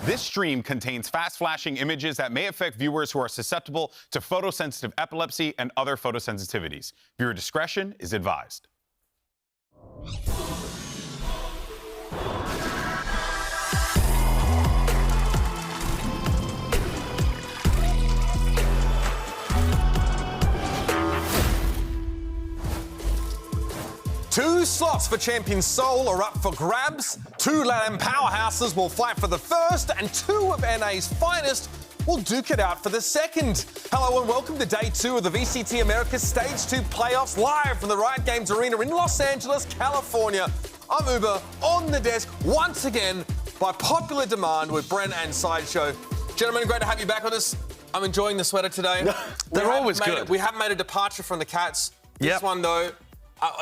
This stream contains fast-flashing images that may affect viewers who are susceptible to photosensitive epilepsy and other photosensitivities. Viewer discretion is advised. Two slots for Champion Seoul are up for grabs. Two LATAM powerhouses will fight for the first, and two of NA's finest will duke it out for the second. Hello and welcome to day 2 of the VCT Americas Stage 2 playoffs, live from the Riot Games Arena in Los Angeles, California. I'm Uber, on the desk once again by popular demand with Brent and Sideshow. Gentlemen, great to have you back with us. I'm enjoying the sweater today. They're always good. We haven't made a departure from the Cats. This one, though,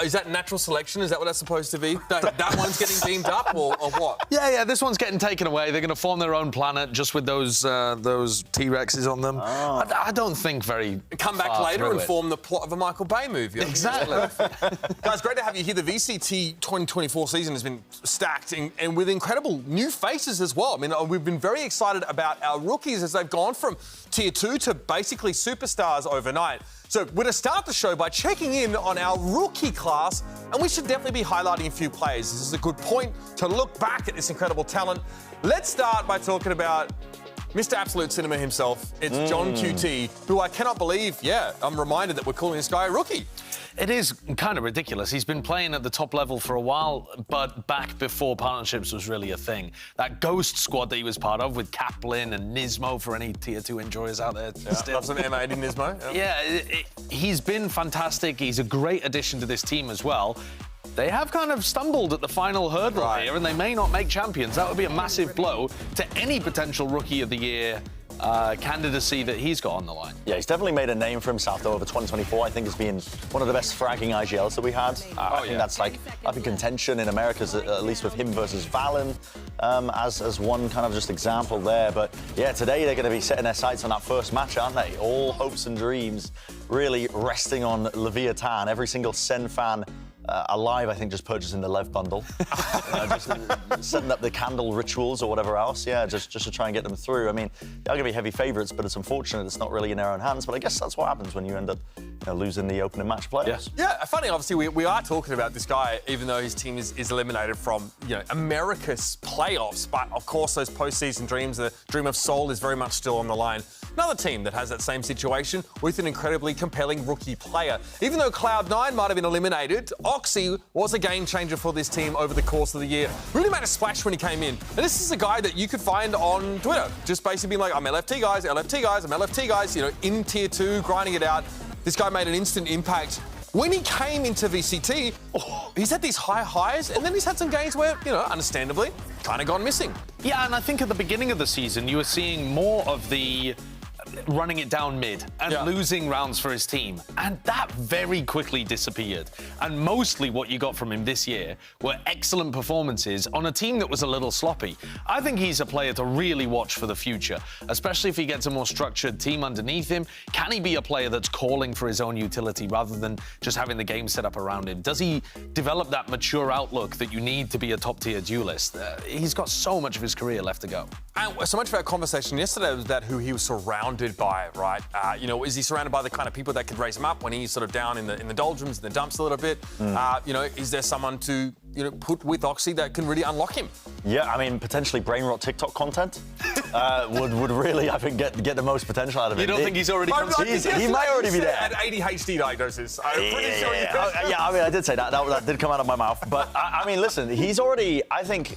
is that natural selection? Is that what that's supposed to be? That one's getting beamed up, or what? Yeah, this one's getting taken away. They're going to form their own planet just with those T-Rexes on them. Oh. I don't think very Come back later and form the plot of a Michael Bay movie. Exactly. Guys, great to have you here. The VCT 2024 season has been stacked and with incredible new faces as well. I mean, we've been very excited about our rookies as they've gone from Tier 2 to basically superstars overnight. So we're going to start the show by checking in on our rookie class, and we should definitely be highlighting a few players. This is a good point to look back at this incredible talent. Let's start by talking about Mr. Absolute Cinema himself. It's John QT, who I cannot believe, I'm reminded that we're calling this guy a rookie. It is kind of ridiculous. He's been playing at the top level for a while, but back before partnerships was really a thing. That Ghost squad that he was part of with Kaplan and Nismo, for any Tier 2 enjoyers out there. Still. Love some M80 Nismo. He's been fantastic. He's a great addition to this team as well. They have kind of stumbled at the final hurdle here, and they may not make champions. That would be a massive blow to any potential Rookie of the Year candidacy that he's got on the line. Yeah, he's definitely made a name for himself, though, over 2024. I think has been one of the best fragging IGLs that we had. I think that's like up in contention in Americas, at least with him versus Valen, as one kind of just example there. But yeah, today they're going to be setting their sights on that first match, aren't they? All hopes and dreams really resting on Leviathan. Every single Sen fan alive, I think, just purchasing the Lev bundle. Just setting up the candle rituals or whatever else, just to try and get them through. I mean, they're going to be heavy favourites, but it's unfortunate it's not really in their own hands. But I guess that's what happens when you end up losing the opening match playoffs. Yeah, funny, obviously, we are talking about this guy, even though his team is eliminated from, America's playoffs. But, of course, those postseason dreams, the dream of Seoul is very much still on the line. Another team that has that same situation with an incredibly compelling rookie player. Even though Cloud9 might have been eliminated, Oxy was a game changer for this team over the course of the year. Really made a splash when he came in. And this is a guy that you could find on Twitter, just basically being like, I'm LFT guys, I'm LFT guys, in Tier 2, grinding it out. This guy made an instant impact. When he came into VCT, he's had these high highs, and then he's had some games where, understandably, kind of gone missing. Yeah, and I think at the beginning of the season, you were seeing more of the running it down mid and losing rounds for his team. And that very quickly disappeared. And mostly what you got from him this year were excellent performances on a team that was a little sloppy. I think he's a player to really watch for the future, especially if he gets a more structured team underneath him. Can he be a player that's calling for his own utility rather than just having the game set up around him? Does he develop that mature outlook that you need to be a top-tier duelist? He's got so much of his career left to go. And so much of our conversation yesterday was about who he was surrounded by, right? Is he surrounded by the kind of people that could raise him up when he's sort of down in the doldrums, in the dumps a little bit? Is there someone to put with Oxy that can really unlock him? Yeah, I mean, potentially brain rot TikTok content would really, I think, get the most potential out of it. You don't think he's already he might already be there. At ADHD diagnosis. I'm pretty sure you I mean, I did say that. That did come out of my mouth. But, I mean, listen, he's already, I think,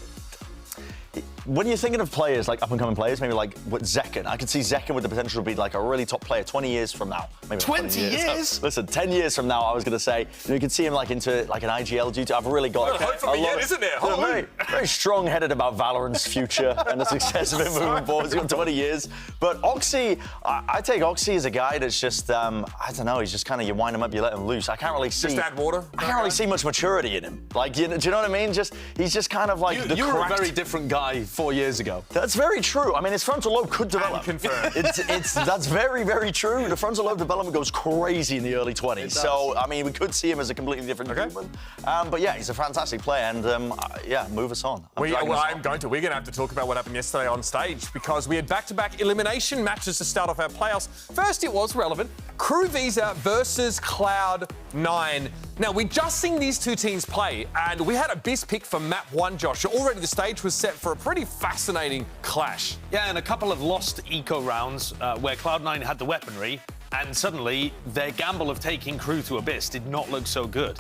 when you're thinking of players, like up-and-coming players, maybe like with Zekken, I could see Zekken with the potential to be like a really top player 20 years from now. Maybe 20 years? Listen, 10 years from now, I was going to say, you could see him like into like an IGL duty. I've really got hope for me yet, isn't there? Very, very strong-headed about Valorant's future and the success of it moving forward. He's got 20 years. But Oxy, I take Oxy as a guy that's just, I don't know, he's just kind of, you wind him up, you let him loose. I can't really see... Just add water? I can't really see much maturity in him. Like, do you know what I mean? He's just kind of like you were a very different guy 4 years ago. That's very true. I mean, his frontal lobe could develop. Confirmed. That's very, very true. The frontal lobe development goes crazy in the early 20s. So, I mean, we could see him as a completely different human. But yeah, he's a fantastic player. And yeah, move us on. We're going to have to talk about what happened yesterday on stage because we had back-to-back elimination matches to start off our playoffs. First, it was relevant. Crew Visa versus Cloud9. Now, we'd just seen these two teams play, and we had a best pick for map 1, Josh. Already the stage was set for a pretty fascinating clash. Yeah, and a couple of lost eco rounds where Cloud9 had the weaponry, and suddenly their gamble of taking Crew to Abyss did not look so good.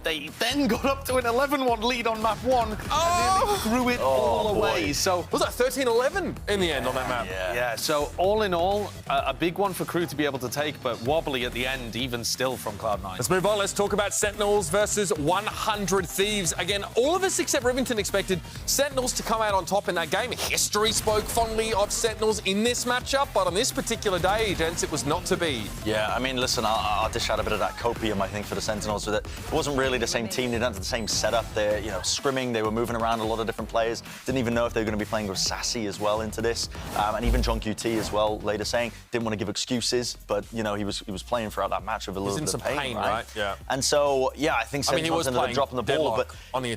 They then got up to an 11-1 lead on map 1 and nearly threw it all away. So was that 13-11 in the end on that map? Yeah, so all in all, a big one for Crew to be able to take, but wobbly at the end, even still from Cloud9. Let's move on. Let's talk about Sentinels versus 100 Thieves. Again, all of us except Rivington expected Sentinels to come out on top in that game. History spoke fondly of Sentinels in this matchup, but on this particular day, gents, it was not to be. Yeah, I mean, listen, I'll dish out a bit of that copium, I think, for the Sentinels. With it wasn't really the same team. They didn't have the same setup. They're, scrimming. They were moving around a lot of different players. Didn't even know if they were going to be playing with Sassy as well into this. And even John QT as well, later saying, didn't want to give excuses, but, he was playing throughout that match with a little bit of pain, right? Yeah. And so, yeah, I think Sentinels ended up dropping the ball, but on the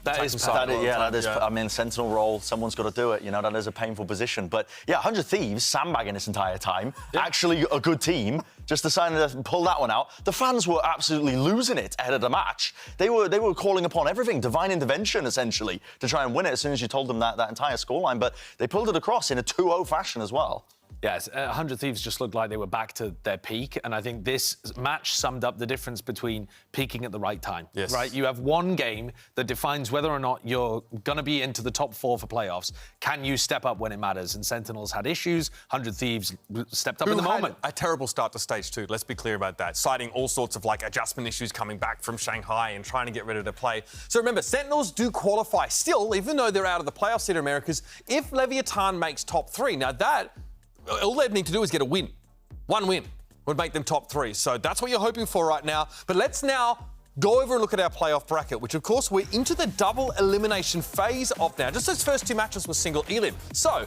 that is, I mean, Sentinel role, someone's got to do it, that is a painful position. But yeah, 100 Thieves, sandbagging this entire time, actually a good team, just decided to pull that one out. The fans were absolutely losing it ahead of the match. They were calling upon everything, divine intervention, essentially, to try and win it as soon as you told them that entire scoreline. But they pulled it across in a 2-0 fashion as well. Yes, 100 Thieves just looked like they were back to their peak, and I think this match summed up the difference between peaking at the right time. Yes. Right? You have one game that defines whether or not you're going to be into the top 4 for playoffs. Can you step up when it matters? And Sentinels had issues. 100 Thieves stepped up in the moment. A terrible start to stage 2, let's be clear about that. Citing all sorts of adjustment issues coming back from Shanghai and trying to get ready to play. So remember, Sentinels do qualify still, even though they're out of the playoffs in Americas, if Leviathan makes top 3. Now that, all they'd need to do is get a win. One win would make them top 3. So that's what you're hoping for right now. But let's now go over and look at our playoff bracket, which, of course, we're into the double elimination phase of now. Just those first 2 matches were single elim. So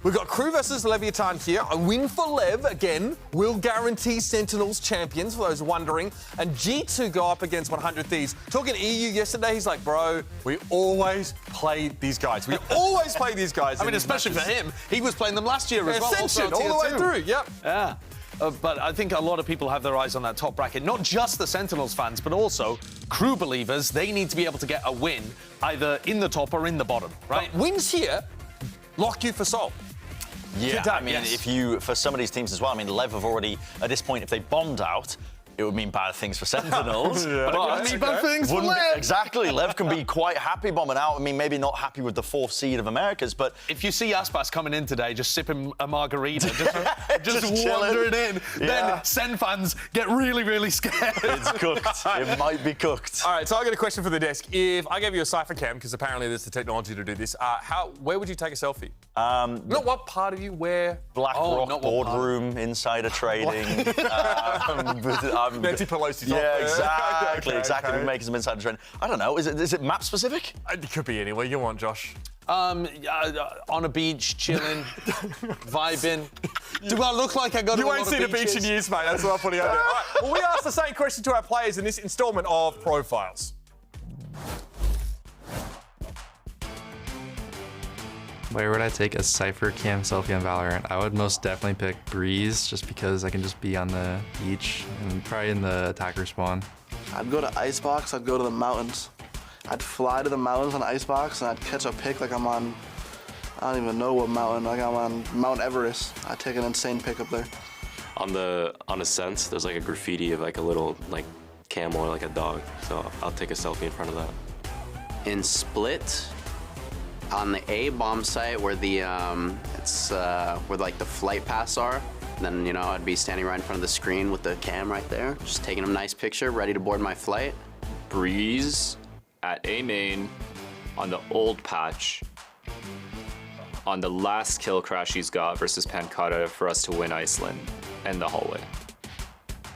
we've got Crew versus Leviathan here. A win for Lev, again, will guarantee Sentinels champions, for those wondering. And G2 go up against 100 Thieves. Talking to EU yesterday, he's like, bro, we always play these guys. We always play these guys. I mean, especially for him. He was playing them last year as well. Ascension, all the way through, yep. Yeah. But I think a lot of people have their eyes on that top bracket. Not just the Sentinels fans, but also Crew believers. They need to be able to get a win either in the top or in the bottom, right? But wins here lock you for Seoul. Yeah, I mean, for some of these teams as well, I mean, Lev have already, at this point, if they bombed out, it would mean bad things for Sentinels. But it wouldn't mean bad things for Lev. Exactly. Lev can be quite happy bombing out. I mean, maybe not happy with the 4th seed of Americas, but... If you see Aspas coming in today, just sipping a margarita, just wandering in, then Sen fans get really, really scared. It's cooked. It might be cooked. All right, so I got a question for the desk. If I gave you a Cypher cam, because apparently there's the technology to do this, where would you take a selfie? Not what part of you, where? BlackRock boardroom, insider trading. Nancy Pelosi. Yeah, exactly. Okay. We're making some insider trading. I don't know. Is it map specific? It could be anywhere you want, Josh. On a beach, chilling, vibing. Do I look like I got? You won't see the beach in years, mate. That's what I'm putting out there. All right. Well, we asked the same question to our players in this instalment of Profiles. Where would I take a Cypher cam selfie on Valorant? I would most definitely pick Breeze, just because I can just be on the beach and probably in the attacker spawn. I'd go to Icebox, I'd go to the mountains. I'd fly to the mountains on Icebox and I'd catch a pic like I'm on, I don't even know what mountain, like I'm on Mount Everest. I'd take an insane pic up there. On Ascent, there's like a graffiti of like a little like camel or like a dog. So I'll take a selfie in front of that. In Split, on the A bomb site where the where like the flight paths are, then I'd be standing right in front of the screen with the cam right there, just taking a nice picture, ready to board my flight. Breeze at A main on the old patch on the last kill crash he's got versus Pancata for us to win Iceland and the hallway,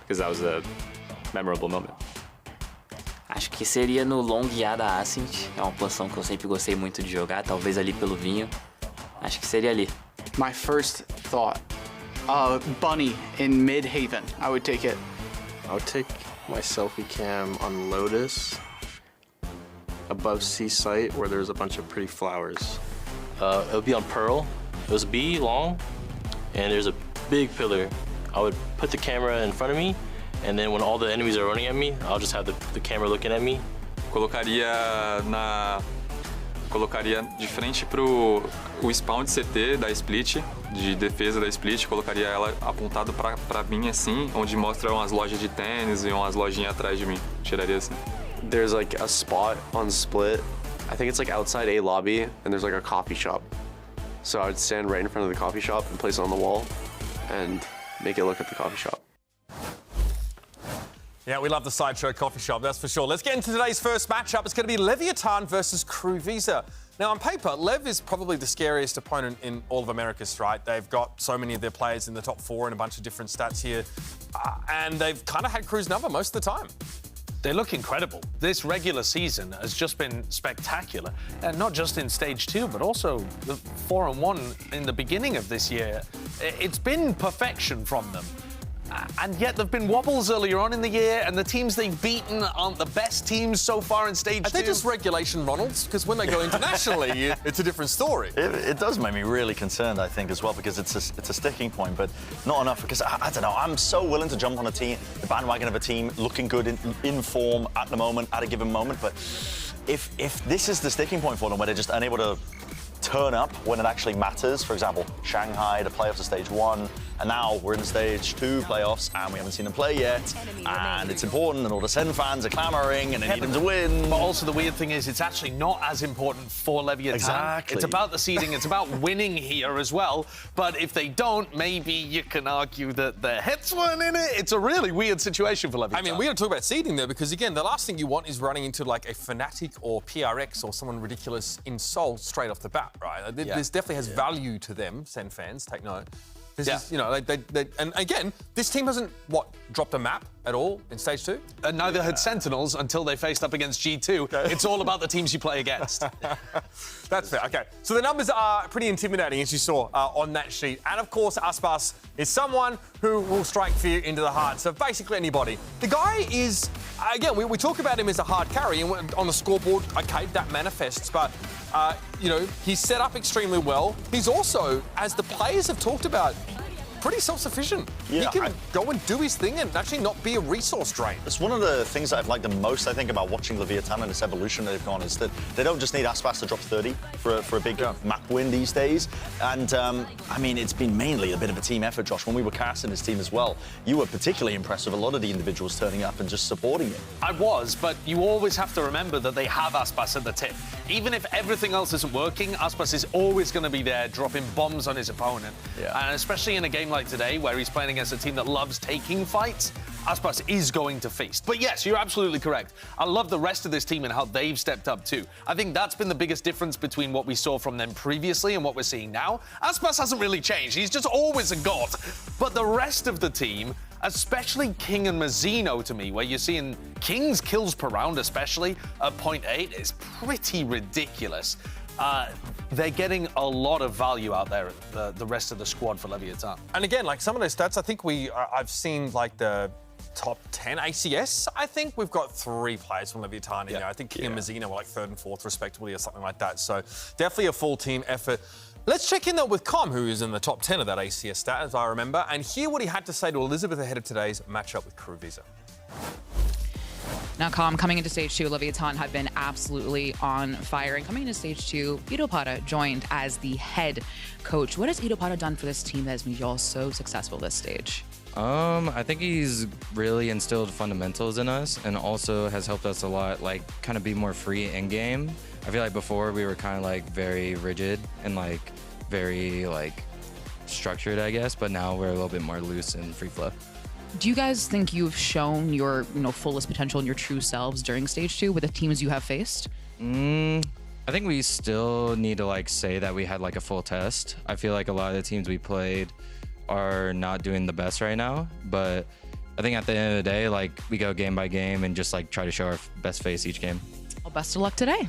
because that was a memorable moment. Acho que seria no Long Yada Ascent. É uma posição que eu sempre gostei muito de jogar, talvez ali pelo vinho. Acho que seria ali. My first thought, Bunny in mid-haven. I would take it. I would take my selfie cam on Lotus above Seasite where there's a bunch of pretty flowers. It would be on Pearl. It was B long, and there's a big pillar. I would put the camera in front of me, and then when all the enemies are running at me, I'll just have the camera looking at me. Colocaria de frente pro o spawn de CT da Split, de defesa da Split, colocaria ela apontado pra mim assim, onde mostra umas lojas de tênis e umas lojinhas atrás de mim. Tiraria assim. There's like a spot on Split. I think it's like outside a lobby, and there's like a coffee shop. So I would stand right in front of the coffee shop and place it on the wall and make it look at the coffee shop. Yeah, we love the Sideshow Coffee Shop, that's for sure. Let's get into today's first matchup. It's going to be Leviathan versus Crew Visa. Now, on paper, Lev is probably the scariest opponent in all of Americas, right? They've got so many of their players in the top 4 and a bunch of different stats here. And they've kind of had Crew's number most of the time. They look incredible. This regular season has just been spectacular. And not just in Stage 2, but also the 4-1 in the beginning of this year. It's been perfection from them. And yet there've been wobbles earlier on in the year, and the teams they've beaten aren't the best teams so far in Stage 2. Are they just regulation Ronalds? Because when they go internationally, it's a different story. It does make me really concerned, I think, as well, because it's a sticking point, but not enough. Because I don't know, I'm so willing to jump on the bandwagon of a team looking good in form at the moment, at a given moment. But if this is the sticking point for them, where they're just unable to turn up when it actually matters, for example, Shanghai, the playoffs of Stage 1, and now we're in the Stage 2 playoffs and we haven't seen them play yet, and it's important, and all the Sen fans are clamoring and they need them to win. But also the weird thing is it's actually not as important for Leviathan. Exactly. It's about the seeding, it's about winning here as well, but if they don't, maybe you can argue that their heads weren't in it. It's a really weird situation for Leviathan. I mean, we got to talk about seeding there, because again, the last thing you want is running into like a Fnatic or PRX or someone ridiculous in Seoul straight off the bat, right? This definitely has value to them, Sen fans, take note. This is, you know, and again, this team hasn't, dropped a map at all in Stage 2? And neither had Sentinels until they faced up against G2. Okay. It's all about the teams you play against. That's fair, okay. So the numbers are pretty intimidating, as you saw on that sheet. And of course, Aspas is someone who will strike fear into the hearts of basically anybody. The guy is, again, we talk about him as a hard carry, and on the scoreboard, okay, that manifests, but you know, he's set up extremely well. He's also, as the players have talked about, pretty self-sufficient. Yeah, he can go and do his thing and actually not be a resource drain. It's one of the things that I've liked the most, I think, about watching Leviathan and this evolution that they've gone, is that they don't just need Aspas to drop 30 for a big map win these days. And, I mean, it's been mainly a bit of a team effort, Josh. When we were casting this team as well, you were particularly impressed with a lot of the individuals turning up and just supporting it. I was, but you always have to remember that they have Aspas at the tip. Even if everything else isn't working, Aspas is always going to be there, dropping bombs on his opponent. Yeah. And especially in a game like today, where he's playing against a team that loves taking fights, Aspas is going to feast. But yes, you're absolutely correct. I love the rest of this team and how they've stepped up too. I think that's been the biggest difference between what we saw from them previously and what we're seeing now. Aspas hasn't really changed. He's just always a god. But the rest of the team, especially King and Mazzino to me, where you're seeing King's kills per round especially at 0.8 is pretty ridiculous. They're getting a lot of value out there, the rest of the squad for Leviathan. And again, like some of those stats, I think I've seen like the top 10 ACS. I think we've got 3 players from Leviathan in there. I think King and Mazzino were like 3rd and 4th respectively or something like that. So definitely a full team effort. Let's check in though with Com, who is in the top 10 of that ACS stat, as I remember, and hear what he had to say to Elizabeth ahead of today's matchup with Crew Visa. Now, Com, coming into Stage 2, Leviathan have been absolutely on fire. And coming into Stage 2, Ito Pada joined as the head coach. What has Ito Pada done for this team that has made y'all so successful this stage? I think he's really instilled fundamentals in us, and also has helped us a lot, like, kind of be more free in game. I feel like before we were kind of like very rigid and like very like structured, I guess, but now we're a little bit more loose and free flow. Do you guys think you've shown your fullest potential and your true selves during Stage 2 with the teams you have faced? I think we still need to like say that we had like a full test. I feel like a lot of the teams we played are not doing the best right now, but I think at the end of the day, like, we go game by game and just like try to show our best face each game. Well, best of luck today.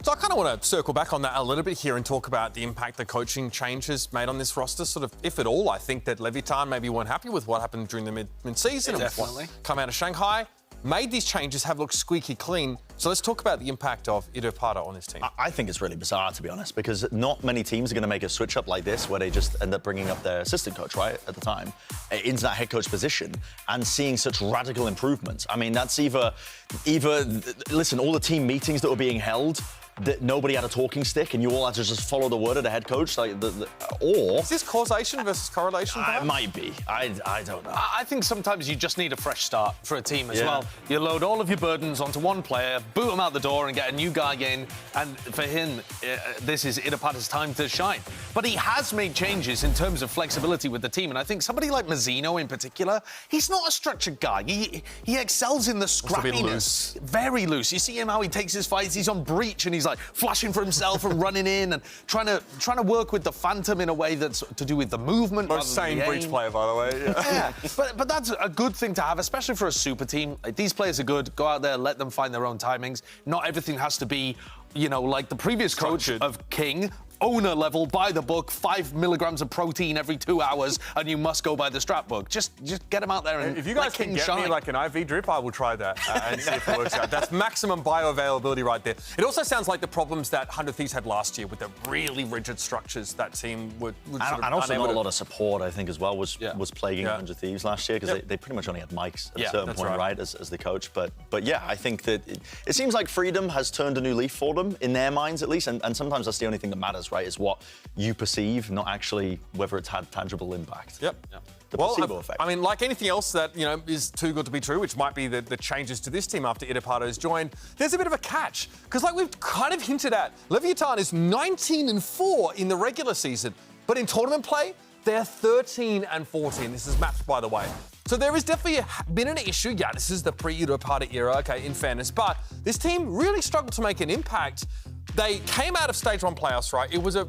So I kind of want to circle back on that a little bit here and talk about the impact the coaching changes made on this roster, sort of, if at all. I think that Leviathan maybe weren't happy with what happened during the mid-season. Definitely. Come out of Shanghai, made these changes, have looked squeaky clean. So let's talk about the impact of IBuyPower on this team. I think it's really bizarre, to be honest, because not many teams are going to make a switch up like this where they just end up bringing up their assistant coach, right, at the time, into that head coach position and seeing such radical improvements. I mean, that's either listen, all the team meetings that were being held, that nobody had a talking stick and you all had to just follow the word of the head coach, like or is this causation versus correlation? It might be. I don't know. I think sometimes you just need a fresh start for a team as well. You load all of your burdens onto one player, boot him out the door, and get a new guy in. And for him, this is IBuyPower's time to shine. But he has made changes in terms of flexibility with the team, and I think somebody like Mazzino in particular, he's not a structured guy. He excels in the scrappiness. Very loose. You see him how he takes his fights. He's on breach and he's like flashing for himself and running in and trying to work with the Phantom in a way that's to do with the movement. Most sane breach player, by the way. Yeah. But that's a good thing to have, especially for a super team. Like, these players are good. Go out there, let them find their own timings. Not everything has to be, like the previous coach of King. Owner level, by the book, 5 milligrams of protein every 2 hours, and you must go by the strat book. Just get them out there and if you guys can get me like an IV drip, I will try that and see if it works out. That's maximum bioavailability right there. It also sounds like the problems that 100 Thieves had last year with the really rigid structures that team would and also not a lot of support, I think, as well, was plaguing 100 Thieves last year, because they pretty much only had Mike's at a certain point, right, as the coach. But yeah, I think that it seems like freedom has turned a new leaf for them, in their minds at least, and sometimes that's the only thing that matters, right, is what you perceive, not actually whether it's had tangible impact. Yep. The placebo effect. I mean, like anything else that, is too good to be true, which might be the changes to this team after IBuyPower's joined, there's a bit of a catch. Because like we've kind of hinted at, Leviathan is 19-4 in the regular season, but in tournament play, they're 13-14. This is mapped, by the way. So there has definitely been an issue. Yeah, this is the pre-IBuyPower era, okay, in fairness. But this team really struggled to make an impact. They came out of Stage 1 playoffs, right? It was a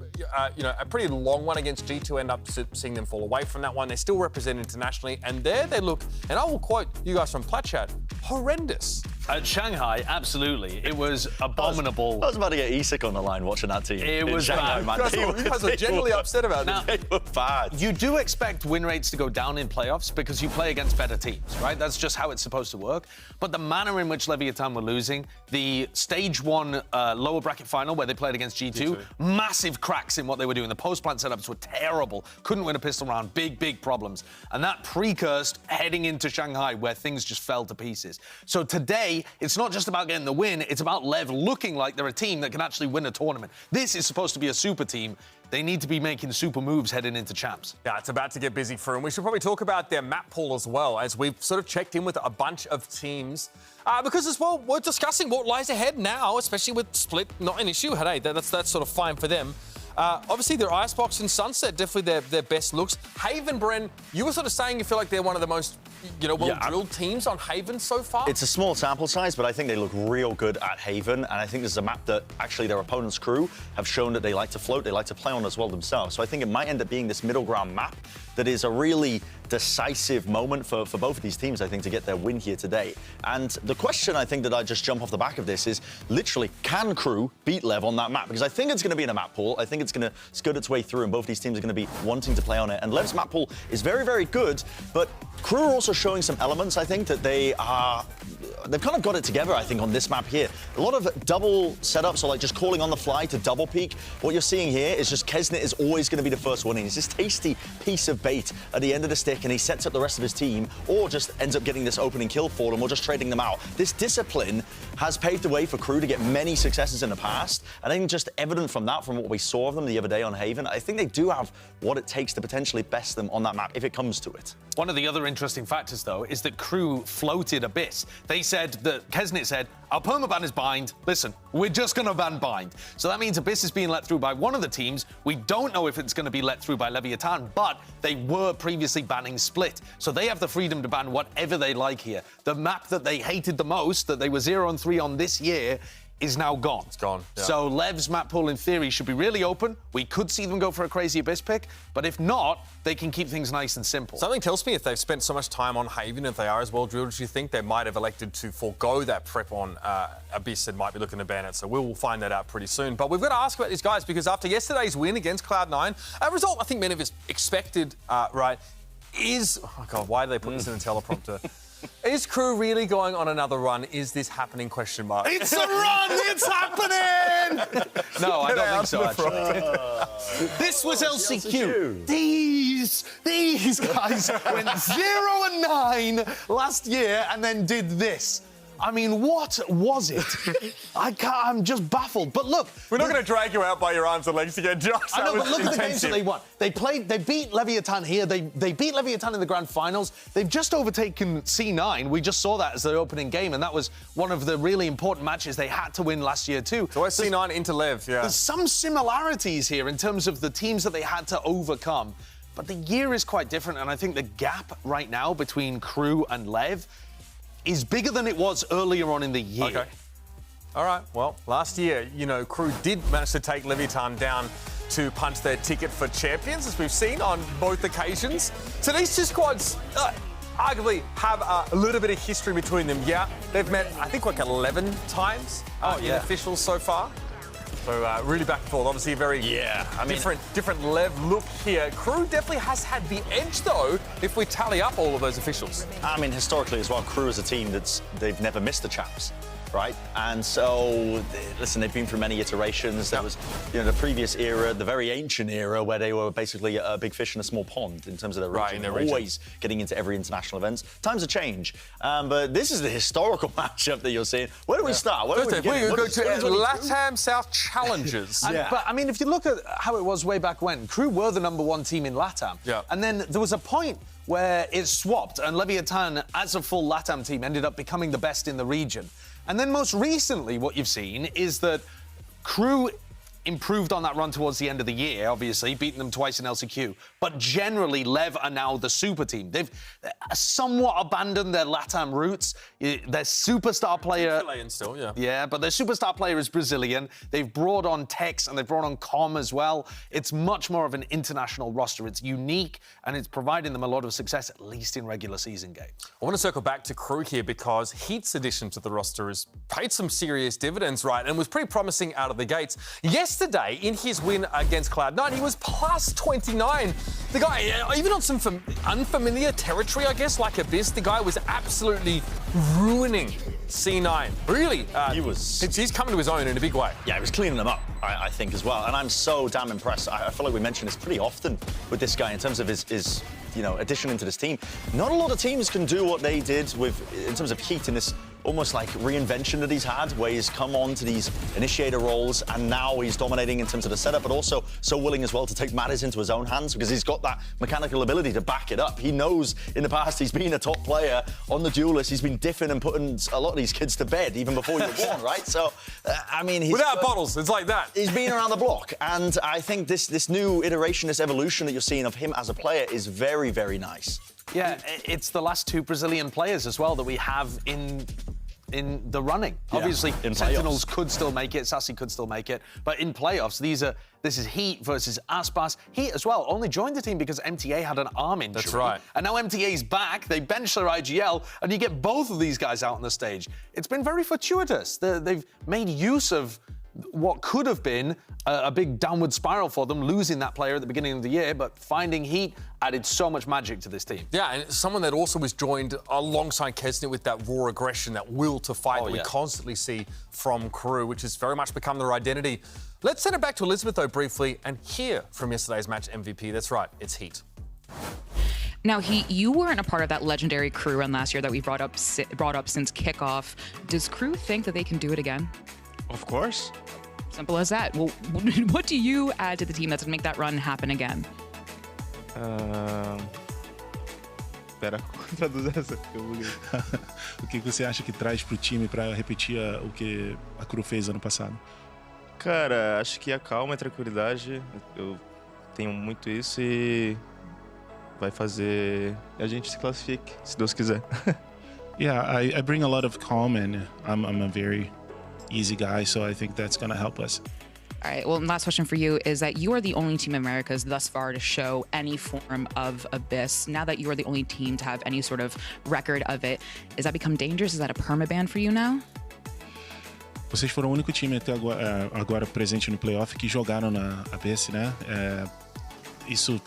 pretty long one against G2. End up seeing them fall away from that one. They're still represented internationally, and there they look, and I will quote you guys from Plat Chat, horrendous. At Shanghai, absolutely. It was abominable. I was about to get Isak on the line watching that team. It was Shanghai, bad. Man. You guys were genuinely upset about now, They were bad. You do expect win rates to go down in playoffs because you play against better teams, right? That's just how it's supposed to work. But the manner in which Leviathan were losing, the Stage 1 lower bracket final where they played against G2, massive cracks in what they were doing. The post-plant setups were terrible. Couldn't win a pistol round. Big problems. And that precursed heading into Shanghai where things just fell to pieces. So today, it's not just about getting the win, it's about Lev looking like they're a team that can actually win a tournament. This is supposed to be a super team. They need to be making super moves heading into champs. Yeah, it's about to get busy for them. We should probably talk about their map pool as well, as we've sort of checked in with a bunch of teams. Because as well, we're discussing what lies ahead now, especially with Split, not an issue. Hey, that's sort of fine for them. Obviously, their Icebox and Sunset, definitely their best looks. Haven, Bren, you were sort of saying you feel like they're one of the most, well-drilled teams on Haven so far. It's a small sample size, but I think they look real good at Haven, and I think this is a map that actually their opponent's crew have shown that they like to float, they like to play on as well themselves. So I think it might end up being this middle ground map that is a really decisive moment for both of these teams, I think, to get their win here today. And the question, I think, that I just jump off the back of this is literally, can Crew beat Lev on that map? Because I think it's going to be in a map pool. I think it's going to skirt its way through, and both these teams are going to be wanting to play on it. And Lev's map pool is very, very good, but Crew are also showing some elements, I think, that they've kind of got it together, I think, on this map here. A lot of double setups, or like just calling on the fly to double peek. What you're seeing here is just Kesnet is always going to be the first one in. He's this tasty piece of bait at the end of the stick, and he sets up the rest of his team, or just ends up getting this opening kill for them, or just trading them out. This discipline has paved the way for Crew to get many successes in the past, and I think just evident from that, from what we saw of them the other day on Haven, I think they do have what it takes to potentially best them on that map, if it comes to it. One of the other interesting factors, though, is that Crew floated Abyss. They said that Kesnet said, our permaban is bind. Listen, we're just going to ban bind. So that means Abyss is being let through by one of the teams. We don't know if it's going to be let through by Leviathan, but they were previously banning Split. So they have the freedom to ban whatever they like here. The map that they hated the most, that they were 0-3 on this year, is now gone. It's gone. Yeah. So Lev's map pool, in theory, should be really open. We could see them go for a crazy Abyss pick, but if not, they can keep things nice and simple. Something tells me if they've spent so much time on Haven, if they are as well drilled as you think, they might have elected to forego that prep on Abyss and might be looking to ban it. So we will find that out pretty soon. But we've got to ask about these guys because after yesterday's win against Cloud9, a result I think many of us expected, right, is... Oh, God, why do they put this in a teleprompter? Is Crew really going on another run? Is this happening? Question mark. It's a run! It's happening! No, I don't think so, actually. This was LCQ. These guys went 0-9 last year and then did this. I mean, what was it? I'm just baffled. But look... We're not going to drag you out by your arms and legs again, Josh. I know, but look at the games that they won. They beat Leviathan here. They beat Leviathan in the grand finals. They've just overtaken C9. We just saw that as their opening game, and that was one of the really important matches they had to win last year, too. So where's C9 into Lev, yeah. There's some similarities here in terms of the teams that they had to overcome. But the year is quite different, and I think the gap right now between Crew and Lev is bigger than it was earlier on in the year. Okay. All right, well, last year, you know, Crew did manage to take Leviathan down to punch their ticket for champions, as we've seen on both occasions. So these two squads arguably have a little bit of history between them. Yeah, they've met, I think, like 11 times in officials so far. So really back and forth. Obviously a very different Lev look here. Crew definitely has had the edge, though, if we tally up all of those officials. I mean, historically as well, Crew is a team they've never missed the champs, right? And so, listen, they've been through many iterations. There was, you know, the previous era, the very ancient era, where they were basically a big fish in a small pond in terms of their region. They're always getting into every international event. Times have changed, but this is the historical matchup that you're seeing. Where do we start? We're going to LATAM South Challengers. But, I mean, if you look at how it was way back when, Crew were the #1 team in LATAM. Yeah. And then there was a point where it swapped, and Leviathan, as a full LATAM team, ended up becoming the best in the region. And then most recently, what you've seen is that Crew improved on that run towards the end of the year, obviously, beating them twice in LCQ. But generally, Lev are now the super team. They've somewhat abandoned their LATAM roots. Their superstar player... Chilean still, yeah. Yeah, but their superstar player is Brazilian. They've brought on Tex and they've brought on Com as well. It's much more of an international roster. It's unique and it's providing them a lot of success, at least in regular season games. I want to circle back to Crew here because Heat's addition to the roster has paid some serious dividends, right, and was pretty promising out of the gates. Yesterday, in his win against Cloud9, he was plus 29. The guy, even on some unfamiliar territory, I guess, like Abyss, the guy was absolutely ruining C9. Really, he's coming to his own in a big way. Yeah, he was cleaning them up, I think, as well. And I'm so damn impressed. I feel like we mention this pretty often with this guy in terms of his addition into this team. Not a lot of teams can do what they did in terms of Heat in this almost like reinvention that he's had, where he's come on to these initiator roles and now he's dominating in terms of the setup, but also so willing as well to take matters into his own hands because he's got that mechanical ability to back it up. He knows in the past he's been a top player on the duelist. He's been diffing and putting a lot of these kids to bed even before you were born, right? So, I mean... Without bottles, it's like that. He's been around the block, and I think this new iteration, this evolution that you're seeing of him as a player is very, very nice. Yeah, it's the last two Brazilian players as well that we have in the running. Yeah. Obviously, Sentinels could still make it, Sassy could still make it, but in playoffs, this is Heat versus Aspas. Heat as well only joined the team because MTA had an arm injury. That's right. And now MTA's back, they bench their IGL, and you get both of these guys out on the stage. It's been very fortuitous. They've made use of what could have been a big downward spiral for them, losing that player at the beginning of the year, but finding Heat added so much magic to this team. Yeah, and someone that also was joined alongside Kesnet with that raw aggression, that will to fight that we constantly see from Crew, which has very much become their identity. Let's send it back to Elizabeth, though, briefly, and hear from yesterday's match MVP. That's right, it's Heat. Now, you weren't a part of that legendary Crew run last year that we brought up since Kickoff. Does Crew think that they can do it again? Of course. Simple as that. Well, what do you add to the team that's going to make that run happen again? Espera, traduz essa. O que você acha que traz pro time para repetir o que a Crew fez ano passado? Cara, acho que a calma e a tranquilidade. Eu tenho muito isso e vai fazer a gente se classifique, se Deus quiser. Yeah, I bring a lot of calm and I'm a very easy guy, so I think that's gonna help us. All right. Well, last question for you is that you are the only team in Americas thus far to show any form of Abyss. Now that you are the only team to have any sort of record of it, does that become dangerous? Is that a permaban for you now? Vocês foram o único time até agora presente no playoff que jogaram na Abyss, né? Isso,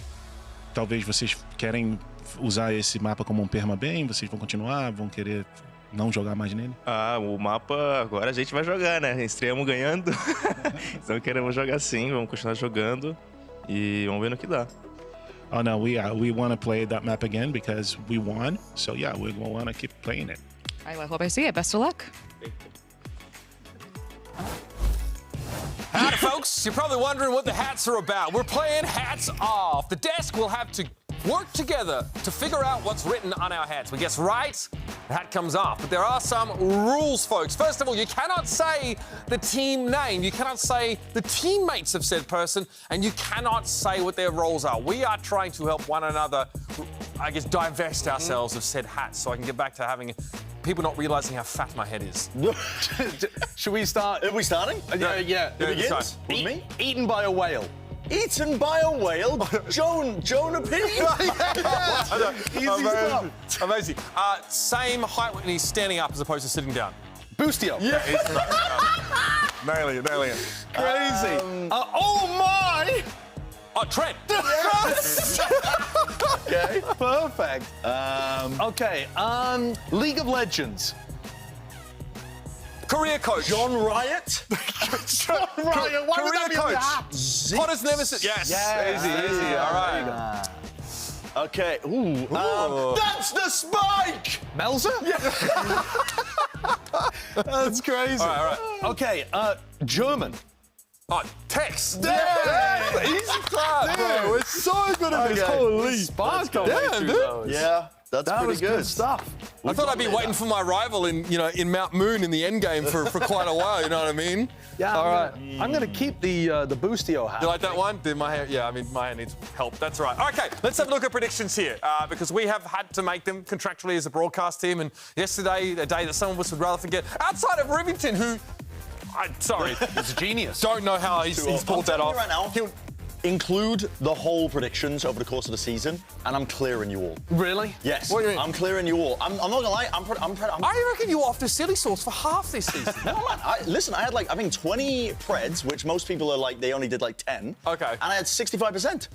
talvez vocês querem usar esse mapa como um permaban? Vocês vão continuar? Vão querer não jogar mais nele? O mapa agora a gente vai jogar, né? Estreamos ganhando. Então queremos jogar sim, vamos continuar jogando e vamos ver no que dá. Oh no, we want to play that map again because we won. So yeah, we want to keep playing it. All right. Well, I hope I see it. Best of luck. Howdy, folks. You're probably wondering what the hats are about. We're playing Hats Off. The desk will have to work together to figure out what's written on our hats. We guess right, the hat comes off. But there are some rules, folks. First of all, you cannot say the team name. You cannot say the teammates of said person, and you cannot say what their roles are. We are trying to help one another, I guess, divest ourselves of said hats so I can get back to having people not realizing how fat my head is. Should we start? Are we starting? Yeah. It begins with me. Eaten by a whale. Eaten by a whale? Jonah P? Easy stuff. Amazing. Same height when he's standing up as opposed to sitting down. Boostio. Yeah. Nailing it. Crazy. Oh my! Trent. Okay, perfect. Okay, League of Legends. Career coach. John Riot? John Riot, why would that be on the hat? Potter's nemesis. Yes. Easy. All right. Okay. That's the spike! Melzer? Yeah. That's crazy. All right. Okay, German. Tex. Yeah. Easy clap, bro. We're so good at this. Holy sparked on damn, dude. Yeah, that's that pretty was good stuff. I thought I'd be waiting for my rival in Mount Moon in the end game for quite a while. You know what I mean? Yeah. All right. I'm gonna keep the Boostio hat. You like that one? Did my hair? Yeah. I mean, my hair needs help. That's right. Okay. Let's have a look at predictions here because we have had to make them contractually as a broadcast team. And yesterday, a day that some of us would rather forget, outside of Rivington, who. Sorry. He's a genius. Don't know how he's pulled that off. Right now, he'll include the whole predictions over the course of the season, and I'm clearing you all. Really? Yes. What do you mean? I'm clearing you all. I'm not gonna lie. I reckon you were off to silly sauce for half this season. No, man. Listen, I had I think 20 Preds, which most people are they only did 10. Okay. And I had 65%.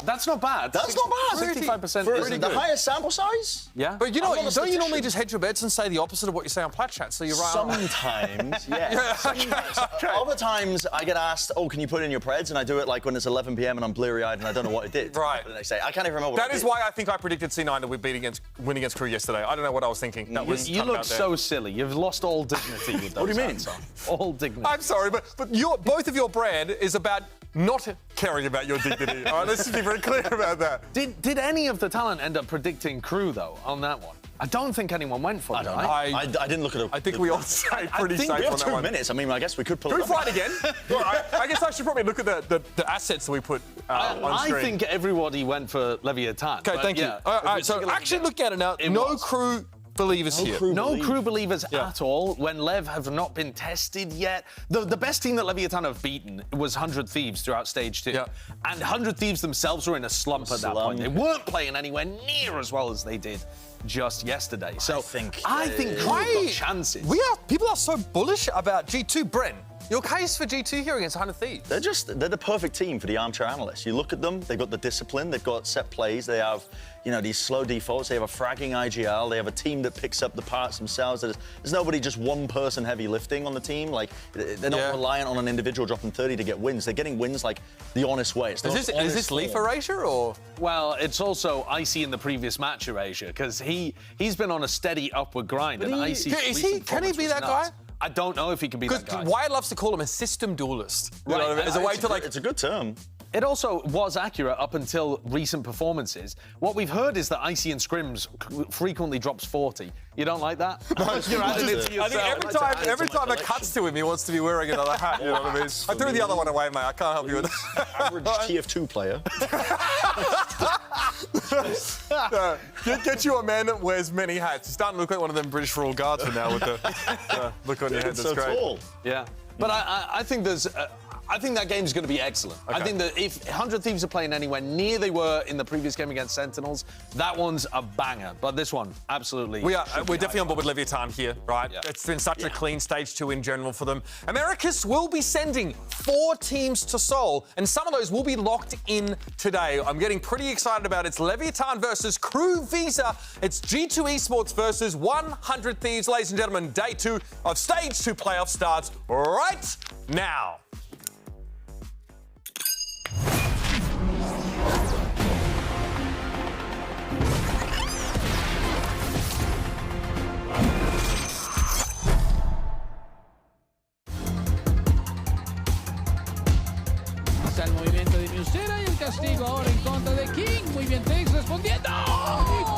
That's not bad. That's not bad. 65% for is the highest sample size. Yeah. But you know, don't you normally just hedge your bets and say the opposite of what you say on Plat Chat? So you're right. Sometimes, yeah. Okay. Other times I get asked, can you put in your Preds? And I do it when it's 11 p.m. and I'm bleary-eyed and I don't know what it did. Right. The next day. I can't even remember what That is why I think I predicted C9 to win against Crew yesterday. I don't know what I was thinking. That was you look so silly. You've lost all dignity with those. What do you mean? All dignity. I'm sorry, but both of your brand is about not caring about your dignity. All right, let's just be very clear about that. Did any of the talent end up predicting Crew, though, on that one? I don't think anyone went for it. I didn't look at it. I think we all stayed pretty safe we on have that 2 one. minutes. I mean, I guess we could pull Can it we fly it again? Well, I guess I should probably look at the assets that we put on screen. I think everybody went for Leviathan. Okay, thank you. All right, so actually look at it now. No Crew believers here. No crew believers at all. When Lev have not been tested yet. The best team that Leviathan have beaten was 100 Thieves throughout stage 2. Yeah. And 100 Thieves themselves were in a slump at that point. They weren't playing anywhere near as well as they did just yesterday. So I think Crew have got chances. People are so bullish about G2. Bren, your case for G2 here against 100 Thieves? They're the perfect team for the armchair analysts. You look at them, they've got the discipline, they've got set plays, they have, these slow defaults, they have a fragging IGL, they have a team that picks up the parts themselves. There's nobody just one person heavy lifting on the team. They're not reliant on an individual dropping 30 to get wins. They're getting wins the honest way. Is this Leaf Erasure or? Well, it's also Icy in the previous match Erasure because he's been on a steady upward grind. And Icy's can he be that guy? I don't know if he can be that guy. Because Wyatt loves to call him a system dualist. You know what I mean? As a way to It's a good term. It also was accurate up until recent performances. What we've heard is that Icy in scrims frequently drops 40. You don't like that? You're adding it to yourself. I think every time it cuts to him, he wants to be wearing another hat. You know what I mean? I threw the other one away, mate. I can't help you with that. Average TF2 player. Get you a man that wears many hats. You're starting to look like one of them British Royal Guardsmen now with the look on your head. That's so great. Tall. Yeah. But I think there's... I think that game's going to be excellent. Okay. I think that if 100 Thieves are playing anywhere near they were in the previous game against Sentinels, that one's a banger. But this one, absolutely. We're definitely on board with Leviathan here, right? Yeah. It's been such a clean stage 2 in general for them. Americas will be sending 4 teams to Seoul, and some of those will be locked in today. I'm getting pretty excited about it. It's Leviathan versus Crew Visa. It's G2 Esports versus 100 Thieves. Ladies and gentlemen, day 2 of stage 2 playoff starts right now. Está el movimiento de Musera y el castigo ahora en contra de King. Muy bien, Tex respondiendo.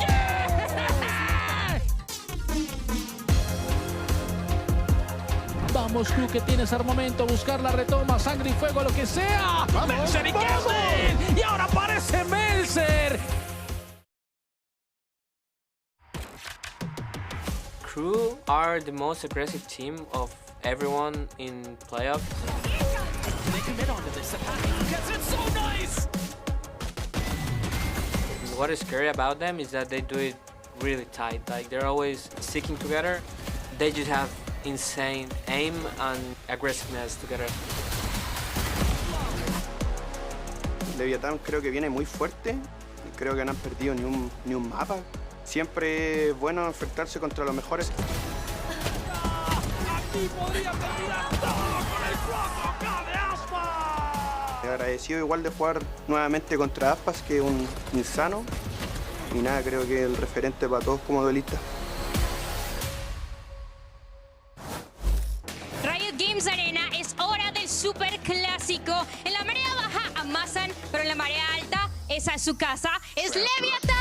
¡Yeah! Vamos, Crew, que tienes armamento. Buscar la retoma, sangre y fuego, lo que sea. Melzer y Kelvin. Y ahora aparece Melzer. Crew are the most aggressive team of everyone in playoffs. They commit onto this attack because it's so nice. What is scary about them is that they do it really tight. Like, they're always sticking together. They just have insane aim and aggressiveness together. Leviathan creo que viene muy fuerte y creo que no han perdido ni un mapa. Siempre es bueno enfrentarse contra los mejores. Aquí podría terminar todo con el 4K de Aspas. Agradecido igual de jugar nuevamente contra Aspas, que es un insano. Y nada, creo que el referente para todos como duelistas. Riot Games Arena, es hora del super clásico. En la marea baja amasan, pero en la marea alta, esa es su casa, es Leviathan.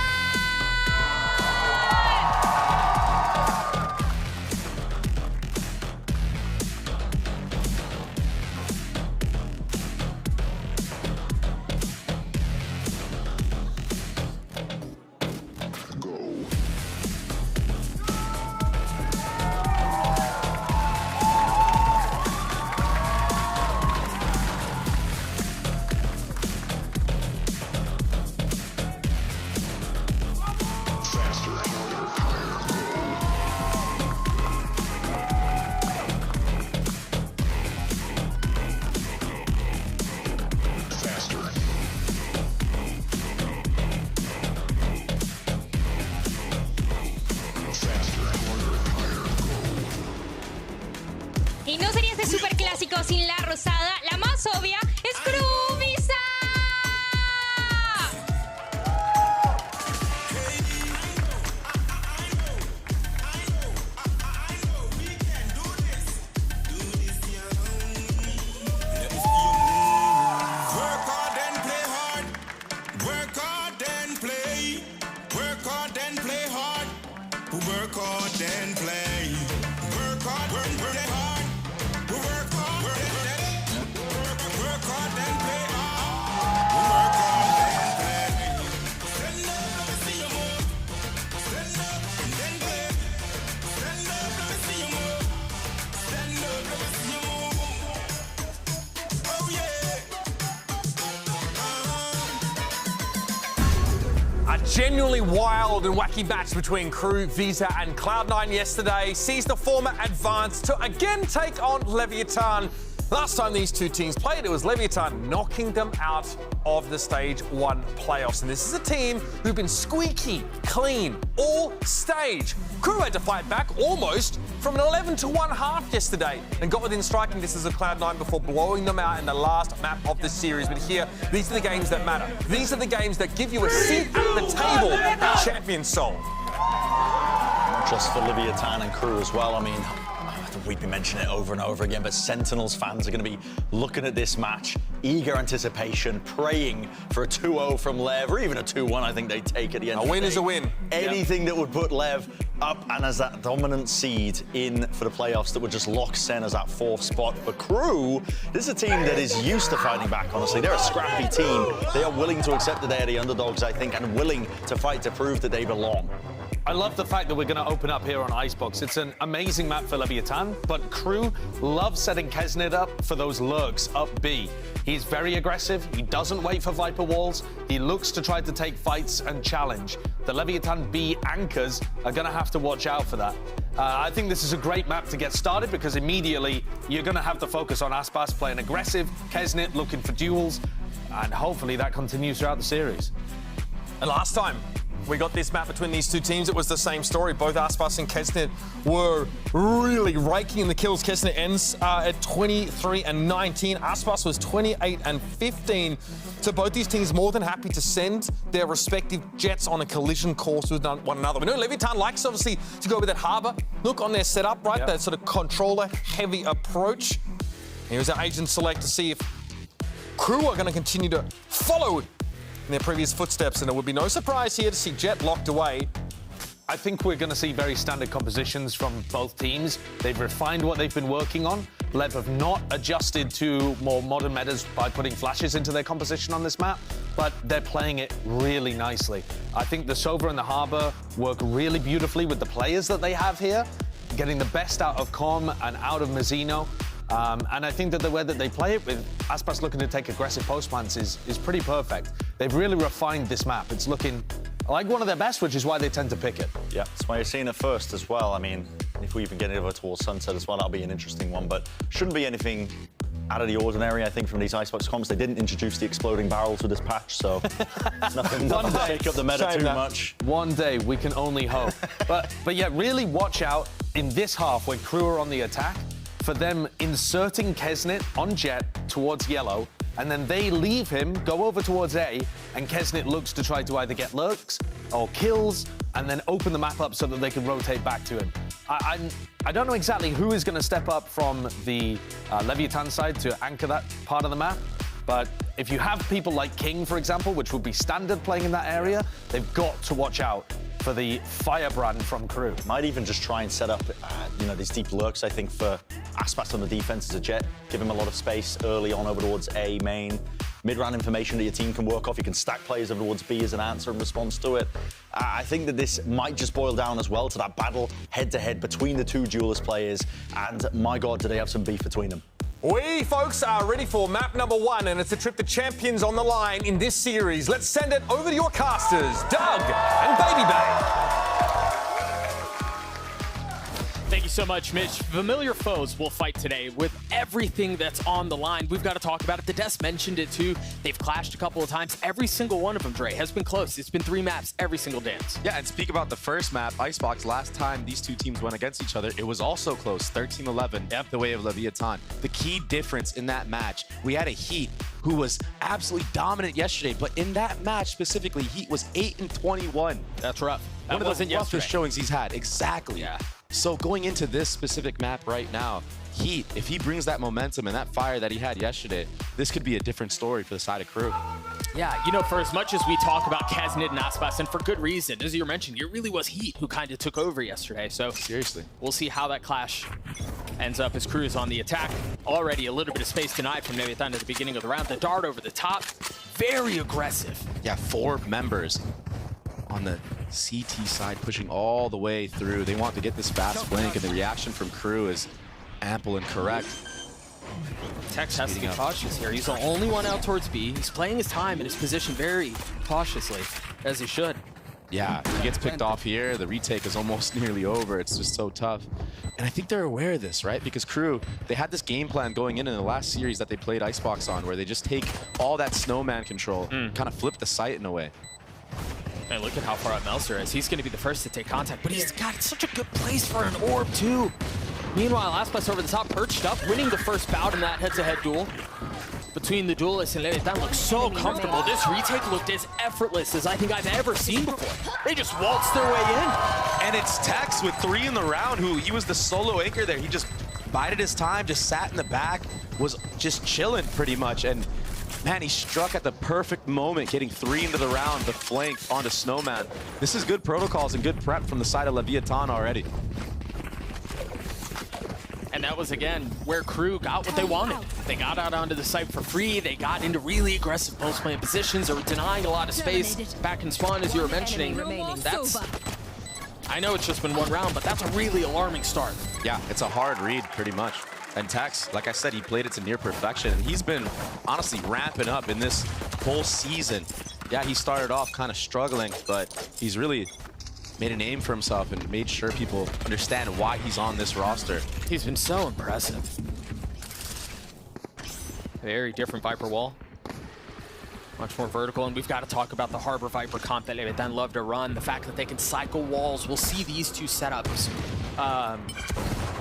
Y no sería este super clásico sin la rosada. La más obvia es Crew Visa. A genuinely wild and wacky match between Crew, Visa and Cloud9 yesterday sees the former advance to again take on Leviathan. Last time these two teams played, it was Leviathan knocking them out of the Stage 1 playoffs. And this is a team who've been squeaky clean all stage. Crew had to fight back almost from an 11-1 half yesterday and got within striking distance of Cloud9 before blowing them out in the last map of the series. But here, these are the games that matter. These are the games that give you a seat at the table at Champions Seoul. Just for Leviathan and Crew as well. I mean, we've been mentioning it over and over again, but Sentinels fans are going to be looking at this match, eager anticipation, praying for a 2-0 from Lev, or even a 2-1, I think they'd take at the end of the day. A win is a win. Anything that would put Lev up and as that dominant seed in for the playoffs that would just lock Sen as that 4th spot. For Crew, this is a team that is used to fighting back, honestly. They're a scrappy team. They are willing to accept that they are the underdogs, I think, and willing to fight to prove that they belong. I love the fact that we're going to open up here on Icebox. It's an amazing map for Leviathan, but Crew loves setting Kesnit up for those lurks up B. He's very aggressive. He doesn't wait for Viper walls. He looks to try to take fights and challenge. The Leviathan B anchors are going to have to watch out for that. I think this is a great map to get started because immediately you're going to have to focus on Aspas playing aggressive, Kesnit looking for duels, and hopefully that continues throughout the series. And last time we got this map between these two teams, it was the same story. Both Aspas and Kesnit were really raking in the kills. Kesnit ends at 23-19. Aspas was 28-15. So both these teams more than happy to send their respective jets on a collision course with one another. We know Leviathan likes, obviously, to go with that harbor look on their setup, right? Yep. That sort of controller-heavy approach. Here's our agent select to see if Crew are going to continue to follow in their previous footsteps, and it would be no surprise here to see Jet locked away. I think we're going to see very standard compositions from both teams. They've refined what they've been working on. Lev have not adjusted to more modern metas by putting flashes into their composition on this map, but they're playing it really nicely. I think the Sova and the Harbor work really beautifully with the players that they have here, getting the best out of Com and out of Mazzino. And I think that the way that they play it, with Aspas looking to take aggressive post plants, is pretty perfect. They've really refined this map. It's looking like one of their best, which is why they tend to pick it. Yeah, that's why you're seeing it first as well. I mean, if we even get over towards Sunset as well, that'll be an interesting one, but shouldn't be anything out of the ordinary, I think, from these Icebox comps. They didn't introduce the exploding barrels with this patch, so nothing to shake up the meta too much. One day, we can only hope. but yeah, really watch out in this half when Crew are on the attack for them inserting Kesnit on Jet towards yellow, and then they leave him, go over towards A, and Kesnit looks to try to either get lurks or kills, and then open the map up so that they can rotate back to him. I don't know exactly who is going to step up from the Leviathan side to anchor that part of the map, but if you have people like King, for example, which would be standard playing in that area, they've got to watch out for the firebrand from Crew. Might even just try and set up, these deep lurks, I think, for Aspas on the defense as a Jet. Give him a lot of space early on over towards A main. Mid-round information that your team can work off. You can stack players over towards B as an answer in response to it. I think that this might just boil down as well to that battle head-to-head between the two duelist players. And my God, do they have some beef between them. We, folks, are ready for map number 1, and it's a trip to Champions on the line in this series. Let's send it over to your casters, Doug and Baby Bay. Thank you so much, Mitch. Familiar foes will fight today with everything that's on the line. We've got to talk about it. The Des mentioned it too. They've clashed a couple of times. Every single one of them, Dre, has been close. It's been 3 maps every single dance. Yeah, and speak about the first map, Icebox, last time these two teams went against each other, it was also close, 13-11, the way of Leviathan. The key difference in that match, we had a Heat who was absolutely dominant yesterday, but in that match specifically, Heat was 8-21. That's rough. One of the roughest showings he's had. Exactly. Yeah. So going into this specific map right now, Heat, if he brings that momentum and that fire that he had yesterday, this could be a different story for the side of Crew. Yeah, for as much as we talk about Kesnit and Aspas, and for good reason, as you mentioned, it really was Heat who kind of took over yesterday. So seriously, we'll see how that clash ends up as Crew is on the attack. Already a little bit of space denied from Leviathan at the beginning of the round. The dart over the top, very aggressive. Yeah, 4 members on the CT side pushing all the way through. They want to get this fast flank, and the reaction from Crew is ample and correct. Tex has to be cautious here. He's the only one out towards B. He's playing his time and his position very cautiously, as he should. Yeah, he gets picked off here. The retake is almost nearly over. It's just so tough. And I think they're aware of this, right? Because Crew, they had this game plan going in the last series that they played Icebox on, where they just take all that snowman control, kind of flip the site in a way. And look at how far out Melzer is. He's going to be the first to take contact, but he's got such a good place for an orb, too. Meanwhile, Aspas over the top, perched up, winning the first bout in that head-to-head duel. between the duelists and Leviathan looks so comfortable. This retake looked as effortless as I think I've ever seen before. They just waltzed their way in. And it's Tex with 3 in the round, who he was the solo anchor there. He just bided his time, just sat in the back, was just chilling pretty much. And man, he struck at the perfect moment, getting 3 into the round, the flank onto Snowman. This is good protocols and good prep from the side of Leviathan already. And that was, again, where Crew got what they wanted. They got out onto the site for free. They got into really aggressive post-plant positions. They were denying a lot of space back in spawn, as you were mentioning. That's... I know it's just been 1 round, but that's a really alarming start. Yeah, it's a hard read, pretty much. And Tex, like I said, he played it to near perfection. And he's been, honestly, ramping up in this whole season. Yeah, he started off kind of struggling, but he's really made a name for himself and made sure people understand why he's on this roster. He's been so impressive. Very different Viper wall. Much more vertical, and we've got to talk about the Harbor Viper comp that Leviathan love to run. The fact that they can cycle walls. We'll see these 2 setups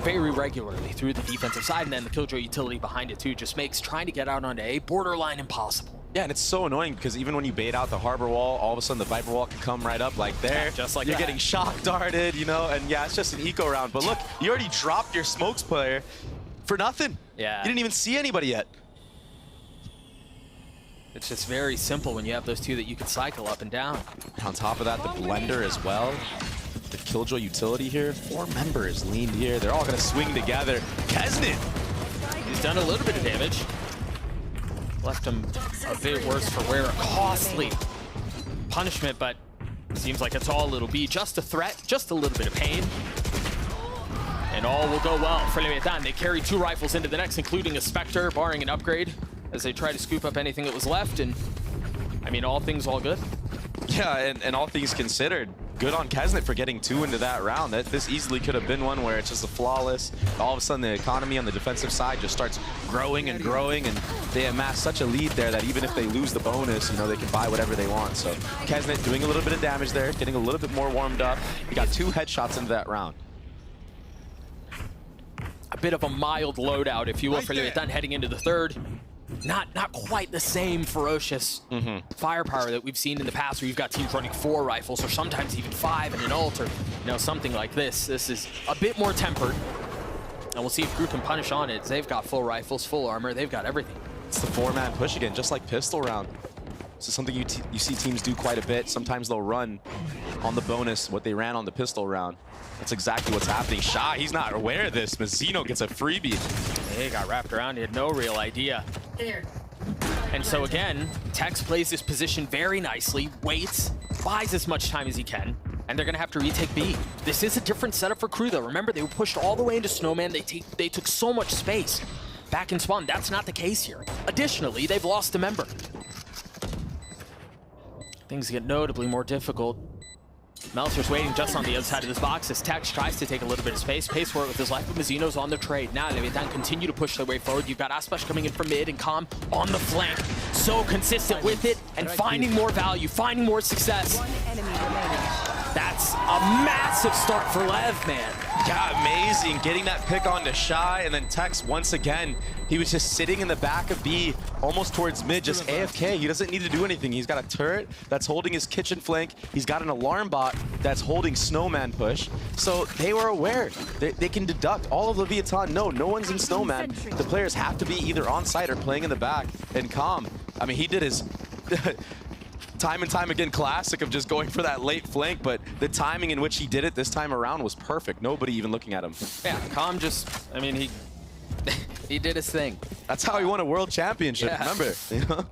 very regularly through the defensive side, and then the Killjoy utility behind it too just makes trying to get out onto A borderline impossible. Yeah, and it's so annoying because even when you bait out the Harbor wall, all of a sudden the Viper wall can come right up like there. Yeah, just like You're that. getting shock darted, you know, and yeah, it's just an eco round. But look, you already dropped your smokes player for nothing. Yeah. You didn't even see anybody yet. It's just very simple when you have those 2 that you can cycle up and down. On top of that, the Blender as well. The Killjoy utility here. 4 members leaned here. They're all going to swing together. Kesnet! He's done a little bit of damage. Left him a bit worse for wear. A costly punishment, but seems like it's all it'll be. Just a threat, just a little bit of pain. And all will go well for Leviathan. They carry 2 rifles into the next, including a Spectre, barring an upgrade, as they try to scoop up anything that was left. And, I mean, all things all good. Yeah, and all things considered, good on Kesnet for getting 2 into that round. This easily could have been one where it's just a flawless. All of a sudden, the economy on the defensive side just starts growing and growing, and they amass such a lead there that even if they lose the bonus, you know, they can buy whatever they want. So Kesnet doing a little bit of damage there, getting a little bit more warmed up. He got 2 headshots into that round. A bit of a mild loadout, if you will, for Leviathan heading into the 3rd. Not quite the same ferocious firepower that we've seen in the past, where you've got teams running 4 rifles or sometimes even 5 and an ult, or something like this. This is a bit more tempered, and we'll see if Crew can punish on it. They've got full rifles, full armor, they've got everything. It's the 4-man push again, just like pistol round. This is something you see teams do quite a bit. Sometimes they'll run on the bonus what they ran on the pistol round. That's exactly what's happening. Shy, he's not aware of this. Mazzino gets a freebie. He got wrapped around, he had no real idea. And so again, Tex plays this position very nicely, waits, buys as much time as he can, and they're gonna have to retake B. This is a different setup for Crew though. Remember, they were pushed all the way into Snowman. They took so much space back in spawn. That's not the case here. Additionally, they've lost a member. Things get notably more difficult. Meltzer's waiting just on the other side of this box as Tex tries to take a little bit of space, pays for it with his life, but Mazzino's on the trade. Now Leviathan continue to push their way forward. You've got Aspesh coming in from mid and Calm on the flank. So consistent with it and finding more value, finding more success. That's a massive start for Lev, man. Yeah, amazing. Getting that pick onto Shy, and then Tex once again. He was just sitting in the back of B, almost towards mid, just AFK. He doesn't need to do anything. He's got a turret that's holding his kitchen flank. He's got an alarm bot that's holding Snowman push. So they were aware. They can deduct. All of Leviathan, no one's in Snowman. The players have to be either on site or playing in the back. And Calm, I mean, he did his time and time again classic of just going for that late flank, but the timing in which he did it this time around was perfect. Nobody even looking at him. Yeah, Calm just, I mean, he did his thing. That's how he won a world championship, yeah. Remember? You know?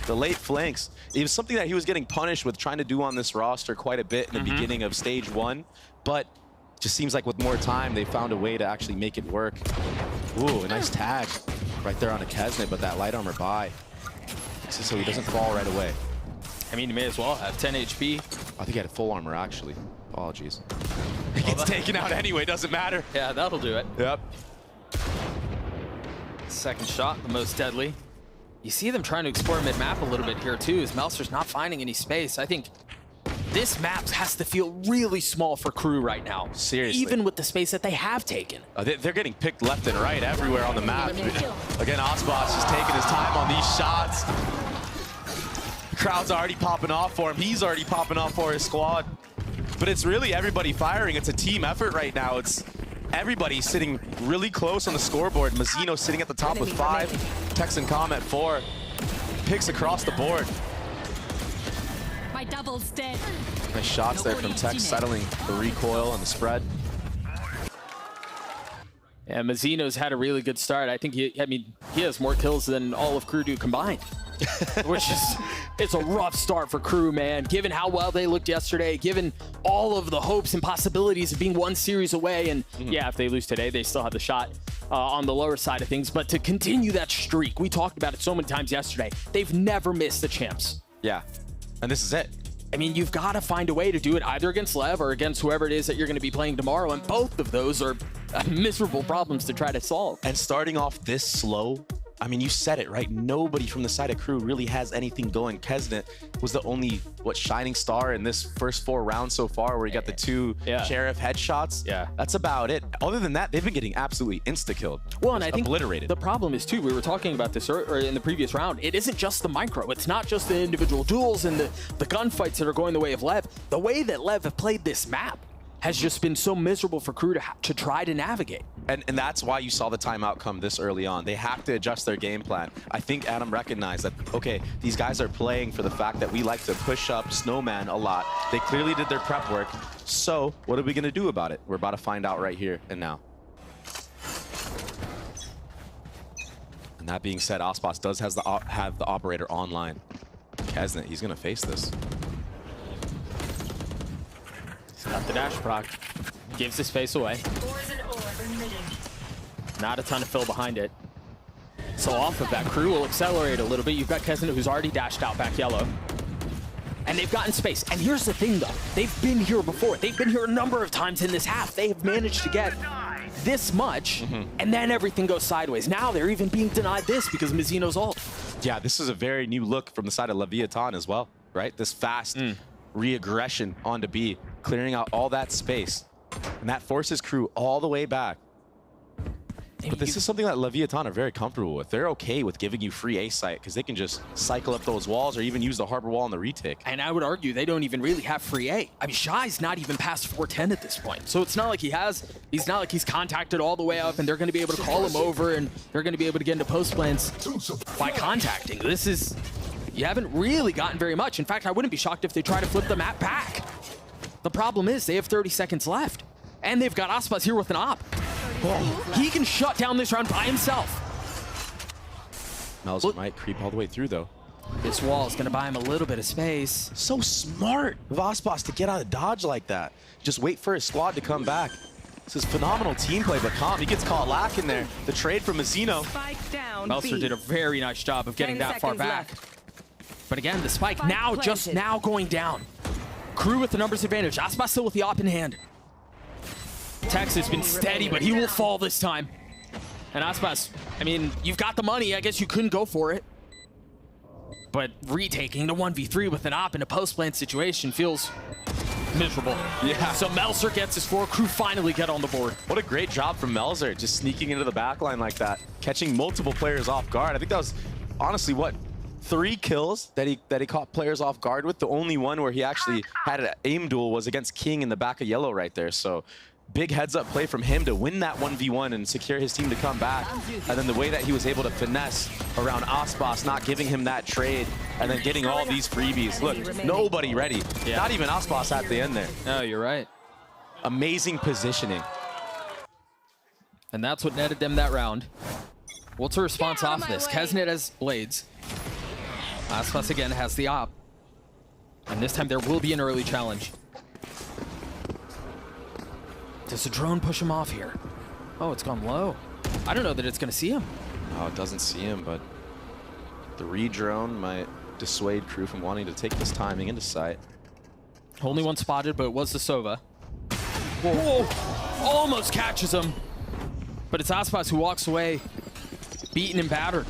The late flanks. It was something that he was getting punished with trying to do on this roster quite a bit in the beginning of stage 1, but just seems like with more time, they found a way to actually make it work. Ooh, a nice tag right there on a Kesnet, but that light armor buy. So he doesn't fall right away. I mean, he may as well have 10 HP. I think he had full armor, actually. Apologies. He gets taken out anyway, doesn't matter. Yeah, that'll do it. Yep. Second shot, the most deadly. You see them trying to explore mid-map a little bit here, too, as Meltzer's not finding any space. I think this map has to feel really small for Crew right now. Seriously. Even with the space that they have taken. They're getting picked left and right everywhere on the map. Again, Osbos just taking his time on these shots. The crowd's already popping off for him. He's already popping off for his squad. But it's really everybody firing. It's a team effort right now. It's everybody sitting really close on the scoreboard. Mazzino sitting at the top with 5. Texan Com at 4. Picks across the board. My double's dead. Nice shots there from Tex, settling the recoil and the spread. Yeah, Mazzino's had a really good start. I think he has more kills than all of Crew do combined. Which is, it's a rough start for Crew, man. Given how well they looked yesterday, given all of the hopes and possibilities of being one series away, and yeah, if they lose today, they still have the shot on the lower side of things. But to continue that streak, we talked about it so many times yesterday, they've never missed the champs. Yeah, and this is it. I mean, you've got to find a way to do it either against Lev or against whoever it is that you're going to be playing tomorrow, and both of those are miserable problems to try to solve. And starting off this slow, I mean, you said it, right? Nobody from the side of Crew really has anything going. Kesnet was the only, shining star in this first 4 rounds so far, where he got the 2 Sheriff headshots. Yeah. That's about it. Other than that, they've been getting absolutely insta-killed. Well, and I think obliterated. The problem is, too, we were talking about this in the previous round, it isn't just the micro. It's not just the individual duels and the gunfights that are going the way of Lev. The way that Lev have played this map has just been so miserable for Crew to try to navigate. And that's why you saw the timeout come this early on. They have to adjust their game plan. I think Adam recognized that, okay, these guys are playing for the fact that we like to push up Snowman a lot. They clearly did their prep work. So what are we going to do about it? We're about to find out right here and now. And that being said, Osbos does have the operator online. Kesnet, he's going to face this. Got the dash proc. Gives his face away. Not a ton of fill behind it. So off of that, Crew will accelerate a little bit. You've got Kesnet, who's already dashed out back yellow. And they've gotten space. And here's the thing, though. They've been here before. They've been here a number of times in this half. They have managed to get this much, and then everything goes sideways. Now they're even being denied this because of Mazzino's ult. Yeah, this is a very new look from the side of Leviathan as well, right? This fast re-aggression onto B, clearing out all that space. And that forces Crew all the way back. But this is something that Leviathan are very comfortable with. They're okay with giving you free A site because they can just cycle up those walls or even use the harbor wall on the retake. And I would argue they don't even really have free A. I mean, Shy's not even past 410 at this point. So it's not like he's not like he's contacted all the way up and they're going to be able to call him over and they're going to be able to get into post plans by contacting. This is, you haven't really gotten very much. In fact, I wouldn't be shocked if they try to flip the map back. The problem is they have 30 seconds left and they've got Osbos here with an op. He can shut down this round by himself. Melzer might creep all the way through, though. This wall is going to buy him a little bit of space. So smart of Osbos to get out of dodge like that. Just wait for his squad to come back. This is phenomenal team play, but Comp, he gets caught lacking there. The trade from Mazzino. Melzer did a very nice job of getting that far back. But again, the spike now, just now going down. Crew with the numbers advantage. Osbos still with the op in hand. Tex has been steady, but he will fall this time. And Osbos, I mean, you've got the money. I guess you couldn't go for it. But retaking the 1v3 with an op in a post-plant situation feels miserable. Yeah. So Melzer gets his 4. Crew finally get on the board. What a great job from Melzer, just sneaking into the backline like that, catching multiple players off guard. I think that was, honestly, what, 3 kills that he caught players off guard with. The only one where he actually had an aim duel was against King in the back of yellow right there. So big heads-up play from him to win that 1v1 and secure his team to come back. And then the way that he was able to finesse around Osbos, not giving him that trade, and then getting all these freebies. Look, nobody ready. Yeah. Not even Osbos at the end there. No, you're right. Amazing positioning. And that's what netted them that round. What's the response off this? Kesnet has blades. Osbos again has the op. And this time there will be an early challenge. Does the drone push him off here? Oh, it's gone low. I don't know that it's going to see him. No, it doesn't see him, but the re-drone might dissuade Crew from wanting to take this timing into sight. Only one spotted, but it was the Sova. Whoa! Almost catches him. But it's Osbos who walks away, beaten and battered.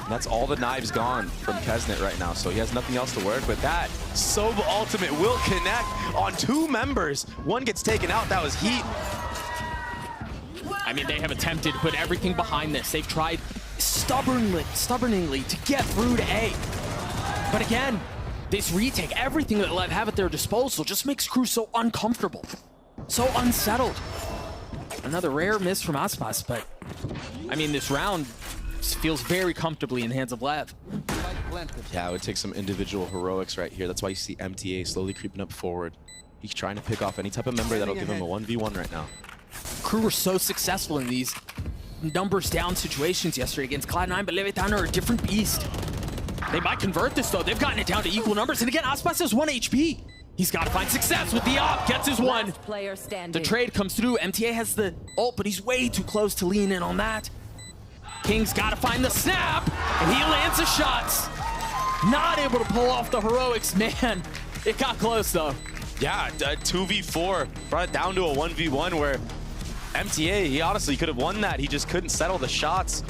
That's all the knives gone from Kesnet right now, so he has nothing else to work with. That Sova ultimate will connect on 2 members. One gets taken out. That was Heat. I mean, they have attempted to put everything behind this. They've tried stubbornly to get through to A. But again, this retake, everything that Lev have at their disposal just makes Crew so uncomfortable, so unsettled. Another rare miss from Aspas, but I mean, this round feels very comfortably in the hands of Lev. Yeah, it would take some individual heroics right here. That's why you see MTA slowly creeping up forward. He's trying to pick off any type of member that'll give him a 1v1 right now. Crew were so successful in these numbers down situations yesterday against Cloud9, but Leviathan are a different beast. They might convert this though. They've gotten it down to equal numbers. And again, Aspas has 1 HP. He's got to find success with the op. Gets his 1. The trade comes through. MTA has the ult, but he's way too close to lean in on that. King's got to find the snap, and he lands the shots. Not able to pull off the heroics, man. It got close though. Yeah, 2v4 brought it down to a 1v1 where MTA, he honestly could have won that. He just couldn't settle the shots.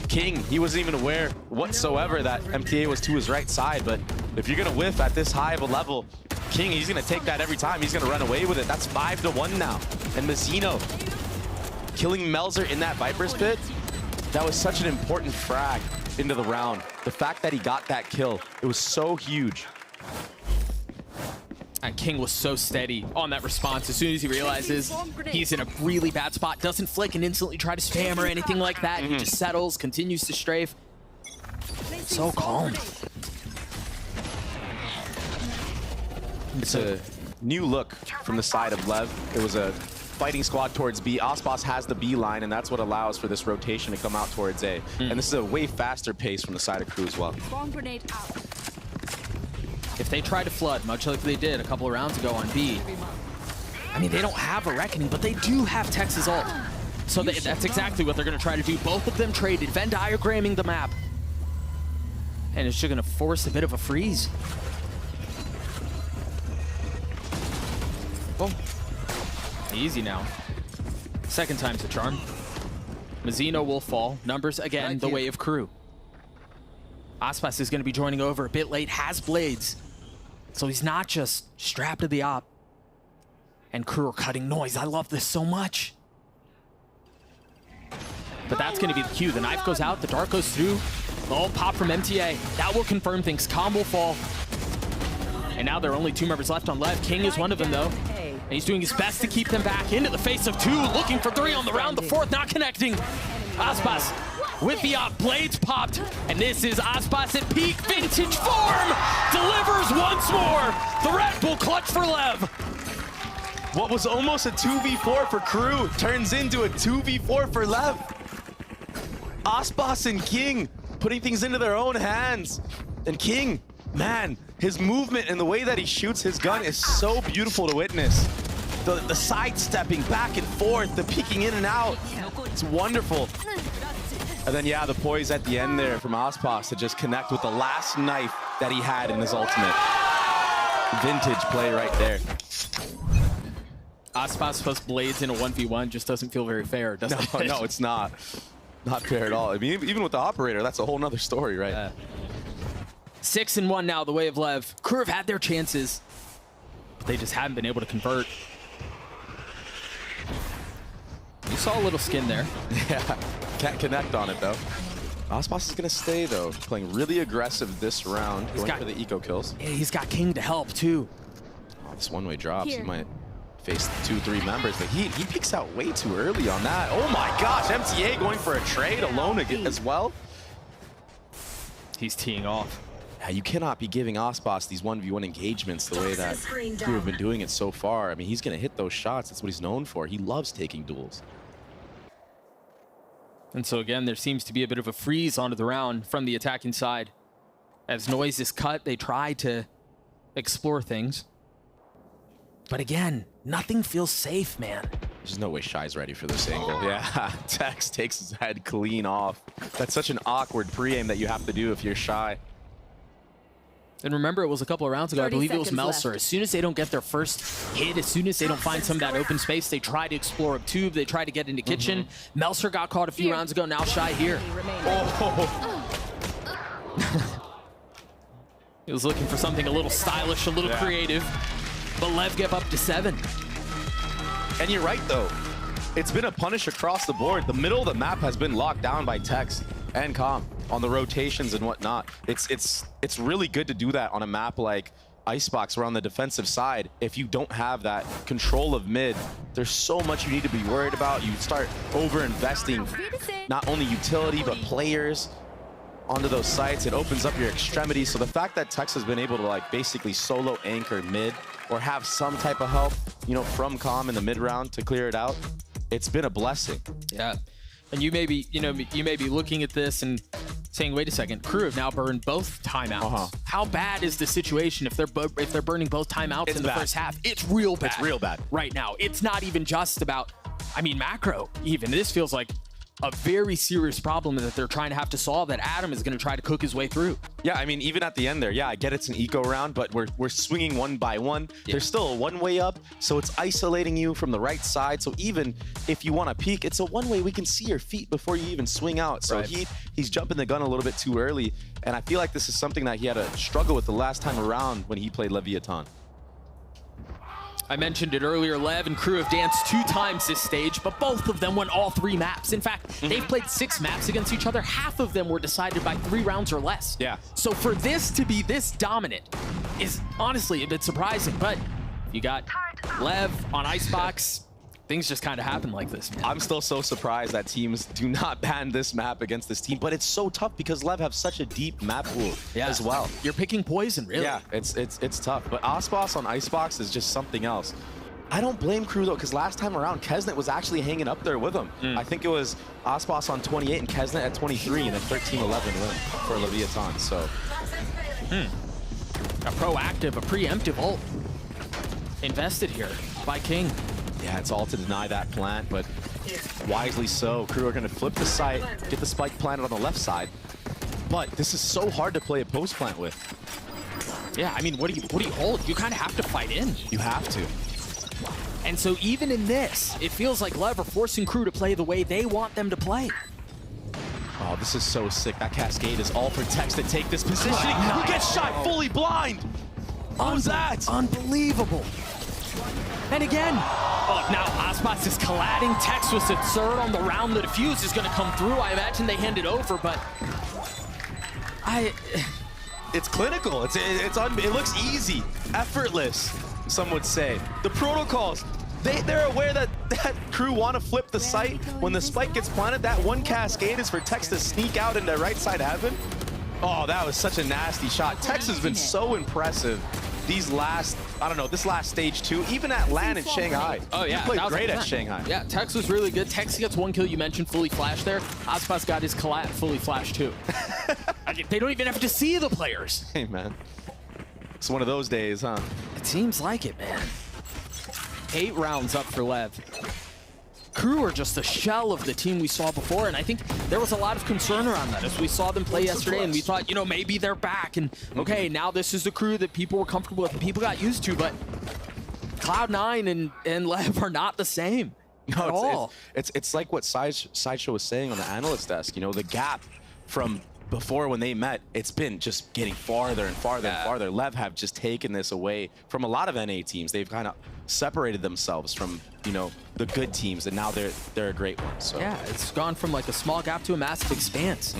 King, he wasn't even aware whatsoever that MTA was to his right side, but if you're gonna whiff at this high of a level, King, he's gonna take that every time. He's gonna run away with it. That's 5-1 now. And Mazzino killing Melzer in that Viper's pit, that was such an important frag into the round. The fact that he got that kill, it was so huge. And King was so steady on that response. As soon as he realizes he's in a really bad spot, doesn't flick and instantly try to spam or anything like that. He just settles, continues to strafe. So calm. It's a new look from the side of Lev. It was a fighting squad towards B. Aspas has the B line, and that's what allows for this rotation to come out towards A. And this is a way faster pace from the side of Crew as well. If they try to flood, much like they did a couple of rounds ago on B, I mean, they don't have a Reckoning, but they do have Tex's ult. So that's exactly what they're going to try to do. Both of them traded, Venn diagramming the map. And it's just going to force a bit of a freeze. Oh, easy now. Second time's a charm. Mazzino will fall. Numbers, again, the way of Crew. Aspas is going to be joining over a bit late, has blades. So he's not just strapped to the op. And Crew are cutting noise. I love this so much. But that's going to be the cue. The knife goes out, the dart goes through. The ult pop from MTA. That will confirm things. Calm will fall. And now there are only 2 members left on Lev. King is one of them, though. And he's doing his best to keep them back into the face of 2. Looking for 3 on the round. The 4th not connecting. Aspas with the op, blades popped, and this is Aspas at peak vintage form. Delivers once more. The Red Bull clutch for Lev. What was almost a 2v4 for Crew turns into a 2v4 for Lev. Aspas and King putting things into their own hands. And King, man, his movement and the way that he shoots his gun is so beautiful to witness. The sidestepping back and forth, the peeking in and out. It's wonderful. And then, yeah, the poise at the end there from Aspas to just connect with the last knife that he had in his ultimate. Vintage play right there. Aspas plus blades in a 1v1 just doesn't feel very fair, does it? No, it's not. Not fair at all. I mean, even with the operator, that's a whole nother story, right? 6-1 now, the way of Lev. Crew have had their chances, but they just haven't been able to convert. You saw a little skin there. Yeah, can't connect on it though. Aspas is gonna stay though, playing really aggressive this round, going for the eco kills. Yeah, he's got King to help too. Oh, this one-way drops, he might face 2-3 members, but he peeks out way too early on that. Oh my gosh, MTA going for a trade alone again as well. He's teeing off. Yeah, you cannot be giving Aspas these 1v1 engagements the way that Crew have been doing it so far. I mean, he's gonna hit those shots. That's what he's known for. He loves taking duels. And so again, there seems to be a bit of a freeze onto the round from the attacking side. As noise is cut, they try to explore things. But again, nothing feels safe, man. There's no way Shy's ready for this angle. Yeah, Tex takes his head clean off. That's such an awkward pre-aim that you have to do if you're Shy. And remember, it was a couple of rounds ago, I believe it was Melser. As soon as they don't get their first hit, as soon as they don't find some of that open space, they try to explore up tube, they try to get into kitchen. Melser got caught a few rounds ago, now Shy here. Oh, He was looking for something a little stylish, a little creative, but Lev gave up to 7. And you're right, though. It's been a punish across the board. The middle of the map has been locked down by Tex and Com on the rotations and whatnot. It's really good to do that on a map like Icebox, where on the defensive side, if you don't have that control of mid, there's so much you need to be worried about. You start over-investing not only utility, but players onto those sites. It opens up your extremities. So the fact that Tex has been able to like basically solo anchor mid or have some type of help, you know, from Com in the mid round to clear it out, it's been a blessing. Yeah. And you may be, you may be looking at this and saying, wait a second, Crew have now burned both timeouts. How bad is the situation if they're burning both timeouts in the first half? It's real bad. It's real bad right now. It's not even just about, I mean, macro even. This feels like a very serious problem that they're trying to have to solve, that Adam is going to try to cook his way through. Yeah, I mean, even at the end there, yeah, I get it's an eco round, but we're swinging one by one. Yeah. There's still a one-way up, so it's isolating you from the right side. So even if you want to peek, it's a one-way. We can see your feet before you even swing out. So he's jumping the gun a little bit too early, and I feel like this is something that he had to struggle with the last time around when he played Leviathan. I mentioned it earlier, Lev and Crew have danced 2 times this stage, but both of them won all 3 maps. In fact, they've played 6 maps against each other. Half of them were decided by 3 rounds or less. Yeah. So for this to be this dominant is honestly a bit surprising, but you got Lev on Icebox. Things just kind of happen like this, man. I'm still so surprised that teams do not ban this map against this team, but it's so tough because Lev have such a deep map pool as well. You're picking poison, really. Yeah, it's tough. But Osboss on Icebox is just something else. I don't blame Crew, though, because last time around, Kesnet was actually hanging up there with him. I think it was Osboss on 28 and Kesnet at 23, and a 13-11 win for Leviathan, so. A proactive, a preemptive ult invested here by King. Yeah, it's all to deny that plant, but wisely so. Crew are going to flip the site, get the spike planted on the left side. But this is so hard to play a post plant with. Yeah, I mean, what do you hold? You kind of have to fight in. You have to. And so even in this, it feels like Lev are forcing Crew to play the way they want them to play. Oh, this is so sick. That cascade is all for Tex to take this positioning. He gets shot fully blind. What was that? Unbelievable. And again, now Osboss is colliding. Tex was at third on the round. The defuse is going to come through. I imagine they hand it over, but it's clinical. It looks easy, effortless, some would say. The protocols, they're aware that Crew want to flip the site. When the spike gets planted, that one cascade is for Tex to sneak out into right side heaven. Oh, that was such a nasty shot. Tex has been so impressive these last, I don't know, this last stage 2, even at LAN in Shanghai. Oh yeah, he played great at Shanghai. Yeah, Tex was really good. Tex gets 1 kill. You mentioned fully flashed there. Osboss got his collat fully flashed too. They don't even have to see the players. Hey man, it's one of those days, huh? It seems like it, man. 8 rounds up for Lev. Crew are just a shell of the team we saw before, and I think there was a lot of concern around that as we saw them play yesterday, and we thought, you know, maybe they're back, and okay, now this is the Crew that people were comfortable with and people got used to, but Cloud9 and Lev are not the same at all. It's like what Sideshow was saying on the analyst desk, you know, the gap from before when they met, it's been just getting farther and farther and farther. Lev have just taken this away from a lot of NA teams. They've kind of separated themselves from, you know, the good teams, and now they're a great one. So yeah, it's gone from like a small gap to a massive expanse.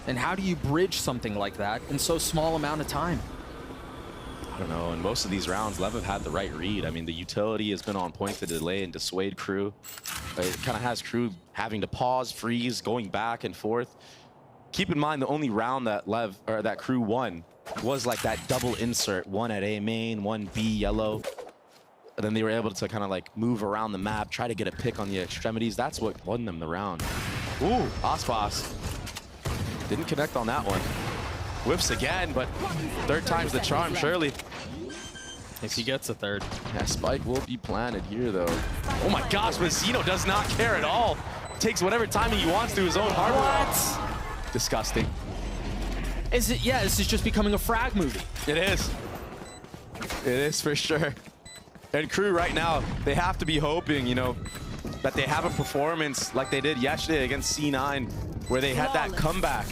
And how do you bridge something like that in so small amount of time? I don't know. In most of these rounds, Lev have had the right read. I mean, the utility has been on point to delay and dissuade Crew. It kind of has Crew having to pause, freeze, going back and forth. Keep in mind, the only round that that Crew won was like that double insert, one at A main, one B yellow. And then they were able to kind of like move around the map, try to get a pick on the extremities. That's what won them the round. Ooh, Osboss didn't connect on that one. Whiffs again, but 3rd time's the charm, surely. If he gets a 3rd. Yeah, spike will be planted here, though. Oh my gosh, Mazzino does not care at all. Takes whatever timing he wants to his own hardware. What? Disgusting. Is it? Yeah, this is just becoming a frag movie. It is. It is for sure. And Crew right now, they have to be hoping, you know, that they have a performance like they did yesterday against C9, where they had that comeback,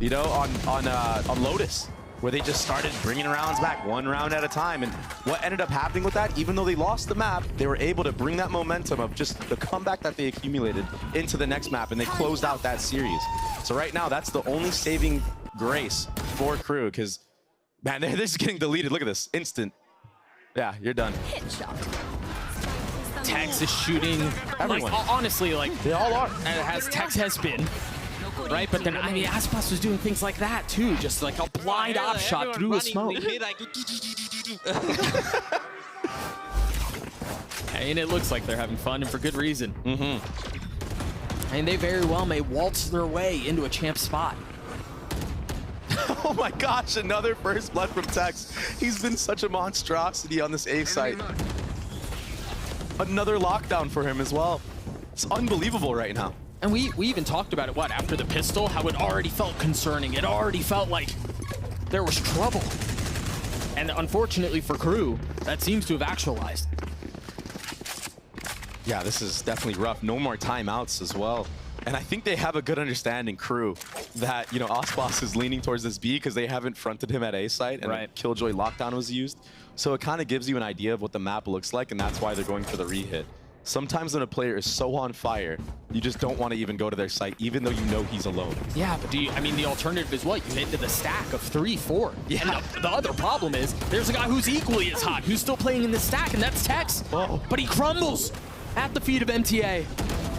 you know, on Lotus, where they just started bringing rounds back 1 round at a time. And what ended up happening with that, even though they lost the map, they were able to bring that momentum of just the comeback that they accumulated into the next map, and they closed out that series. So right now, that's the only saving grace for Crew, because, man, they're just getting deleted. Look at this, instant. Yeah, you're done. Tex is shooting. Everyone. Like, honestly, like, they all are. As Tex has been. Right, but then, I mean, Aspas was doing things like that, too. Just like a blind op shot through a smoke. And it looks like they're having fun, and for good reason. And they very well may waltz their way into a champ spot. Oh my gosh, another first blood from Tex. He's been such a monstrosity on this A site. Another lockdown for him as well. It's unbelievable right now. And we even talked about it, after the pistol, how it already felt concerning. It already felt like there was trouble. And unfortunately for Crew, that seems to have actualized. Yeah, this is definitely rough. No more timeouts as well. And I think they have a good understanding, Crew, that, you know, Aspas is leaning towards this B because they haven't fronted him at A site, and a Killjoy lockdown was used. So it kind of gives you an idea of what the map looks like, and that's why they're going for the re-hit. Sometimes when a player is so on fire, you just don't want to even go to their site, even though you know he's alone. Yeah, but I mean, the alternative is what? You hit into the stack of 3, 4. Yeah. And the other problem is, there's a guy who's equally as hot, who's still playing in the stack, and that's Tex. Whoa. But he crumbles at the feet of MTA.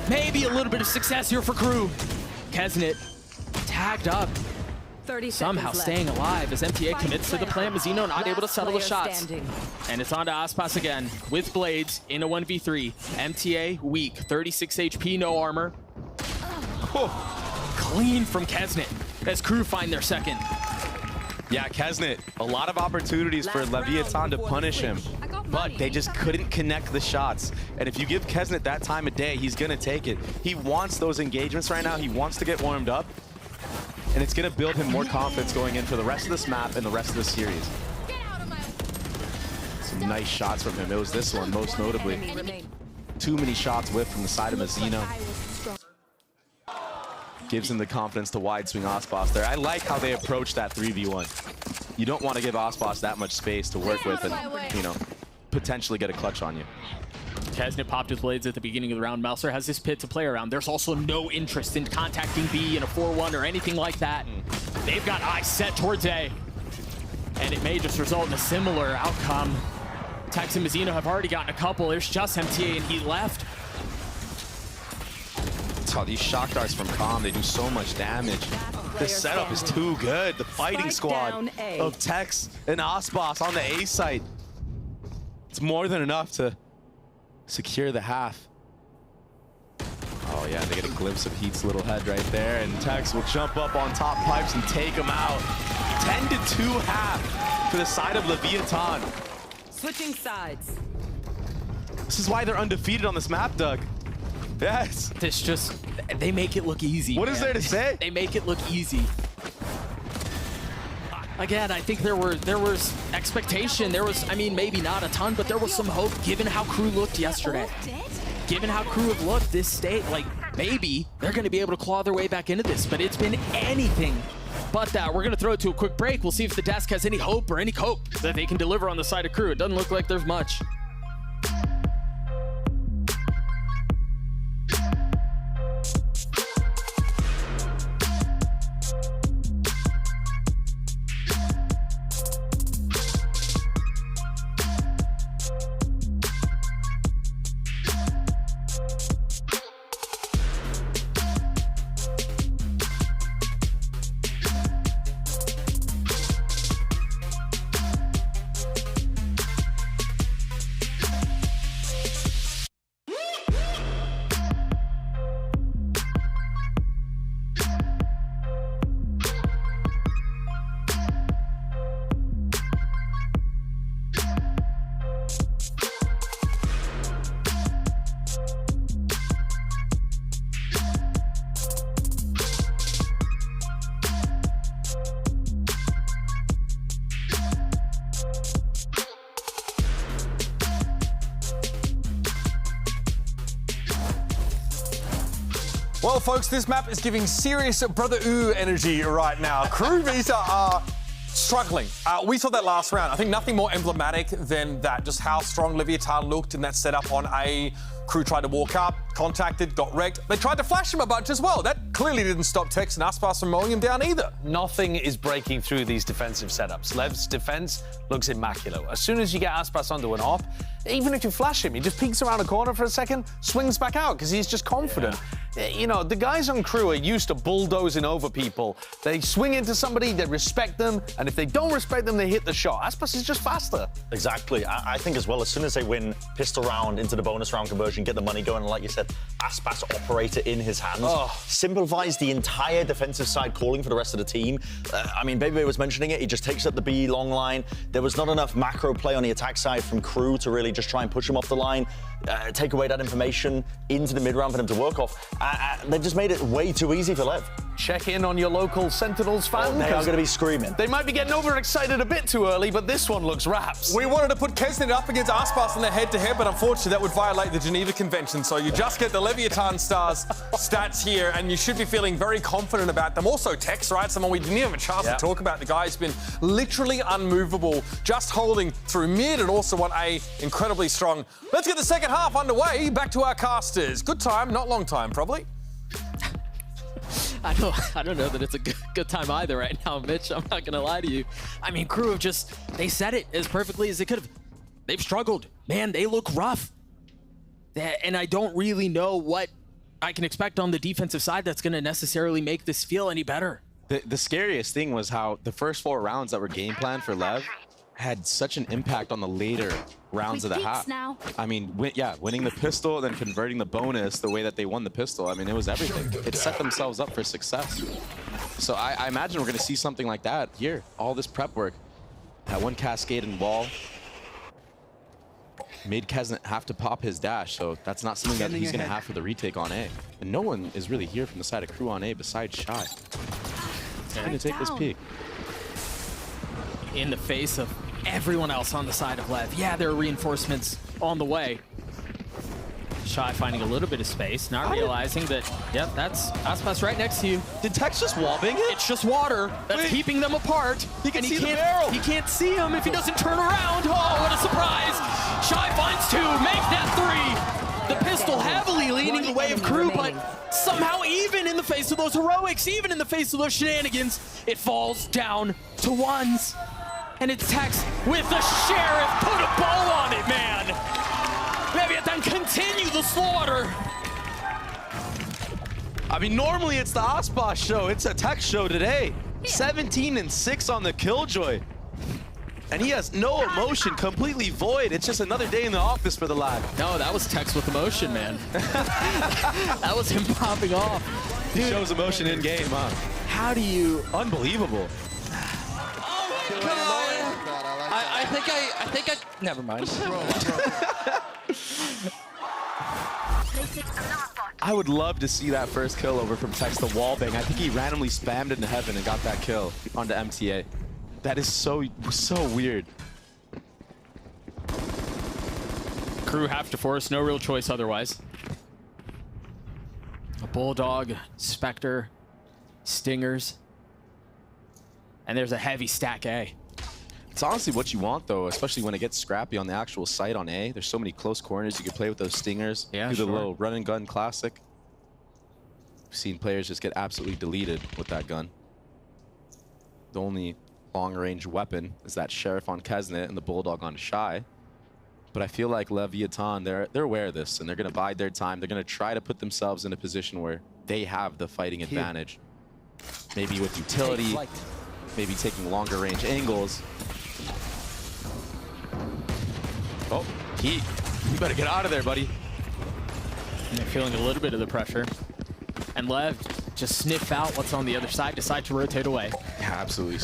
Maybe a little bit of success here for Crew. Kesnet tagged up. Somehow staying alive as MTA commits to the plan. Mazzino not able to settle the shots. And it's on to Aspas again with Blades in a 1v3. MTA weak, 36 HP, no armor. Clean from Kesnet as Crew find their second. Yeah, Kesnet, a lot of opportunities for Leviathan to punish him, but they just couldn't connect the shots. And if you give Kesnet that time of day, he's gonna take it. He wants those engagements right now. He wants to get warmed up. And it's going to build him more confidence going into the rest of this map and the rest of the series. Some nice shots from him. It was this one, most notably. Too many shots whiffed from the side of Mazzino. Gives him the confidence to wide swing Aspas there. I like how they approach that 3v1. You don't want to give Aspas that much space to work with and, you know, potentially get a clutch on you. Kesnet popped his Blades at the beginning of the round. Mouser has this pit to play around. There's also no interest in contacting B in a 4-1 or anything like that. They've got eyes set towards A. And it may just result in a similar outcome. Tex and Mazzino have already gotten a couple. There's just MTA and he left. Oh, these shock darts from Calm, they do so much damage. This setup is too good. The fighting squad of Tex and Aspas on the A site. It's more than enough to secure the half. Oh yeah, they get a glimpse of Heat's little head right there, and Tex will jump up on top pipes and take him out. 10-2 half to the side of Leviathan. Switching sides. This is why they're undefeated on this map, Doug. Yes. This just, they make it look easy. What is there to say? They make it look easy. Again, I think there was expectation. There was, I mean, maybe not a ton, but there was some hope given how Crew looked yesterday. Given how Crew have looked this state, like maybe they're going to be able to claw their way back into this, but it's been anything but that. We're going to throw it to a quick break. We'll see if the desk has any hope or any cope that they can deliver on the side of Crew. It doesn't look like there's much. Well, folks, this map is giving serious Brother Ooh energy right now. Crew Visa are struggling. We saw that last round. I think nothing more emblematic than that, just how strong Leviathan looked in that setup on A. Crew tried to walk up, contacted, got wrecked. They tried to flash him a bunch as well. That clearly didn't stop Tex and Aspas from mowing him down either. Nothing is breaking through these defensive setups. Lev's defense looks immaculate. As soon as you get Aspas onto an op, even if you flash him, he just peeks around a corner for a second, swings back out because he's just confident. You know, the guys on Crew are used to bulldozing over people. They swing into somebody, they respect them, and if they don't respect them, they hit the shot. Aspas is just faster. Exactly. I think as well, as soon as they win pistol round into the bonus round conversion, get the money going, and like you said, Aspas operator in his hands, simplifies the entire defensive side calling for the rest of the team. I mean, Baby was mentioning it, he just takes up the B long line. There was not enough macro play on the attack side from Crew to really just try and push him off the line, take away that information into the mid round for them to work off. They've just made it way too easy for Lev. Check in on your local Sentinels fan. They are going to be screaming. They might be getting overexcited a bit too early, but this one looks raps. We wanted to put Kesnet up against Aspas in the head-to-head, but unfortunately that would violate the Geneva Convention. So you just get the Leviathan Stars stats here, and you should be feeling very confident about them. Also Tex, right? Someone we didn't even have a chance to talk about. The guy's been literally unmovable, just holding through mid and also on A, incredibly strong. Let's get the second half underway. Back to our casters. Good time, not long time, probably. I don't know that it's a good time either right now, Mitch. I'm not gonna lie to you. I mean, Crew have they said it as perfectly as they could have. They've struggled. Man, they look rough. And I don't really know what I can expect on the defensive side that's gonna necessarily make this feel any better. The scariest thing was how the first 4 rounds that were game planned for Lev had such an impact on the later rounds of the half. I mean, winning the pistol, then converting the bonus the way that they won the pistol. I mean, it was everything. It set themselves up for success. So I imagine we're going to see something like that here. All this prep work. That one cascade and wall made Kesnet have to pop his dash, so that's not something that he's going to have for the retake on A. And no one is really here from the side of Crew on A besides Shy. Trying to take this peek. In the face of everyone else on the side of Lev. Yeah, there are reinforcements on the way. Shy finding a little bit of space, not realizing that, yep, that's Aspas right next to you. Did Tex just wallbang it? It's just water that's keeping them apart. He can see the barrel. He can't see him if he doesn't turn around. Oh, what a surprise. Shy finds 2, make that 3. The pistol heavily leaning the way of Crew, but somehow even in the face of those heroics, even in the face of those shenanigans, it falls down to 1s. And it's Tex with the Sheriff. Put a bow on it, man. Leviathan continue the slaughter. I mean, normally it's the Aspas show. It's a Tex show today. 17 and 6 on the Killjoy. And he has no emotion, completely void. It's just another day in the office for the lad. No, that was Tex with emotion, man. That was him popping off. He shows emotion in game, huh? How do you... Unbelievable. I think I never mind. I would love to see that first kill over from Tex the wallbang. I think he randomly spammed into heaven and got that kill onto MTA. That is so weird. Crew have to force, no real choice otherwise. A Bulldog, Spectre, Stingers. And there's a heavy stack A. It's honestly what you want, though, especially when it gets scrappy on the actual site on A. There's so many close corners you can play with those Stingers. Yeah, do the little run and gun classic. We've seen players just get absolutely deleted with that gun. The only long-range weapon is that Sheriff on Kesnet and the Bulldog on Shy. But I feel like Leviathan, they're aware of this, and they're going to bide their time. They're going to try to put themselves in a position where they have the fighting advantage. Maybe with utility, maybe taking longer range angles. Oh, Heat, you better get out of there, buddy. And they're feeling a little bit of the pressure. And Lev just sniff out what's on the other side, decide to rotate away. Yeah, absolutely.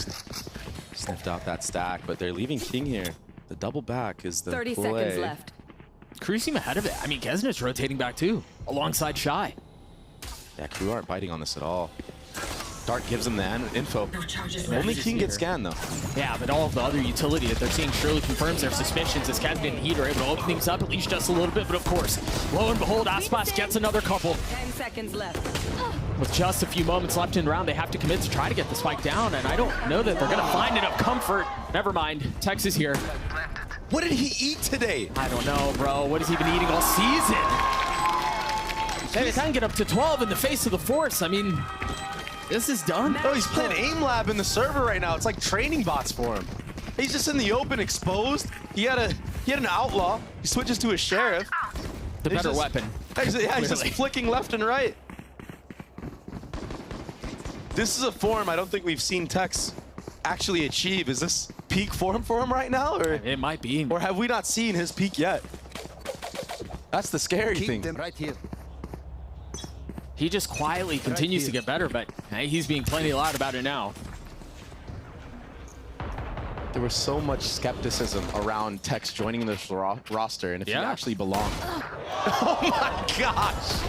Sniffed out that stack, but they're leaving King here. The double back is the 30 play. seconds left. Crew seem ahead of it. I mean, Kesnet's rotating back too, alongside Shy. Yeah, Crew aren't biting on this at all. Dart gives him the info. Only King gets scanned, though. Yeah, but all of the other utility that they're seeing surely confirms their suspicions as Kazbin and Heat are able to open things up at least just a little bit. But of course, lo and behold, Aspas gets another couple. 10 seconds left. With just a few moments left in the round, they have to commit to try to get the spike down, and I don't know that they're going to find enough comfort. Never mind, Tex is here. What did he eat today? I don't know, bro. What has he been eating all season? They can't get up to 12 in the face of the Force. I mean, this is done. Oh, he's playing aim lab in the server right now. It's like training bots for him. He's just in the open, exposed. He had an outlaw. He switches to a sheriff. The better weapon. He's just flicking left and right. This is a form I don't think we've seen Tex actually achieve. Is this peak form for him right now? Or it might be. Or have we not seen his peak yet? That's the scary thing. Them right here. He just quietly continues to get better, but hey, he's being plenty loud about it now. There was so much skepticism around Tex joining this roster, and if he actually belonged. Oh my gosh!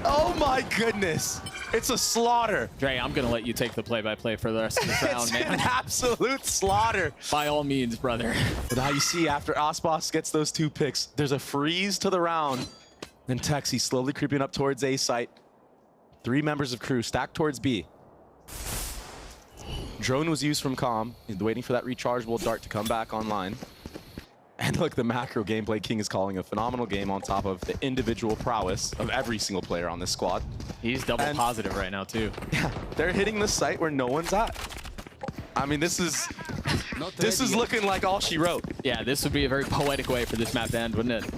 Oh my goodness! It's a slaughter. Dre, I'm gonna let you take the play-by-play for the rest of the round, man. It's an absolute slaughter. By all means, brother. But now you see, after Aspas gets those 2 picks, there's a freeze to the round. Then Tex, he's slowly creeping up towards A site. 3 members of crew stacked towards B. Drone was used from comm. He's waiting for that rechargeable dart to come back online. And look, the macro gameplay, King is calling a phenomenal game on top of the individual prowess of every single player on this squad. He's double positive right now, too. Yeah, they're hitting the site where no one's at. I mean, this is looking like all she wrote. Yeah, this would be a very poetic way for this map to end, wouldn't it?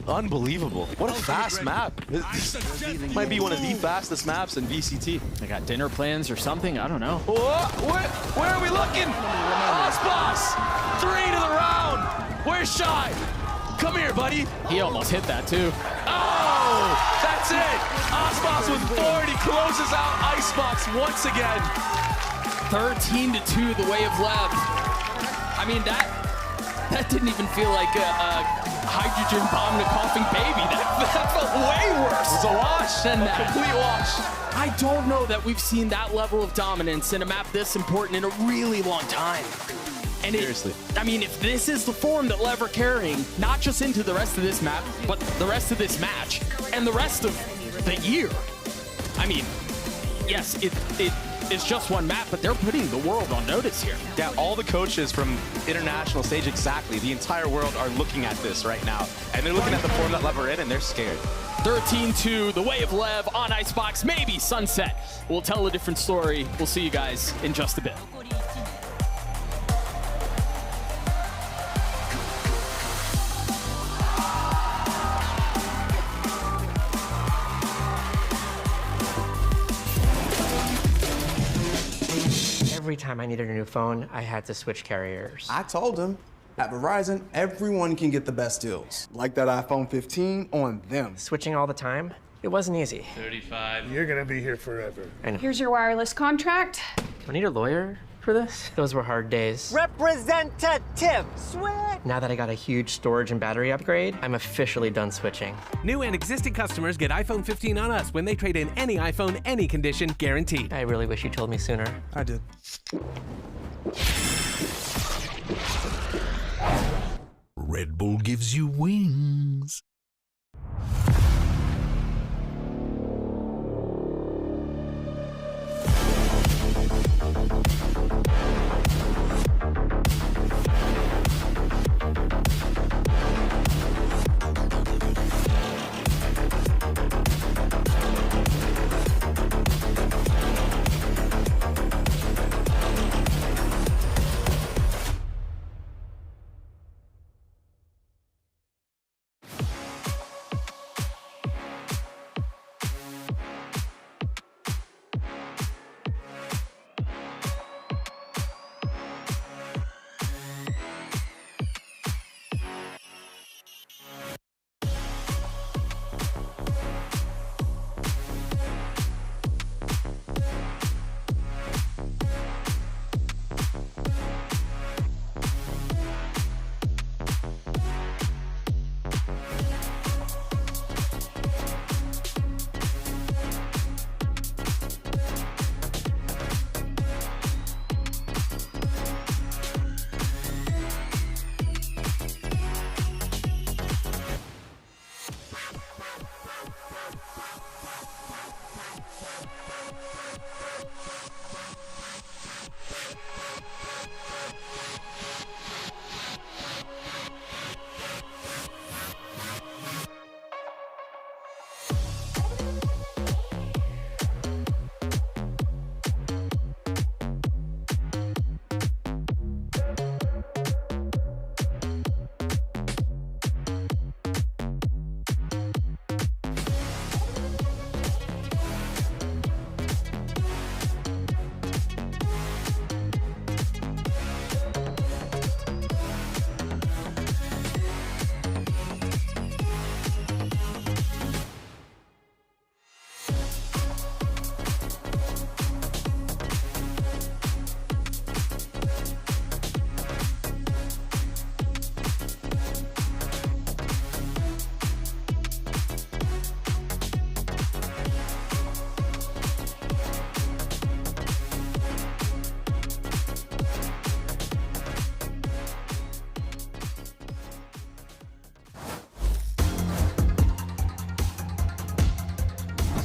Unbelievable. What a fast map. This might be one of the fastest maps in VCT. They got dinner plans or something? I don't know. Where are we looking? Aspas! 3 to the round. Where's Shy? Come here, buddy. He almost hit that, too. Oh! That's it! Aspas with 40 closes out Icebox once again. 13-2 the way of Lev. I mean, that didn't even feel like a hydrogen bomb to coughing baby. That felt way worse. It was a wash. Than that. Complete wash. I don't know that we've seen that level of dominance in a map this important in a really long time. And seriously. I mean, if this is the form that Lev are carrying, not just into the rest of this map, but the rest of this match and the rest of the year. I mean, yes, it's just one map, but they're putting the world on notice here. Yeah, all the coaches from international stage, exactly. The entire world are looking at this right now. And they're looking at the form that Lev are in, and they're scared. 13-2, the way of Lev on Icebox, maybe Sunset. We'll tell a different story. We'll see you guys in just a bit. Every time I needed a new phone, I had to switch carriers. I told him, at Verizon, everyone can get the best deals. Like that iPhone 15 on them. Switching all the time, it wasn't easy. 35. You're gonna be here forever. Here's your wireless contract. I need a lawyer for this. Those were hard days. Representative, switch! Now that I got a huge storage and battery upgrade, I'm officially done switching. New and existing customers get iPhone 15 on us when they trade in any iPhone, any condition, guaranteed. I really wish you told me sooner. I did. Red Bull gives you wings.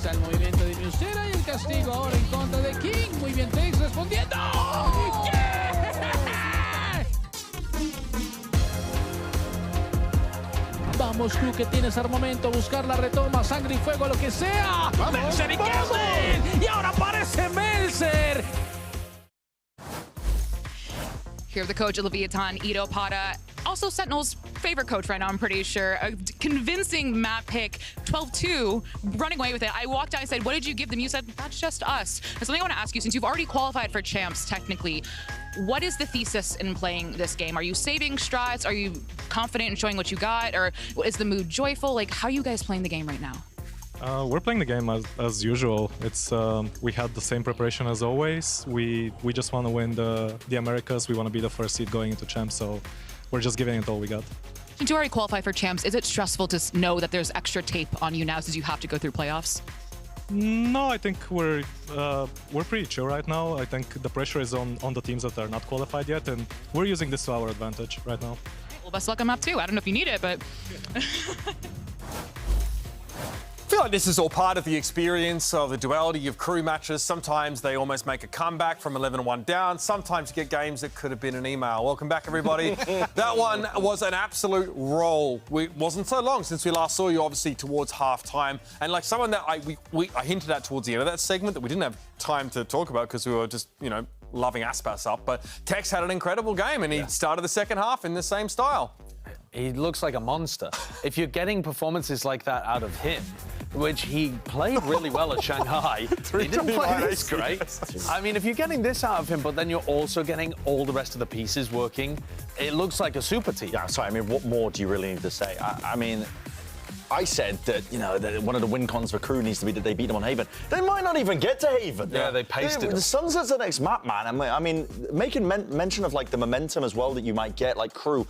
está el movimiento de Musera y el castigo ahora en contra de King. Muy bien, Tex respondiendo. ¡Yeah! Vamos, Crew, que tienes armamento, buscar la retoma, sangre y fuego, lo que sea. Melzer y Kelvin. Y ahora aparece Melzer. Here, the coach of Leviathan, Ito Pata, also Sentinel's favorite coach right now, I'm pretty sure. A convincing map pick, 12-2, running away with it. I walked out and said, what did you give them? You said, that's just us. And something I want to ask you, since you've already qualified for champs, technically, what is the thesis in playing this game? Are you saving strats? Are you confident in showing what you got? Or is the mood joyful? Like, how are you guys playing the game right now? We're playing the game as usual. It's we had the same preparation as always. We just want to win the Americas. We want to be the first seed going into champs, so we're just giving it all we got. Since you already qualify for champs, is it stressful to know that there's extra tape on you now since you have to go through playoffs? No, I think we're pretty chill right now. I think the pressure is on the teams that are not qualified yet, and we're using this to our advantage right now. Well, best of luck on map 2. I don't know if you need it, but... I feel like this is all part of the experience of the duality of crew matches. Sometimes they almost make a comeback from 11-1 down. Sometimes you get games that could have been an email. Welcome back, everybody. That one was an absolute roll. It wasn't so long since we last saw you, obviously, towards half-time. And like someone that I hinted at towards the end of that segment that we didn't have time to talk about because we were just, you know, loving Aspas up. But Tex had an incredible game and he started the second half in the same style. He looks like a monster. If you're getting performances like that out of him, which he played really well at Shanghai, he didn't play this great. I mean, if you're getting this out of him, but then you're also getting all the rest of the pieces working, it looks like a super team. Yeah, sorry, I mean, what more do you really need to say? I mean, I said that, you know, that one of the win cons for Crew needs to be that they beat them on Haven. They might not even get to Haven. Yeah, they pasted The Sunset's the next map, man. I mean, making mention of, like, the momentum as well that you might get, like Crew,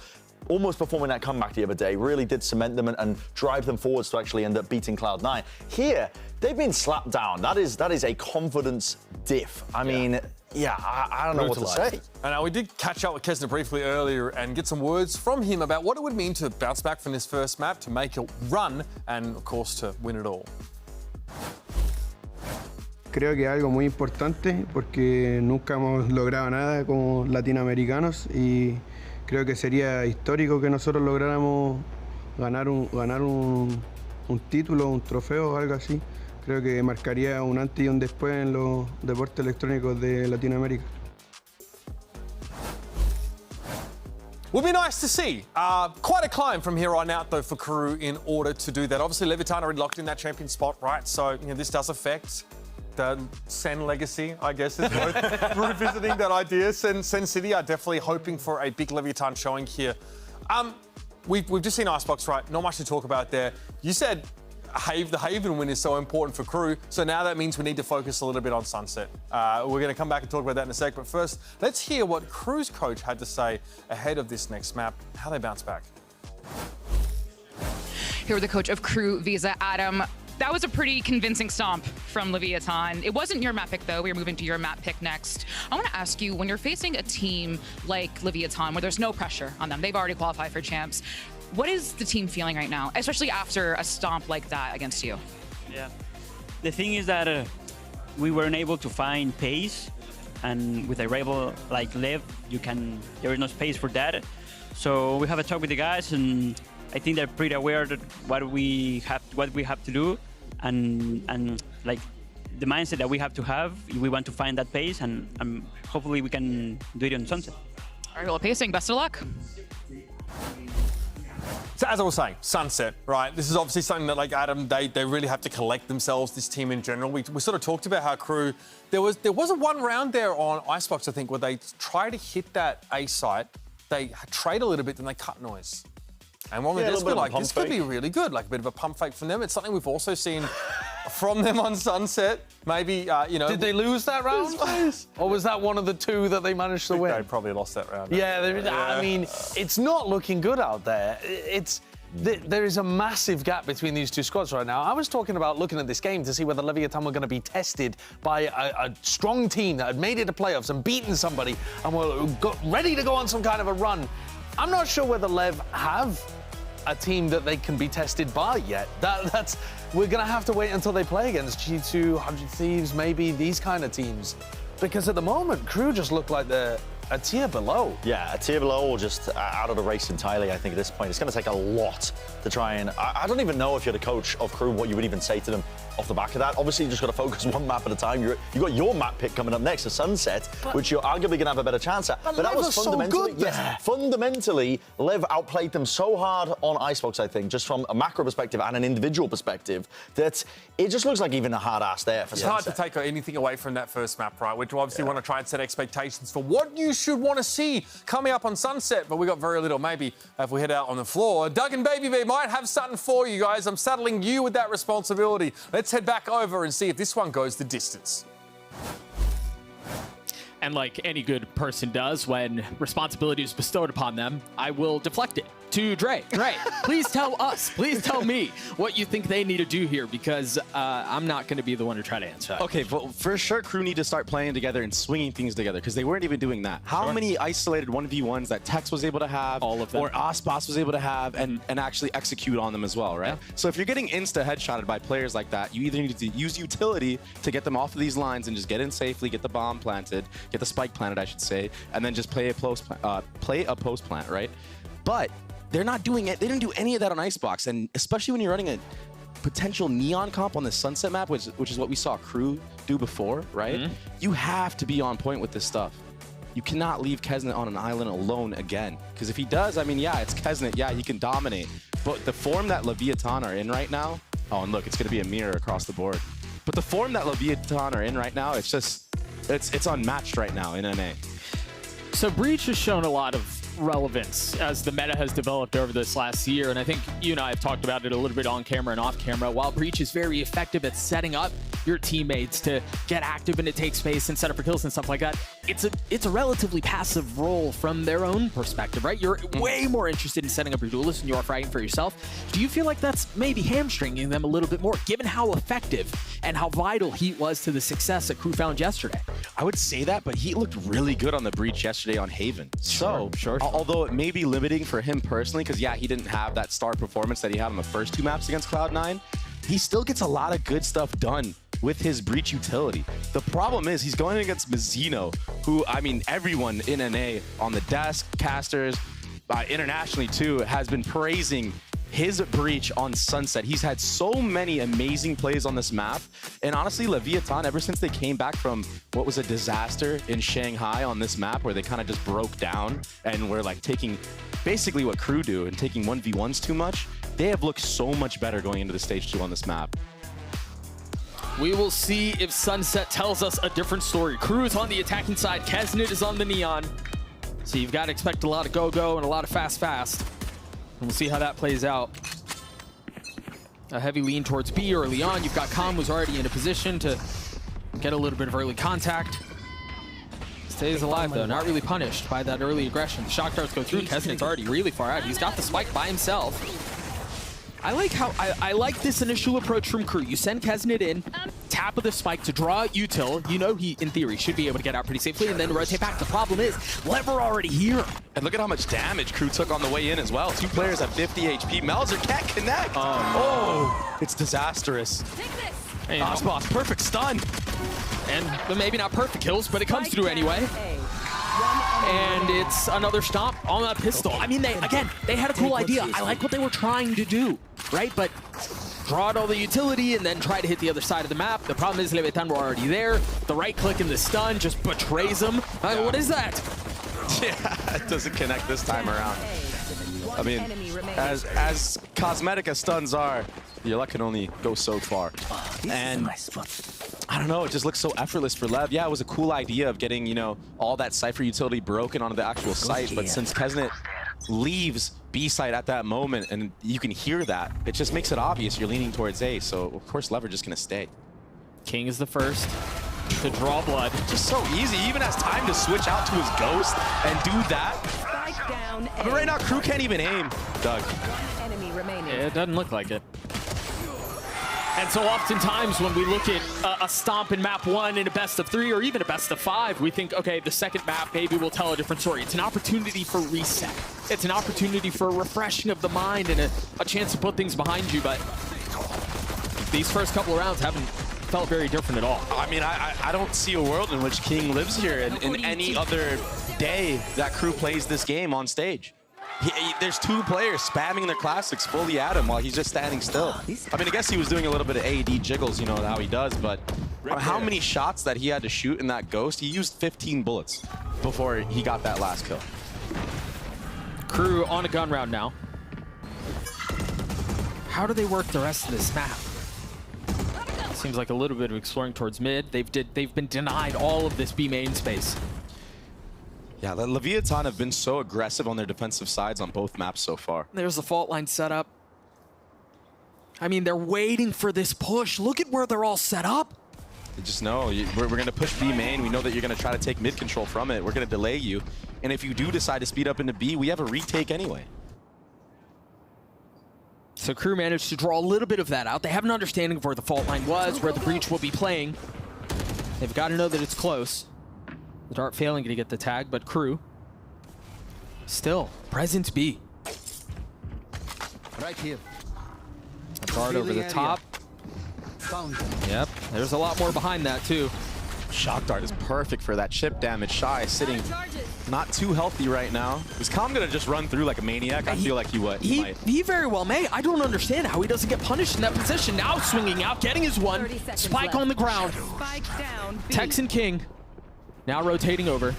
almost performing that comeback the other day, really did cement them and drive them forwards to actually end up beating Cloud9. Here, they've been slapped down. That is a confidence diff. I mean, I don't know what to say. And we did catch up with Kesner briefly earlier and get some words from him about what it would mean to bounce back from this first map, to make a run, and of course to win it all. Creo que es algo muy importante porque nunca hemos logrado nada como latinoamericanos y creo que sería histórico que nosotros lográramos ganar un título, un trofeo o algo así. Creo que marcaría un antes y un después en los deportes electrónicos de Latinoamérica. Would be nice to see. Quite a climb from here on out, though, for Crew in order to do that. Obviously, Leviathan already locked in that champion spot, right? So, you know, this does affect the Sen legacy, I guess, is worth revisiting that idea. Sen City are definitely hoping for a big Leviathan showing here. We've just seen Icebox, right? Not much to talk about there. You said the Haven win is so important for Crew, so now that means we need to focus a little bit on Sunset. We're going to come back and talk about that in a sec, but first, let's hear what Crew's coach had to say ahead of this next map, how they bounce back. Here with the coach of Crew, Visa, Adam. That was a pretty convincing stomp from Leviathan. It wasn't your map pick, though. We were moving to your map pick next. I want to ask you, when you're facing a team like Leviathan, where there's no pressure on them, they've already qualified for champs, what is the team feeling right now, especially after a stomp like that against you? Yeah. The thing is that we weren't able to find pace, and with a rival like Lev, there is no space for that. So we have a talk with the guys, and I think they're pretty aware of what we have to do, and like the mindset that we have to have. We want to find that pace, and hopefully we can do it on Sunset. All right, well, pacing. Best of luck. So as I was saying, Sunset, right? This is obviously something that, like Adam, they really have to collect themselves, this team in general. We sort of talked about how Crew, there was a one round there on Icebox, I think, where they try to hit that A site, they trade a little bit, then they cut noise. And one of this could like, this could be really good, like a bit of a pump fake from them. It's something we've also seen from them on Sunset. Maybe, you know. Did they lose that round? Or was that one of the two that they managed to win? They probably lost that round. Yeah, I mean, it's not looking good out there. There is a massive gap between these two squads right now. I was talking about looking at this game to see whether Leviathan were going to be tested by a strong team that had made it to playoffs and beaten somebody and were ready to go on some kind of a run. I'm not sure whether Lev have. a team that they can be tested by yet. We're going to have to wait until they play against G2, 100 Thieves, maybe these kind of teams. Because at the moment, Crew just look like they're a tier below. Yeah, a tier below or just out of the race entirely, I think, at this point. It's going to take a lot to try and... I don't even know if you're the coach of Crew, what you would even say to them off the back of that. Obviously, you just got to focus one map at a time. You've got your map pick coming up next, the Sunset, which you're arguably going to have a better chance at. But that was fundamentally... So good fundamentally, Lev outplayed them so hard on Icebox, I think, just from a macro perspective and an individual perspective, that it just looks like even a hard ass there for It's Sunset. hard to take anything away from that first map, right? Which obviously want to try and set expectations for what you should want to see coming up on Sunset, but we got very little. Maybe if we head out on the floor, Doug and Baby B might have something for you guys. I'm saddling you with that responsibility. Let's head back over and see if this one goes the distance. And like any good person does, when responsibility is bestowed upon them, I will deflect it to Dre. Dre, please tell us, please tell me what you think they need to do here, because I'm not going to be the one to try to answer that. Okay, well, for sure, Crew need to start playing together and swinging things together, because they weren't even doing that. How many isolated 1v1s that Tex was able to have, all of them, or Osboss was able to have, and actually execute on them as well, right? Yeah. So if you're getting insta-headshotted by players like that, you either need to use utility to get them off of these lines and just get in safely, get the bomb planted, get the spike planted, I should say, and then just play a post plant, right? But they're not doing it. They didn't do any of that on Icebox, and especially when you're running a potential Neon comp on the Sunset map, which is what we saw Crew do before, right? You have to be on point with this stuff. You cannot leave Kesnet on an island alone again, because if he does, I mean, yeah, it's Kesnet, yeah, he can dominate, but the form that Leviathan are in right now, oh, and look, it's gonna be a mirror across the board, but the form that Leviathan are in right now, it's just, it's unmatched right now in NA. So Breach has shown a lot of relevance as the meta has developed over this last year, and I think you and I have talked about it a little bit on camera and off camera. While Breach is very effective at setting up your teammates to get active and to take space and set up for kills and stuff like that, it's a relatively passive role from their own perspective, right? You're way more interested in setting up your duelists and you're fighting for yourself. Do you feel like that's maybe hamstringing them a little bit more, given how effective and how vital Heat was to the success that Crew found yesterday? I would say that, but Heat looked really good on the Breach yesterday on Haven. So, although it may be limiting for him personally, because yeah, he didn't have that star performance that he had on the first two maps against Cloud9, he still gets a lot of good stuff done with his Breach utility. The problem is he's going against Mizzino, who, I mean, everyone in NA on the desk, casters, internationally too, has been praising his Breach on Sunset. He's had so many amazing plays on this map. And honestly, Leviathan, ever since they came back from what was a disaster in Shanghai on this map, where they kind of just broke down and were like taking basically what Crew do and taking 1v1s too much, they have looked so much better going into the stage 2 on this map. We will see if Sunset tells us a different story. Crew is on the attacking side, Kesnet is on the Neon. So you've got to expect a lot of go-go and a lot of fast. And we'll see how that plays out. A heavy lean towards B early on. You've got Khan, who's already in a position to get a little bit of early contact. Stays alive, though. Not really punished by that early aggression. The shock darts go through. Kesnet's already really far out. He's got the spike by himself. I like how I like this initial approach from Crew. You send Kesnet in, tap of the spike to draw out util. You know he, in theory, should be able to get out pretty safely and then rotate back. The problem is, Lever already here. And look at how much damage Crew took on the way in as well. 2 players at 50 HP. Melzer can't connect. Oh, it's disastrous. Osboss, perfect stun. And maybe not perfect kills, but it comes through anyway. And it's another stomp on that pistol. I mean, they had a cool idea. I like what they were trying to do, right? But draw out all the utility and then try to hit the other side of the map. The problem is Leviathan were already there. The right click and the stun just betrays them. What is that? Yeah, it doesn't connect this time around. I mean, as cosmetic as stuns are, your luck can only go so far. And I don't know, it just looks so effortless for Lev. Yeah, it was a cool idea of getting, you know, all that Cypher utility broken onto the actual site, but since Kesnet leaves B site at that moment and you can hear that, it just makes it obvious you're leaning towards A, so of course Lev are just gonna stay. King is the first to draw blood. Just so easy, he even has time to switch out to his ghost and do that. But right now, Crew can't even aim, Doug. Yeah, it doesn't look like it. And so oftentimes when we look at a stomp in map 1 in a best of 3 or even a best of 5, we think, okay, the second map maybe will tell a different story. It's an opportunity for reset. It's an opportunity for refreshing of the mind and a chance to put things behind you. But these first couple of rounds haven't felt very different at all. I mean, I don't see a world in which King lives here in any other day that Crew plays this game on stage. There's two players spamming their classics fully at him while he's just standing still. I mean, I guess he was doing a little bit of AD jiggles, you know, how he does, but how many shots that he had to shoot in that Ghost? He used 15 bullets before he got that last kill. Crew on a gun round now. How do they work the rest of this map? Seems like a little bit of exploring towards mid. They've been denied all of this B main space. Yeah, Leviathan have been so aggressive on their defensive sides on both maps so far. There's the fault line set up. I mean, they're waiting for this push. Look at where they're all set up. They just know, we're going to push B main. We know that you're going to try to take mid control from it. We're going to delay you. And if you do decide to speed up into B, we have a retake anyway. So Crew managed to draw a little bit of that out. They have an understanding of where the fault line was, where the breach will be playing. They've got to know that it's close. The dart failing to get the tag, but Crew still present B. Right here. A dart over the top. Yep, there's a lot more behind that too. Shock dart is perfect for that chip damage. Shy sitting not too healthy right now. Is Calm gonna just run through like a maniac? I feel like he would. He very well may. I don't understand how he doesn't get punished in that position. Now swinging out, getting his one. Spike on the ground. Tex and King now rotating over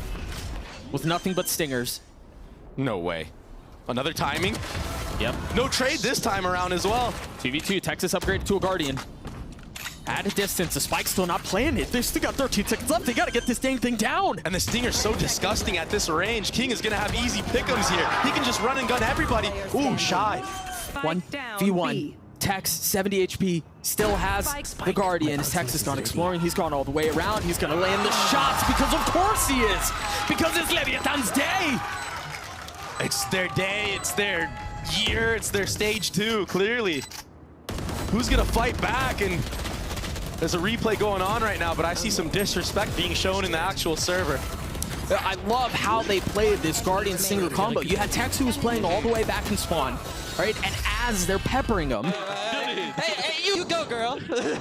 with nothing but stingers. No way. Another timing? Yep. No trade this time around as well. 2v2, Texas upgraded to a Guardian. At a distance, the Spike's still not playing it. They've still got 13 seconds left. They gotta get this dang thing down. And the Stinger's so disgusting at this range. King is gonna have easy pick'ems here. He can just run and gun everybody. Ooh, Shy. 1v1. Tex, 70 HP, still has the Guardian. Tex has gone exploring. He's gone all the way around. He's gonna land the shots because of course he is. Because it's Leviathan's day. It's their day, it's their year, it's their stage 2, clearly. Who's gonna fight back? And there's a replay going on right now, but I see some disrespect being shown in the actual server. I love how they played this Guardian Stinger combo. You had Tex who was playing all the way back in spawn, right? And as they're peppering him, Hey, you go, girl. damn!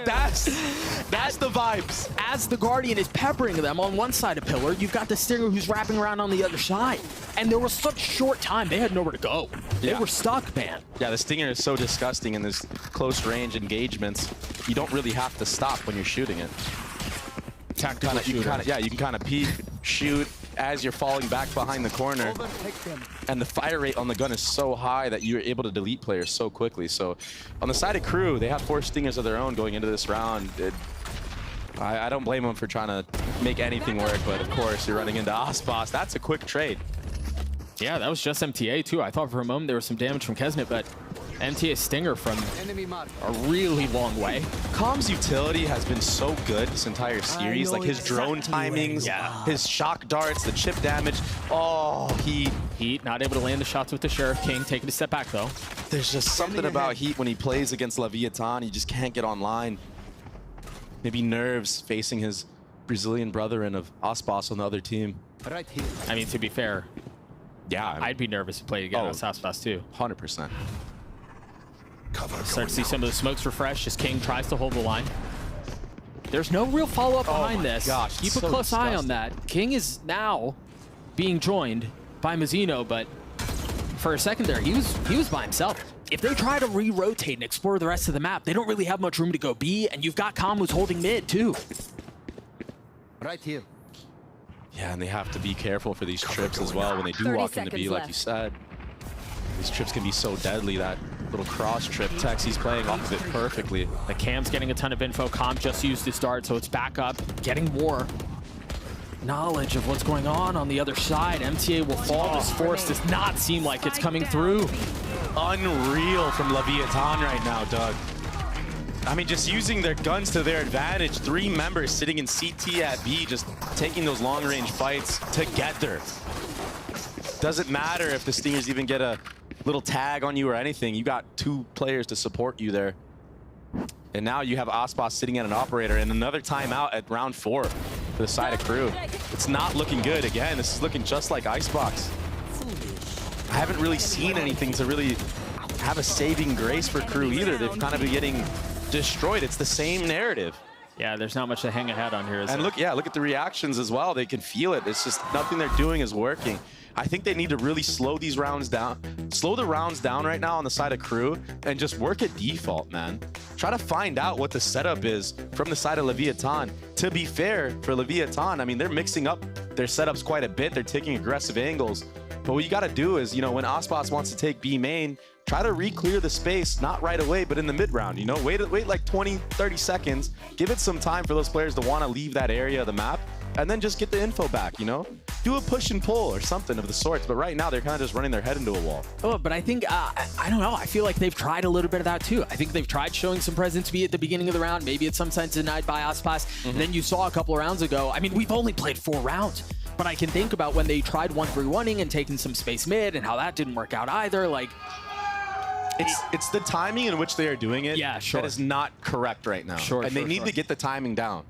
That's the vibes. As the Guardian is peppering them on one side of Pillar, you've got the Stinger who's wrapping around on the other side. And there was such short time, they had nowhere to go. They were stuck, man. Yeah, the Stinger is so disgusting in this close range engagements. You don't really have to stop when you're shooting it. You can kind of peek, shoot as you're falling back behind the corner. And the fire rate on the gun is so high that you're able to delete players so quickly. So on the side of Crew, they have 4 Stingers of their own going into this round. I don't blame them for trying to make anything work, but of course you're running into Osboss. That's a quick trade. Yeah, that was just MTA too. I thought for a moment there was some damage from Kesnet, but MTA Stinger from a really long way. Calm's utility has been so good this entire series. Like his drone timings, his shock darts, the chip damage. Oh, Heat not able to land the shots with the Sheriff King. Taking a step back though. There's just something about Heat when he plays against Leviathan. He just can't get online. Maybe nerves facing his Brazilian brethren of Osboss on the other team. I mean, to be fair, yeah, I'd be nervous to play against Osboss too. 100%. Start to see some of the smokes refresh as King tries to hold the line. There's no real follow-up behind this. Gosh, keep a close eye on that. King is now being joined by Mazzino, but for a second there, he was by himself. If they try to re-rotate and explore the rest of the map, they don't really have much room to go B, and you've got Calm who's holding mid too. Right here. Yeah, and they have to be careful for these trips as well when they do walk into B, like you said. These trips can be so deadly. That little cross trip, Tex, he's playing off of it perfectly. The Cam's getting a ton of info. Calm just used his dart, so it's back up, getting more knowledge of what's going on the other side. MTA will fall. This force does not seem like it's coming through. Unreal from Leviathan right now, Doug. I mean, just using their guns to their advantage. 3 members sitting in CT at B, just taking those long-range fights together. Doesn't matter if the Stingers even get a little tag on you or anything. You got 2 players to support you there. And now you have Aspas sitting at an operator and another timeout at round 4 for the side of Crew. It's not looking good. Again, this is looking just like Icebox. I haven't really seen anything to really have a saving grace for Crew either. They've kind of been getting destroyed. It's the same narrative. Yeah, there's not much to hang a hat on here, is there? And look at the reactions as well. They can feel it. It's just nothing they're doing is working. I think they need to really slow these rounds down. Slow the rounds down right now on the side of Crew and just work at default, man. Try to find out what the setup is from the side of Leviathan. To be fair, for Leviathan, I mean, they're mixing up their setups quite a bit. They're taking aggressive angles. But what you got to do is, you know, when Aspas wants to take B main, try to re-clear the space, not right away, but in the mid-round, you know? Wait like 20, 30 seconds. Give it some time for those players to want to leave that area of the map, and then just get the info back, you know? Do a push and pull or something of the sorts, but right now they're kind of just running their head into a wall. Oh, but I think, I don't know, I feel like they've tried a little bit of that too. I think they've tried showing some presence at the beginning of the round. Maybe it's sometimes denied by Aspas. And then you saw a couple of rounds ago, I mean, we've only played 4 rounds. But I can think about when they tried 1-3-1ing and taking some space mid and how that didn't work out either. Like, it's the timing in which they are doing it that is not correct right now. And they need to get the timing down.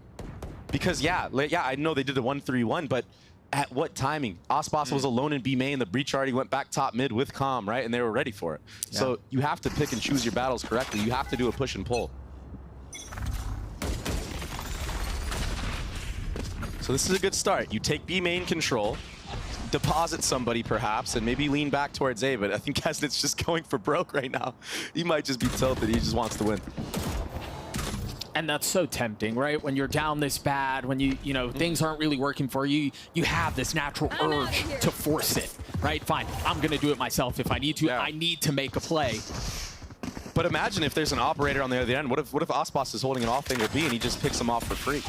Because yeah, I know they did the 1-3-1, but at what timing? Aspas was alone in B main. The breach already went back top mid with Calm, right? And they were ready for it. Yeah. So you have to pick and choose your battles correctly. You have to do a push and pull. So this is a good start. You take B main control, deposit somebody perhaps, and maybe lean back towards A, but I think Kesnit's just going for broke right now. He might just be tilted. He just wants to win. And that's so tempting, right? When you're down this bad, when you know, things aren't really working for you, you have this natural urge to force it, right? Fine, I'm gonna do it myself if I need to. I need to make a play. But imagine if there's an operator on the other end. What if Aspas is holding an off angle B and he just picks him off for free?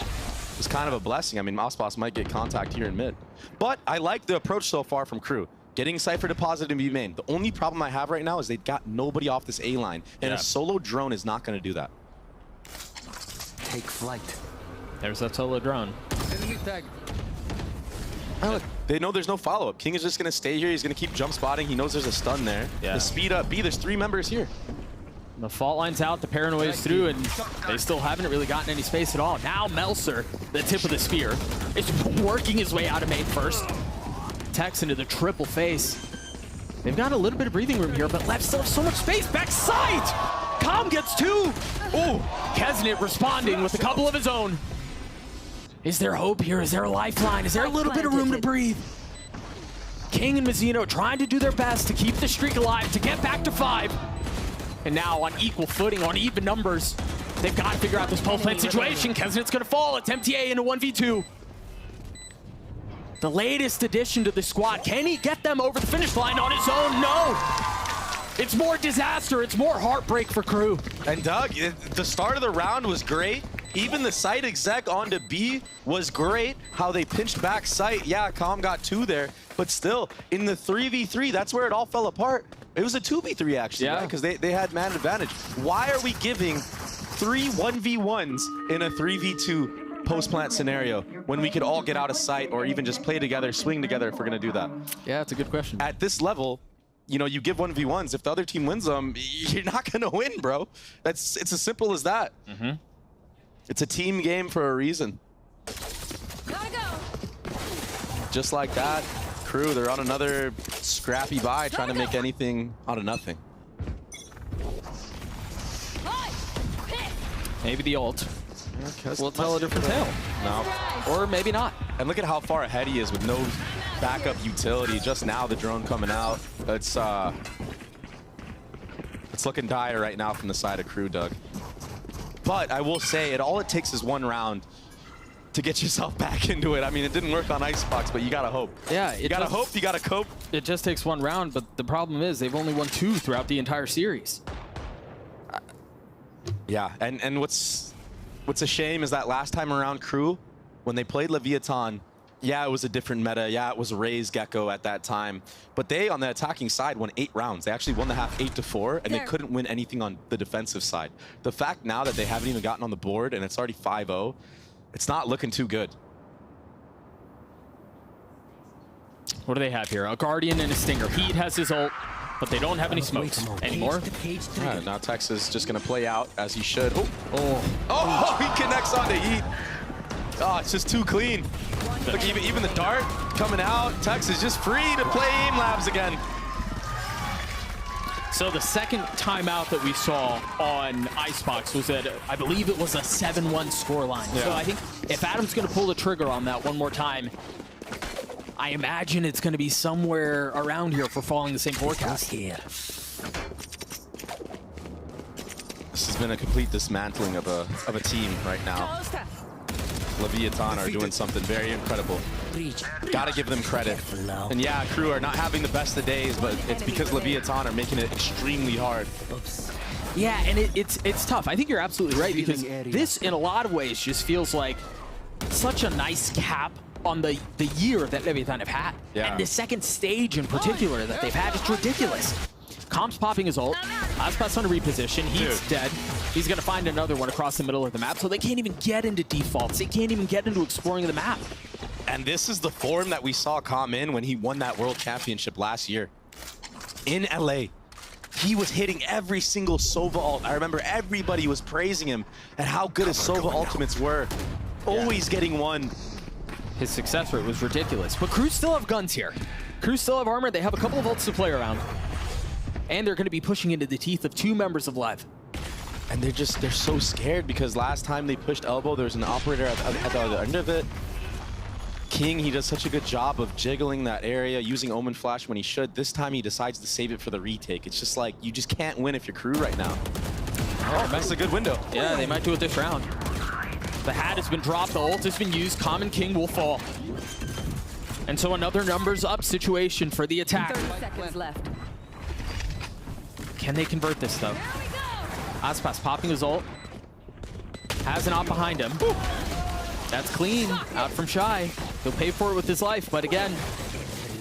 It's kind of a blessing. I mean, Aspas might get contact here in mid. But I like the approach so far from Crew. Getting Cypher deposited in B main. The only problem I have right now is they've got nobody off this A line. And a solo drone is not going to do that. Take flight. There's that solo drone. Enemy tag. Oh, look, they know there's no follow-up. King is just going to stay here. He's going to keep jump spotting. He knows there's a stun there. The speed up B, there's 3 members here. The fault line's out, the paranoia's through, and they still haven't really gotten any space at all. Now Melser, the tip of the spear, is working his way out of main first. Tex into the triple face. They've got a little bit of breathing room here, but left still have so much space. Backside! Calm gets 2! Ooh, Kesnit responding with a couple of his own. Is there hope here? Is there a lifeline? Is there a little bit of room to breathe? King and Mazzino trying to do their best to keep the streak alive, to get back to 5. And now on equal footing, on even numbers, they've got to figure out this pole plant situation. Kesnit's gonna fall. It's MTA in a 1v2. The latest addition to the squad. Can he get them over the finish line on his own? No. It's more disaster. It's more heartbreak for Crew. And Doug, the start of the round was great. Even the site exec onto B was great. How they pinched back site. Yeah, Calm got 2 there, but still, in the 3v3, that's where it all fell apart. It was a 2v3 actually, because they had man advantage. Why are we giving 3 1v1s in a 3v2 post-plant scenario when we could all get out of sight or even just play together, swing together if we're gonna do that? Yeah, that's a good question. At this level, you know, you give 1v1s. If the other team wins them, you're not gonna win, bro. It's as simple as that. It's a team game for a reason. Gotta go. Just like that. Crew, they're on another scrappy buy, trying to make anything out of nothing. Maybe the ult will tell a different tale. No. Or maybe not. And look at how far ahead he is with no backup utility. Just now the drone coming out. It's looking dire right now from the side of Crew, Doug. But I will say, all it takes is 1 round to get yourself back into it. I mean, it didn't work on Icebox, but you gotta hope. Yeah, you gotta hope, you gotta cope. It just takes 1 round, but the problem is they've only won 2 throughout the entire series. Yeah, and what's a shame is that last time around Crew, when they played Leviathan, yeah, it was a different meta. Yeah, it was Ray's Gecko at that time. But they, on the attacking side, won 8 rounds. They actually won the half 8-4, and they couldn't win anything on the defensive side. The fact now that they haven't even gotten on the board, and it's already 5-0, it's not looking too good. What do they have here? A Guardian and a Stinger. Heat has his ult. but they don't have any smokes anymore. Yeah, now Texas just going to play out as he should. Oh, he connects on to Heat. Oh, it's just too clean. Look, even the dart coming out. Texas just free to play aim labs again. So the second timeout that we saw on Icebox was at, I believe it was a 7-1 scoreline. Yeah. So I think if Adam's going to pull the trigger on that one more time, I imagine it's going to be somewhere around here if we're following the same forecast. This has been a complete dismantling of a team right now. Leviathan are doing something very incredible. Gotta give them credit. And yeah, Crew are not having the best of days, but it's because Leviathan are making it extremely hard. Yeah, and it's tough. I think you're absolutely right, because this, in a lot of ways, just feels like such a nice cap on the year that Leviathan have had. Yeah. And the second stage in particular that they've had is ridiculous. Comp's popping his ult. Aspas on a reposition. He's dead. He's going to find another one across the middle of the map, so they can't even get into defaults. They can't even get into exploring the map. And this is the form that we saw Com in when he won that World Championship last year. In LA. He was hitting every single Sova ult. I remember everybody was praising him and how good his Sova ultimates were. Always getting one. His success rate was ridiculous. But Crew still have guns here. Crew still have armor. They have a couple of ults to play around. And they're going to be pushing into the teeth of 2 members of Lev. And they're so scared because last time they pushed elbow, there was an operator at the other end of it. King, he does such a good job of jiggling that area, using Omen Flash when he should. This time he decides to save it for the retake. It's just like, you just can't win if you're Crew right now. Oh, that's a good window. Yeah, they might do it this round. The hat has been dropped, the ult has been used, Common King will fall. And so another numbers up situation for the attack. 30 seconds left. Can they convert this though? Aspas popping his ult. Has an op behind him. That's clean, out from Shy. He'll pay for it with his life, but again,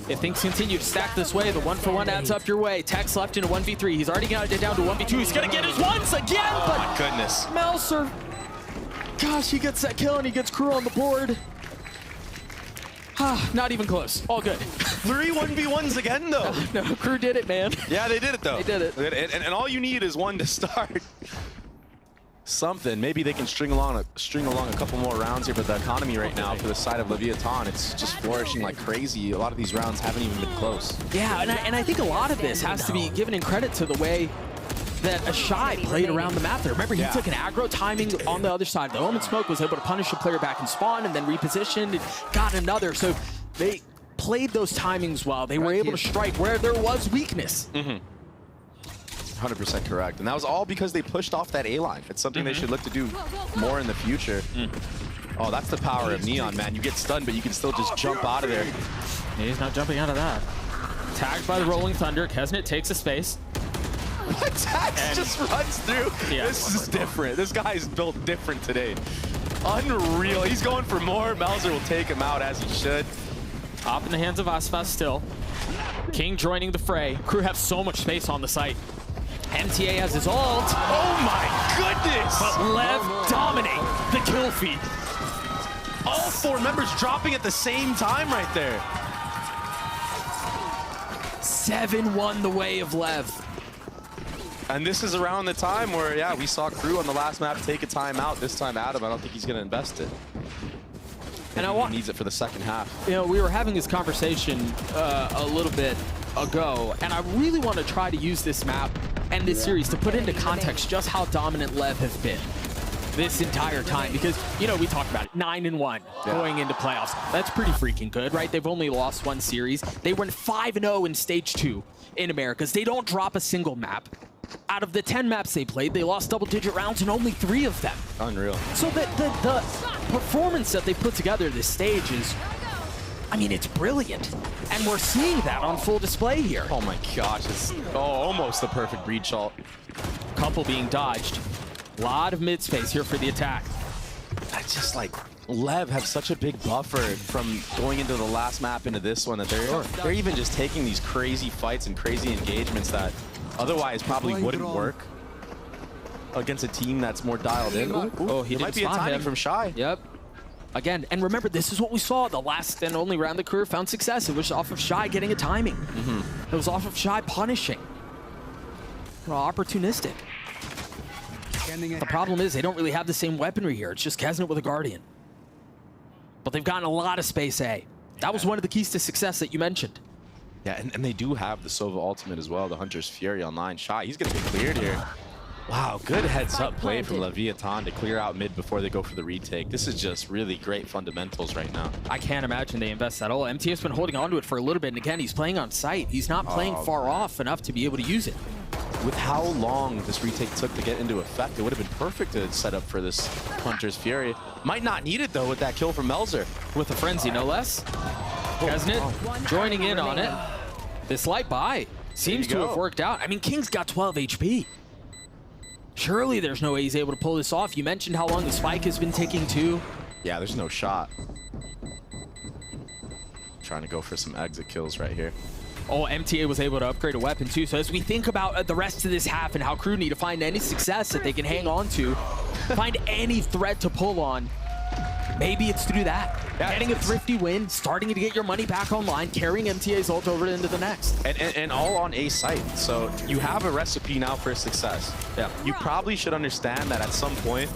if things continue to stack this way, the 1-for-1 adds up your way. Tex left into 1v3. He's already got it down to 1v2. He's gonna get his ones again, oh my goodness. Melser, gosh, he gets that kill and he gets Crew on the board. Not even close. All good. 3 1v1s again, though. No, Crew did it, man. Yeah, they did it, though. They did it. And all you need is one to start. Something. Maybe they can string along a couple more rounds here, but the economy right now for the side of Leviathan, it's just flourishing like crazy. A lot of these rounds haven't even been close. Yeah, and I think a lot of this has to be given in credit to the way that a Shy played around the map there. Remember, he took an aggro timing on the other side. The Omen Smoke was able to punish a player back in spawn and then repositioned and got another. So they played those timings well. They were able to strike where there was weakness. 100% correct. And that was all because they pushed off that A-line. It's something they should look to do more in the future. Oh, that's the power of Neon, man. You get stunned, but you can still just jump out of there. He's not jumping out of that. Tagged by the Rolling Thunder. Kesnet takes a space. Tax just runs through. Yeah. This is different. This guy's built different today. Unreal. He's going for more. Melzer will take him out as he should. Up in the hands of Aspas still. King joining the fray. Crew have so much space on the site. MTA has his ult. Oh my goodness! But Lev dominate the kill feed. All 4 members dropping at the same time right there. 7-1 the way of Lev. And this is around the time where, yeah, we saw Crew on the last map take a timeout. This time, Adam, I don't think he's going to invest it. And he needs it for the second half. You know, we were having this conversation a little bit ago, and I really want to try to use this map and this series to put into context just how dominant Lev has been this entire time, because, you know, we talked about it, 9-1 going into playoffs. That's pretty freaking good, right? They've only lost 1 series. They went 5-0 in stage 2 in Americas. They don't drop a single map. Out of the 10 maps they played, they lost double-digit rounds in only 3 of them. Unreal. So the performance that they put together this stage is, I mean, it's brilliant. And we're seeing that on full display here. Oh my gosh, it's almost the perfect breach ult. Couple being dodged. A lot of mid space here for the attack. I just like, Lev have such a big buffer from going into the last map into this one that they're even just taking these crazy fights and crazy engagements that otherwise probably wouldn't work against a team that's more dialed in. Oh, he might be a timing from Shy. Yep. Again, and remember, this is what we saw the last and only round the career found success. It was off of Shy getting a timing. It was off of Shy punishing. Well, opportunistic. The problem is they don't really have the same weaponry here. It's just Kesnet with a Guardian. But they've gotten a lot of space A. That was one of the keys to success that you mentioned. Yeah, and they do have the Sova ultimate as well, the Hunter's Fury online. Shy, he's going to be cleared here. Wow, good heads-up play from Leviathan to clear out mid before they go for the retake. This is just really great fundamentals right now. I can't imagine they invest at all. MTA's been holding on to it for a little bit, and again, he's playing on site. He's not playing far off enough to be able to use it. With how long this retake took to get into effect, it would have been perfect to set up for this Hunter's Fury. Might not need it, though, with that kill from Melzer. With a Frenzy, no less. Kesnet joining in on it. This light buy seems to have worked out. I mean, King's got 12 HP. Surely there's no way he's able to pull this off. You mentioned how long the spike has been ticking too. Yeah, there's no shot. Trying to go for some exit kills right here. Oh, MTA was able to upgrade a weapon too. So as we think about the rest of this half and how Crew need to find any success that they can hang on to, find any threat to pull on, maybe it's through that. Getting a thrifty win, starting to get your money back online, carrying MTA's ult over into the next. And all on A site. So you have a recipe now for success. Yeah. You probably should understand that at some point,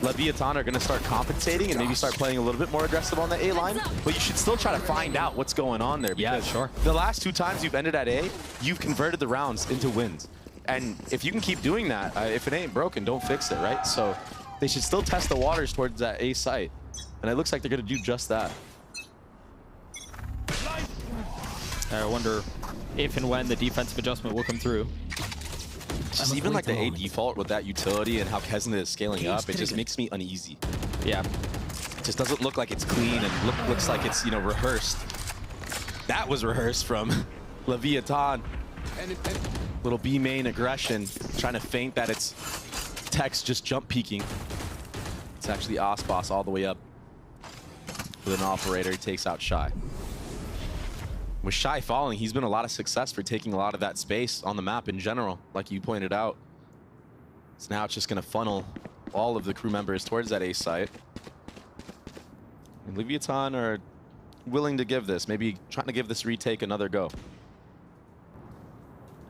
Leviathan are going to start compensating and maybe start playing a little bit more aggressive on the A line, but you should still try to find out what's going on there. Yeah, sure. The last 2 times you've ended at A, you've converted the rounds into wins. And if you can keep doing that, if it ain't broken, don't fix it, right? So they should still test the waters towards that A site. And it looks like they're going to do just that. I wonder if and when the defensive adjustment will come through. Just even like the A default with that utility and how Kesnet is scaling up, it just makes me uneasy. Yeah. It just doesn't look like it's clean and looks like it's, you know, rehearsed. That was rehearsed from Leviathan. Little B main aggression, trying to feint that it's Tex just jump peeking. It's actually Osboss all the way up with an operator. He takes out Shy. With Shy falling, he's been a lot of success for taking a lot of that space on the map in general, like you pointed out. So now it's just going to funnel all of the crew members towards that A site. And Leviathan are willing to give this, maybe trying to give this retake another go.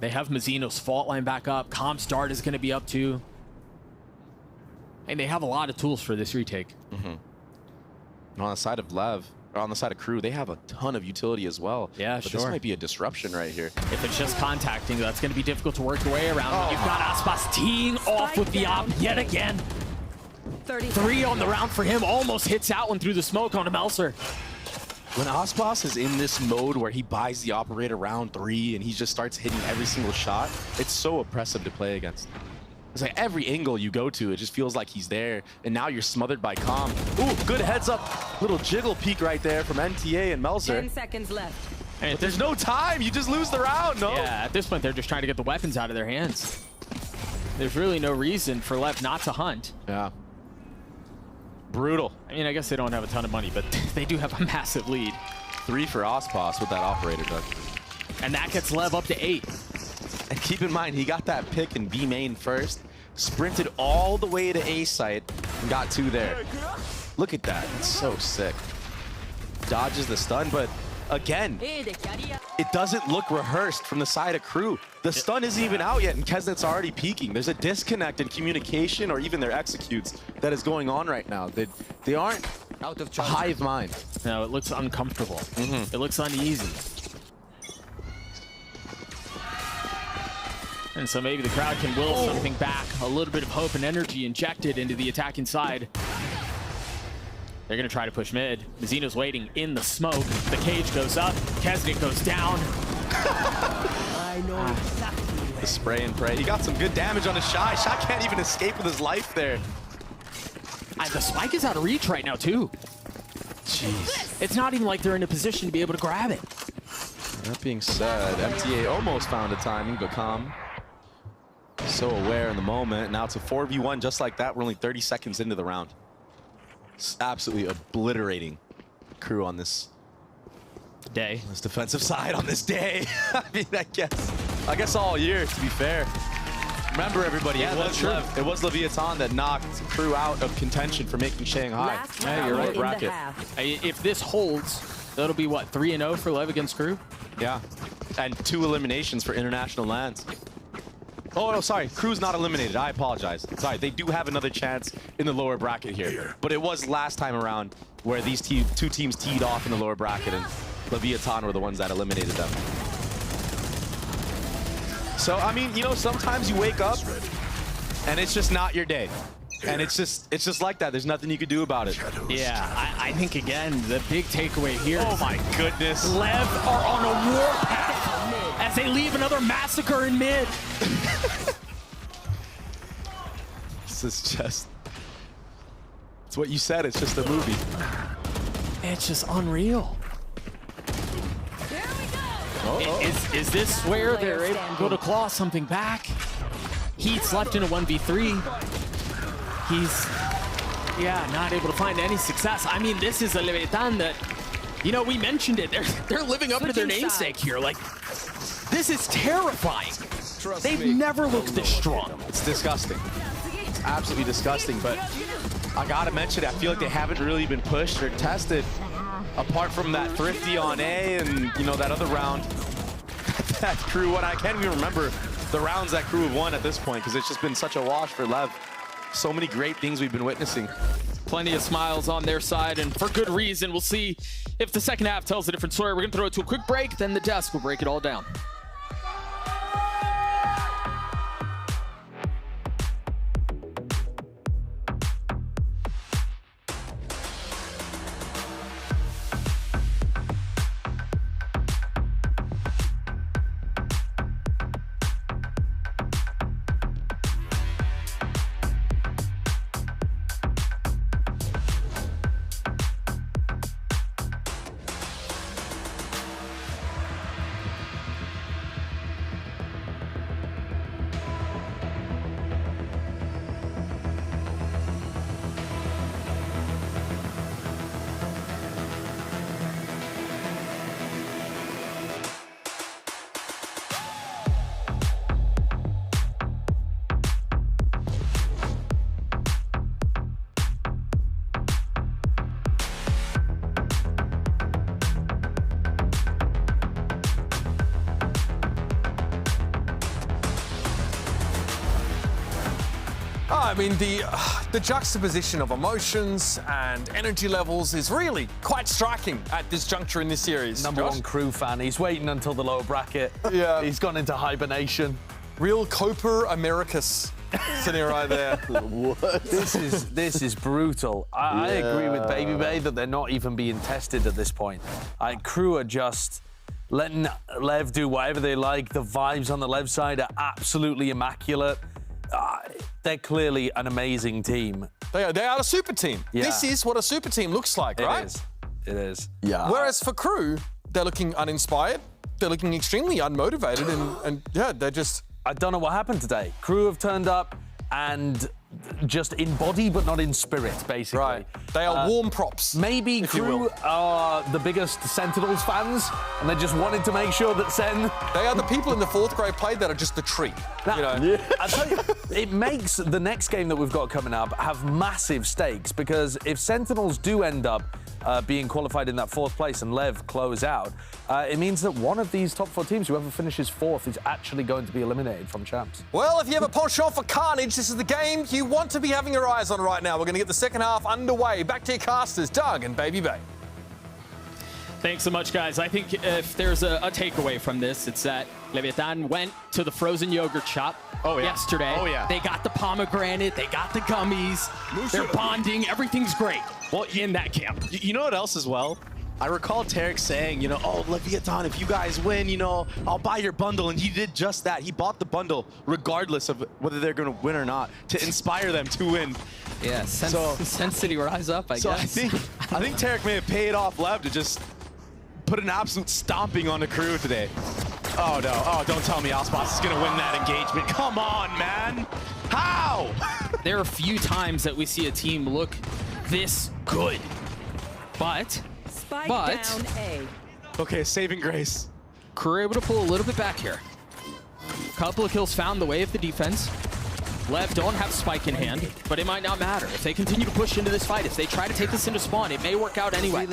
They have Mazzino's fault line back up. Comp's dart is going to be up too. And they have a lot of tools for this retake. And on the side of Lev, or on the side of Crew, they have a ton of utility as well. Yeah, but this might be a disruption right here. If it's just contacting, that's going to be difficult to work your way around. You've got Osboss teeing off with the op yet again. 3 on the round for him. Almost hits that one through the smoke onto Melzer. When Osboss is in this mode where he buys the operator round 3 and he just starts hitting every single shot, it's so oppressive to play against. It's like every angle you go to, it just feels like he's there, and now you're smothered by Com. Ooh, good heads up. Little jiggle peek right there from NTA and Melzer. 10 seconds left. But there's no time. You just lose the round, no? Yeah, at this point, they're just trying to get the weapons out of their hands. There's really no reason for Lev not to hunt. Yeah. Brutal. I mean, I guess they don't have a ton of money, but they do have a massive lead. 3 for Osboss with that operator, Doug. And that gets Lev up to 8. And keep in mind, he got that pick in B main first, sprinted all the way to A site, and got 2 there. Look at that. It's so sick. Dodges the stun, but again, it doesn't look rehearsed from the side of Crew. The stun isn't even out yet, and Kesnet's already peeking. There's a disconnect in communication or even their executes that is going on right now. They aren't out of a hive mind. No, it looks uncomfortable. It looks uneasy. And so maybe the crowd can will something back. A little bit of hope and energy injected into the attacking side. They're going to try to push mid. Mazzino's waiting in the smoke. The cage goes up. Kesnet goes down. I know exactly. The spray and pray. He got some good damage on his Shy. Shy can't even escape with his life there. The spike is out of reach right now, too. Jeez. It's not even like they're in a position to be able to grab it. That being said, MTA almost found a timing, but Com so aware in the moment. Now it's a 4v1 just like that. We're only 30 seconds into the round. It's absolutely obliterating Crew on this day. This defensive side on this day. I mean, I guess all year, to be fair. Remember, everybody, it was Leviathan that knocked Crew out of contention for making Shanghai. Yeah, you're right. Bracket. If this holds, that'll be what, 3-0 for Lev against Crew? Yeah, and 2 eliminations for international lands. Oh, no, sorry. Crew's not eliminated. I apologize. Sorry, they do have another chance in the lower bracket here. But it was last time around where these 2 teams teed off in the lower bracket, and Leviathan were the ones that eliminated them. So, I mean, you know, sometimes you wake up and it's just not your day. And it's just like that. There's nothing you can do about it. Yeah, I think, again, the big takeaway here. Oh, my goodness. Lev are on a warpath as they leave another massacre in mid. This is just... It's what you said. It's just a movie. It's just unreal. Is this where they're able to claw something back? Heat's left in a 1v3. He's, yeah, not able to find any success. I mean, this is a Leviathan that, you know, we mentioned it. They're living up to their namesake here. Like, this is terrifying. They've never looked this strong. It's disgusting. It's absolutely disgusting, but I gotta mention it. I feel like they haven't really been pushed or tested apart from that Thrifty on A and, you know, that other round. That Crew won. I can't even remember the rounds that Crew have won at this point because it's just been such a wash for Lev. So many great things we've been witnessing. Plenty of smiles on their side, and for good reason. We'll see if the second half tells a different story. We're going to throw it to a quick break, then the desk will break it all down. I mean, the juxtaposition of emotions and energy levels is really quite striking at this juncture in this series. Number one Crew fan. He's waiting until the lower bracket. Yeah. He's gone into hibernation. Real Copa Americas sitting right there. What? This is brutal. I agree with Baby Bay that they're not even being tested at this point. Crew are just letting Lev do whatever they like. The vibes on the Lev side are absolutely immaculate. They're clearly an amazing team. They are a super team. Yeah. This is what a super team looks like, right? It is. Yeah. Whereas for Crew, they're looking uninspired. They're looking extremely unmotivated, and yeah, they're just... I don't know what happened today. Crew have turned up and just in body but not in spirit, basically. Right. They are warm props. Maybe Crew are the biggest Sentinels fans, and they just wanted to make sure that Sen... They are the people in the 4th grade play that are just the tree. Now, you know? I tell you, it makes the next game that we've got coming up have massive stakes, because if Sentinels do end up being qualified in that 4th place and Lev close out, it means that one of these top 4 teams, whoever finishes 4th, is actually going to be eliminated from champs. Well, if you have a penchant for carnage, this is the game you want to be having your eyes on right now. We're going to get the second half underway. Back to your casters, Doug and Baby Bay. Thanks so much, guys. I think if there's a takeaway from this, it's that Leviathan went to the frozen yogurt shop yesterday. Oh, yeah. They got the pomegranate. They got the gummies. They're bonding. Everything's great in that camp. You know what else as well? I recall Tarek saying, you know, oh, Leviathan, if you guys win, you know, I'll buy your bundle. And he did just that. He bought the bundle regardless of whether they're going to win or not to inspire them to win. Yeah, Sense City rise up, I guess. I think Tarek may have paid off Lev to just put an absolute stomping on the Crew today. Oh, no. Oh, don't tell me Alspas is going to win that engagement. Come on, man. How? There are few times that we see a team look this good. But down A. Okay, saving grace. Crew able to pull a little bit back here. Couple of kills found the way of the defense. Lev don't have Spike in hand, but it might not matter. If they continue to push into this fight, if they try to take this into spawn, it may work out anyway.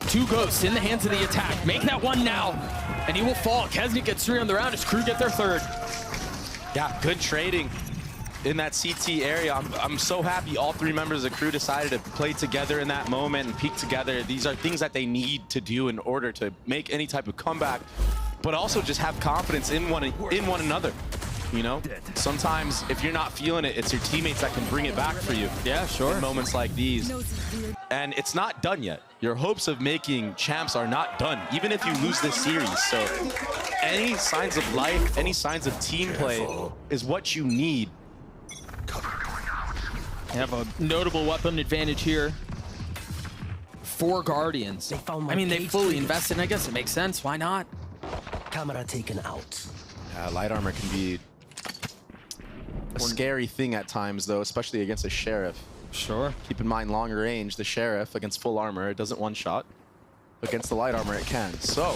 2 ghosts in the hands of the attack. Make that one now, and he will fall. Kesnick gets 3 on the round. His crew get their 3rd. Yeah, good trading in that CT area. I'm so happy all 3 members of the crew decided to play together in that moment and peek together. These are things that they need to do in order to make any type of comeback, but also just have confidence in one another. You know, sometimes if you're not feeling it, it's your teammates that can bring it back for you. Yeah, sure. In moments like these. And it's not done yet. Your hopes of making champs are not done, even if you lose this series. So any signs of life, any signs of team play is what you need. They have a notable weapon advantage here. 4 Guardians. I mean, they fully invested, and I guess it makes sense. Why not? Camera taken out. Light armor can be a scary thing at times, though, especially against a Sheriff. Sure. Keep in mind, longer range, the Sheriff against full armor, it doesn't one-shot. Against the light armor, it can. So,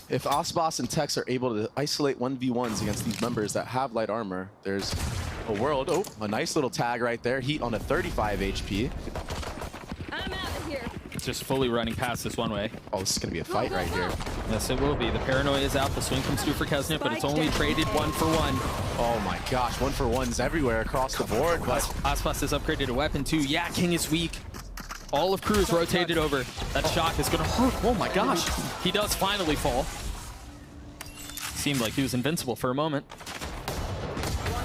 if Osbos and Tex are able to isolate 1v1s against these members that have light armor, there's a world. Oh, a nice little tag right there. Heat on a 35 HP. I'm out of here. Just fully running past this one way. Oh, this is going to be a fight right here. Yes, it will be. The paranoia is out. The swing comes through for Kesnick, but it's only traded 1 for 1. Oh my gosh, 1-for-1s everywhere across the board. But Osbos has upgraded a weapon too. Yeah, King is weak. All of crew is rotated over. That shock is going to hurt. Oh my gosh. He does finally fall. Seemed like he was invincible for a moment.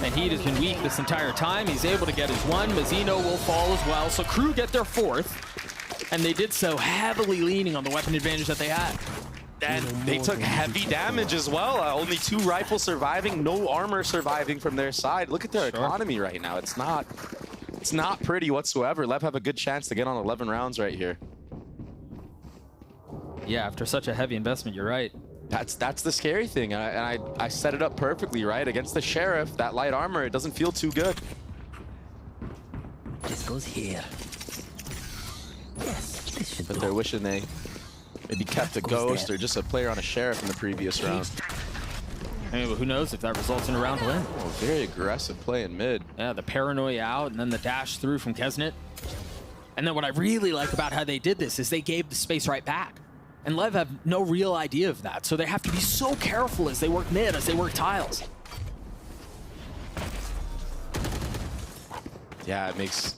And Heat has been weak this entire time. He's able to get his 1. Mazzino will fall as well. So crew get their 4th. And they did so heavily leaning on the weapon advantage that they had. And they took heavy damage as well. Only 2 rifles surviving, no armor surviving from their side. Look at their economy right now. It's not pretty whatsoever. Lev have a good chance to get on 11 rounds right here. Yeah, after such a heavy investment, you're right. That's the scary thing. And I set it up perfectly, right? Against the Sheriff, that light armor, it doesn't feel too good. This goes here. Yes, this should But they're wishing they maybe kept a ghost or just a player on a Sheriff in the previous round. I mean, who knows if that results in a round win. Oh, very aggressive play in mid. Yeah, the paranoia out and then the dash through from Kesnick. And then what I really like about how they did this is they gave the space right back. And Lev have no real idea of that, so they have to be so careful as they work mid, as they work tiles. Yeah, it makes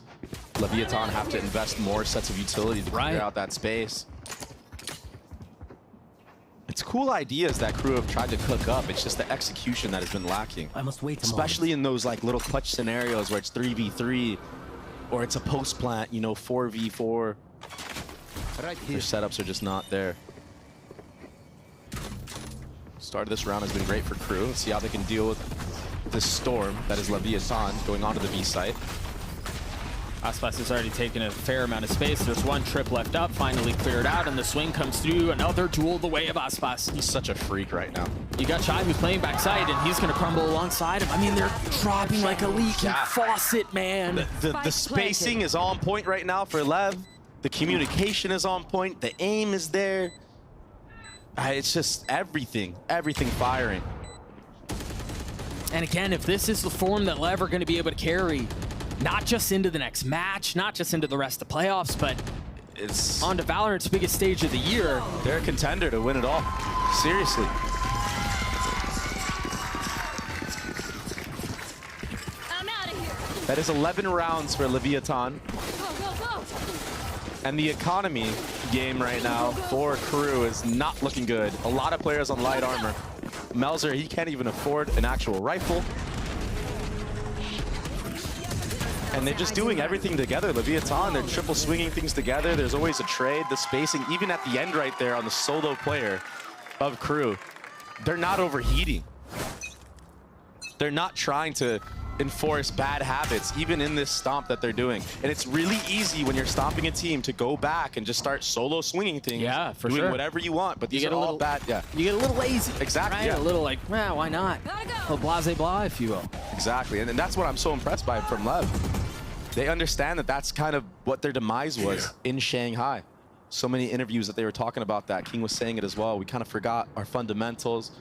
Leviathan have to invest more sets of utility to clear out that space. It's cool ideas that crew have tried to cook up. It's just the execution that has been lacking. I must wait. Especially in those like little clutch scenarios where it's 3v3 or it's a post plant, you know, 4v4. Right here. Their setups are just not there. Start of this round has been great for crew. Let's see how they can deal with this storm that is Leviathan going onto the B site. Osbos has already taken a fair amount of space. There's 1 trip left up, finally cleared out, and the swing comes through. Another duel the way of Osbos. He's such a freak right now. You got Shai who's playing backside, and he's going to crumble alongside him. I mean, they're dropping like a leaking faucet, man. The spacing is on point right now for Lev. The communication is on point. The aim is there. It's just everything firing. And again, if this is the form that Lev are going to be able to carry, not just into the next match, not just into the rest of the playoffs, but it's on to Valorant's biggest stage of the year. They're a contender to win it all. Seriously. I'm out of here. That is 11 rounds for Leviathan. Go, go, go. And the economy game right now for crew is not looking good. A lot of players on light armor. Melzer, he can't even afford an actual rifle. And they're just doing everything together. Leviathan, they're triple swinging things together. There's always a trade, the spacing, even at the end right there on the solo player of crew. They're not overheating. They're not trying to enforce bad habits, even in this stomp that they're doing. And it's really easy when you're stomping a team to go back and just start solo swinging things. Yeah, for doing sure. whatever you want, but these are all bad. Yeah. You get a little lazy. Exactly. Right? Yeah. A little like, well, why not? A little blase-blah, if you will. Exactly. And that's what I'm so impressed by from Lev. They understand that that's kind of what their demise was in Shanghai. So many interviews that they were talking about that. King was saying it as well. We kind of forgot our fundamentals.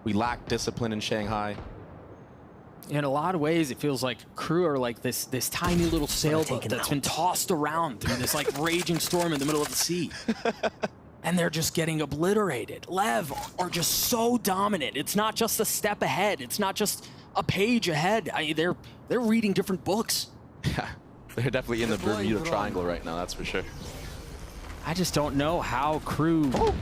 We lacked discipline in Shanghai. In a lot of ways, it feels like Crew are like this tiny little sailboat that's been tossed around through this like raging storm in the middle of the sea. And they're just getting obliterated. Lev are just so dominant. It's not just a step ahead. It's not just a page ahead. They're reading different books. Yeah, they're definitely in the Bermuda Triangle right now, that's for sure. I just don't know how Crew... Oh.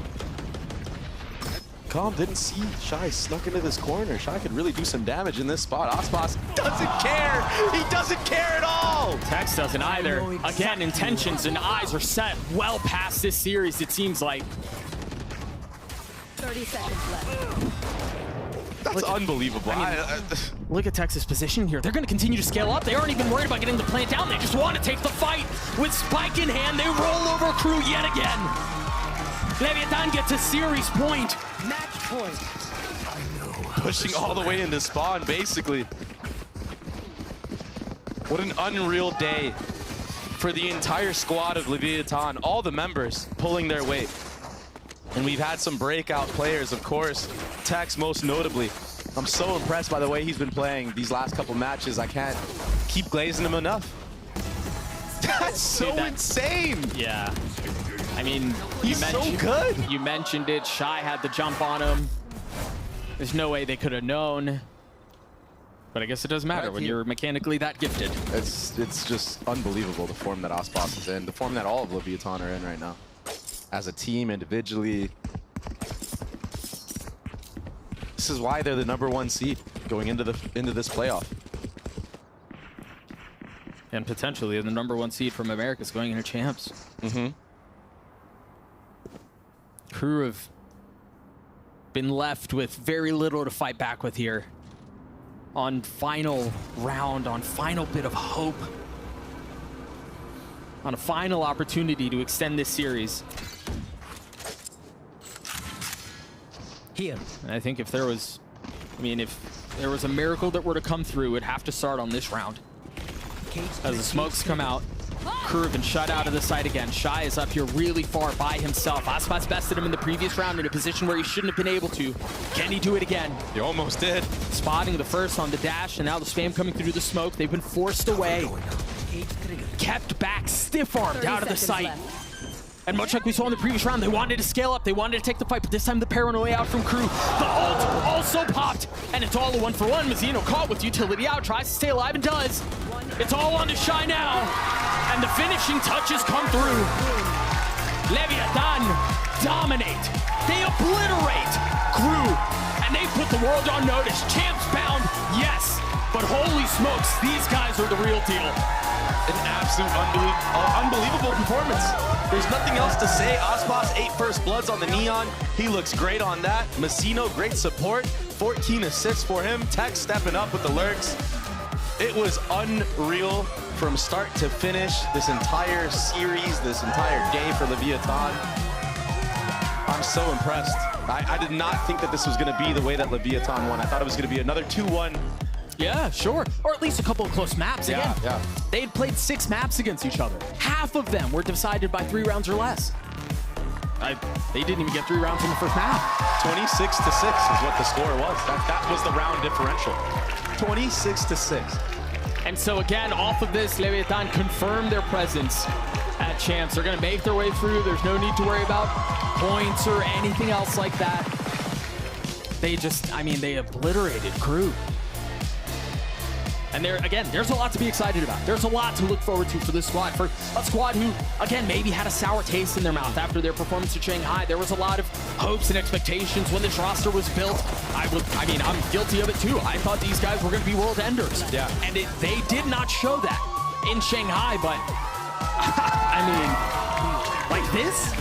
Calm didn't see Shy snuck into this corner. Shy could really do some damage in this spot. Aspas doesn't care. He doesn't care at all. Tex doesn't either. Again, intentions and eyes are set well past this series, it seems like. 30 seconds left. That's unbelievable. Look at Tex's position here. They're going to continue to scale up. They aren't even worried about getting the plant down. They just want to take the fight. With Spike in hand, they roll over Crew yet again. Leviathan gets a series point. Match point. Pushing all the way into spawn, basically. What an unreal day for the entire squad of Leviathan. All the members pulling their weight. And we've had some breakout players, of course. Tex most notably. I'm so impressed by the way he's been playing these last couple matches. I can't keep glazing him enough. That's so insane. Yeah. I mean, he's so good. You mentioned it. Shy had the jump on him. There's no way they could have known. But I guess it doesn't matter when you're mechanically that gifted. It's just unbelievable the form that Aspas is in, the form that all of Leviathan are in right now. As a team, individually. This is why they're the #1 seed going into this playoff. And potentially the #1 seed from Americas going into champs. Crew have been left with very little to fight back with here. On final round, on final bit of hope. On a final opportunity to extend this series. Here. And I think if there was, if there was a miracle that were to come through, it'd have to start on this round. As the smokes come out, Crew have been shut out of the site again. Shy is up here really far by himself. Aspas bested him in the previous round in a position where he shouldn't have been able to. Can he do it again? He almost did. Spotting the first on the dash, and now the spam coming through the smoke. They've been forced away. Kept back, stiff-armed out of the site. And much like we saw in the previous round, they wanted to scale up, they wanted to take the fight, but this time the paranoia out from Crew. The ult also popped, and it's all a 1-for-1. Mazzino caught with utility out, tries to stay alive and does. It's all on to Shy now, and the finishing touches come through. Leviathan dominate, they obliterate Crew, and they put the world on notice. Champs bound, yes, but holy smokes, these guys are the real deal. An absolute unbelievable performance. There's nothing else to say. Aspas 8 first bloods on the Neon. He looks great on that. Massino, great support. 14 assists for him. Tex stepping up with the lurks. It was unreal from start to finish. This entire series, this entire day for Leviathan. I'm so impressed. I did not think that this was going to be the way that Leviathan won. I thought it was going to be another 2-1. Yeah, sure. Or at least a couple of close maps. Again, they had played 6 maps against each other. Half of them were decided by 3 rounds or less. They didn't even get 3 rounds in the first map. 26-6 is what the score was. That was the round differential. 26-6. And so again, off of this, Leviathan confirmed their presence at champs. They're going to make their way through. There's no need to worry about points or anything else like that. They just, they obliterated Crew. And there's a lot to be excited about. There's a lot to look forward to for this squad. For a squad who, again, maybe had a sour taste in their mouth after their performance at Shanghai. There was a lot of hopes and expectations when this roster was built. I'm guilty of it too. I thought these guys were going to be world enders. Yeah. And they did not show that in Shanghai, but like this?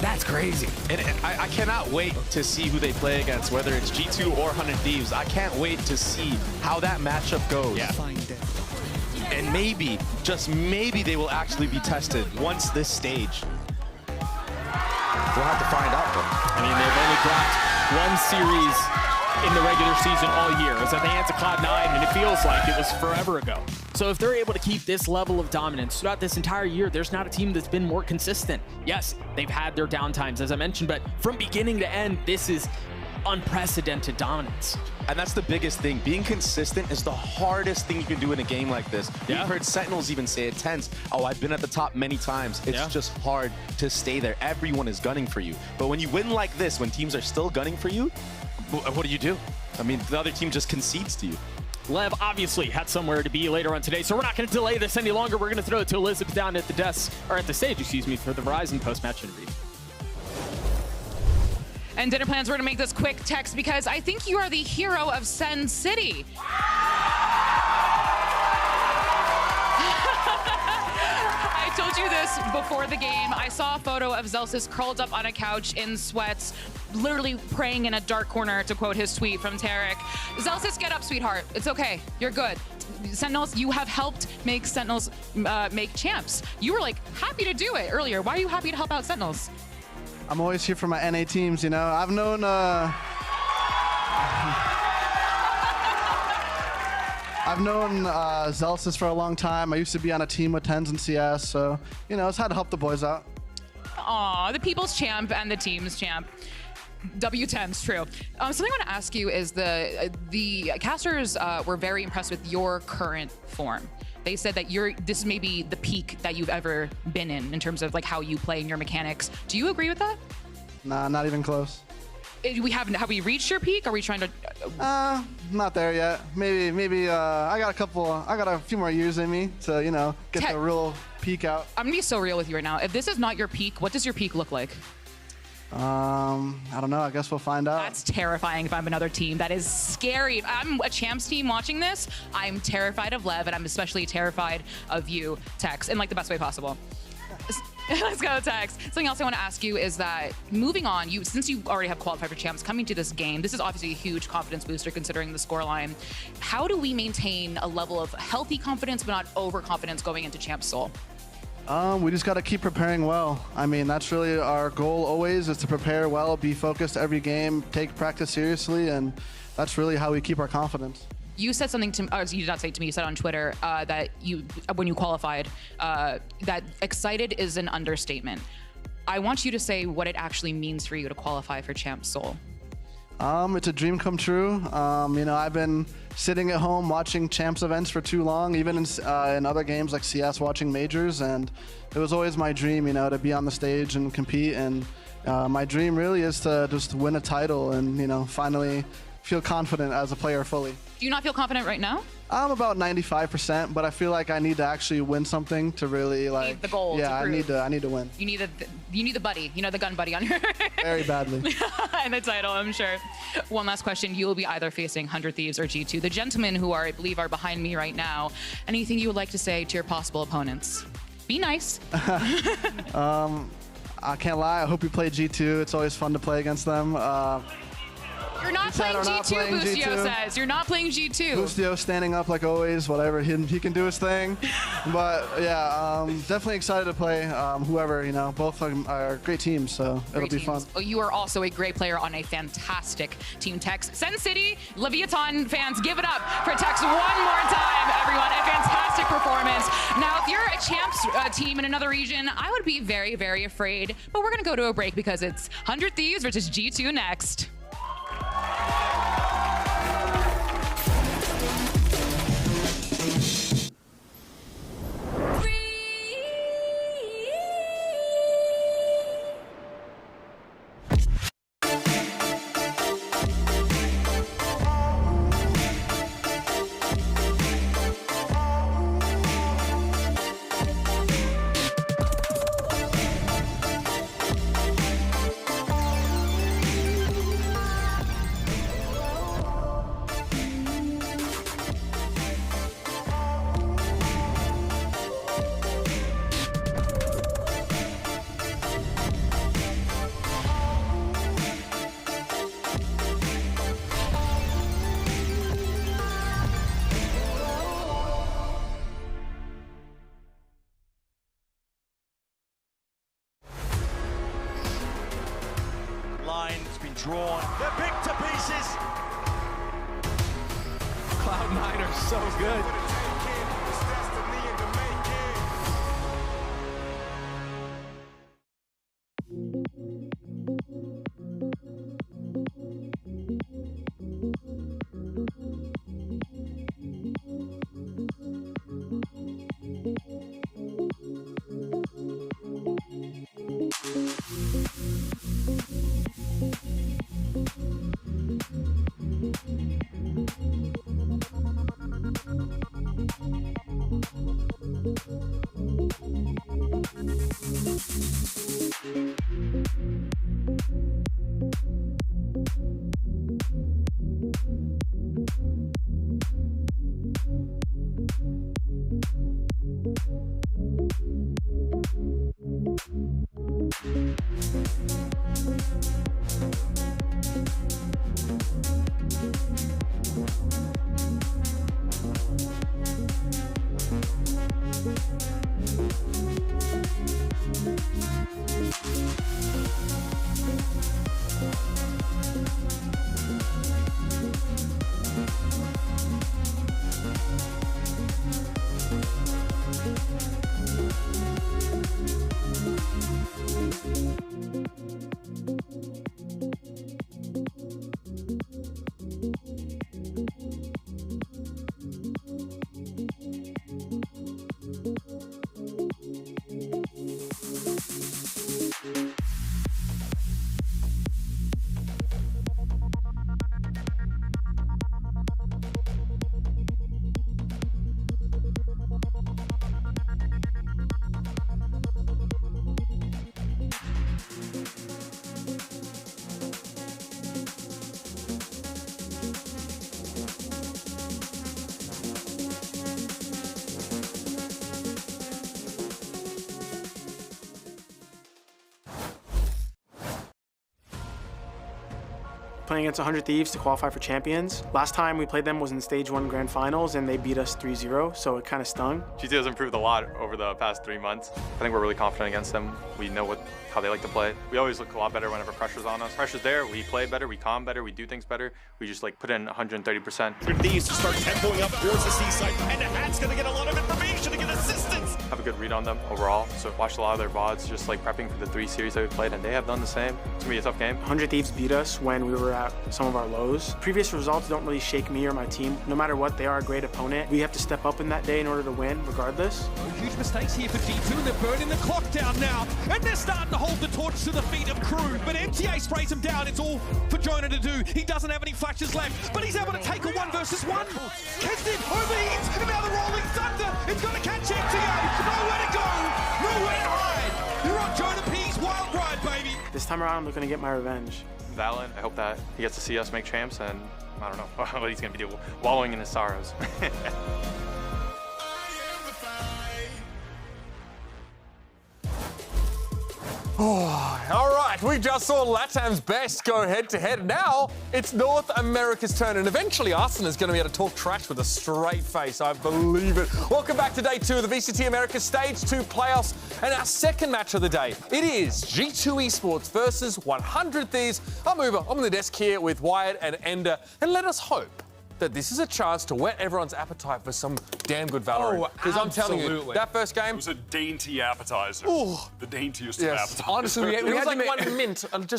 That's crazy. And I cannot wait to see who they play against, whether it's G2 or 100 Thieves. I can't wait to see how that matchup goes. Yeah. And maybe, just maybe, they will actually be tested once this stage. We'll have to find out, though. They've only got 1 series in the regular season all year. It was at the hands of Cloud9, and it feels like it was forever ago. So if they're able to keep this level of dominance throughout this entire year, there's not a team that's been more consistent. Yes, they've had their downtimes, as I mentioned, but from beginning to end, this is unprecedented dominance. And that's the biggest thing. Being consistent is the hardest thing you can do in a game like this. Yeah. We've heard Sentinels even say it tense. Oh, I've been at the top many times. It's just hard to stay there. Everyone is gunning for you. But when you win like this, when teams are still gunning for you, what do? I mean, the other team just concedes to you. Lev obviously had somewhere to be later on today, so we're not going to delay this any longer. We're going to throw it to Elizabeth down at the desk, or at the stage, excuse me, for the Verizon post-match interview. And dinner plans, we're gonna make this quick, Tex, because I think you are the hero of Sen City. I told you this before the game. I saw a photo of Zelsis curled up on a couch in sweats, literally praying in a dark corner, to quote his tweet from Tarek. Zelsis, get up, sweetheart. It's okay. You're good. Sentinels, you have helped make Sentinels make champs. You were like happy to do it earlier. Why are you happy to help out Sentinels? I'm always here for my NA teams, you know. I've known Zelsis for a long time. I used to be on a team with Tens and CS, so, you know, it's had to help the boys out. Aw, the people's champ and the team's champ. W10's true. Something I want to ask you is the casters were very impressed with your current form. They said that this may be the peak that you've ever been in terms of like how you play and your mechanics. Do you agree with that? Nah, not even close. Have we reached your peak? Are we trying to? Not there yet. Maybe. I got a few more years in me to, you know, get the real peak out. I'm gonna be so real with you right now. If this is not your peak, what does your peak look like? I don't know. I guess we'll find out. That's terrifying if I'm another team. That is scary. If I'm a champs team watching this, I'm terrified of Lev, and I'm especially terrified of you, Tex, in like the best way possible. Let's go, Tex. Something else I want to ask you is that moving on, since you already have qualified for champs, coming to this game, this is obviously a huge confidence booster considering the scoreline. How do we maintain a level of healthy confidence but not overconfidence going into Champs Seoul? We just got to keep preparing well. I mean, that's really our goal always, is to prepare well, be focused every game, take practice seriously, and that's really how we keep our confidence. You said something to me, you did not say it to me, you said on Twitter that when you qualified, that excited is an understatement. I want you to say what it actually means for you to qualify for Champs Seoul. It's a dream come true. You know, I've been sitting at home watching champs events for too long, even in other games like CS, watching majors, and it was always my dream, you know, to be on the stage and compete. And my dream really is to just win a title and, you know, finally feel confident as a player fully. Do you not feel confident right now? I'm about 95%, but I feel like I need to actually win something to really like the goal. Yeah, I need to win. You need the buddy, you know, the gun buddy on your very badly. And the title, I'm sure. One last question: you will be either facing 100 Thieves or G2. The gentlemen who I believe are behind me right now. Anything you would like to say to your possible opponents? Be nice. I can't lie. I hope you play G2. It's always fun to play against them. You're not playing G2, Bustio says. You're not playing G2. Bustio standing up like always, whatever. He can do his thing. But yeah, definitely excited to play whoever, you know. Both of them are great teams, so it'll be fun. You are also a great player on a fantastic team, Tex. Sen City, Leviathan fans, give it up for Tex one more time, everyone. A fantastic performance. Now, if you're a champs team in another region, I would be very, very afraid. But we're going to go to a break because it's 100 Thieves versus G2 next. Line's been drawn. They're picked to pieces. Cloud9 are so good. Playing against 100 Thieves to qualify for Champions. Last time we played them was in Stage 1 Grand Finals and they beat us 3-0, so it kind of stung. GT has improved a lot over the past 3 months. I think we're really confident against them. We know how they like to play. We always look a lot better whenever pressure's on us. Pressure's there, we play better, we calm better, we do things better. We just like put in 130%. Thieves to start tempoing up towards the seaside, and the Hat's gonna get a lot of information to get assistance. Have a good read on them overall, so watched a lot of their VODs, just like prepping for the 3 series that we played, and they have done the same. It's gonna be a tough game. 100 Thieves beat us when we were at some of our lows. Previous results don't really shake me or my team. No matter what, they are a great opponent. We have to step up in that day in order to win, regardless. Huge mistakes here for G2, and they're burning the clock down now. And they're starting to hold the torch to the feet of Crew. But MTA sprays him down. It's all for Jonah to do. He doesn't have any flashes left, but he's able to take a 1 versus 1. Keston overheats, and now the Rolling Thunder. It's going to catch MTA. Nowhere to go, nowhere to hide. You're on Jonah P's wild ride, baby. This time around, I'm looking to get my revenge. VALORANT, I hope that he gets to see us make champs, and I don't know what he's going to be doing, wallowing in his sorrows. Oh, all right, we just saw LATAM's best go head-to-head. Now it's North America's turn, and eventually Arsenal is going to be able to talk trash with a straight face. I believe it. Welcome back to day 2 of the VCT Americas Stage 2 playoffs, and our second match of the day. It is G2 Esports versus 100 Thieves. I'm Uber. I'm on the desk here with Wyatt and Ender, and let us hope that this is a chance to whet everyone's appetite for some damn good Valorant. Because I'm telling you, that first game... It was a dainty appetizer. Ooh. The daintiest of appetizers. Honestly, we it was like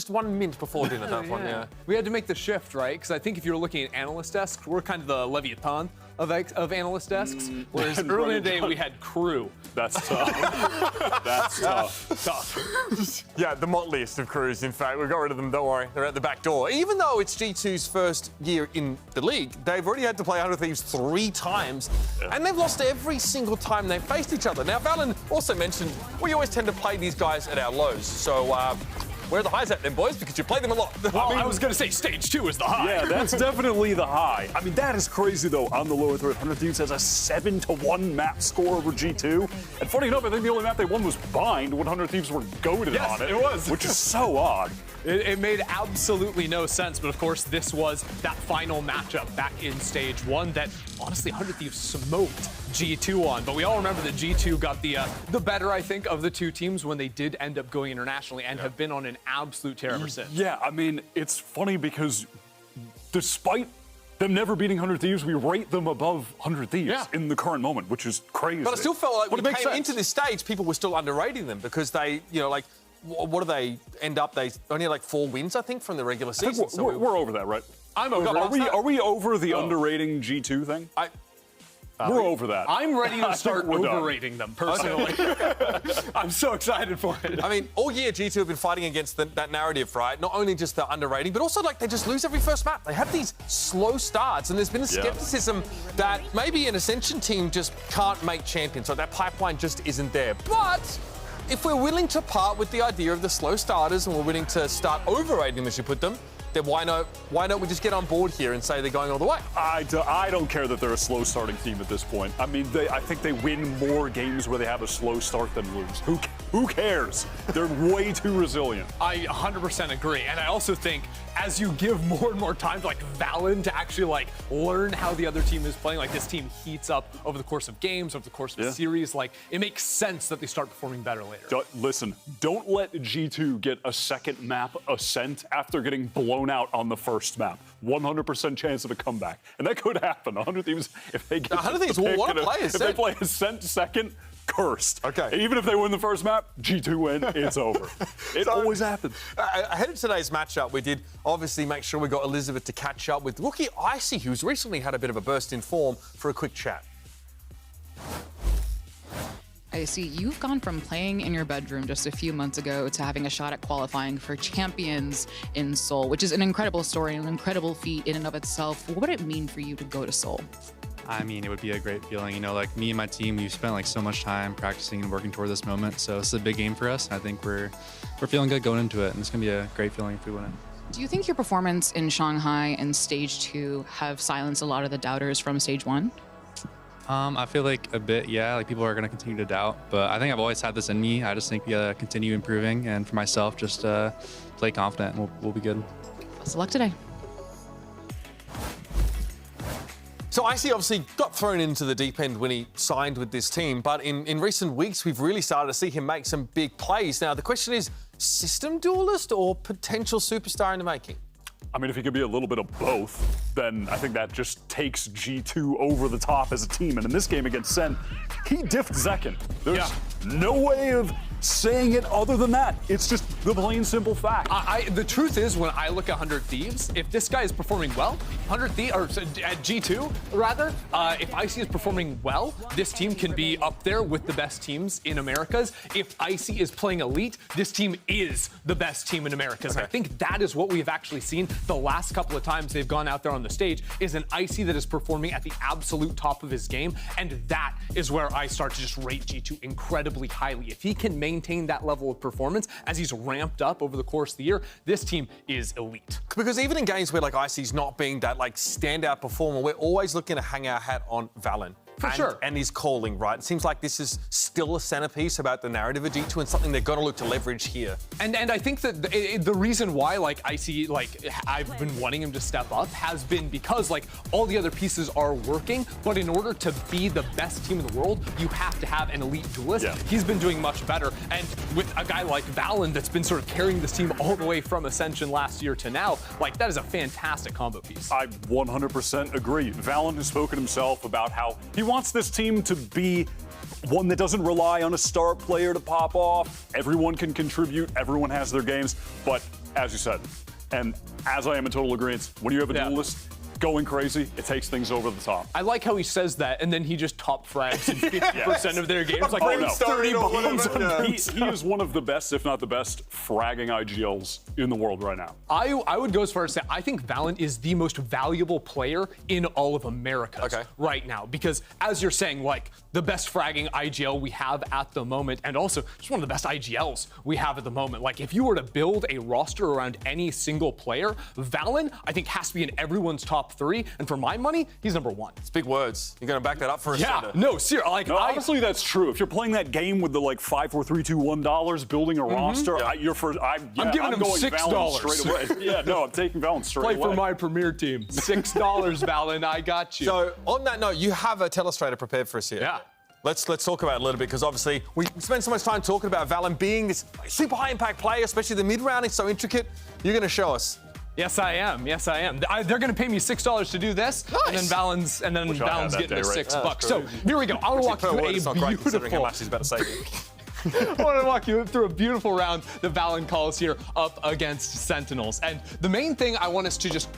one mint before dinner, that one, yeah. We had to make the shift, right? Because I think if you're looking at analyst desks, we're kind of the Leviathan of analyst desks. Whereas earlier in the day, we had Crew. That's tough. That's tough. Yeah, the motliest of crews, in fact. We got rid of them, don't worry. They're at the back door. Even though it's G2's first year in the league, they've already had to play 100 Thieves 3 times, and they've lost every single time they've faced each other. Now, Valen also mentioned we always tend to play these guys at our lows, so where are the highs at then, boys? Because you play them a lot. Well, I was going to say stage 2 is the high. Yeah, that's definitely the high. I mean, that is crazy, though. On the lower third, 100 Thieves has a 7-1 map score over G2. And funny enough, I think the only map they won was Bind. 100 Thieves were goated on it. It was. Which is so odd. It made absolutely no sense, but of course, this was that final matchup back in stage 1 that, honestly, 100 Thieves smoked G2 on. But we all remember that G2 got the better, I think, of the 2 teams when they did end up going internationally and have been on an absolute tear ever since. Yeah, I mean, it's funny because despite them never beating 100 Thieves, we rate them above 100 Thieves in the current moment, which is crazy. But I still felt like but when we came into this stage, people were still underrating them because they, you know, like, what do they end up? They only had like 4 wins, I think, from the regular season. We're over that, right? I'm over Are we over the underrating G2 thing? We're over that. I'm ready to start we're done. overrating them, personally. I'm so excited for it. I mean, all year G2 have been fighting against that narrative, right? Not only just the underrating, but also like they just lose every first map. They have these slow starts, and there's been a skepticism that maybe an Ascension team just can't make champions, so that pipeline just isn't there. But if we're willing to part with the idea of the slow starters and we're willing to start overrating them, as you put them, then why not we just get on board here and say they're going all the way? I don't care that they're a slow starting team at this point. I mean, I think they win more games where they have a slow start than lose. Who cares? They're way too resilient. I 100% agree. And I also think as you give more and more time to like Valen to actually like learn how the other team is playing, like this team heats up over the course of games, over the course of a series, like it makes sense that they start performing better later. Listen, don't let G2 get a second map Ascent after getting blown out on the first map. 100% chance of a comeback. And that could happen. 100 Thieves, if they get 100 Thieves will want to play Ascent. If they play Ascent second, cursed. Okay. Even if they win the first map, G2 win, it's over. It always happens. Ahead of today's matchup, we did obviously make sure we got Elizabeth to catch up with rookie Icy, who's recently had a bit of a burst in form, for a quick chat. I see you've gone from playing in your bedroom just a few months ago to having a shot at qualifying for Champions in Seoul, which is an incredible story, an incredible feat in and of itself. What would it mean for you to go to Seoul? I mean, it would be a great feeling. You know, like me and my team, we've spent like so much time practicing and working toward this moment. So it's a big game for us. I think we're feeling good going into it, and it's gonna be a great feeling if we win it. Do you think your performance in Shanghai and Stage 2 have silenced a lot of the doubters from Stage 1? I feel like a bit, yeah. Like people are gonna continue to doubt, but I think I've always had this in me. I just think we gotta continue improving, and for myself, just play confident, and we'll be good. Best of luck today. So Icy obviously got thrown into the deep end when he signed with this team, but in recent weeks, we've really started to see him make some big plays. Now, the question is, system duelist or potential superstar in the making? I mean, if he could be a little bit of both, then I think that just takes G2 over the top as a team. And in this game against Sen, he diffed Zekken. There's no way of saying it other than that. It's just the plain simple fact. The truth is, when I look at 100 Thieves, if this guy is performing well, 100 Thieves, or at G2 rather, if Icy is performing well, this team can be up there with the best teams in Americas. If Icy is playing elite, this team is the best team in Americas. I think that is what we've actually seen the last couple of times they've gone out there on the stage, is an Icy that is performing at the absolute top of his game, and that is where I start to just rate G2 incredibly highly. If he can maintain that level of performance as he's ramped up over the course of the year, this team is elite. Because even in games where like Icy's not being that like standout performer, we're always looking to hang our hat on Valen. For sure. And his calling, right? It seems like this is still a centerpiece about the narrative of G2 and something they're going to look to leverage here. And I think that the reason why like Icy, like I've been wanting him to step up has been because like all the other pieces are working, but in order to be the best team in the world, you have to have an elite duelist. Yeah. He's been doing much better. And with a guy like Valen that's been sort of carrying this team all the way from Ascension last year to now, like that is a fantastic combo piece. I 100% agree. Valen has spoken himself about how he wants this team to be one that doesn't rely on a star player to pop off. Everyone can contribute, everyone has their games, but as you said, and as I am in total agreement, when you have a duelist going crazy, it takes things over the top. I like how he says that, and then he just top frags in 50% of their games. Like 30 bombs on he is one of the best, if not the best, fragging IGLs in the world right now. I would go as far as to say I think Valen is the most valuable player in all of America right now, because as you're saying, like the best fragging IGL we have at the moment, and also just one of the best IGLs we have at the moment. Like if you were to build a roster around any single player, Valen I think has to be in everyone's top 3, and for my money, he's number 1. It's big words. You're gonna back that up for a second. No, seriously. Like, honestly, that's true. If you're playing that game with the like 5, 4, 3, 2, $1, building a roster, I'm giving him $6 straight away. Yeah, no, I'm taking Valen straight away. Play for my premier team. $6, Valen. I got you. So on that note, you have a telestrator prepared for us here. Yeah. Let's talk about it a little bit, because obviously we spend so much time talking about Valen being this super high impact player, especially the mid round is so intricate. You're gonna show us. Yes, I am. Yes, I am. They're going to pay me $6 to do this, and then Valen's getting the $6. So here we go. I want to walk you through a beautiful. How much he's about to say. I want to walk you through a beautiful round that Valen calls here up against Sentinels, and the main thing I want us to just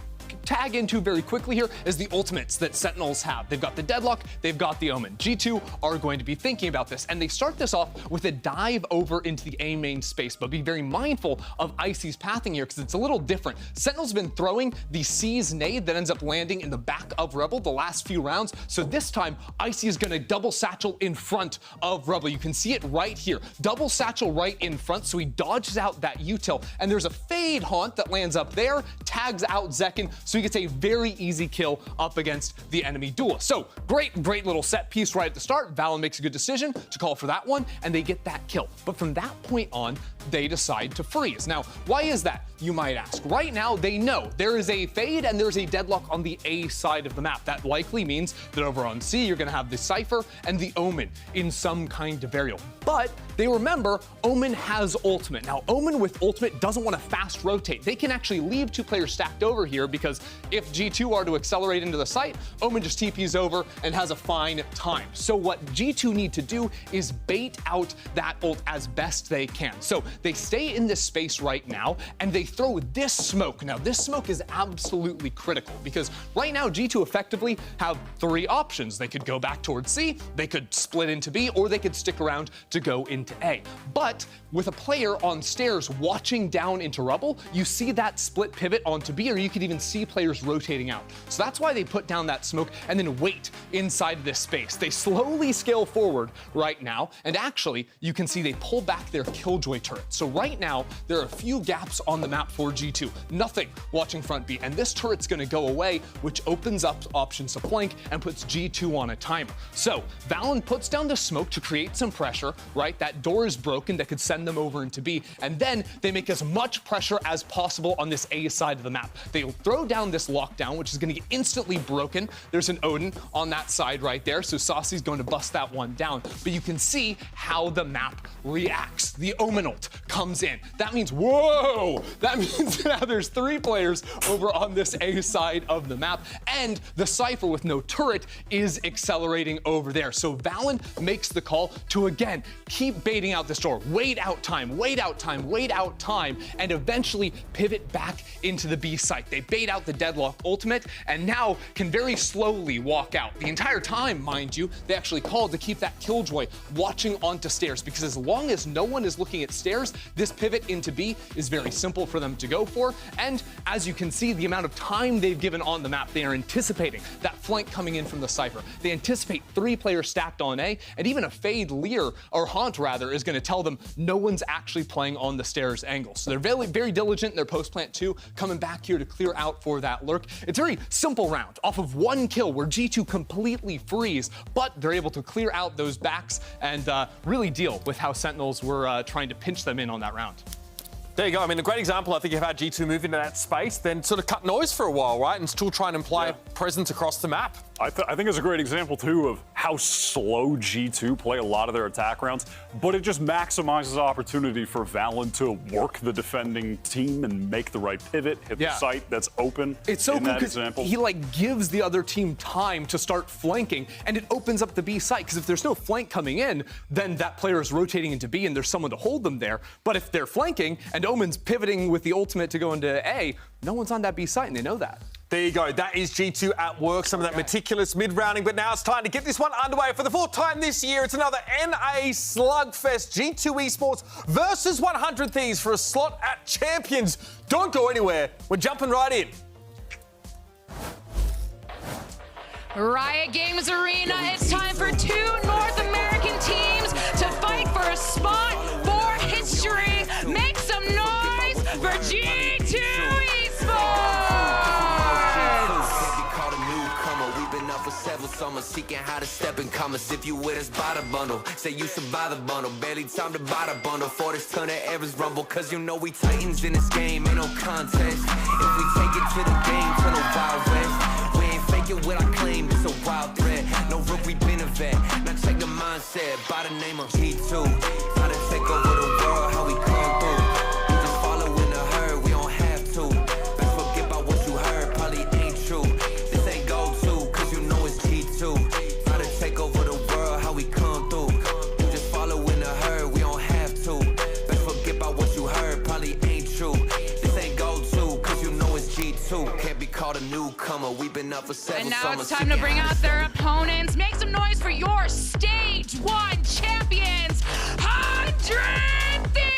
tag into very quickly here is the ultimates that Sentinels have. They've got the Deadlock, they've got the Omen. G2 are going to be thinking about this, and they start this off with a dive over into the A main space, but be very mindful of Icy's pathing here because it's a little different. Sentinel's been throwing the C's nade that ends up landing in the back of Rebel the last few rounds, so this time Icy is going to double satchel in front of Rebel. You can see it right here. Double satchel right in front, so he dodges out that util, and there's a fade haunt that lands up there, tags out Zekin, so he gets a very easy kill up against the enemy duelist. So great little set piece right at the start. Valen makes a good decision to call for that one, and they get that kill. But from that point on, they decide to freeze. Now, why is that, you might ask? Right now, they know there is a fade and there's a deadlock on the A side of the map. That likely means that over on C, you're gonna have the Cypher and the Omen in some kind of burial. But they remember Omen has ultimate. Now, Omen with ultimate doesn't want to fast rotate. They can actually leave two players stacked over here because if G2 are to accelerate into the site, Omen just TPs over and has a fine time. So what G2 need to do is bait out that ult as best they can. So they stay in this space right now and they throw this smoke. Now, this smoke is absolutely critical because right now G2 effectively have three options. They could go back towards C, they could split into B, or they could stick around to go into A. But with a player on stairs watching down into Rubble, you see that split pivot onto B, or you could even see players rotating out. So that's why they put down that smoke and then wait inside this space. They slowly scale forward right now, and actually, you can see they pull back their Killjoy turret. So right now, there are a few gaps on the map for G2. Nothing watching front B, and this turret's gonna go away, which opens up options to flank and puts G2 on a timer. So Valen puts down the smoke to create some pressure, right? That door is broken that could send them over into B, and then they make as much pressure as possible on this A side of the map. They'll throw down this lockdown, which is gonna get instantly broken. There's an Odin on that side right there, so Saucy's going to bust that one down. But you can see how the map reacts. The Omen ult comes in. That means, whoa! That means now there's three players over on this A side of the map, and the Cypher with no turret is accelerating over there. So Valen makes the call to, again, keep baiting out this door. Wait out time, wait out time, wait out time, and eventually pivot back into the B site. They bait out the Deadlock ultimate, and now can very slowly walk out. The entire time, mind you, they actually called to keep that Killjoy watching onto stairs, because as long as no one is looking at stairs, this pivot into B is very simple for them to go for. And as you can see, the amount of time they've given on the map, they are anticipating that flank coming in from the Cypher. They anticipate three players stacked on A, and even a Fade Lear, or Haunt rather, is going to tell them no one's actually playing on the stairs angle. So they're very, very diligent in their post-plant too, coming back here to clear out for that lurk. It's a very simple round off of one kill where G2 completely freeze, but they're able to clear out those backs and really deal with how Sentinels were trying to pinch them in on that round. There you go. I mean, a great example, I think, you've had G2 move into that space, then sort of cut noise for a while, right? And still try and imply a presence across the map. I think it's a great example, too, of how slow G2 play a lot of their attack rounds, but it just maximizes opportunity for Valen to work the defending team and make the right pivot, hit the site that's open. It's so cool because he, like, gives the other team time to start flanking, and it opens up the B site, because if there's no flank coming in, then that player is rotating into B, and there's someone to hold them there. But if they're flanking, and Omen's pivoting with the ultimate to go into A, no one's on that B site, and they know that. There you go. That is G2 at work. Some of that meticulous mid-rounding, but now it's time to get this one underway. For the fourth time this year, it's another NA slugfest. G2 Esports versus 100 Thieves for a slot at Champions. Don't go anywhere. We're jumping right in. Riot Games Arena, it's time for two North American teams to fight for a spot for history. Make some noise for G2 Esports! For several summers, seeking how to step in commerce. If you with us, buy the bundle. Say you should buy the bundle. Barely time to buy the bundle. For this turn of errors rumble. Cause you know we titans in this game. Ain't no contest. If we take it to the game, turn the Wild West. We ain't faking what I claim. It's a wild threat. No rook, we been a vet. Now check the mindset. By the name of G2. How to take over the world. How we come through. You just follow in the herd. We don't have to. Best forget about what you heard. Probably ain't true. This ain't go to. How to take over the world, how we come through. You just follow in the herd, we don't have to. Best forget about what you heard, probably ain't true. This ain't go to, cause you know it's G2. Can't be caught not a newcomer. We've been up for 7 And now summers. it's time to bring out their opponents. Make some noise for your Stage 1 champions, 100 Thieves!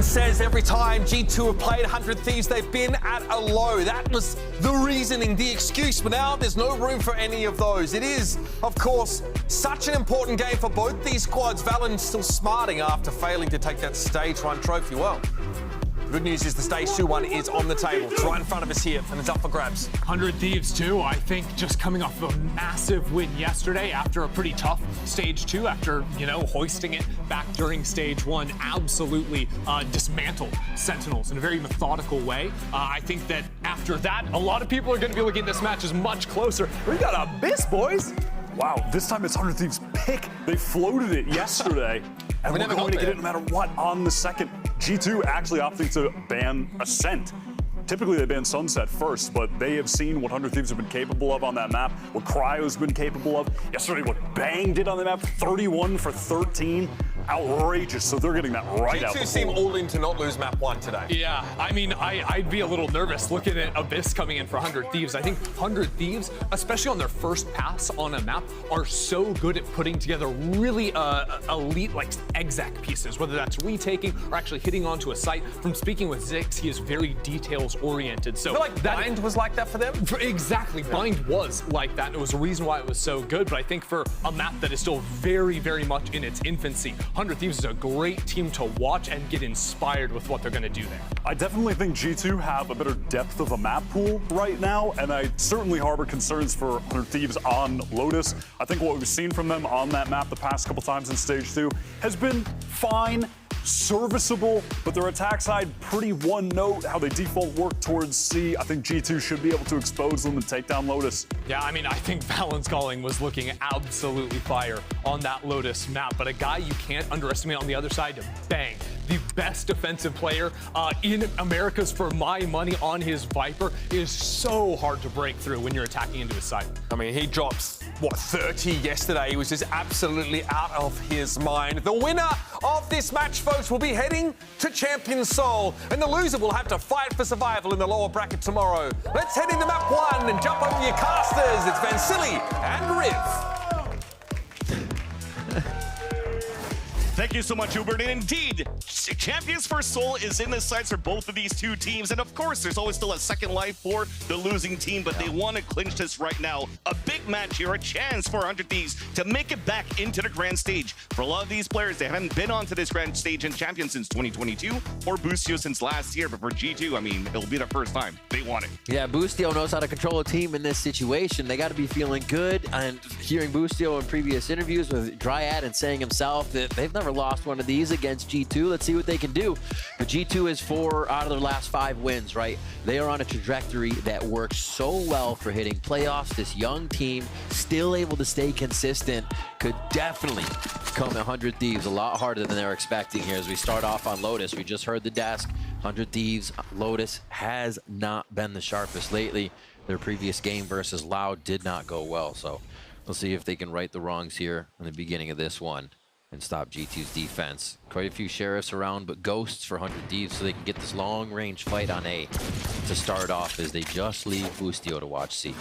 Says every time G2 have played 100 Thieves, they've been at a low. That was the reasoning, the excuse, but now there's no room for any of those. It is, of course, such an important game for both these squads. VALORANT still smarting after failing to take that Stage 1 trophy. Well, good news is the Stage 2 one is on the table. It's right in front of us here, and it's up for grabs. 100 Thieves, too, I think, just coming off of a massive win yesterday after a pretty tough Stage 2, after, you know, hoisting it back during Stage 1, absolutely dismantled Sentinels in a very methodical way. I think that after that, a lot of people are going to be looking at this match as much closer. We got Abyss, boys. Wow, this time it's 100 Thieves pick. They floated it yesterday, and we're going to get it no matter what on the second. G2 actually opting to ban Ascent. Typically they ban Sunset first, but they have seen what 100 Thieves have been capable of on that map, what Cryo's been capable of. Yesterday, what Bang did on the map, 31 for 13. Outrageous, so they're getting that right out. G2 seem all in to not lose map 1 today. Yeah, I mean, I'd be a little nervous looking at Abyss coming in for 100 Thieves. I think 100 Thieves, especially on their first pass on a map, are so good at putting together really elite, like, exec pieces, whether that's retaking or actually hitting onto a site. From speaking with Zix, he is very details-oriented. So I feel like Bind was like that for them? Exactly, Bind was like that, and it was a reason why it was so good. But I think for a map that is still very, very much in its infancy, 100 Thieves is a great team to watch and get inspired with what they're going to do there. I definitely think G2 have a better depth of a map pool right now, and I certainly harbor concerns for 100 Thieves on Lotus. I think what we've seen from them on that map the past couple times in Stage 2 has been fine, serviceable, but their attack side pretty one note. How they default work towards C. I think G2 should be able to expose them and take down Lotus. Yeah, I mean, I think VALORANT's calling was looking absolutely fire on that Lotus map, but a guy you can't underestimate on the other side, Bang, the best defensive player in Americas for my money on his Viper, is so hard to break through when you're attacking into his side. I mean, he drops, what, 30 yesterday. He was just absolutely out of his mind. The winner of this match, folks, will be heading to Champions Seoul, and the loser will have to fight for survival in the lower bracket tomorrow. Let's head into map 1 and jump over your casters. It's Vansili and Riv. Thank you so much, Hubert. And indeed, Champions for Seoul is in the sights for both of these two teams. And of course, there's always still a second life for the losing team, but they want to clinch this right now. A big match here, a chance for 100 Thieves to make it back into the grand stage. For a lot of these players, they haven't been onto this grand stage in Champions since 2022 or Boostio since last year. But for G2, I mean, it'll be the first time. They want it. Yeah, Boostio knows how to control a team in this situation. They got to be feeling good. And hearing Boostio in previous interviews with Dryad and saying himself that they've never lost one of these against G2. Let's see what they can do. But G2 is 4 out of their last 5 wins, right? They are on a trajectory that works so well for hitting playoffs. This young team, still able to stay consistent, could definitely come at 100 Thieves a lot harder than they're expecting here. As we start off on Lotus, we just heard the desk. 100 Thieves, Lotus has not been the sharpest lately. Their previous game versus Loud did not go well, so we'll see if they can right the wrongs here in the beginning of this one and stop G2's defense. Quite a few sheriffs around, but ghosts for 100 Thieves so they can get this long-range fight on A to start off as they just leave Boostio to watch C.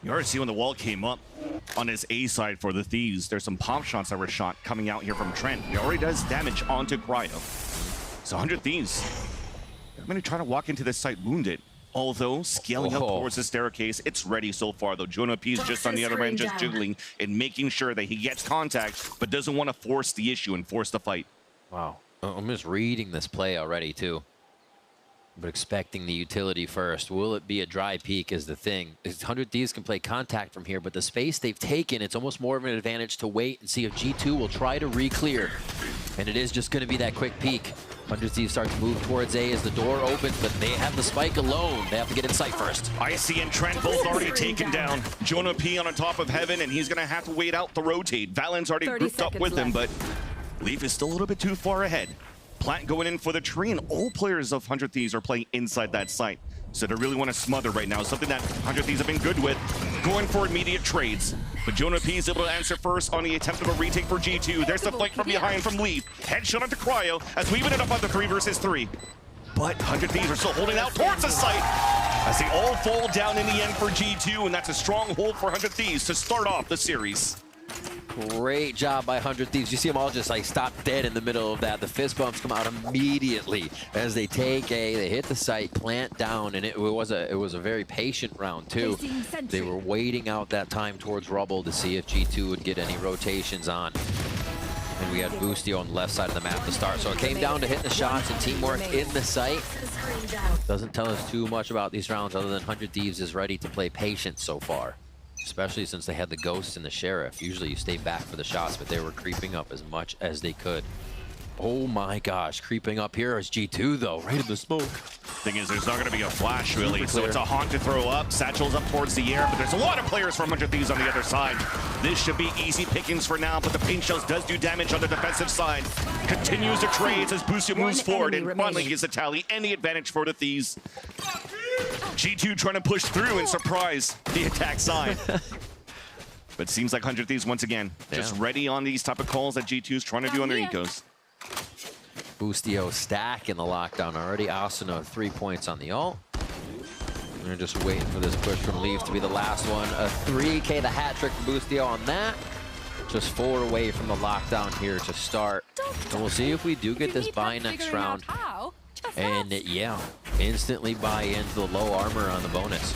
You already see when the wall came up on his A side for the Thieves. There's some pop shots that were shot coming out here from Trent. He already does damage onto Cryo. So 100 Thieves, I'm going to try to walk into this site wounded. Although scaling up towards the staircase, it's ready so far, though. Jonah P is just on the other end, just jiggling and making sure that he gets contact, but doesn't want to force the issue and force the fight. Wow. I'm just reading this play already, too. but expecting the utility first. Will it be a dry peek is the thing. 100 Thieves can play contact from here, but the space they've taken, it's almost more of an advantage to wait and see if G2 will try to re-clear. And it is just going to be that quick peek. 100 Thieves start to move towards A as the door opens, but they have the spike alone. They have to get in sight first. Icy and Trent both already taken down. Jonah P on top of Heaven, and he's going to have to wait out the rotate. Valen's already grouped up with him, but Leaf is still a little bit too far ahead. Plant going in for the tree, and all players of 100 Thieves are playing inside that site. So they really want to smother right now, something that 100 Thieves have been good with, going for immediate trades. But Jonah P is able to answer first on the attempt of a retake for G2. There's the flank from behind from Leaf. Headshot onto Cryo as we win it up on the 3 versus 3. But 100 Thieves are still holding out towards the site as they all fall down in the end for G2, and that's a strong hold for 100 Thieves to start off the series. Great job by 100 Thieves. You see them all just like stop dead in the middle of that. The fist bumps come out immediately as they take A, they hit the site, plant down, and it was a very patient round too. They were waiting out that time towards rubble to see if G2 would get any rotations on. And we had Boostio on the left side of the map to start. So it came down to hitting the shots and teamwork in the site. Doesn't tell us too much about these rounds other than 100 Thieves is ready to play patient so far. Especially since they had the Ghost and the Sheriff. Usually you stay back for the shots, but they were creeping up as much as they could. Oh my gosh, creeping up here is G2 though, right in the smoke. Thing is, there's not going to be a flash really, so it's a haunt to throw up. Satchel's up towards the air, but there's a lot of players from 100 Thieves on the other side. This should be easy pickings for now, but the paint shells does do damage on the defensive side. Continues to trades as Boostio moves forward and finally gets a tally. Any advantage for the Thieves. G2 trying to push through and surprise the attack side. But seems like 100 Thieves once again, just ready on these type of calls that G2's trying to do on their ecos. Boostio stack in the lockdown already. Asuna 3 points on the ult. We're just waiting for this push from Leaf to be the last one. A 3K, the hat trick from Boostio on that. Just 4 away from the lockdown here to start. And we'll see if we do get this buy next round. And yeah, instantly buy into the low armor on the bonus.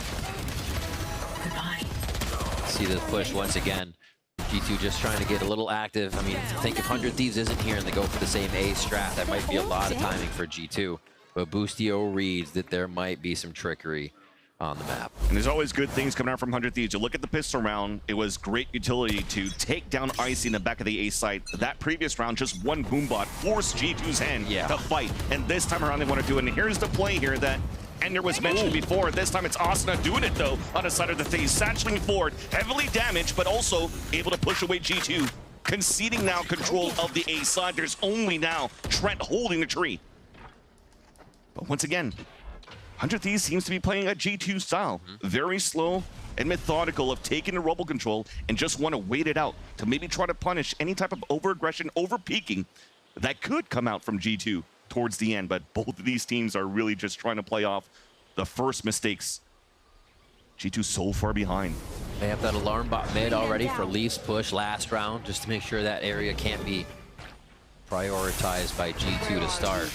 See this push once again. G2 just trying to get a little active. I mean, think if 100 Thieves isn't here and they go for the same A strat, that might be a lot of timing for G2. But Boostio reads that there might be some trickery on the map. And there's always good things coming out from 100 Thieves. You look at the pistol round, it was great utility to take down Icy in the back of the A site. That previous round, just one boombot forced G2's hand to fight. And this time around, they want to do it. And here's the play here that Ender was mentioned before. This time it's Asuna doing it though on the side of the Thieves, satcheling forward, heavily damaged, but also able to push away G2. Conceding now control of the A side. There's only now Trent holding the tree. But once again, 100 Thieves seems to be playing a G2 style. Very slow and methodical of taking the rubble control and just want to wait it out to maybe try to punish any type of over-aggression, over-peaking that could come out from G2 towards the end. But both of these teams are really just trying to play off the first mistakes. G2 so far behind. They have that alarm bot mid already for Leaf's push last round, just to make sure that area can't be prioritized by G2 to start.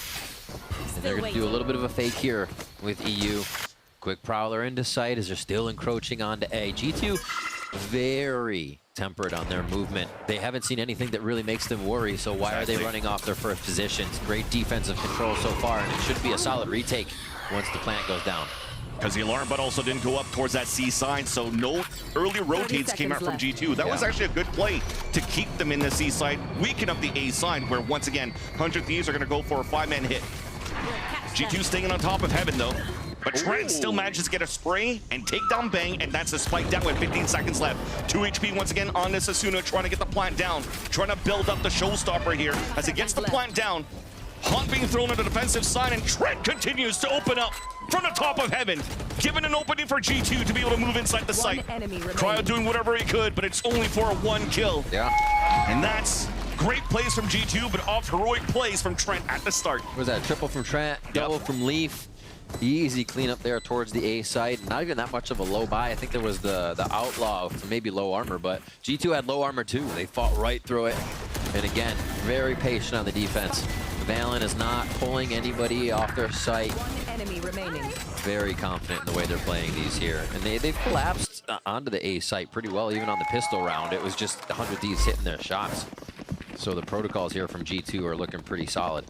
And they're going to do a little bit of a fake here with EU. Quick prowler into sight as they're still encroaching onto A. G2 very temperate on their movement. They haven't seen anything that really makes them worry, so why are they running off their first positions? Great defensive control so far, and it should be a solid retake once the plant goes down. Because the alarm bot also didn't go up towards that C side, so no early rotates came out from G2. That was actually a good play to keep them in the C side, weaken up the A side, where once again, 100 Thieves are going to go for a 5-man hit. G2 staying on top of Heaven though, but Trent still manages to get a spray and take down Bang, and that's a spike down with 15 seconds left. 2 HP once again on this Asuna, trying to get the plant down, trying to build up the showstopper here as it gets the plant down. Haunt being thrown on the defensive side, and Trent continues to open up from the top of Heaven, giving an opening for G2 to be able to move inside the site. Cryo doing whatever he could, but it's only for a 1 kill. And that's great plays from G2, but off heroic plays from Trent at the start. Was that triple from Trent, double from Leaf? Easy cleanup there towards the A side. Not even that much of a low buy. I think there was the outlaw for maybe low armor, but G2 had low armor too. They fought right through it. And again, very patient on the defense. Valen is not pulling anybody off their site. One enemy remaining. Very confident in the way they're playing these here. And they've collapsed onto the A site pretty well, even on the pistol round. It was just 100 Thieves hitting their shots. So the protocols here from G2 are looking pretty solid.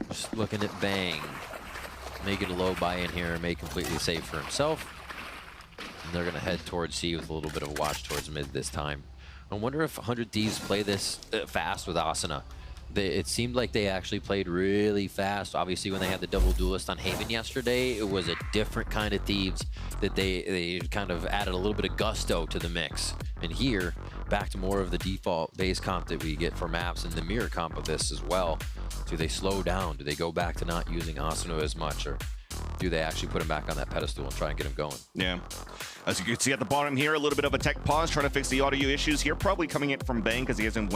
Just looking at Bang. may get a low buy-in here, may completely save for himself. And they're going to head towards C with a little bit of a watch towards mid this time. I wonder if 100 Thieves play this fast with Asuna. It seemed like they actually played really fast. Obviously, when they had the double duelist on Haven yesterday, it was a different kind of Thieves that they kind of added a little bit of gusto to the mix. And here, back to more of the default base comp that we get for maps and the mirror comp of this as well. Do they slow down? Do they go back to not using Asuna as much? Or do they actually put him back on that pedestal and try and get him going? Yeah. As you can see at the bottom here, a little bit of a tech pause, trying to fix the audio issues here. Probably coming in from Bang because he hasn't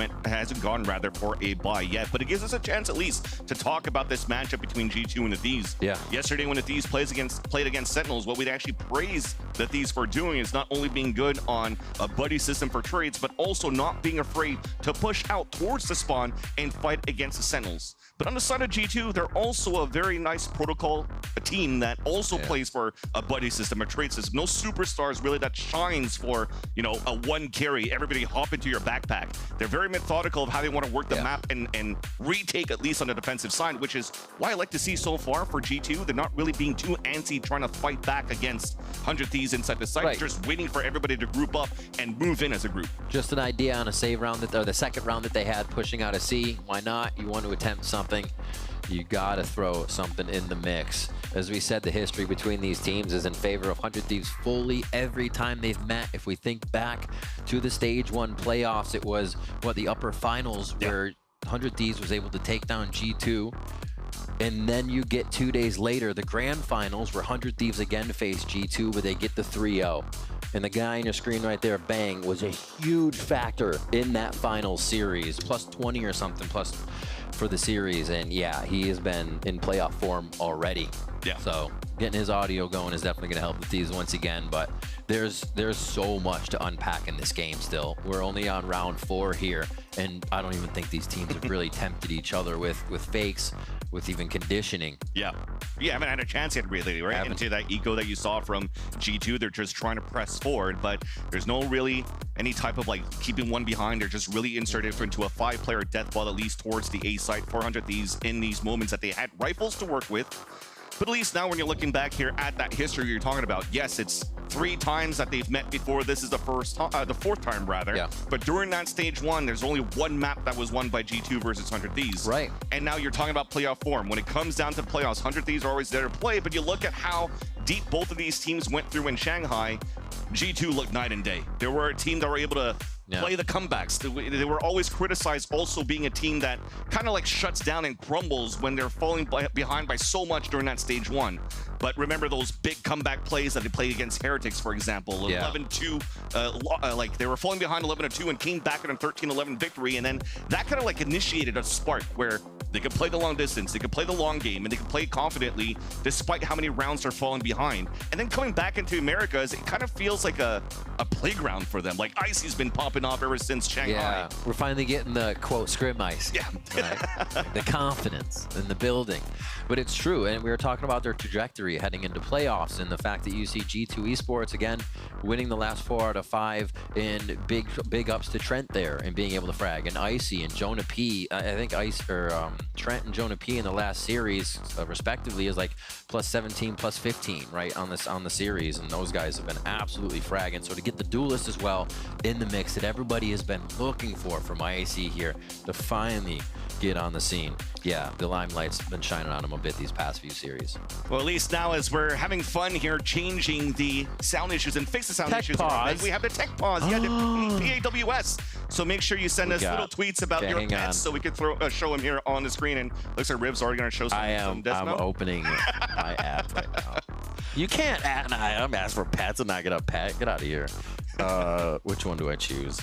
gone for a buy yet. But it gives us a chance at least to talk about this matchup between G2 and the Thieves. Yeah. Yesterday when the Thieves played against Sentinels, what we'd actually praise the Thieves for doing is not only being good on a buddy system for trades, but also not being afraid to push out towards the spawn and fight against the Sentinels. But on the side of G2, they're also a very nice protocol team that also plays for a buddy system, a trade system. No superstars really that shines for, you know, a one carry, everybody hop into your backpack. They're very methodical of how they want to work the map and retake at least on the defensive side, which is why I like to see so far for G2. They're not really being too antsy trying to fight back against 100 Thieves inside the site. They're just waiting for everybody to group up and move in as a group. Just an idea on a save round, or the second round that they had pushing out of C. Why not? You want to attempt something. You gotta throw something in the mix. As we said, the history between these teams is in favor of 100 Thieves fully every time they've met. If we think back to the Stage 1 playoffs, it was, what, the upper finals where 100 Thieves was able to take down G2. And then you get 2 days later, the grand finals, where 100 Thieves again face G2, but they get the 3-0. And the guy on your screen right there, Bang, was a huge factor in that final series, plus 20 or something, plus for the series. And yeah, he has been in playoff form already. Yeah. So getting his audio going is definitely going to help the Thieves once again. But there's so much to unpack in this game still. We're only on round 4 here, and I don't even think these teams have really tempted each other with fakes, with even conditioning. Yeah. You haven't had a chance yet, really, right? Into that eco that you saw from G2. They're just trying to press forward, but there's no really any type of like keeping one behind. They're just really inserted into a 5-player death ball, at least towards the A site. 400 Thieves in these moments that they had rifles to work with. But at least now when you're looking back here at that history you're talking about, yes, it's 3 times that they've met before. This is the 4th time rather. Yeah. But during that Stage 1, there's only one map that was won by G2 versus 100 Thieves. Right. And now you're talking about playoff form. When it comes down to playoffs, 100 Thieves are always there to play, but you look at how deep both of these teams went through in Shanghai, G2 looked night and day. They were a team that were able to play the comebacks. They were always criticized also being a team that kind of like shuts down and crumbles when they're falling behind by so much during that Stage 1. But remember those big comeback plays that they played against Heretics, for example. 11-2, like they were falling behind 11-2 and came back in a 13-11 victory. And then that kind of like initiated a spark where they could play the long distance, they could play the long game, and they could play confidently despite how many rounds they're falling behind. And then coming back into Americas, it kind of feels like a playground for them. Like Icy's been popping off ever since Shanghai. Yeah, we're finally getting the quote scrim ice. Yeah. Right? The confidence in the building. But it's true, and we were talking about their trajectory heading into playoffs, and the fact that you see G2 Esports again winning the last 4 out of 5, and big ups to Trent there and being able to frag, and Icy and Jonah P. I think Trent and Jonah P in the last series respectively is like plus 17, plus 15, right, on the series, and those guys have been absolutely fragging. So to get the duelist as well in the mix that everybody has been looking for from IAC here to finally get on the scene. Yeah, the limelight's been shining on them a bit these past few series. Well, at least now as we're having fun here changing the sound issues and fix the sound issues, we have the tech pause, the PAWS. So make sure you send us little tweets about your pets so we can show them here on the screen. And looks like Riv's already going to show some I'm opening my app right now. You can't ask for pets and not get a pet. Get out of here. Which one do I choose?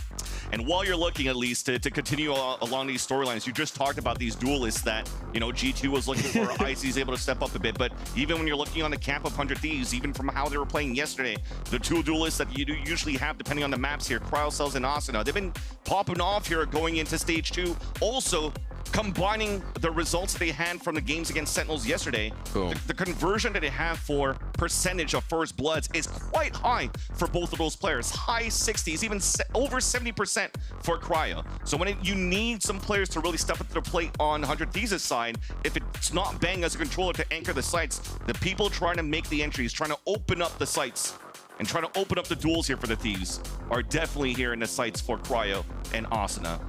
And while you're looking, at least, to continue along these storylines, you just talked about these duelists that, you know, G2 was looking for. Icy's able to step up a bit. But even when you're looking on the camp of 100 Thieves, even from how they were playing yesterday, the 2 duelists that you do usually have, depending on the maps here, Cryocells and Asuna, they've been popping off here going into Stage 2. Also, combining the results they had from the games against Sentinels yesterday, the conversion that they have for percentage of first bloods is quite high for both of those players. High 60s, even over 70% for Cryo. So when you need some players to really step up to the plate on 100 Thieves' side, if it's not Bang as a controller to anchor the sites, the people trying to make the entries, trying to open up the sites, and trying to open up the duels here for the Thieves are definitely here in the sights for Cryo and Asuna.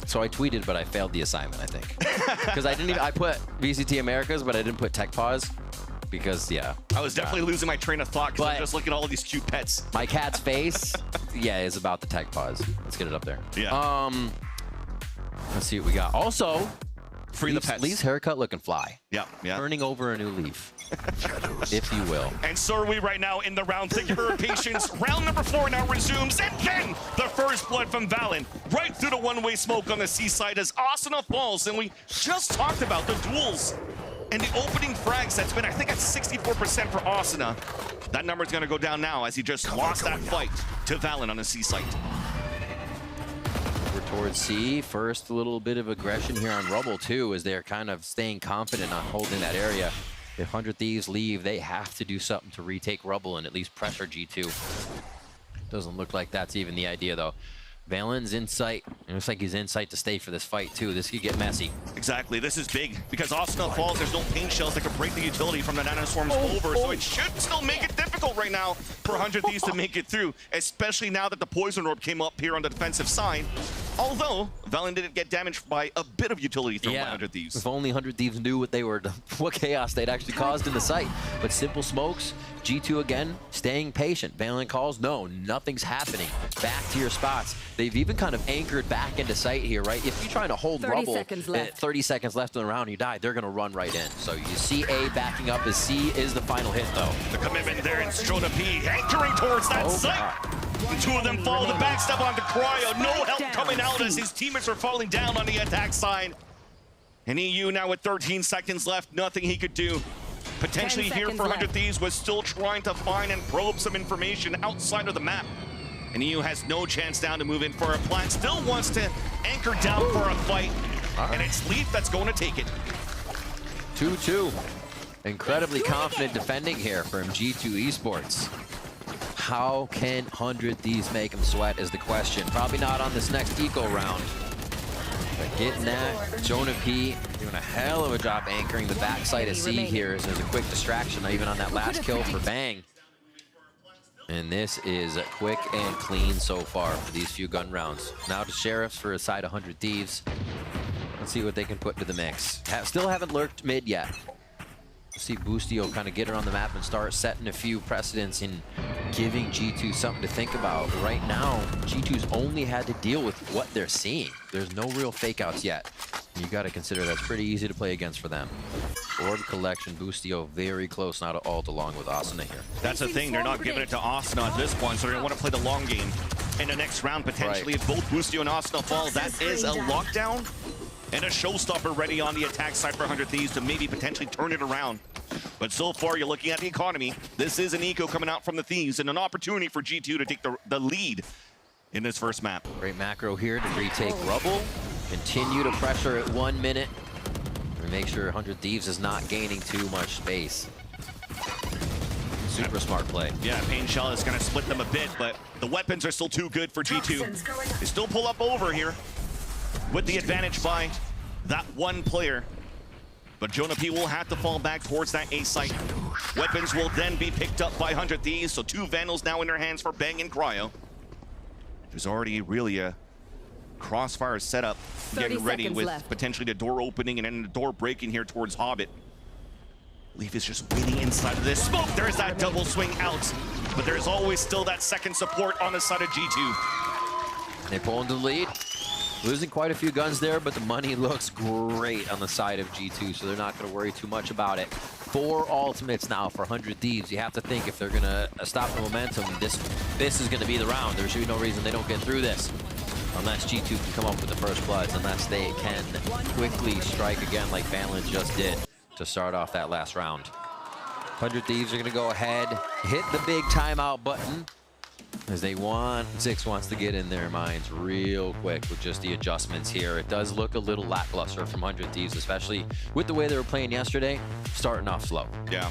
So I tweeted, but I failed the assignment, I think. Because I put VCT Americas, but I didn't put Tech Pause. Because, yeah. I was definitely losing my train of thought because I'm just looking at all of these cute pets. My cat's face, yeah, is about the Tech Pause. Let's get it up there. Yeah. Let's see what we got. Also, free the pets. Leaf's haircut looking fly. Yeah, yeah. Turning over a new leaf, if you will. And so are we right now in the round. Thank you for your patience. Round number 4 now resumes. And then the first blood from VALORANT right through the one-way smoke on the seaside as Asuna falls. And we just talked about the duels and the opening frags. That's been, I think, at 64% for Asuna. That number's going to go down now as he just lost that fight to VALORANT on the seaside. We're towards C. First, a little bit of aggression here on Rubble, too, as they're kind of staying confident on holding that area. If 100 Thieves leave, they have to do something to retake Rubble and at least pressure G2. Doesn't look like that's even the idea, though. VALORANT's in sight. It looks like he's in sight to stay for this fight, too. This could get messy. Exactly. This is big because Asuna falls. There's no paint shells that can break the utility from the nanoswarms over. So it should still make it difficult right now for 100 Thieves to make it through, especially now that the Poison Orb came up here on the defensive side. Although, VALORANT didn't get damaged by a bit of utility from 100 Thieves. If only 100 Thieves knew what they were, what chaos they'd actually caused in the site. But simple smokes, G2 again, staying patient. VALORANT calls, no, nothing's happening. Back to your spots. They've even kind of anchored back into sight here, right? If you're trying to hold Rubble, 30 seconds left in the round, you die, they're going to run right in. So you see A backing up as C is the final hit, though. The commitment there, and Strona P anchoring towards that site. Two of them follow the backstep onto Cryo. No help coming out as his teammates are falling down on the attack side. And EU now with 13 seconds left, nothing he could do. Potentially here for 100 Thieves was still trying to find and probe some information outside of the map. And EU has no chance now to move in for a plant. Still wants to anchor down for a fight. And it's Leaf that's going to take it. 2-2. Incredibly confident defending here from G2 Esports. How can 100 Thieves make him sweat is the question. Probably not on this next eco round. But getting that, Jonah P doing a hell of a job anchoring the backside of C here as there's a quick distraction, even on that last kill for Bang. And this is quick and clean so far for these few gun rounds. Now to Sheriffs for a side 100 Thieves. Let's see what they can put to the mix. Still haven't lurked mid yet. See Boostio kind of get around the map and start setting a few precedents in giving G2 something to think about. Right now, G2's only had to deal with what they're seeing. There's no real fake outs yet. You got to consider that's pretty easy to play against for them. Orb collection, Boostio very close now to ult along with Asuna here. That's the thing, they're not giving it to Asuna at this point, so they're going to want to play the long game. In the next round, potentially, if both Boostio and Asuna fall, that is a lockdown and a showstopper ready on the attack side for 100 Thieves to maybe potentially turn it around. But so far, you're looking at the economy. This is an eco coming out from the Thieves and an opportunity for G2 to take the lead in this first map. Great macro here to retake Rubble. Continue to pressure at 1 minute. And make sure 100 Thieves is not gaining too much space. Super smart play. Yeah, Pain Shell is going to split them a bit, but the weapons are still too good for G2. They still pull up over here with the advantage by that one player. But Jonah P will have to fall back towards that A site. Weapons will then be picked up by 100 Thieves, so 2 Vandals now in their hands for Bang and Cryo. There's already really a crossfire setup getting ready with potentially the door opening and then the door breaking here towards Hobbit. Leaf is just waiting inside of this smoke. There's that double swing out, but there's always still that second support on the side of G2. They pull into the lead. Losing quite a few guns there, but the money looks great on the side of G2, so they're not going to worry too much about it. 4 ultimates now for 100 Thieves. You have to think if they're going to stop the momentum, this is going to be the round. There should be no reason they don't get through this. Unless G2 can come up with the first bloods, unless they can quickly strike again like VALORANT just did to start off that last round. 100 Thieves are going to go ahead, hit the big timeout button. as Zix wants to get in their minds real quick with just the adjustments here. It does look a little lackluster from 100 Thieves, especially with the way they were playing yesterday, starting off slow. Yeah.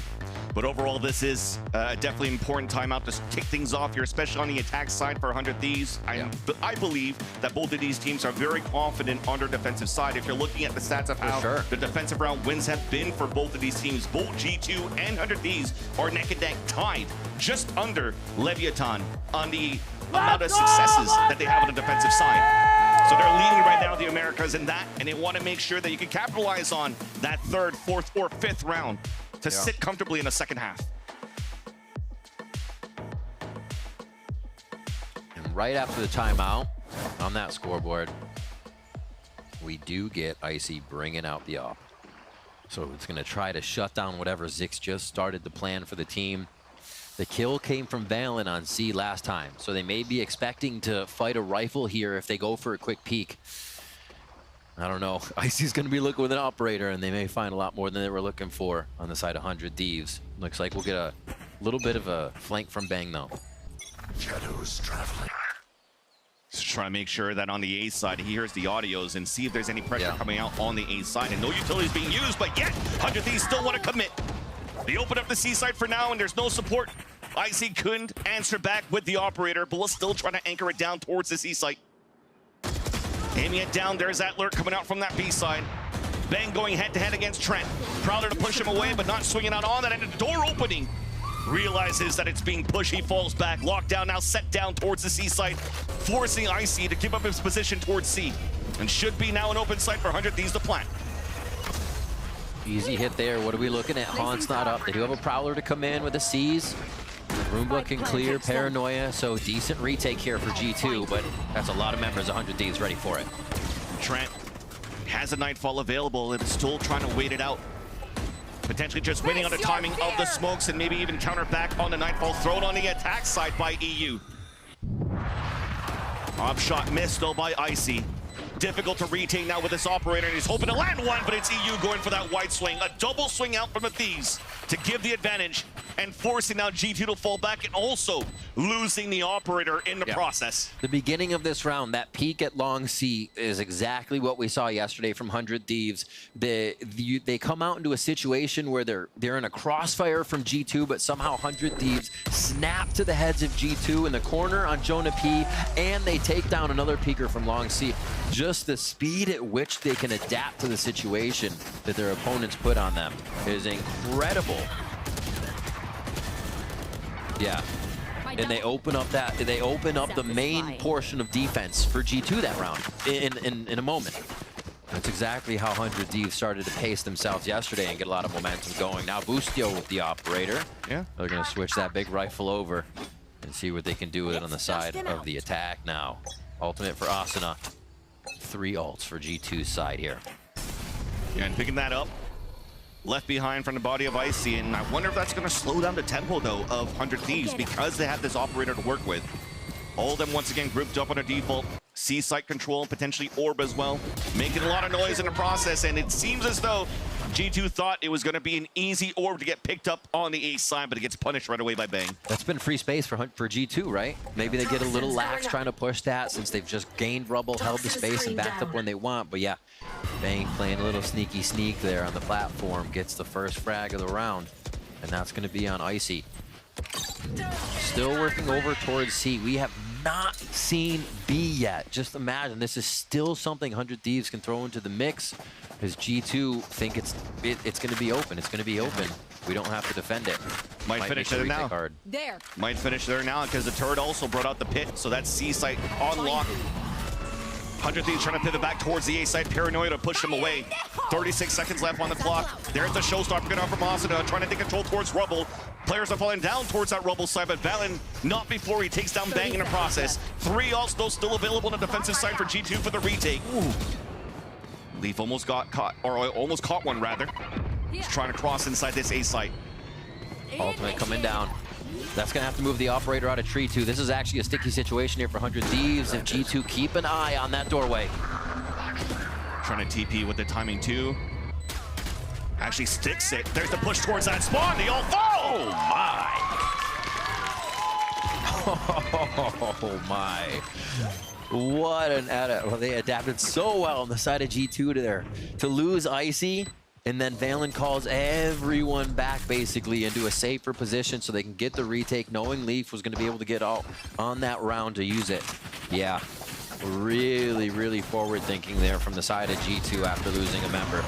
But overall, this is definitely an important timeout to kick things off here, especially on the attack side for 100 Thieves. I believe that both of these teams are very confident on their defensive side. If you're looking at the stats of how the defensive round wins have been for both of these teams, both G2 and 100 Thieves are neck and neck, tied just under Leviathan on the amount of successes that they have on the defensive side. So they're leading right now, the Americas, in that, and they want to make sure that you can capitalize on that third, fourth, or fifth round to sit comfortably in the second half. And right after the timeout on that scoreboard, we do get Icy bringing out the op. So it's going to try to shut down whatever Zix just started to plan for the team. The kill came from VALORANT on C last time, so they may be expecting to fight a rifle here if they go for a quick peek. I don't know. Icy's going to be looking with an operator, and they may find a lot more than they were looking for on the side of 100 Thieves. Looks like we'll get a little bit of a flank from Bang, though. Shadows traveling. Just trying to make sure that on the A side, he hears the audios and see if there's any pressure coming out on the A side. And no utilities being used, but yet 100 Thieves still want to commit. They open up the C side for now, and there's no support. Icy couldn't answer back with the operator, but we'll still try to anchor it down towards the C site. Aiming it down, there's that lurk coming out from that B side. Bang going head-to-head against Trent. Prowler to push him away, but not swinging out on that, and the door opening. Realizes that it's being pushed, he falls back. Lockdown now set down towards the C site, forcing Icy to give up his position towards C. And should be now an open site for 100 Thieves to plant. Easy hit there. What are we looking at? Haunt's not up. They do have a Prowler to come in with the C's. Roomba can clear, Paranoia, so decent retake here for G2, but that's a lot of members, 100 Thieves ready for it. Trent has a Nightfall available and is still trying to wait it out. Potentially just waiting on the timing of the smokes and maybe even counter back on the Nightfall thrown on the attack side by EU. Op shot missed though by Icy. Difficult to retain now with this operator, and he's hoping to land one, but it's EU going for that wide swing. A double swing out from the Thieves to give the advantage and forcing now G2 to fall back and also losing the operator in the process. The beginning of this round, that peak at long C is exactly what we saw yesterday from 100 Thieves. They come out into a situation where they're in a crossfire from G2, but somehow 100 Thieves snap to the heads of G2 in the corner on Jonah P, and they take down another peeker from long C. Just the speed at which they can adapt to the situation that their opponents put on them is incredible. Yeah, and they open up the main portion of defense for G2 that round in a moment. That's exactly how 100 Thieves started to pace themselves yesterday and get a lot of momentum going. Now Boostio with the operator. Yeah, they're going to switch that big rifle over and see what they can do with it on the side of the attack now. Ultimate for Asuna. 3 ults for G2's side here. Yeah, and picking that up. Left behind from the body of Icy, and I wonder if that's going to slow down the tempo, though, of 100 Thieves because they have this operator to work with. All of them, once again, grouped up on a default. C-site control and potentially orb as well. Making a lot of noise in the process, and it seems as though G2 thought it was going to be an easy orb to get picked up on the A side, but it gets punished right away by Bang. That's been free space for G2, right? Maybe they get a little lax trying to push that since they've just gained rubble, held the space, and backed up when they want. But yeah, Bang playing a little sneaky sneak there on the platform, gets the first frag of the round, and that's going to be on Icy. Still working over towards C. We have not seen B yet. Just imagine, this is still something 100 Thieves can throw into the mix, because G2 think it's going to be open. It's going to be open. We don't have to defend it. Might finish there now. There. Might finish there now because the turret also brought out the pit, so that C site on lock. 100 Thieves trying to pivot back towards the A side. Paranoia to push them away. 36 seconds left on the clock. There's the showstopper going out from Asuna, trying to take control towards Rubble. Players are falling down towards that Rubble side, but Valen not before he takes down Bang in the process. 3 ults though still available on the defensive side for G2 for the retake. Ooh. Leaf almost got caught, or almost caught one rather. He's trying to cross inside this A site. Ultimate coming down. That's going to have to move the operator out of tree too. This is actually a sticky situation here for 100 Thieves. If G2 keep an eye on that doorway. Trying to TP with the timing too. Actually sticks it. There's the push towards that spawn. They all fall. Oh my. Oh my. What an edit. Well, they adapted so well on the side of G2 to lose Icy, and then Valen calls everyone back basically into a safer position so they can get the retake, knowing Leaf was going to be able to get out on that round to use it. Yeah, really, really forward thinking there from the side of G2 after losing a member.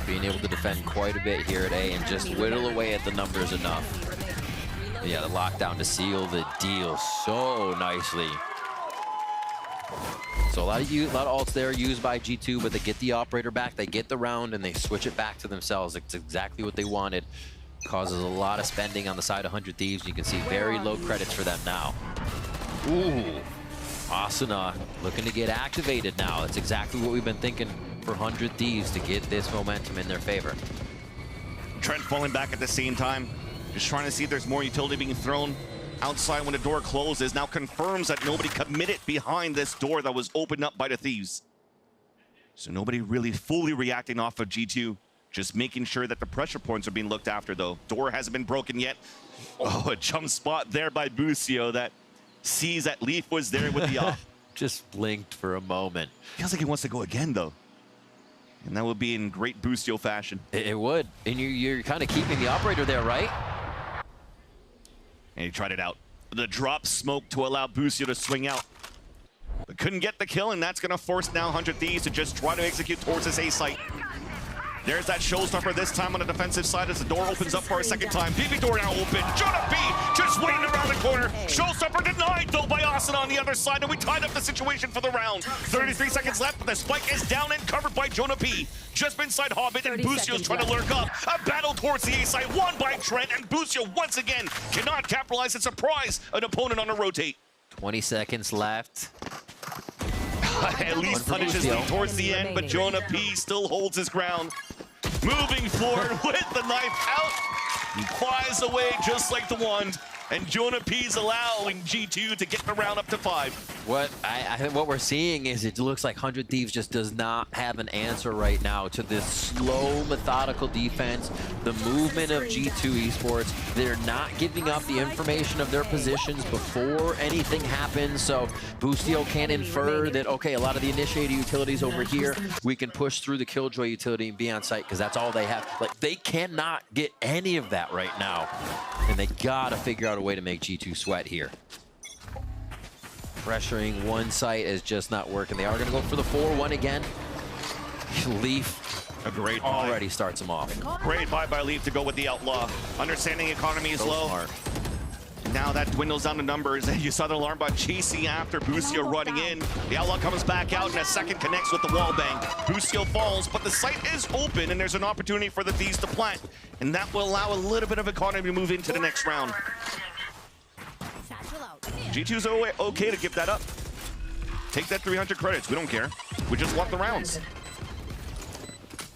Being able to defend quite a bit here at A and just whittle away at the numbers enough. Yeah, the lockdown to seal the deal so nicely. So a lot of ults there used by G2, but they get the operator back, they get the round, and they switch it back to themselves. It's exactly what they wanted. Causes a lot of spending on the side of 100 Thieves. You can see very low credits for them now. Ooh, Asuna looking to get activated now. That's exactly what we've been thinking for 100 Thieves to get this momentum in their favor. Trent falling back at the same time. Just trying to see if there's more utility being thrown outside when the door closes. Now confirms that nobody committed behind this door that was opened up by the Thieves. So nobody really fully reacting off of G2. Just making sure that the pressure points are being looked after, though. Door hasn't been broken yet. Oh, a jump spot there by Busio that sees that Leaf was there with the off. Just blinked for a moment. Feels like he wants to go again, though. And that would be in great Busio fashion. It would. And you're kind of keeping the operator there, right? And he tried it out. The drop smoke to allow Busio to swing out. But couldn't get the kill, and that's going to force now 100 Thieves to just try to execute towards this A site. There's that showstopper this time on the defensive side as the door opens up for a second time. PB door now open. Jonah P just waiting around the corner. Showstopper denied though by Asuna on the other side, and we tied up the situation for the round. 33 seconds left, but the spike is down and covered by Jonah P. Just inside Hobbit, and Busio's trying to lurk up. A battle towards the A side, won by Trent, and Busio once again cannot capitalize and surprise an opponent on a rotate. 20 seconds left. At least punishes them towards the end, but Jonah P still holds his ground. Moving forward with the knife out. He flies away just like the wand. And Jonah P's allowing G2 to get the round up to 5. What I think what we're seeing is it looks like 100 Thieves just does not have an answer right now to this slow, methodical defense, the movement of G2 Esports. They're not giving up the information of their positions before anything happens, so Busio can infer that, okay, a lot of the initiator utilities over here, we can push through the Killjoy utility and be on site because that's all they have. Like, they cannot get any of that right now, and they gotta figure out a way to make G2 sweat here. Pressuring one site is just not working. They are going to go for the 4-1 again. Leaf a great already starts them off. Great buy by Leaf to go with the Outlaw. Understanding economy is low. Smart. Now that dwindles down to numbers. You saw the alarm bot chasing after Busio running in. The Outlaw comes back out and a second connects with the wall bang. Busio falls, but the site is open and there's an opportunity for the Thieves to plant. And that will allow a little bit of economy to move into the next round. G2's okay to give that up. Take that 300 credits. We don't care. We just want the rounds.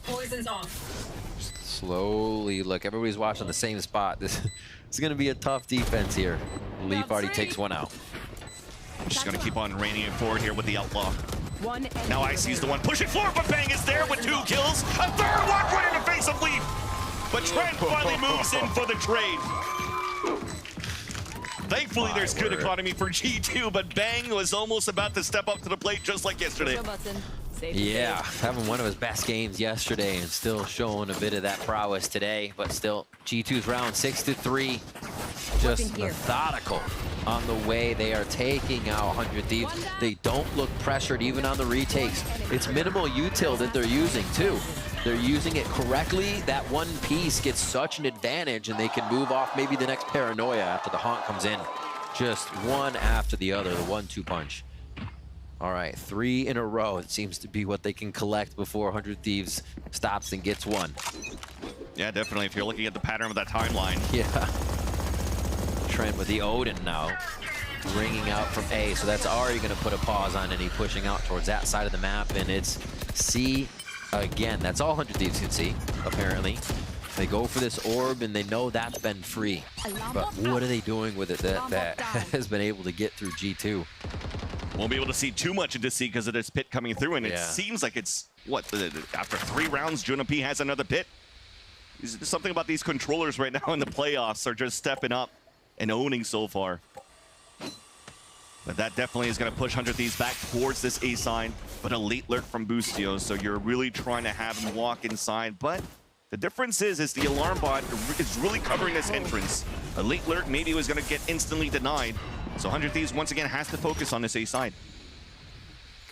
Poison's off. Slowly, look, everybody's watching the same spot. This is going to be a tough defense here. Leaf already takes one out. Just going to keep on raining it forward here with the Outlaw. Now Icy's the one pushing forward, but Bang is there with 2 kills. A third one right in the face of Leaf. But Trent finally moves in for the trade. Thankfully, there's good economy for G2, but Bang was almost about to step up to the plate just like yesterday. Yeah, having one of his best games yesterday and still showing a bit of that prowess today, but still G2's round 6-3. Just methodical on the way they are taking out 100 Thieves. They don't look pressured even on the retakes. It's minimal util that they're using too. They're using it correctly. That one piece gets such an advantage and they can move off maybe the next paranoia after the haunt comes in. Just one after the other, the 1-2 punch. All right, 3 in a row. It seems to be what they can collect before 100 Thieves stops and gets one. Yeah, definitely. If you're looking at the pattern of that timeline. Yeah. Trent with the Odin now. Ringing out from A, so that's already going to put a pause on any pushing out towards that side of the map, and it's C again. That's all 100 Thieves can see, apparently. They go for this orb, and they know that's been free. But what are they doing with it that has been able to get through G2? Won't be able to see too much into C because of this pit coming through, and it seems like it's, what, after 3 rounds, Jonah P has another pit. Something about these controllers right now in the playoffs are just stepping up and owning so far. But that definitely is going to push 100 Thieves back towards this A sign, but a late lurk from Boostio, so you're really trying to have him walk inside. But the difference is the alarm bot is really covering this entrance. A late lurk maybe was going to get instantly denied, so 100 Thieves once again has to focus on this A side.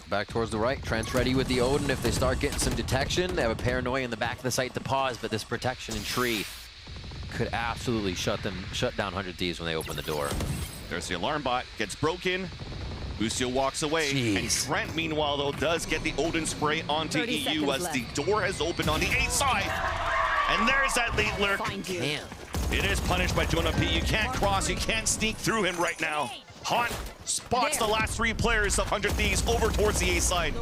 Back towards the right, Trent's ready with the Odin. If they start getting some detection, they have a Paranoia in the back of the site to pause, but this protection and tree could absolutely shut down 100 Thieves when they open the door. There's the alarm bot, gets broken. Boostio walks away. Jeez. And Trent, meanwhile, though, does get the Odin spray onto EU as the door has opened on the A side. And there's that late lurk. Damn. It is punished by Jonah P. You can't cross, you can't sneak through him right now. Haunt spots the last 3 players of 100 Thieves over towards the A side.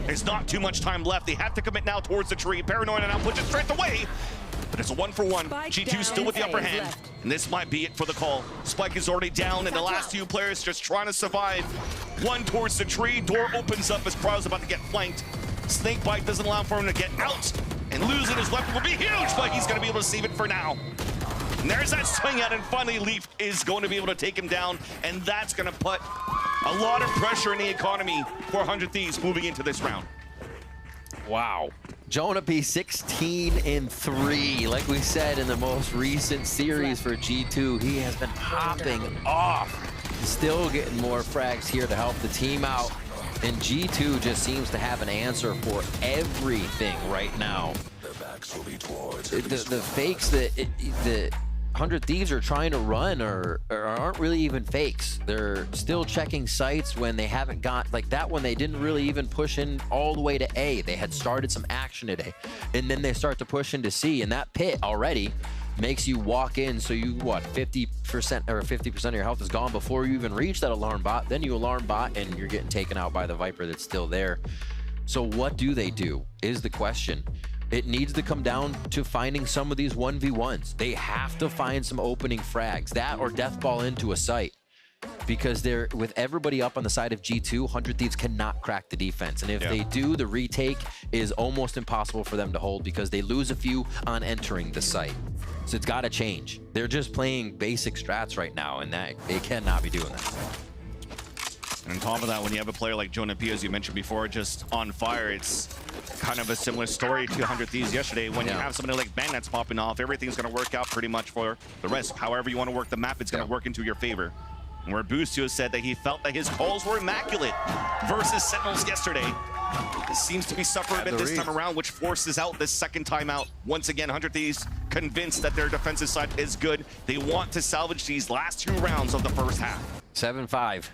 There's not too much time left. They have to commit now towards the tree. Paranoia now pushes Trent away. But it's a 1-for-1. G2 still with the upper hand. And this might be it for the call. Spike is already down, and the last 2 players just trying to survive. One towards the tree. Door opens up as Crowd's about to get flanked. Snakebite doesn't allow for him to get out. And losing his weapon will be huge, but he's going to be able to save it for now. And there's that swing out, and finally Leaf is going to be able to take him down. And that's going to put a lot of pressure in the economy for 100 Thieves moving into this round. Wow. Jonah P 16-3. Like we said in the most recent series for G2, he has been popping off. Still getting more frags here to help the team out. And G2 just seems to have an answer for everything right now. The fakes that the 100 Thieves are trying to run aren't really even fakes. They're still checking sites when they haven't got, like that one, they didn't really even push in all the way to A. They had started some action at A, and then they start to push into C, and that pit already makes you walk in, so you, what, 50% or 50% of your health is gone before you even reach that alarm bot. Then you alarm bot, and you're getting taken out by the Viper that's still there. So what do they do is the question. It needs to come down to finding some of these 1v1s. They have to find some opening frags, that or death ball into a site. Because they're, with everybody up on the side of G2, 100 Thieves cannot crack the defense. And if they do, the retake is almost impossible for them to hold because they lose a few on entering the site. So it's got to change. They're just playing basic strats right now, and that they cannot be doing that. And on top of that, when you have a player like Jonah P, as you mentioned before, just on fire, it's kind of a similar story to 100 Thieves yesterday. When you have somebody like Ben that's popping off, everything's going to work out pretty much for the rest. However you want to work the map, it's going to work into your favor. And where Boostio said that he felt that his calls were immaculate versus Sentinels yesterday. It seems to be suffering a bit this time around, which forces out this second time out. Once again, 100 Thieves convinced that their defensive side is good. They want to salvage these last 2 rounds of the first half. 7-5.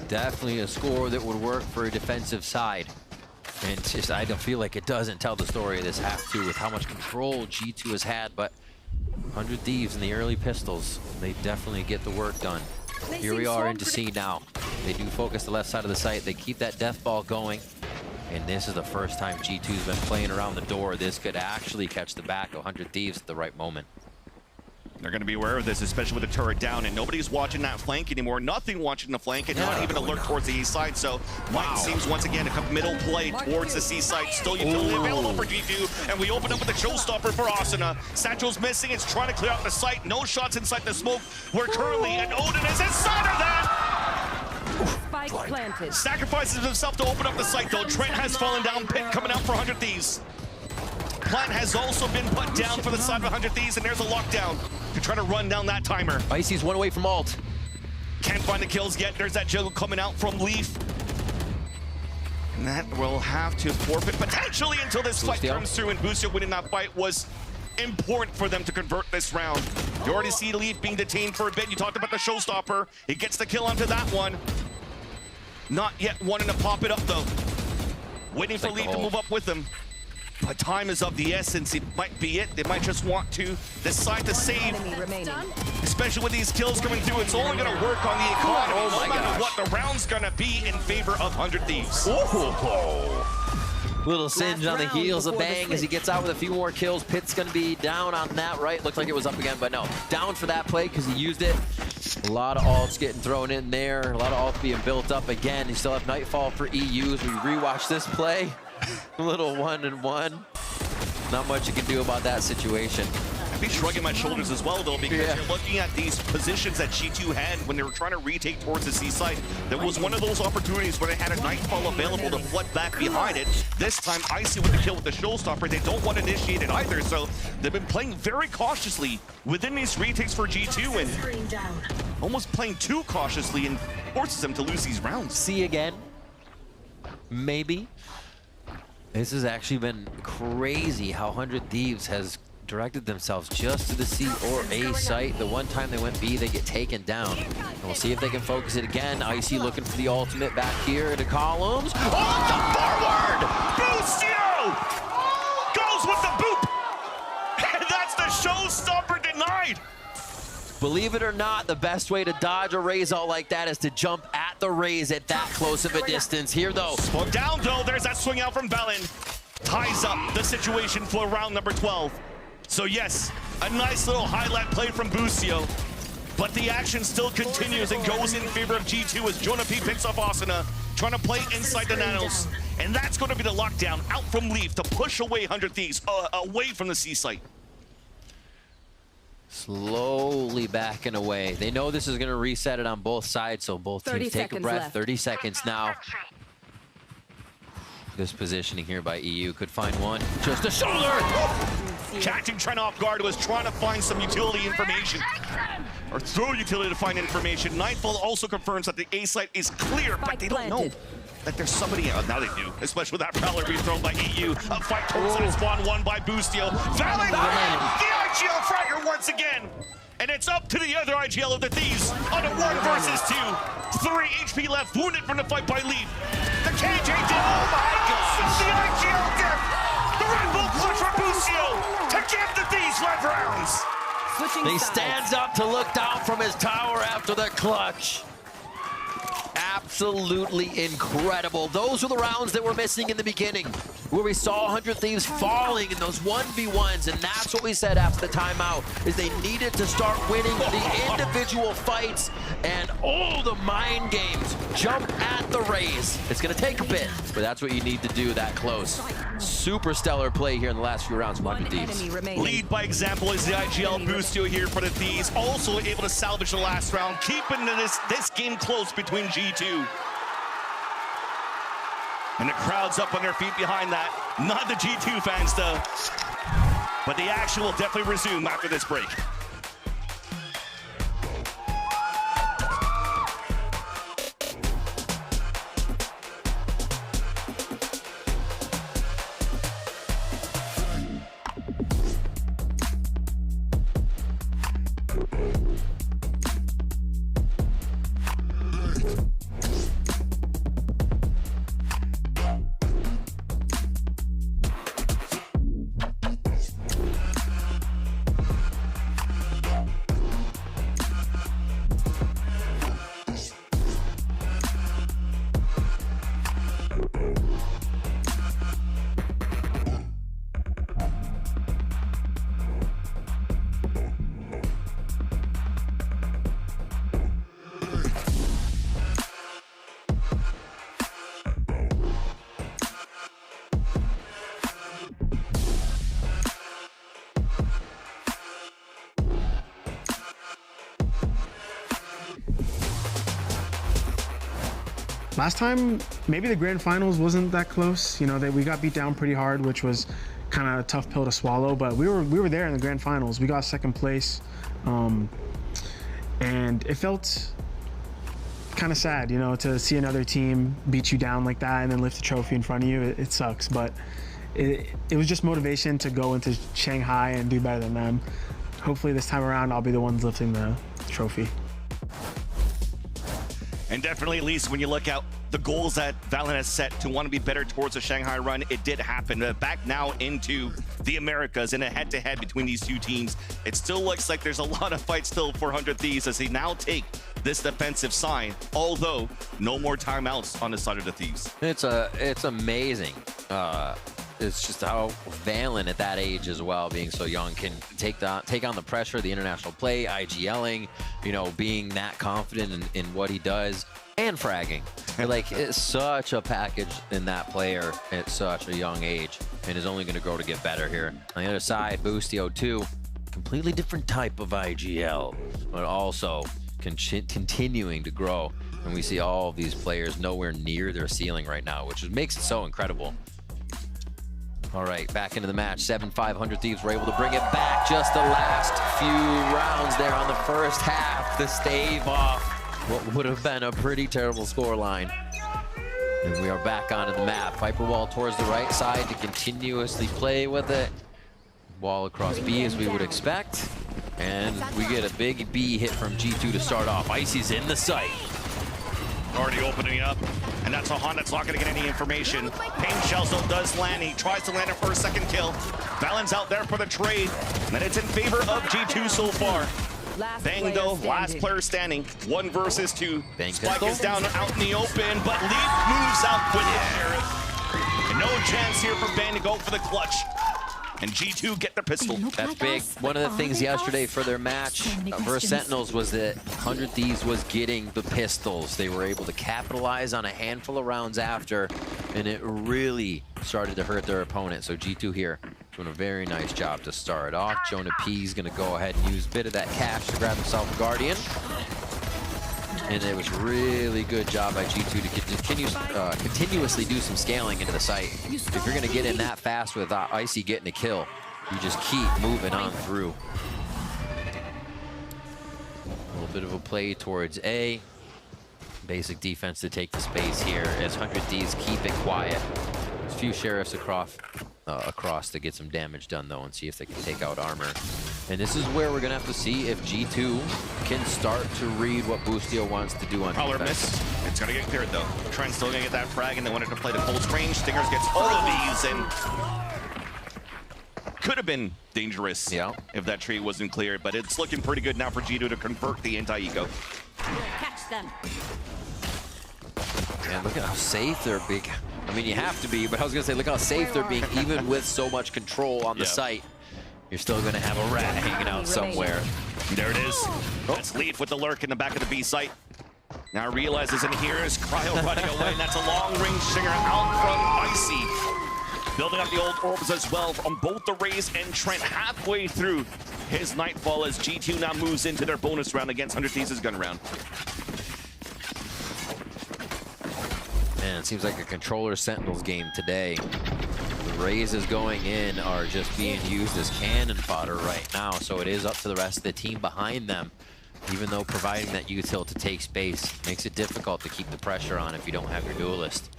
Definitely a score that would work for a defensive side. And just, I don't feel like it doesn't tell the story of this half two with how much control G2 has had, but 100 Thieves in the early pistols, they definitely get the work done. Here we are into C now. They do focus the left side of the site. They keep that death ball going. And this is the first time G2's been playing around the door. This could actually catch the back of 100 Thieves at the right moment. They're going to be aware of this, especially with the turret down, and nobody's watching that flank anymore. Nothing watching the flank, and not even a lurk towards the east side. So Mike seems once again to come middle play towards the C side. Still utility available for G2, and we open up with a showstopper for Asuna. Satchel's missing. It's trying to clear out the site. No shots inside the smoke. We're currently, and Odin is inside of that. Spike planted. Sacrifices himself to open up the site, though. Trent has fallen down. Pit coming out for 100 Thieves. Plant has also been put down for the side of 100 Thieves, and there's a lockdown to try to run down that timer. Icy's one away from ult. Can't find the kills yet. There's that juggle coming out from Leaf. And that will have to forfeit potentially until this fight comes through, and Boostio winning that fight was important for them to convert this round. You already see Leaf being detained for a bit. You talked about the showstopper. He gets the kill onto that one. Not yet wanting to pop it up, though. Waiting for Leaf to move up with him. But time is of the essence. It might be it. They might just want to decide to save. Especially with these kills coming through, it's only going to work on the economy. No matter what, the round's going to be in favor of 100 Thieves. Little singe on the heels of Bang as he gets out with a few more kills. Pit's going to be down on that right. Looked like it was up again, but no. Down for that play because he used it. A lot of ults getting thrown in there. A lot of ults being built up again. You still have Nightfall for EU as we rewatch this play. A little 1-and-1. Not much you can do about that situation. I'd be shrugging my shoulders as well, though, because you're looking at these positions that G2 had when they were trying to retake towards the C site. There was one of those opportunities where they had a Nightfall available to flip back behind it. This time, Icy with the kill with the Showstopper. They don't want to initiate it either, so they've been playing very cautiously within these retakes for G2 and almost playing too cautiously and forces them to lose these rounds. C again. Maybe. This has actually been crazy how 100 Thieves has directed themselves just to the C or A site. The one time they went B, they get taken down. And we'll see if they can focus it again. Icy looking for the ultimate back here into columns. Oh, the forward! Boostio goes with the boop! And that's the Showstopper denied! Believe it or not, the best way to dodge a raise out like that is to jump at the raise at that close of a distance. Here, though. Slow down, though. There's that swing out from Valen. Ties up the situation for round number 12. So yes, a nice little highlight play from Boostio, but the action still continues and goes in favor of G2 as Jonah P picks up Asuna, trying to play inside the nanos. And that's going to be the lockdown out from Leaf to push away 100 Thieves, away from the C site. Slowly backing away. They know this is going to reset it on both sides, so both teams take a breath. 30 seconds now. This positioning here by EU could find one. Just a shoulder! Catching Trent off guard, was trying to find some utility information. Or throw utility to find information. Nightfall also confirms that the A site is clear, but they don't know that there's somebody out. Now they do, especially with that Prowler being thrown by EU. A fight towards it, spawn one by Boostio. Valen, the IGL fragger once again. And it's up to the other IGL of the Thieves on a 1 versus 2. 3 HP left, wounded from the fight by Leaf. The KJ did, oh my God, the IGL death. The Red Bull clutch for Boostio to give the Thieves 5 rounds. He stands up to look down from his tower after the clutch. Absolutely incredible. Those were the rounds that were missing in the beginning, where we saw 100 Thieves falling in those 1v1s, and that's what we said after the timeout, is they needed to start winning the individual fights and all the mind games. Jump at the raise. It's going to take a bit, but that's what you need to do that close. Super stellar play here in the last few rounds from 100 Thieves. Lead by example is the IGL Boostio here for the Thieves, also able to salvage the last round, keeping this game close between G2. And the crowd's up on their feet behind that. Not the G2 fans, though. But the action will definitely resume after this break. Last time, maybe the grand finals wasn't that close. You know, we got beat down pretty hard, which was kind of a tough pill to swallow. But we were there in the grand finals. We got second place, and it felt kind of sad, you know, to see another team beat you down like that and then lift the trophy in front of you. It sucks, but it was just motivation to go into Shanghai and do better than them. Hopefully this time around, I'll be the ones lifting the trophy. And definitely, at least when you look at the goals that Valen has set to want to be better towards the Shanghai run, it did happen. Back now into the Americas in a head-to-head between these two teams. It still looks like there's a lot of fight still for 100 Thieves as they now take this defensive sign, although no more timeouts on the side of the Thieves. It's amazing. It's just how Valen at that age as well, being so young, can take on the pressure, the international play, IGLing, you know, being that confident in what he does, and fragging. Like, it's such a package in that player at such a young age, and is only going to grow to get better here. On the other side, Boostio too, completely different type of IGL, but also continuing to grow. And we see all of these players nowhere near their ceiling right now, which makes it so incredible. All right, back into the match. 7-500 Thieves were able to bring it back. Just the last few rounds there on the first half to stave off what would have been a pretty terrible scoreline. And we are back onto the map. Viper wall towards the right side to continuously play with it. Wall across B as we would expect. And we get a big B hit from G2 to start off. Icy's in the site. Already opening up, and that's a Han that's not going to get any information. Pain Shells though does land. He tries to land it for a second kill. Valen's out there for the trade, and it's in favor of G2 so far. Bang though, last player standing, 1 versus 2. Spike is down out in the open, but Leaf moves out with the Sheriff. And no chance here for Bang to go for the clutch. And G2 get the pistol. That's big. One of the things yesterday for their match versus Sentinels was that 100 Thieves was getting the pistols. They were able to capitalize on a handful of rounds after, and it really started to hurt their opponent. So G2 here doing a very nice job to start off. Jonah P is going to go ahead and use a bit of that cash to grab himself a Guardian. And it was really good job by G2 to continuously do some scaling into the site. If you're going to get in that fast with Icy getting a kill, you just keep moving on through. A little bit of a play towards A. Basic defense to take the space here as 100 Thieves keep it quiet. There's a few Sheriffs across to get some damage done though and see if they can take out armor. And this is where we're gonna have to see if G2 can start to read what Boostio wants to do on Prowler defense. miss. It's gonna get cleared though. Trent's still gonna get that frag and they wanted to play the close range. Stingers gets all of these and could have been dangerous if that tree wasn't cleared, but it's looking pretty good now for G2 to convert the anti-eco. Catch them. And look at how safe they're being. I mean, you have to be, but I was gonna say, look how safe they're being, even with so much control on the site. You're still gonna have a rat hanging out somewhere. There it is. That's Leaf with the lurk in the back of the B site. Now realizes in here is Cryo running away, and that's a long-range stinger out from Icy. Building up the old orbs as well on both the Raze and Trent halfway through his Nightfall as G2 now moves into their bonus round against 100 Thieves' gun round. Man, it seems like a controller Sentinels game today. The Razes going in are just being used as cannon fodder right now, so it is up to the rest of the team behind them. Even though providing that util to take space makes it difficult to keep the pressure on if you don't have your duelist.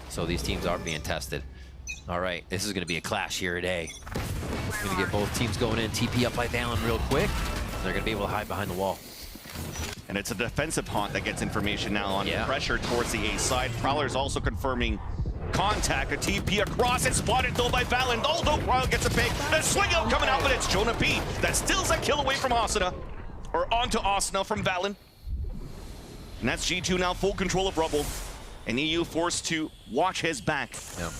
So these teams are being tested. All right, this is gonna be a clash here today. Gonna get both teams going in, TP up by Valen real quick. They're gonna be able to hide behind the wall. And it's a defensive haunt that gets information now on pressure towards the A side. Prowler's also confirming contact. A TP across. It's spotted though by Valen. Although Prowler gets a pick. A swing out coming out, but it's Jonah P that steals a kill away from Asuna. Or onto Asuna from Valen. And that's G2 now full control of Rubble. And EU forced to watch his back,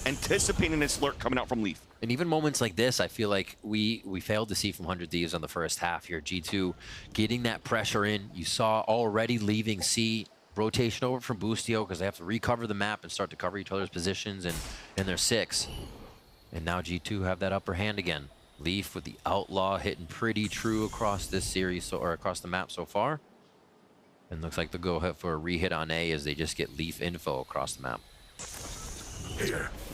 anticipating this lurk coming out from Leaf. And even moments like this, I feel like we failed to see from 100 Thieves on the first half here. G2 getting that pressure in. You saw already leaving C, rotation over from Boostio because they have to recover the map and start to cover each other's positions in their 6. And now G2 have that upper hand again. Leaf with the Outlaw hitting pretty true across this series, or across the map so far. And looks like they'll go ahead for a re-hit on A as they just get Leaf info across the map.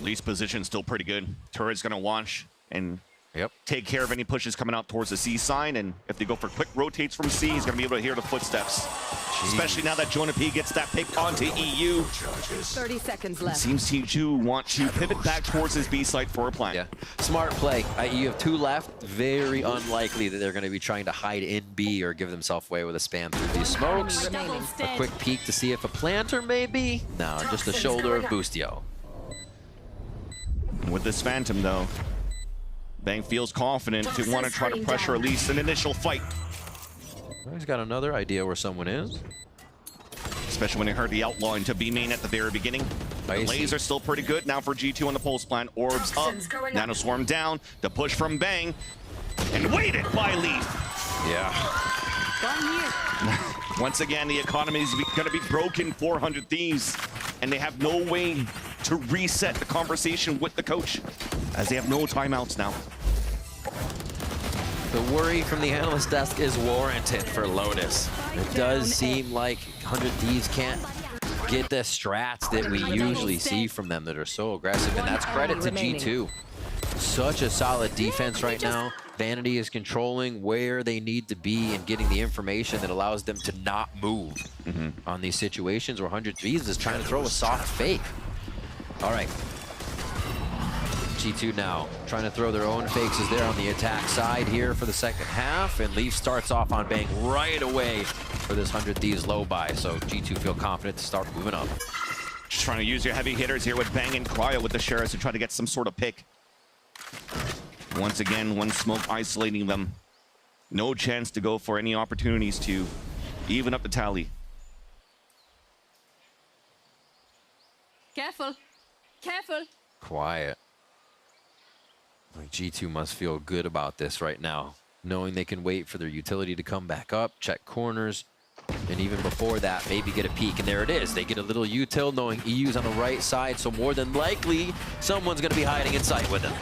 Leaf's position still pretty good. Turret's gonna watch and take care of any pushes coming out towards the C side, and if they go for quick rotates from C, he's gonna be able to hear the footsteps. Especially now that Jonah P gets that pick onto EU. 30 seconds left. Seems T2 want to pivot back towards his B site for a plan. Yeah, smart play. You have 2 left. Very unlikely that they're going to be trying to hide in B or give themselves away with a spam through these smokes. A quick peek to see if a planter maybe. No, just the shoulder of Boostio. With this Phantom though, Bang feels confident to want to try to pressure at least an initial fight. He's got another idea where someone is. Especially when he heard the Outlaw into B main at the very beginning. The lays are still pretty good now for G2 on the pulse plan. Orbs up, Nano Swarm down, the push from Bang, and waited by Leaf. Once again, the economy is going to be broken for 100 Thieves. and they have no way to reset the conversation with the coach, as they have no timeouts now. The worry from the analyst desk is warranted for Lotus. It does seem like 100 Thieves can't get the strats that we usually see from them that are so aggressive, and that's credit to G2. Such a solid defense right now. Vanity is controlling where they need to be and getting the information that allows them to not move on these situations where 100 Thieves is trying to throw a soft fake. All right. G2 now trying to throw their own fakes as they're on the attack side here for the second half, and Leaf starts off on Bang right away for this 100 Thieves low buy, so G2 feel confident to start moving up. Just trying to use your heavy hitters here with Bang and Cryo with the Sheriffs to try to get some sort of pick. Once again, one smoke isolating them. No chance to go for any opportunities to even up the tally. Careful. Careful. Quiet. Like G2 must feel good about this right now, knowing they can wait for their utility to come back up, check corners, and even before that, maybe get a peek. And there it is. They get a little util, knowing EU's on the right side, so more than likely, someone's going to be hiding in sight with him.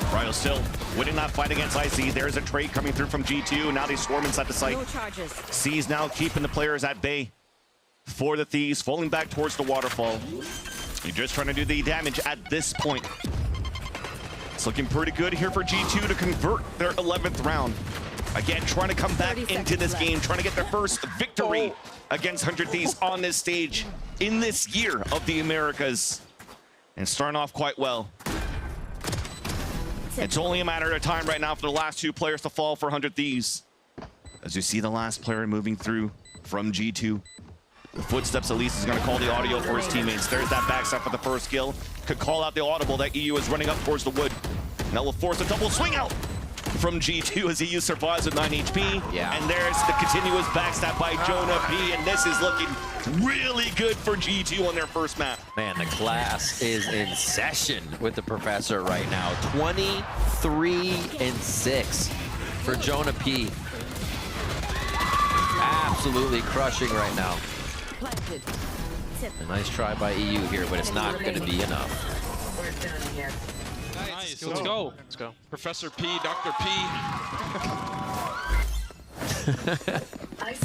Cryo still winning that fight against IC. There's a trade coming through from G2. Now they swarm inside the site. No charges. C's now keeping the players at bay for the Thieves, falling back towards the waterfall. You're just trying to do the damage at this point. It's looking pretty good here for G2 to convert their 11th round. Again, trying to come back into this game, trying to get their first victory against 100 Thieves on this stage in this year of the Americas. And starting off quite well. It's only a matter of time right now for the last two players to fall for 100 Thieves. As you see the last player moving through from G2. The footsteps, at least, is going to call the audio for his teammates. There's that backside for the first kill. Could call out the audible that EU is running up towards the wood. And that will force a double swing out from G2 as EU survives with 9 HP. Yeah. And there's the continuous backstab by Jonah P. And this is looking really good for G2 on their first map. Man, the class is in session with the Professor right now. 23-6 for Jonah P. Absolutely crushing right now. A nice try by EU here, but it's not going to be enough. Nice. Let's go. Let's go. Professor P, Dr. P.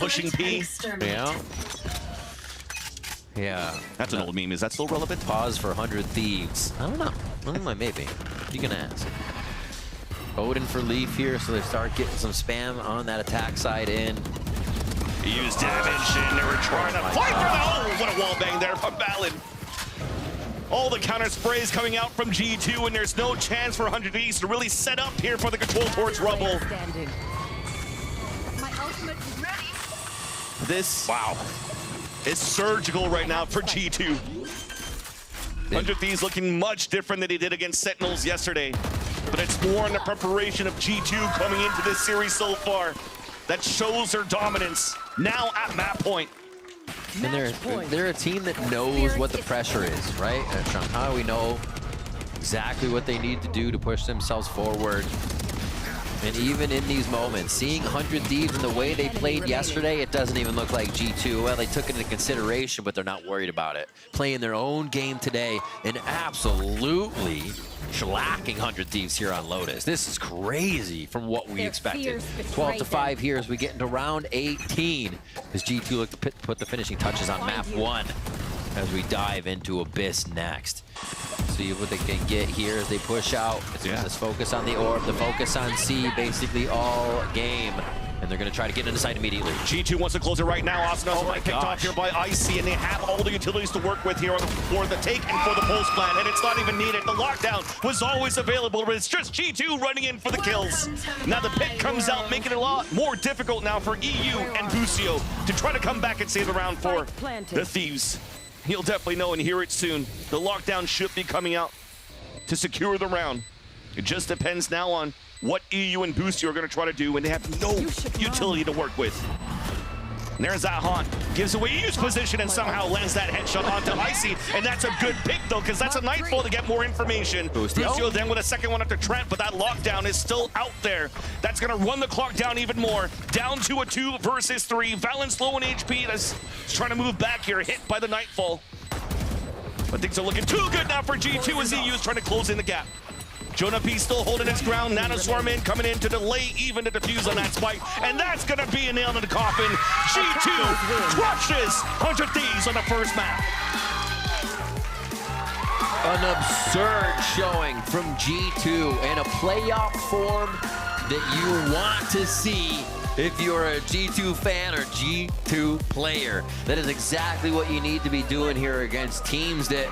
Pushing P. Yeah. Yeah. That's an old meme. Is that still relevant? Pause for 100 Thieves. I don't know. Maybe. You can ask. Odin for Leaf here, so they start getting some spam on that attack side in. Use damage, and they were trying to fight for the... Oh, what a wall bang there from Ballad. All the counter sprays coming out from G2, and there's no chance for 100 Thieves to really set up here for the control towards Rubble. My ultimate is ready. This, wow, is surgical right now for G2. 100 Thieves looking much different than they did against Sentinels yesterday. But it's more in the preparation of G2 coming into this series so far that shows their dominance now at map point. And they're a team that knows what the pressure is, right? At Shanghai, we know exactly what they need to do to push themselves forward. And even in these moments, seeing 100 Thieves in the way they played yesterday, it doesn't even look like G2. Well, they took it into consideration, but they're not worried about it. Playing their own game today and absolutely shellacking 100 Thieves here on Lotus. This is crazy from what we expected. 12-5 here as we get into round 18 as G2 look to put the finishing touches on map 1 as we dive into Abyss next. See what they can get here as they push out. It's this focus on the orb, the focus on C basically all game. And they're going to try to get into sight immediately. G2 wants to close it right now. Asana's picked off here by IC, and they have all the utilities to work with here for the take and for the pulse plan, and it's not even needed. The lockdown was always available, but it's just G2 running in for the kills. Now the pick comes out, making it a lot more difficult now for EU and Bucio to try to come back and save the round for the Thieves. You'll definitely know and hear it soon. The lockdown should be coming out to secure the round. It just depends now on what EU and Bucio are going to try to do when they have no utility to work with. And there's that haunt. Gives away EU's position and somehow lands that headshot onto Icy. And that's a good pick, though, because that's a Nightfall to get more information. Bucio then with a second one up to Trent, but that lockdown is still out there. That's going to run the clock down even more. Down to a 2 versus 3. Valen's low in HP. That's trying to move back here, hit by the Nightfall. But things are looking too good now for G2 as EU's trying to close in the gap. Jonah P still holding his ground. Nanoswarm in, coming in to delay even to defuse on that spike. And that's going to be a nail in the coffin. G2 crushes 100 Thieves on the first map. An absurd showing from G2 and a playoff form that you want to see if you're a G2 fan or G2 player. That is exactly what you need to be doing here against teams that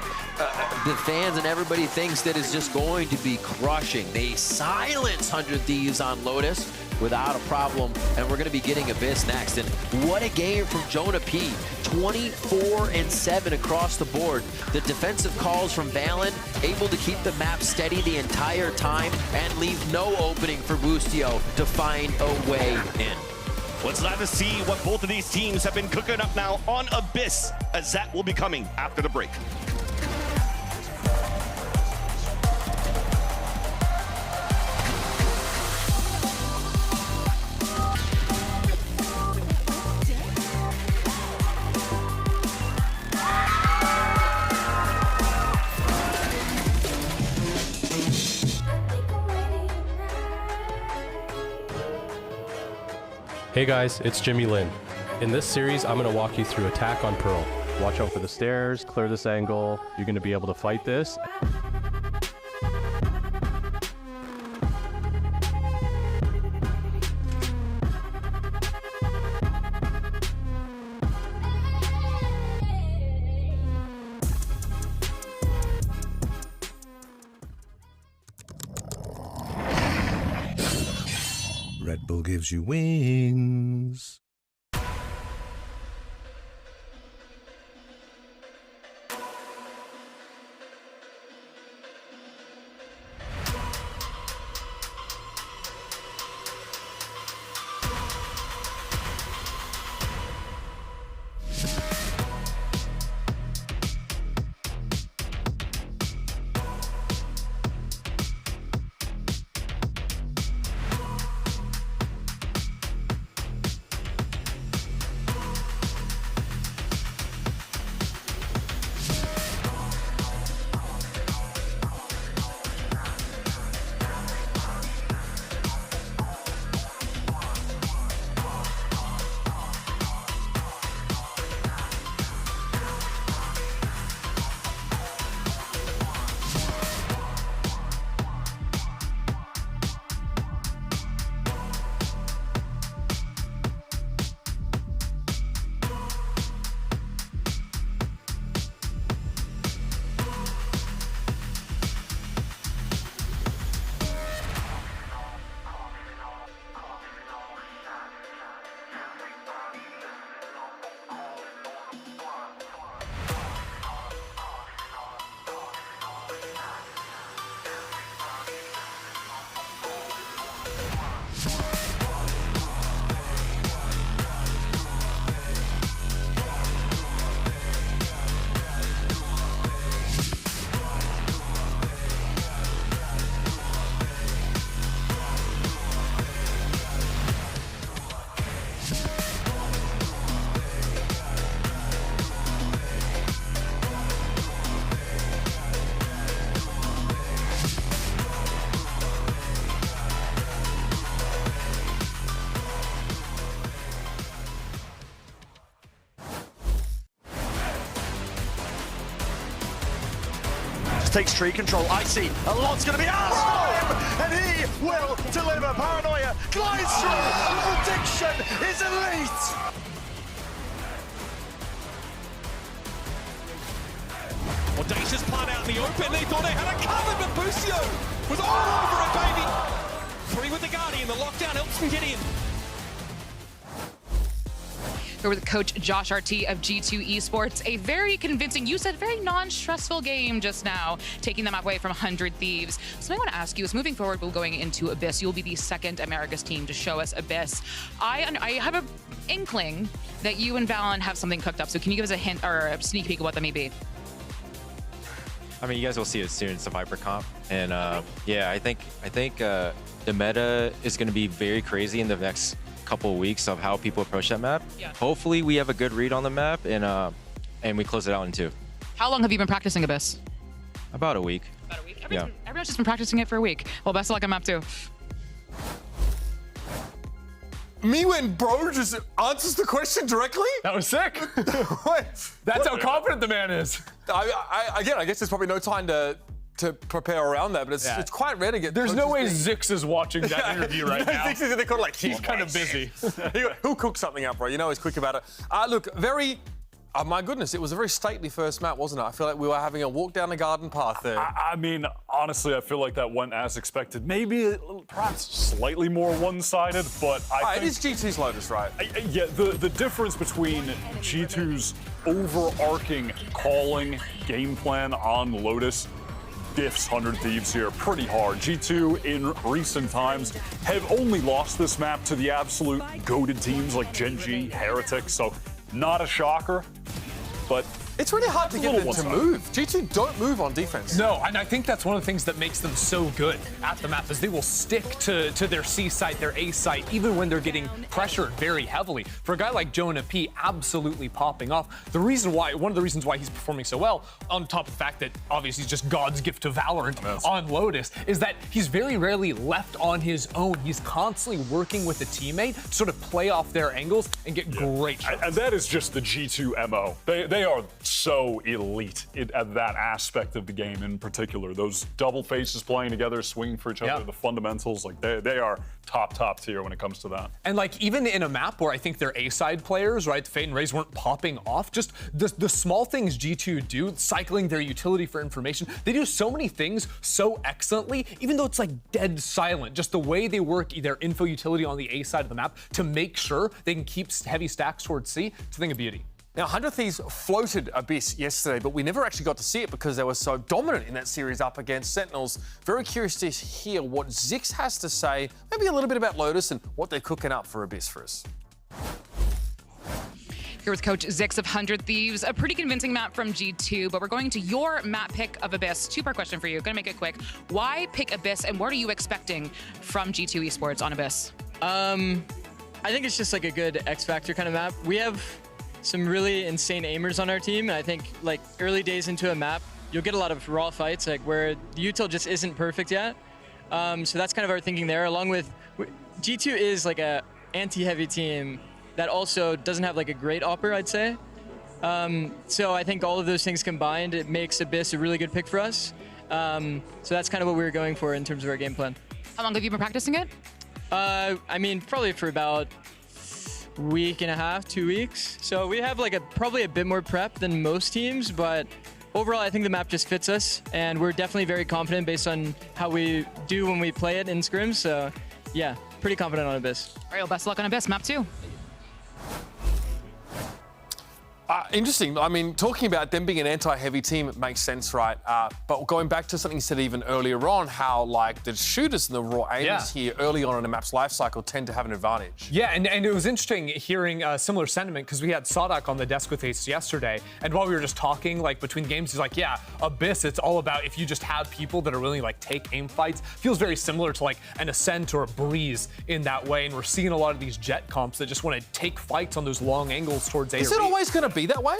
the fans and everybody thinks that is just going to be crushing. They silence 100 Thieves on Lotus without a problem, and we're going to be getting Abyss next. And what a game from Jonah P. 24-7 across the board. The defensive calls from VALORANT, able to keep the map steady the entire time and leave no opening for Boostio to find a way in. Let's glad to see what both of these teams have been cooking up now on Abyss, as that will be coming after the break. Hey guys, it's Jimmy Lin. In this series, I'm going to walk you through Attack on Pearl. Watch out for the stairs, clear this angle. You're going to be able to fight this. Red Bull gives you wings. Takes tree control. Icy. A lot's going to be asked of him, and he will deliver. Paranoia glides through. Prediction is elite. Audacious plan out in the open. They thought they had it covered, but Boostio was all over it, baby. 3 with the Guardian. The lockdown helps them get in. We're with Coach Josh RT of G2 Esports. A very convincing, you said very non-stressful game just now, taking them away from 100 Thieves. So I want to ask you is, moving forward, we're going into Abyss. You'll be the second Americas team to show us Abyss. I have an inkling that you and VALORANT have something cooked up. So can you give us a hint or a sneak peek of what that may be? I mean, you guys will see it soon. It's a Viper comp. And yeah, I think the meta is going to be very crazy in the next couple of weeks of how people approach that map. Yeah. Hopefully we have a good read on the map and we close it out in 2. How long have you been practicing Abyss? About a week. About a week? Everyone's just been practicing it for a week. Well, best of luck on map 2. Me when bro just answers the question directly? That was sick. That's how confident the man is. Again, I guess there's probably no time to prepare around that, but it's quite rare to get. There's no way Zix is watching that interview right now. Zix is in the corner like, he's kind of busy. He'll cook something up, bro. You know he's quick about it. Look, oh my goodness, it was a very stately first map, wasn't it? I feel like we were having a walk down the garden path there. I mean, honestly, I feel like that went as expected. Maybe perhaps slightly more one-sided, but I think... It is G2's Lotus, right? Yeah, the difference between G2's overarching calling game plan on Lotus diffs 100 Thieves here pretty hard. G2 in recent times have only lost this map to the absolute goated teams like Gen G, Heretic, so not a shocker, but it's really hard to get them to move. G2 don't move on defense. No, and I think that's one of the things that makes them so good at the map is they will stick to their C site, their A site, even when they're getting pressured very heavily. For a guy like Jonah P absolutely popping off, one of the reasons why he's performing so well, on top of the fact that obviously he's just God's gift to Valorant on Lotus, is that he's very rarely left on his own. He's constantly working with a teammate to sort of play off their angles and get great shots. And that is just the G2 MO. They are so elite at that aspect of the game in particular. Those double faces playing together, swinging for each other, the fundamentals, like they are top tier when it comes to that. And like even in a map where I think their A-side players, right, the Fate and Raze weren't popping off, just the small things G2 do, cycling their utility for information, they do so many things so excellently, even though it's like dead silent, just the way they work their info utility on the A side of the map to make sure they can keep heavy stacks towards C, it's a thing of beauty. Now, 100 Thieves floated Abyss yesterday, but we never actually got to see it because they were so dominant in that series up against Sentinels. Very curious to hear what Zix has to say, maybe a little bit about Lotus and what they're cooking up for Abyss for us. Here with Coach Zix of 100 Thieves. A pretty convincing map from G2, but we're going to your map pick of Abyss. Two-part question for you. Gonna make it quick. Why pick Abyss, and what are you expecting from G2 Esports on Abyss? I think it's just like a good X-Factor kind of map. We have some really insane aimers on our team, and I think like early days into a map, you'll get a lot of raw fights, like where the util just isn't perfect yet. So that's kind of our thinking there, along with G2 is like a anti-heavy team that also doesn't have like a great opper, I'd say. So I think all of those things combined, it makes Abyss a really good pick for us. So that's kind of what we were going for in terms of our game plan. How long have you been practicing it? I mean, probably for about week and a half, 2 weeks. So we have like probably a bit more prep than most teams, but overall I think the map just fits us, and we're definitely very confident based on how we do when we play it in scrims. So yeah, pretty confident on Abyss. All right, well, best of luck on Abyss, map 2. Interesting. I mean, talking about them being an anti-heavy team, it makes sense, right? But going back to something you said even earlier on, how like the shooters and the raw aimers here early on in a map's life cycle tend to have an advantage. Yeah, and it was interesting hearing a similar sentiment because we had Sadak on the desk with Ace yesterday, and while we were just talking like between games, he's like, yeah, Abyss, it's all about if you just have people that are willing to like take aim fights. Feels very similar to like an Ascent or a Breeze in that way, and we're seeing a lot of these jet comps that just want to take fights on those long angles towards A. Is it always going to be that way?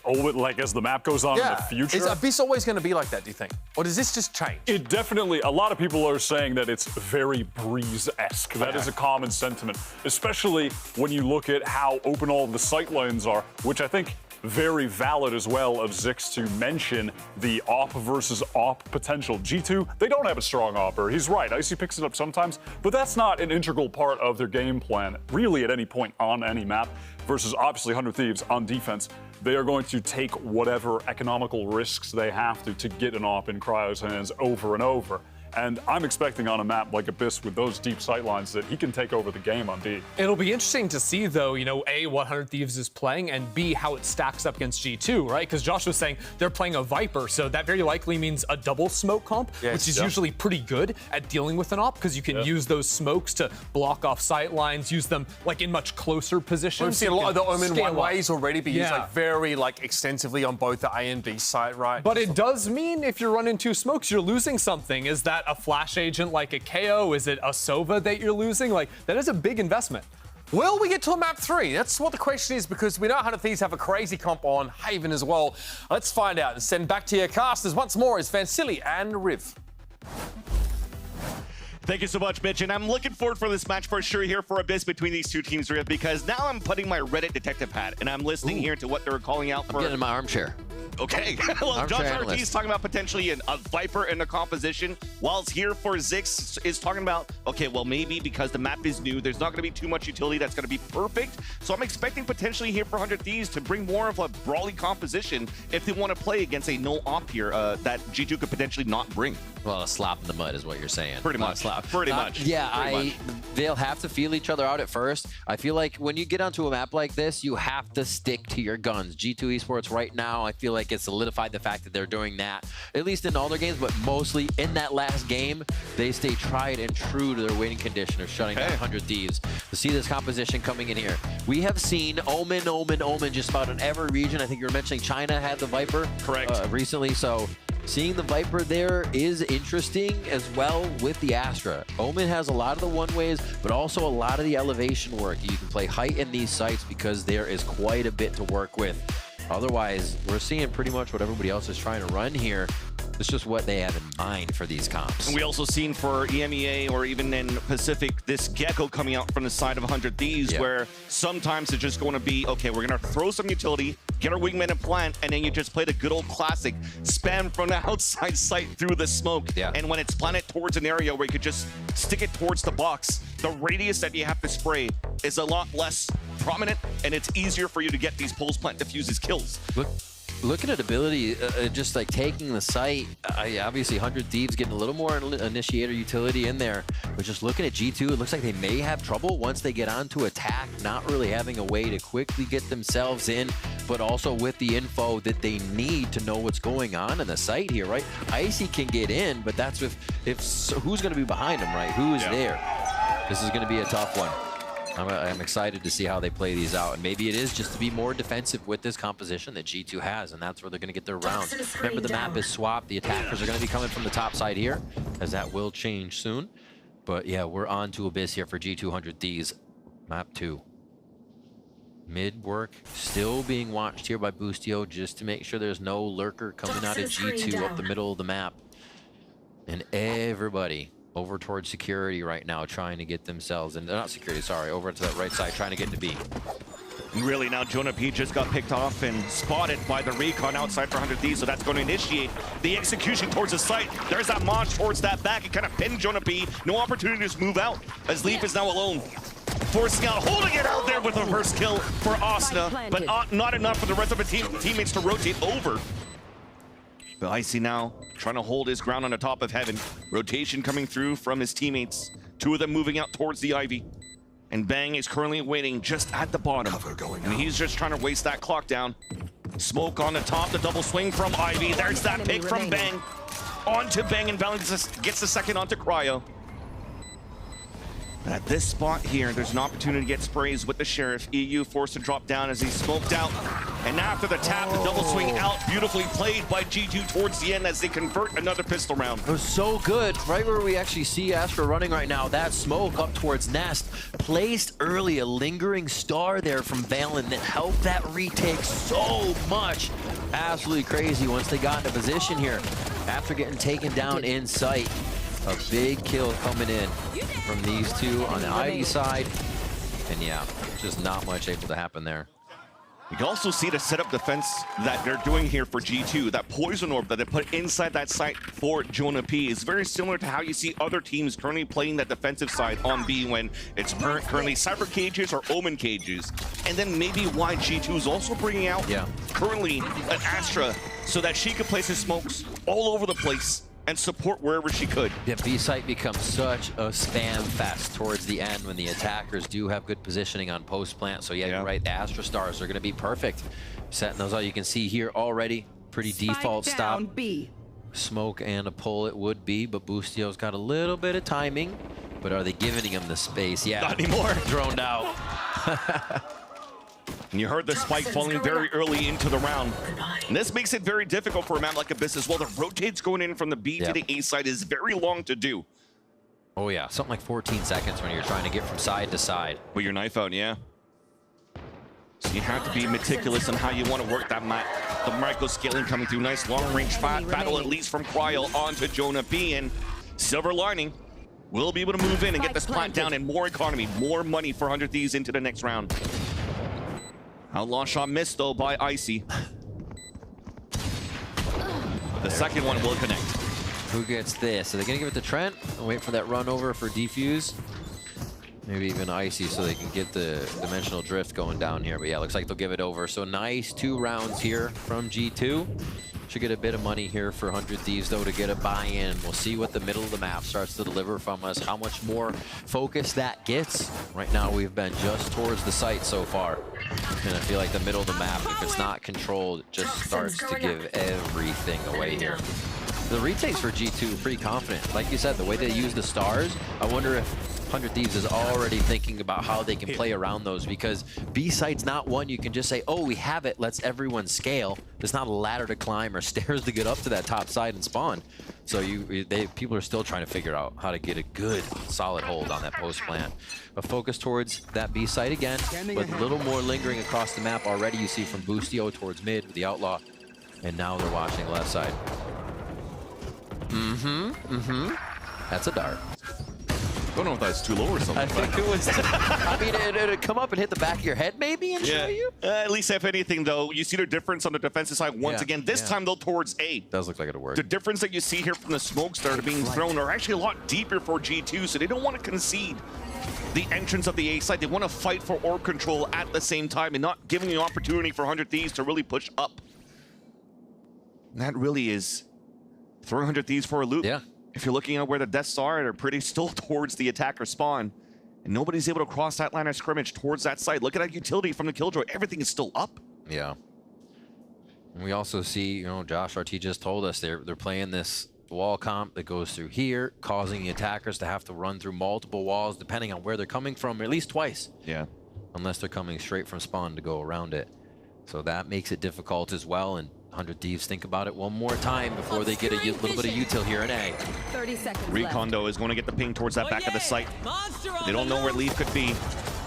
Oh, like as the map goes on in the future? Is Abyss always going to be like that, do you think? Or does this just change? It definitely, a lot of people are saying that it's very Breeze-esque. That is a common sentiment, especially when you look at how open all of the sightlines are, which I think very valid as well of Zix to mention the op versus op potential. G2, they don't have a strong opper. He's right, Icy picks it up sometimes, but that's not an integral part of their game plan, really at any point on any map, versus obviously 100 Thieves on defense. They are going to take whatever economical risks they have to get an op in Cryo's hands over and over. And I'm expecting on a map like Abyss with those deep sightlines that he can take over the game on D. It'll be interesting to see, though, you know, A, what 100 Thieves is playing, and B, how it stacks up against G2, right? Because Josh was saying they're playing a Viper, so that very likely means a double smoke comp, which is usually pretty good at dealing with an op, because you can use those smokes to block off sightlines, use them like in much closer positions. We've seen a lot of the Omen one-ways already be used like very like extensively on both the A and B side, right? But it does mean if you're running two smokes, you're losing something. Is that a flash agent like a KO? Is it a Sova that you're losing? Like, that is a big investment. Will we get to a map 3? That's what the question is, because we know 100 Thieves have a crazy comp on Haven as well. Let's find out and send back to your casters once more is Vansili and Riv. Thank you so much, Mitch, and I'm looking forward for this match for sure here for Abyss between these two teams, Riv, because now I'm putting my Reddit detective hat and I'm listening here to what they're calling out for. I'm getting in my armchair. Okay. Well, Josh Ortiz talking about potentially a Viper in the composition, whilst here for Zix is talking about, okay, well, maybe because the map is new, there's not going to be too much utility that's going to be perfect. So I'm expecting potentially here for 100 Thieves to bring more of a brawly composition if they want to play against a no-op here that G2 could potentially not bring. Well, a slap in the mud is what you're saying. Pretty much. Pretty much. Yeah, they'll have to feel each other out at first. I feel like when you get onto a map like this, you have to stick to your guns. G2 Esports right now, I feel like it's solidified the fact that they're doing that, at least in all their games, but mostly in that last game, they stay tried and true to their winning condition of shutting down 100 Thieves. To see this composition coming in here, we have seen Omen just about in every region. I think you were mentioning China had the Viper recently, so seeing the Viper there is interesting as well with the Astra. Omen has a lot of the one-ways, but also a lot of the elevation work. You can play height in these sites because there is quite a bit to work with. Otherwise, we're seeing pretty much what everybody else is trying to run here. It's just what they have in mind for these comps. And we also seen for EMEA or even in Pacific, this Gecko coming out from the side of 100 Thieves, where sometimes it's just going to be, okay, we're going to throw some utility, get our wingman and plant, and then you just play the good old classic spam from the outside sight through the smoke. And when it's planted towards an area where you could just stick it towards the box, the radius that you have to spray is a lot less prominent, and it's easier for you to get these pulse plant diffuses kills. Looking at ability, just like taking the site, obviously 100 Thieves getting a little more initiator utility in there, but just looking at G2, it looks like they may have trouble once they get onto attack, not really having a way to quickly get themselves in, but also with the info that they need to know what's going on in the site here, right? Icy can get in, but that's who's going to be behind him, right? Who is there? This is going to be a tough one. I'm excited to see how they play these out, and maybe it is just to be more defensive with this composition that G2 has, and that's where they're going to get their rounds. Remember, the map is swapped. The attackers are going to be coming from the top side here, as that will change soon. But yeah, we're on to Abyss here for G200 Thieves. Map 2. Mid work still being watched here by Boostio just to make sure there's no lurker coming out of G2 up the middle of the map. And everybody over towards security right now, trying to get themselves, and not security, sorry, over to that right side, trying to get to B. Really, now Jonah P just got picked off and spotted by the recon outside for 100 Thieves, so that's going to initiate the execution towards the site. There's that launch towards that back. It kind of pinned Jonah P. No opportunity to move out, as Leaf is now alone. Forcing out, holding it out there with the first kill for Asna, but not enough for the rest of the teammates to rotate over. But Icy now trying to hold his ground on the top of Heaven. Rotation coming through from his teammates. Two of them moving out towards the Ivy. And Bang is currently waiting just at the bottom. And he's just trying to waste that clock down. Smoke on the top, the double swing from Ivy. There's that pick from Bang. Onto Bang, and Bang gets the second onto Cryo. But at this spot here, there's an opportunity to get sprays with the Sheriff. EU forced to drop down as he's smoked out. And after the tap, the double swing out, beautifully played by G2 towards the end as they convert another pistol round. It was so good, right where we actually see Astra running right now. That smoke up towards Nest, placed early, a lingering star there from Valen that helped that retake so much. Absolutely crazy once they got into position here. After getting taken down in sight, a big kill coming in from these two on the Ivy side. And yeah, just not much able to happen there. You can also see the setup defense that they're doing here for G2. That poison orb that they put inside that site for Jonah P is very similar to how you see other teams currently playing that defensive side on B when it's currently Cypher cages or Omen cages. And then maybe why G2 is also bringing out currently an Astra so that she could place his smokes all over the place and support wherever she could. Yeah, B site becomes such a spam fest towards the end when the attackers do have good positioning on post plant. So yeah, you're right, the Astra Stars are going to be perfect. Setting those out, you can see here already, pretty default stop. B. Smoke and a pull it would be, but Boostio's got a little bit of timing. But are they giving him the space? Yeah, not anymore. Droned out. And you heard the spike falling very early into the round. And this makes it very difficult for a map like Abyss as well. The rotates going in from the B to the A side is very long to do. Oh yeah, something like 14 seconds when you're trying to get from side to side. With your knife out, yeah. So you have to be meticulous on how you want to work that map. The micro scaling coming through. Nice long-range battle, at least from Cryo onto Jonah B. And Silver Lining will be able to move in and get this plant down and more economy, more money for 100 Thieves into the next round. Outlaw shot missed, though, by Icy. The second one will connect. Who gets this? Are they going to give it to Trent and wait for that run over for defuse? Maybe even Icy so they can get the dimensional drift going down here. But yeah, looks like they'll give it over. So nice 2 rounds here from G2. Should get a bit of money here for 100 Thieves, though, to get a buy-in. We'll see what the middle of the map starts to deliver from us, how much more focus that gets. Right now, we've been just towards the site so far. And I feel like the middle of the map, if it's not controlled, it just starts to give everything away here. The retakes for G2 are pretty confident. Like you said, the way they use the stars, I wonder if 100 Thieves is already thinking about how they can play around those, because B site's not one you can just say, oh, we have it, let's everyone scale. There's not a ladder to climb or stairs to get up to that top side and spawn. So people are still trying to figure out how to get a good, solid hold on that post plant. But focus towards that B site again, with a little more lingering across the map already. You see from Boostio towards mid with the Outlaw, and now they're watching left side. That's a dart. I don't know if that's too low or something. I think it was. I mean, it'd come up and hit the back of your head maybe and show you. At least if anything, though, you see the difference on the defensive side once again. This time, though, towards A. Does look like it'll work. The difference that you see here from the smokes that are being thrown are actually a lot deeper for G2, so they don't want to concede the entrance of the A side. They want to fight for orb control at the same time and not giving the opportunity for 100 Thieves to really push up. And that really is throwing 100 Thieves for a loop. Yeah. If you're looking at where the deaths are, they're pretty still towards the attacker spawn. And nobody's able to cross that line of scrimmage towards that side. Look at that utility from the Killjoy. Everything is still up. Yeah. And we also see, you know, Josh RT just told us they're playing this wall comp that goes through here, causing the attackers to have to run through multiple walls depending on where they're coming from, at least twice. Yeah. Unless they're coming straight from spawn to go around it. So that makes it difficult as well. And 100 Thieves think about it one more time before they get a little bit of util here in A. 30 seconds Recon, though, is going to get the ping towards that back of the site. They don't know where Leaf could be.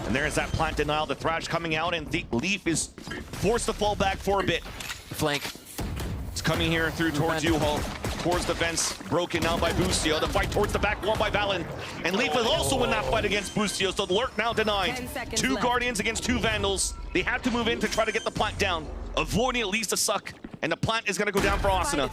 And there's that plant denial. The Thrash coming out, and Leaf is forced to fall back for a bit. Flank. It's coming here through towards U-Haul. Towards the vents, broken now by Boostio. The fight towards the back wall by Valen. And Leaf is also in that fight against Boostio, so the lurk now denied. 2 Guardians against 2 Vandals. They have to move in to try to get the plant down, avoiding at least a suck. And the plant is going to go down for Asuna.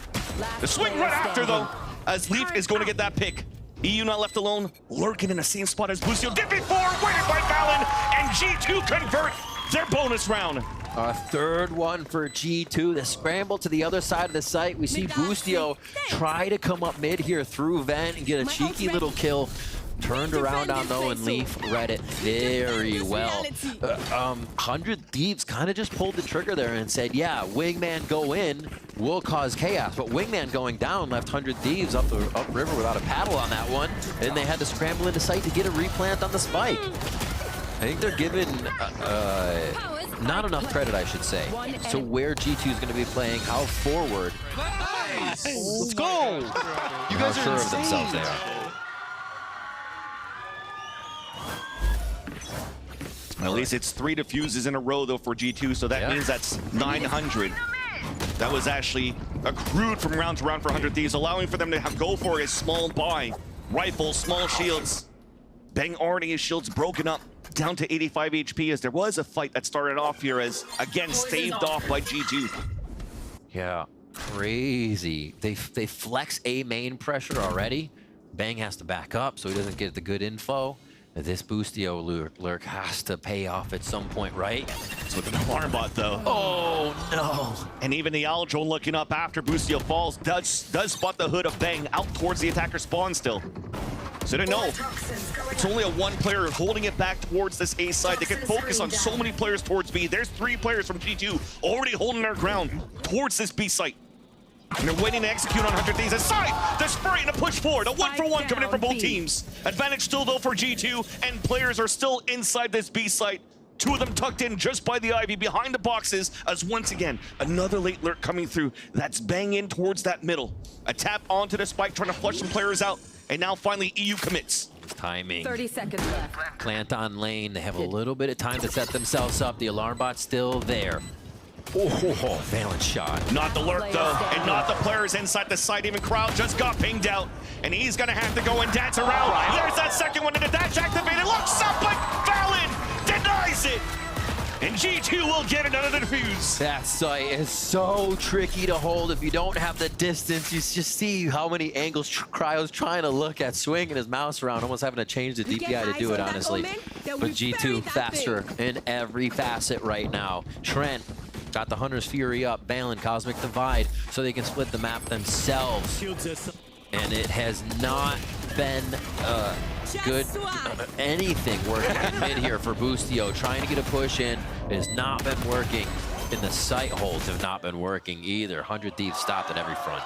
The swing right after, though, as Leaf is going to get that pick. EU not left alone, lurking in the same spot as Boostio. Dipping forward, waited by Valen, and G2 convert their bonus round. A third one for G2. The scramble to the other side of the site. We see Boostio try to come up mid here through vent and get a cheeky little kill. Turned around on though, and Leaf read it very well. 100 Thieves kind of just pulled the trigger there and said, yeah, Wingman go in, will cause chaos. But Wingman going down left 100 Thieves upriver without a paddle on that one. And they had to scramble into sight to get a replant on the spike. I think they're given not enough credit, I should say, to where G2 is going to be playing, how forward. Nice. Let's go. You guys are sure of themselves they are. At least it's 3 defuses in a row, though, for G2, so that means that's 900. That was actually accrued from round to round for 100 Thieves, allowing for them to go for a small buy. Rifles, small shields. Bang already his shields broken up down to 85 HP, as there was a fight that started off here as, again, staved off by G2. Yeah, crazy. They flex A main pressure already. Bang has to back up so he doesn't get the good info. This Boostio lurk has to pay off at some point, right? It's with an alarm bot, though. Oh, no. And even the Owl drone looking up after Boostio falls does spot the hood of Bang out towards the attacker spawn still. So they know it's only a 1 player holding it back towards this A side. They can focus on so many players towards B. There's 3 players from G2 already holding their ground towards this B site. And they're waiting to execute on 100 Thieves. Aside, the spray and a push forward. A 1-for-1 coming in from both teams. Advantage still, though, for G2, and players are still inside this B site. 2 of them tucked in just by the Ivy behind the boxes, as once again, another late lurk coming through. That's Bang in towards that middle. A tap onto the spike, trying to flush some players out. And now finally EU commits. Timing. 30 seconds left. Plant on lane. They have a little bit of time to set themselves up. The alarm bot's still there. Oh, Valorant shot. Not the lurk though, and not the players inside the site. Even Crowd just got pinged out, and he's gonna have to go and dance around. There's that second one, and the dash activated. Looks up, but Valen denies it. And G2 will get another defuse. That site is so tricky to hold if you don't have the distance. You just see how many angles Cryo's trying to look at, swinging his mouse around, almost having to change the DPI to do it, honestly. But G2 faster in every facet right now. Trent got the Hunter's Fury up, Valen, Cosmic Divide, so they can split the map themselves. And it has not been good anything working in mid here for Boostio. Trying to get a push in, it has not been working. And the site holds have not been working either. 100 Thieves stopped at every front.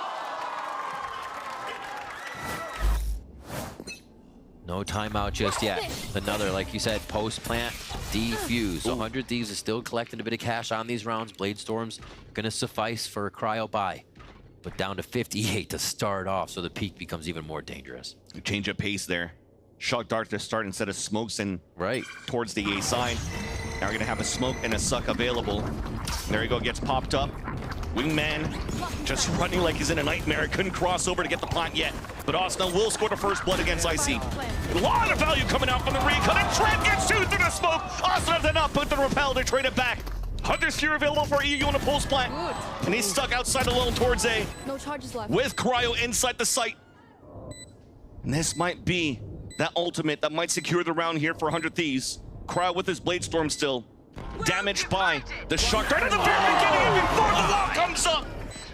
No timeout just yet. Another, like you said, post-plant defuse. So 100 Thieves is still collecting a bit of cash on these rounds. Bladestorm's gonna suffice for a cryo buy. But down to 58 to start off, so the peak becomes even more dangerous. Change of pace there. Shock Dart to start instead of smokes and towards the A side. Now we're gonna have a smoke and a suck available. There you go, gets popped up. Wingman just running like he's in a nightmare. Couldn't cross over to get the plant yet. But Arsenal will score the first blood against Icy. A lot of value coming out from the recon, and Trent gets two through the smoke. Arsenal did not put the repel to trade it back. Hunter's Fury available for EU on a post plant. And he's stuck outside alone towards A. No charges left. With Cryo inside the site. And this might be that ultimate that might secure the round here for 100 Thieves. Cryo with his Bladestorm still. Damaged by the Shark Dart at the very beginning before the wall comes up.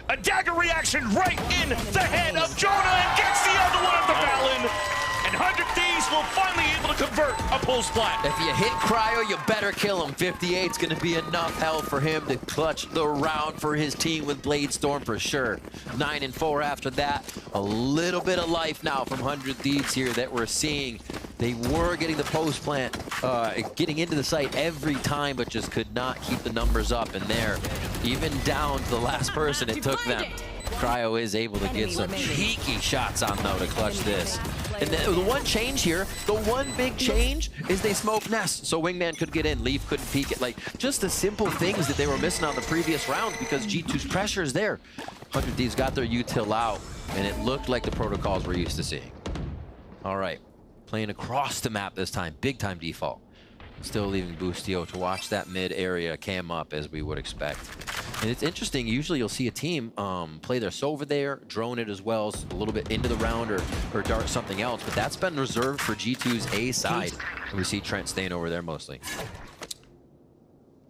A dagger reaction right in the head of Jonah and gets the other one of the Valen. And 100 Thieves will finally able to convert a post plat. If you hit Cryo, you better kill him. 58's gonna be enough hell for him to clutch the round for his team with Bladestorm for sure. 9 and 4 after that. A little bit of life now from 100 Thieves here that we're seeing. They were getting the post plant, getting into the site every time, but just could not keep the numbers up. And there, even down to the last person it took them. Cryo is able to get some cheeky shots on though to clutch this. And the one change here, the one big change is they smoke Nest, so Wingman could get in, Leaf couldn't peek it. Like, just the simple things that they were missing on the previous rounds because G2's pressure is there. 100 Thieves got their util out, and it looked like the protocols we're used to seeing. All right, playing across the map this time, big time default. Still leaving Boostio to watch that mid area cam up as we would expect. And it's interesting, usually you'll see a team play their Sova there, drone it as well, so a little bit into the round or dart something else, but that's been reserved for G2's A side. And we see Trent staying over there mostly.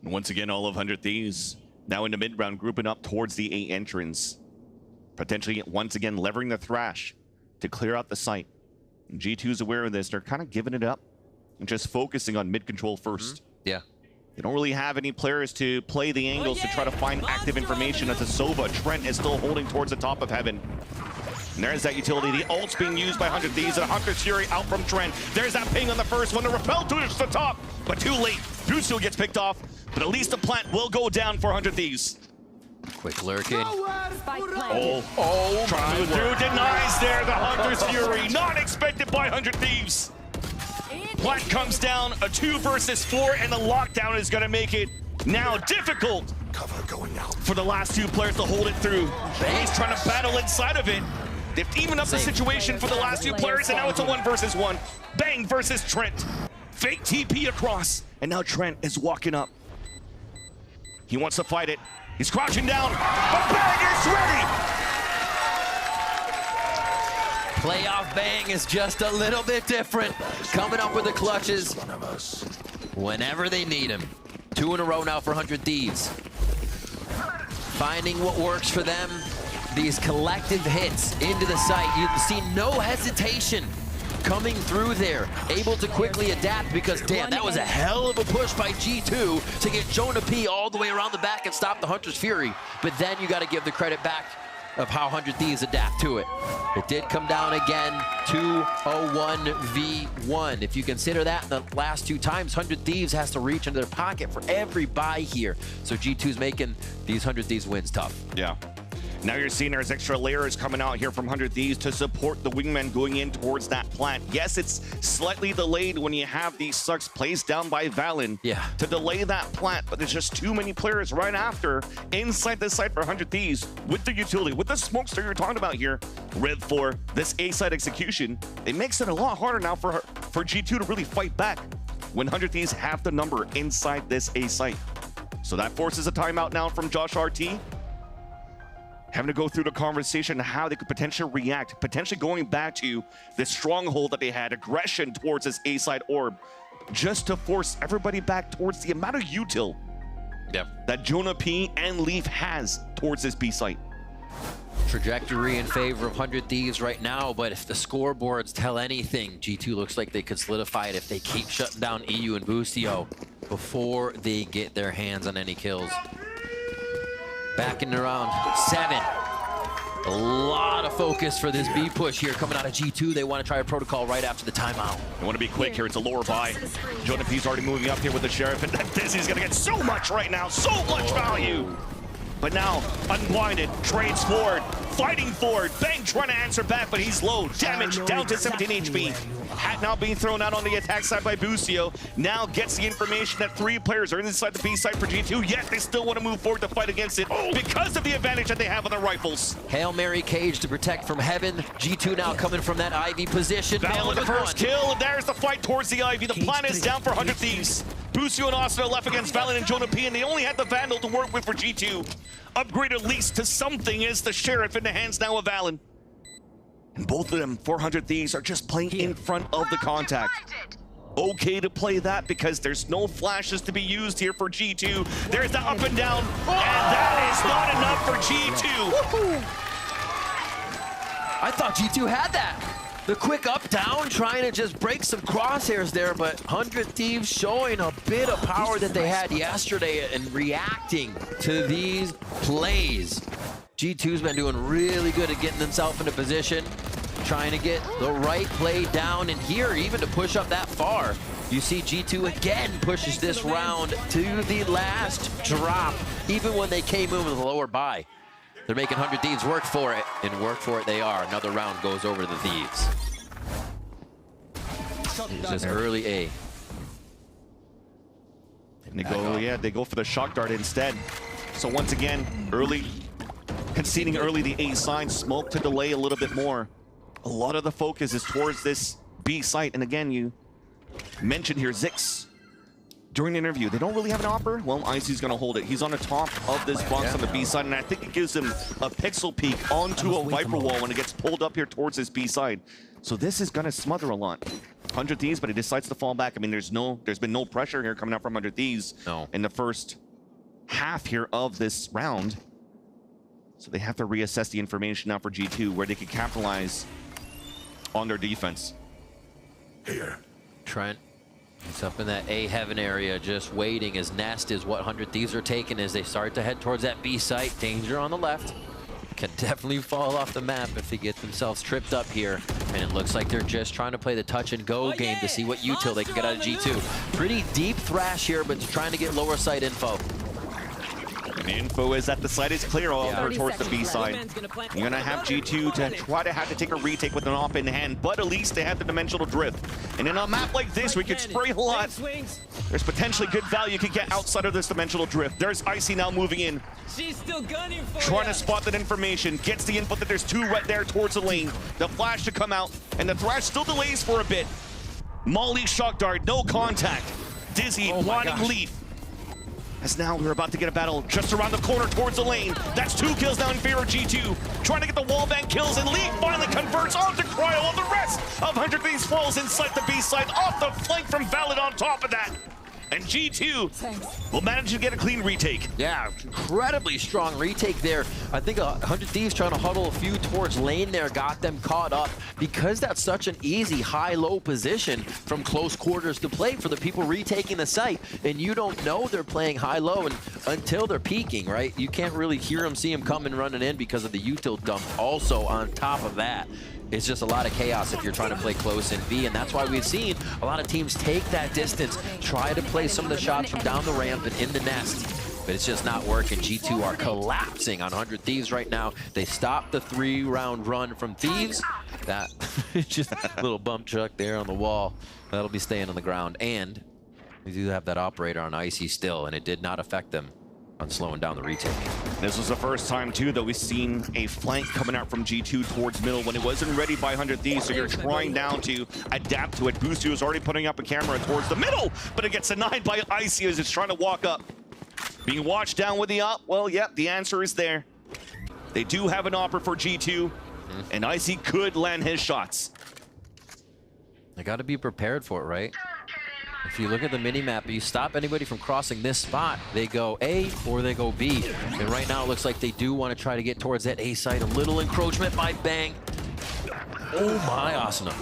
Once again, all of 100 Thieves now in the mid round, grouping up towards the A entrance. Potentially once again levering the Thrash to clear out the site. And G2's aware of this, they're kind of giving it up and just focusing on mid control first. Yeah. They don't really have any players to play the angles to try to find active information as a Sova. Trent is still holding towards the top of heaven. And there's that utility. The ult's being used by 100 Thieves and Hunter's Fury out from Trent. There's that ping on the first one. The repel to the top, but too late. Busto gets picked off, but at least the plant will go down for 100 Thieves. Quick lurking. Trying to do, denies there the Hunter's Fury. Not expected by 100 Thieves. Plant comes down, a 2 versus 4, and the lockdown is gonna make it now difficult for the last two players to hold it through. He's trying to battle inside of it. They've evened up the situation for the last two players, and now it's a 1 versus 1. Bang versus Trent. Fake TP across, and now Trent is walking up. He wants to fight it. He's crouching down, but Bang is ready! Playoff Bang is just a little bit different. Coming up with the clutches whenever they need him. 2 in a row now for 100 Thieves. Finding what works for them. These collective hits into the site. You see no hesitation coming through there. Able to quickly adapt because, damn, that was a hell of a push by G2 to get Jonah P all the way around the back and stop the Hunter's Fury. But then you got to give the credit back of how 100 Thieves adapt to it. It did come down again, 2-0-1v1. If you consider that the last 2 times, 100 Thieves has to reach into their pocket for every buy here. So G2's making these 100 Thieves wins tough. Yeah. Now you're seeing there's extra layers coming out here from 100 Thieves to support the wingman going in towards that plant. Yes, it's slightly delayed when you have these sucks placed down by Valen to delay that plant, but there's just too many players right after inside this site for 100 Thieves with the utility, with the smokester you're talking about here. Red for this A-side execution. It makes it a lot harder now for G2 to really fight back when 100 Thieves have the number inside this A-site. So that forces a timeout now from Josh RT. Having to go through the conversation how they could potentially react, potentially going back to the stronghold that they had, aggression towards this A-side orb, just to force everybody back towards the amount of util that Jonah P and Leaf has towards this B-site. Trajectory in favor of 100 Thieves right now, but if the scoreboards tell anything, G2 looks like they could solidify it if they keep shutting down EU and Boostio before they get their hands on any kills. Back in around 7. A lot of focus for this B push here coming out of G2. They want to try a protocol right after the timeout. They want to be quick here. It's a lower buy. Jonah P's already moving up here with the Sheriff, and Dizzy's going to get so much right now. So much value. But now, unblinded, trades forward, fighting forward. Bang trying to answer back, but he's low. Damage down to 17 HP. Hat now being thrown out on the attack side by Boostio. Now gets the information that 3 players are inside the B side for G2, yet they still want to move forward to fight against it because of the advantage that they have on their rifles. Hail Mary cage to protect from heaven. G2 now coming from that Ivy position. Valen the first kill, and there's the fight towards the Ivy. The plan is down for 100 Thieves. Boostio and Austin are left against Valen and Jonah P, and they only had the Vandal to work with for G2. Upgrade at least to something is the Sheriff in the hands now of Valen. And both of them, 400 Thieves, are just playing in front of the contact. Okay to play that because there's no flashes to be used here for G2. There's the up and down, and that is not enough for G2. I thought G2 had that. The quick up down, trying to just break some crosshairs there, but 100 Thieves showing a bit of power that they had yesterday and reacting to these plays. G2's been doing really good at getting themselves into position, trying to get the right play down, and here, even to push up that far, you see G2 again pushes this round to the last drop, even when they came in with a lower buy. They're making 100 Thieves work for it, and work for it they are. Another round goes over to the Thieves. It's just early A. And they go, they go for the shock dart instead. So once again, early, conceding early the A side, smoke to delay a little bit more. A lot of the focus is towards this B site, and again, you mentioned here Zix. During the interview, they don't really have an opper. Well, Icy's gonna hold it. He's on the top of this box on the B side, and I think it gives him a pixel peek onto a Viper wall when it gets pulled up here towards this B side. So this is gonna smother a lot. 100 Thieves, but he decides to fall back. I mean, there's been no pressure here coming out from 100 Thieves in the first half here of this round. So they have to reassess the information now for G2, where they can capitalize on their defense. Here. Trent. He's up in that A heaven area, just waiting. His nest is what 100 Thieves are taking as they start to head towards that B site. Danger on the left. Can definitely fall off the map if they get themselves tripped up here. And it looks like they're just trying to play the touch and go game to see what util they can get out of G2. Pretty deep thrash here, but trying to get lower site info. And the info is that the site is clear over towards the B side. You're gonna have G2 to try to have to take a retake with an op in hand, but at least they have the dimensional drift. And in a map like this, we could spray a lot. There's potentially good value you could get outside of this dimensional drift. There's Icy now moving in. She's still gunning for Trying to spot that information, gets the input that there's 2 right there towards the lane. The flash to come out, and the thrash still delays for a bit. Molly shock dart, no contact. Dizzy, blinding Leaf. As now we're about to get a battle just around the corner towards the lane. That's 2 kills now in favor of G2. Trying to get the wallbang kills, and Leaf finally converts onto Cryo, while the rest of 100 Thieves falls inside the B side, off the flank from Valid on top of that. And G2 will manage to get a clean retake. Yeah, incredibly strong retake there. I think 100 Thieves trying to huddle a few towards lane there, got them caught up. Because that's such an easy high-low position from close quarters to play for the people retaking the site. And you don't know they're playing high-low until they're peeking, right? You can't really hear them, see them coming running in because of the util dump. Also, on top of that, it's just a lot of chaos if you're trying to play close in B, and that's why we've seen a lot of teams take that distance, try to play some of the shots from down the ramp and in the nest. but it's just not working. G2 are collapsing on 100 Thieves right now. They stopped the 3-round run from Thieves. That just a little bump truck there on the wall. That'll be staying on the ground. And we do have that operator on Icy still, and it did not affect them on slowing down the retake. This was the first time, too, that we've seen a flank coming out from G2 towards middle when it wasn't ready by 100 Thieves, so you're trying down to adapt to it. Boostio is already putting up a camera towards the middle, but it gets denied by Icy as it's trying to walk up. Being watched down with the op, well, yep, the answer is there. They do have an offer for G2, and Icy could land his shots. They got to be prepared for it, right? If you look at the mini-map, you stop anybody from crossing this spot, they go A or they go B. And right now it looks like they do want to try to get towards that A site. A little encroachment by Bang. Oh my, Asuna.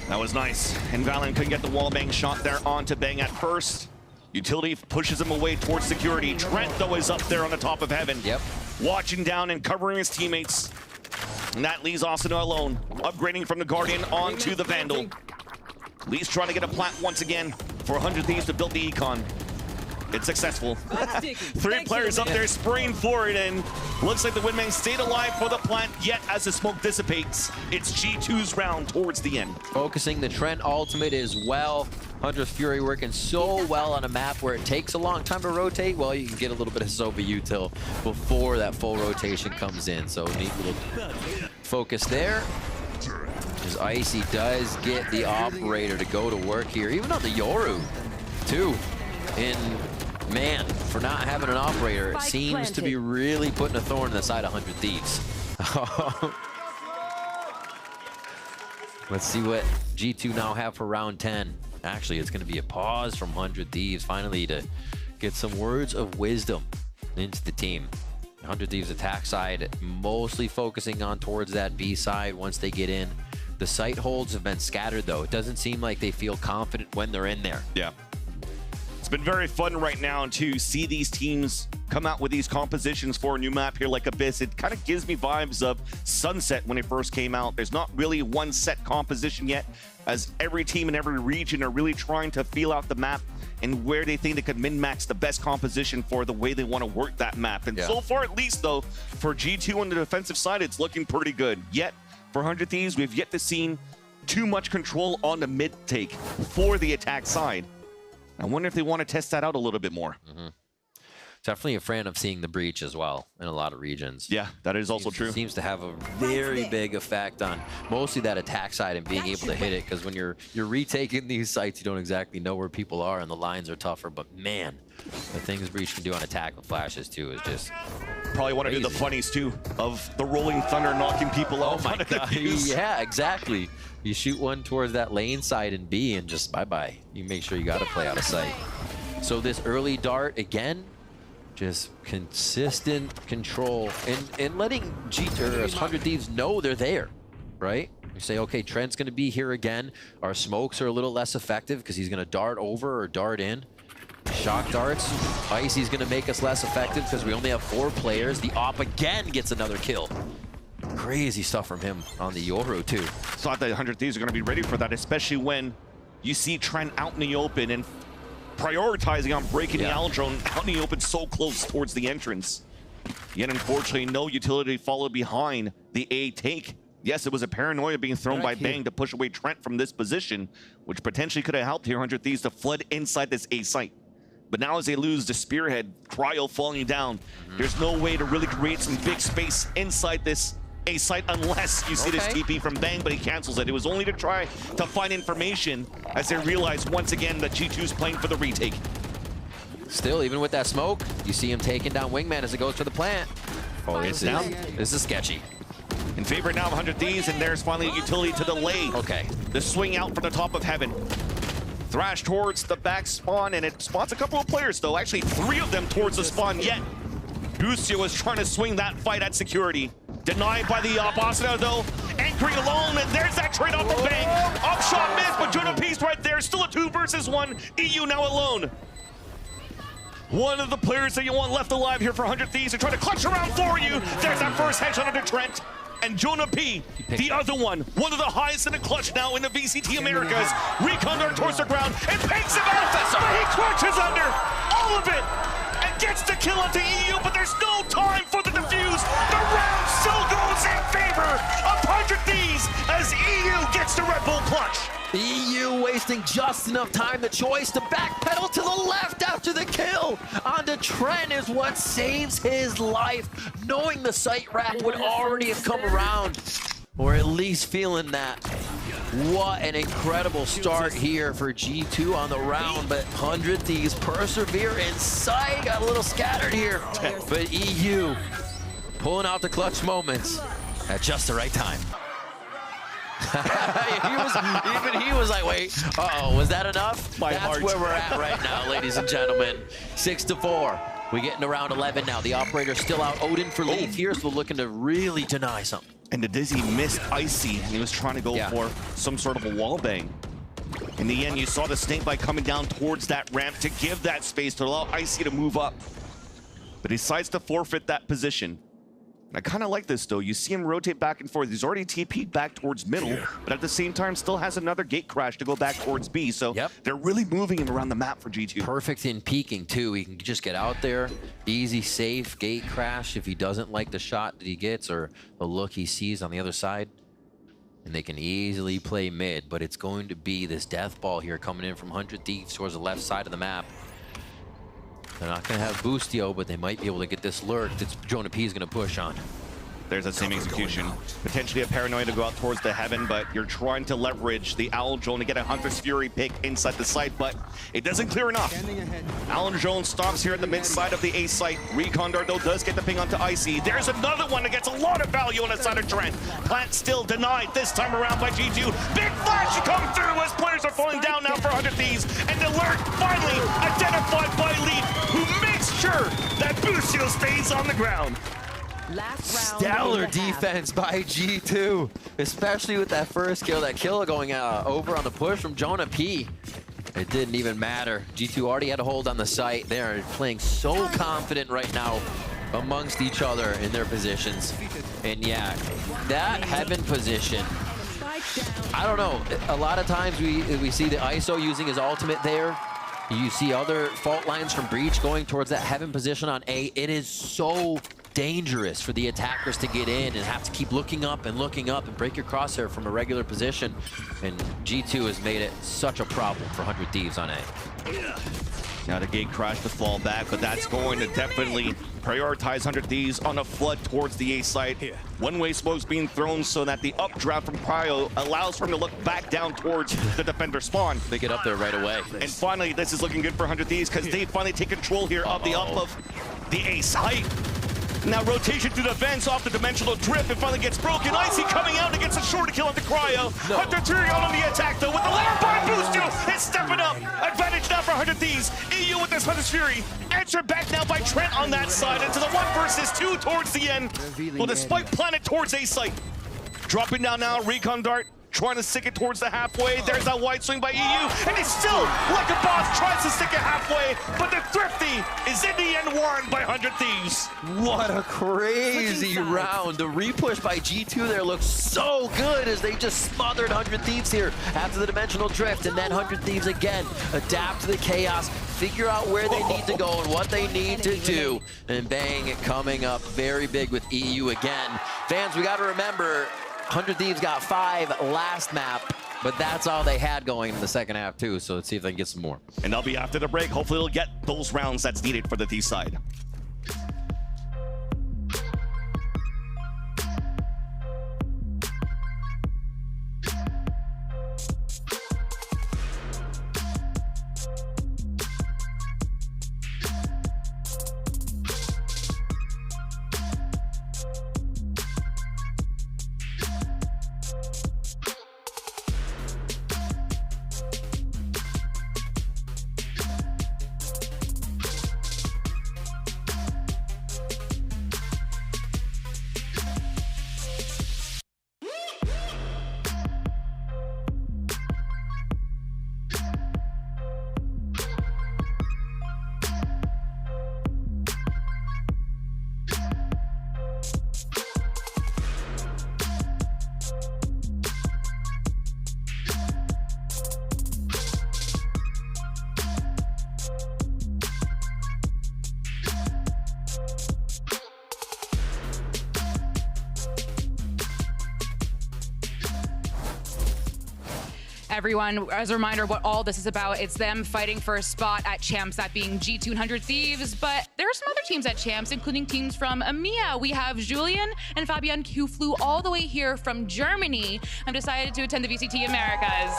That was nice. And Valen couldn't get the wall bang shot there onto Bang at first. Utility pushes him away towards security. Trent, though, is up there on the top of heaven. Yep. Watching down and covering his teammates. And that leaves Asuna alone. Upgrading from the Guardian onto the Vandal. Lee's trying to get a plant once again for 100 Thieves to build the econ. It's successful. 3 players up there spraying forward, and looks like the Windman stayed alive for the plant, yet as the smoke dissipates, it's G2's round towards the end. Focusing the Trent ultimate as well. Hunter's Fury working so well on a map where it takes a long time to rotate. Well, you can get a little bit of Soba util before that full rotation comes in. So neat little focus there. As Icy does get the operator to go to work here, even on the Yoru, too. And man, for not having an operator, it seems to be really putting a thorn in the side of 100 Thieves. Let's see what G2 now have for round 10. Actually, it's going to be a pause from 100 Thieves finally to get some words of wisdom into the team. 100 Thieves attack side mostly focusing on towards that B side once they get in. The site holds have been scattered, though. It doesn't seem like they feel confident when they're in there. Yeah. It's been very fun right now to see these teams come out with these compositions for a new map here like Abyss. It kind of gives me vibes of Sunset when it first came out. There's not really one set composition yet, as every team in every region are really trying to feel out the map and where they think they could min-max the best composition for the way they want to work that map. And so far, at least, though, for G2 on the defensive side, it's looking pretty good. Yet, for 100 Thieves, we've yet to see too much control on the mid take for the attack side. I wonder if they want to test that out a little bit more. Definitely a fan of seeing the breach as well in a lot of regions. Yeah, that is also true. Seems to have a very big effect on mostly that attack side and being able to hit it, because when you're retaking these sites, you don't exactly know where people are and the lines are tougher. But man, the things breach can do on attack with flashes too is just probably want to do the funnies too of the rolling thunder knocking people out. Oh my god! Yeah, exactly. You shoot one towards that lane side and B, and just bye-bye. You make sure you got to play out of sight. So this early dart again, just consistent control and letting G2 or 100 Thieves know they're there, right? You say, okay, Trent's going to be here again. Our smokes are a little less effective because he's going to dart over or dart in. Shock darts. Icy's going to make us less effective because we only have 4 players. The op again gets another kill. Crazy stuff from him on the Yoru too. Thought that 100 Thieves are going to be ready for that, especially when you see Trent out in the open and prioritizing on breaking the Aldrone out in the open so close towards the entrance. Yet unfortunately, no utility followed behind the A take. Yes, it was a paranoia being thrown by Bang to push away Trent from this position, which potentially could have helped here 100 Thieves to flood inside this A site. But now as they lose the spearhead, Cryo falling down, there's no way to really create some big space inside this A site unless you see this TP from Bang, but he cancels it. It was only to try to find information as they realize once again that G2's playing for the retake. Still, even with that smoke, you see him taking down Wingman as it goes for the plant. Oh, this is sketchy. In favor now of 100 Thieves, and there's finally a utility to delay. The swing out from the top of heaven. Thrash towards the back spawn, and it spots a couple of players, though. Actually, 3 of them towards the spawn, yet Boostio was trying to swing that fight at security. Denied by the Asuna, though. Anchoring alone, and there's that trade-off from Bang. Up shot missed, but Juno P's right there. Still a 2 versus 1. EU now alone. One of the players that you want left alive here for 100 Thieves to try to clutch around for you. There's that first headshot under Trent. And Jonah P, the other one of the highest in the clutch now in the VCT Americas. Recon dart towards the ground and picks him out, but he clutches under all of it. And gets the kill onto EU, but there's no time for the defuse. The round still goes in favor of 100 Thieves as EU gets the Red Bull clutch. EU wasting just enough time. The choice to backpedal to the left after the kill onto Trent is what saves his life, knowing the sight rack would already have come around, or at least feeling that. What an incredible start here for G2 on the round, but 100 Thieves persevere in sight. Got a little scattered here, but EU pulling out the clutch moments at just the right time. He was like, wait, uh-oh, was that enough? That's where we're at right now, ladies and gentlemen. 6-4. We get into round 11 now. The operator's still out. Odin for lead here, so looking to really deny something. And the Dizzy missed Icy, and he was trying to go for some sort of a wall bang. In the end, you saw the snake bite coming down towards that ramp to give that space to allow Icy to move up. But he decides to forfeit that position. And I kind of like this, though. You see him rotate back and forth. He's already TP'd back towards middle, but at the same time still has another gate crash to go back towards B. So they're really moving him around the map for G2. Perfect in peeking, too. He can just get out there, easy, safe, gate crash if he doesn't like the shot that he gets or the look he sees on the other side. And they can easily play mid, but it's going to be this death ball here coming in from 100 Thieves towards the left side of the map. They're not going to have Boostio, but they might be able to get this lurk that Jonah P is going to push on. There's that same execution. Potentially a paranoia to go out towards the heaven, but you're trying to leverage the Owl Drone to get a Hunter's Fury pick inside the site, but it doesn't clear enough. Owl Drone stops here at the mid side of the A site. Recon Dart, though, does get the ping onto Icy. There's another one that gets a lot of value on the side of Trent. Plant still denied this time around by G2. Big flash to come through as players are falling down now for 100 Thieves. And the lurk finally identified by Leap, who makes sure that Boostio stays on the ground. Stellar defense by G2, especially with that first kill. That kill going over on the push from Jonah P. It didn't even matter. G2 already had a hold on the site. They're playing so confident right now amongst each other in their positions. And yeah, that heaven position, I don't know. A lot of times we see the ISO using his ultimate there. You see other fault lines from Breach going towards that heaven position on A. It is so dangerous for the attackers to get in and have to keep looking up and break your crosshair from a regular position. And G2 has made it such a problem for 100 Thieves on A. Now the gate crash to fall back, but that's going to definitely prioritize 100 Thieves on a flood towards the A site. One-way smokes being thrown so that the updraft from Cryo allows for him to look back down towards the defender spawn. They get up there right away. And finally, this is looking good for 100 Thieves because they finally take control here of the up of the A site. Now rotation through the vents off the dimensional drift. It finally gets broken. Icy coming out and gets a short kill onto Cryo. Hunter Tyrion on the attack though with the layer by Boostio. It's stepping up. Advantage now for 100 Thieves. EU with this Hunter's Fury. Answered back now by Trent on that side into the 1 versus 2 towards the end. Well, despite Planet towards A site. Dropping down now, Recon Dart. Trying to stick it towards the halfway. There's that wide swing by EU. And he's still, like a boss, tries to stick it halfway. But the Thrifty is in the end won by 100 Thieves. What a crazy round. The repush by G2 there looks so good as they just smothered 100 Thieves here after the dimensional drift. And then 100 Thieves again adapt to the chaos, figure out where they need to go and what they need to do. And bang, it coming up very big with EU again. Fans, we got to remember, 100 Thieves got 5 last map, but that's all they had going in the second half too, so let's see if they can get some more. And they'll be after the break. Hopefully they'll get those rounds that's needed for the Thieves side. everyone, as a reminder what all this is about, it's them fighting for a spot at Champs, that being G2 and 100 Thieves, but there are some other teams at Champs, including teams from EMEA. We have Julian and Fabian, who flew all the way here from Germany and decided to attend the VCT Americas.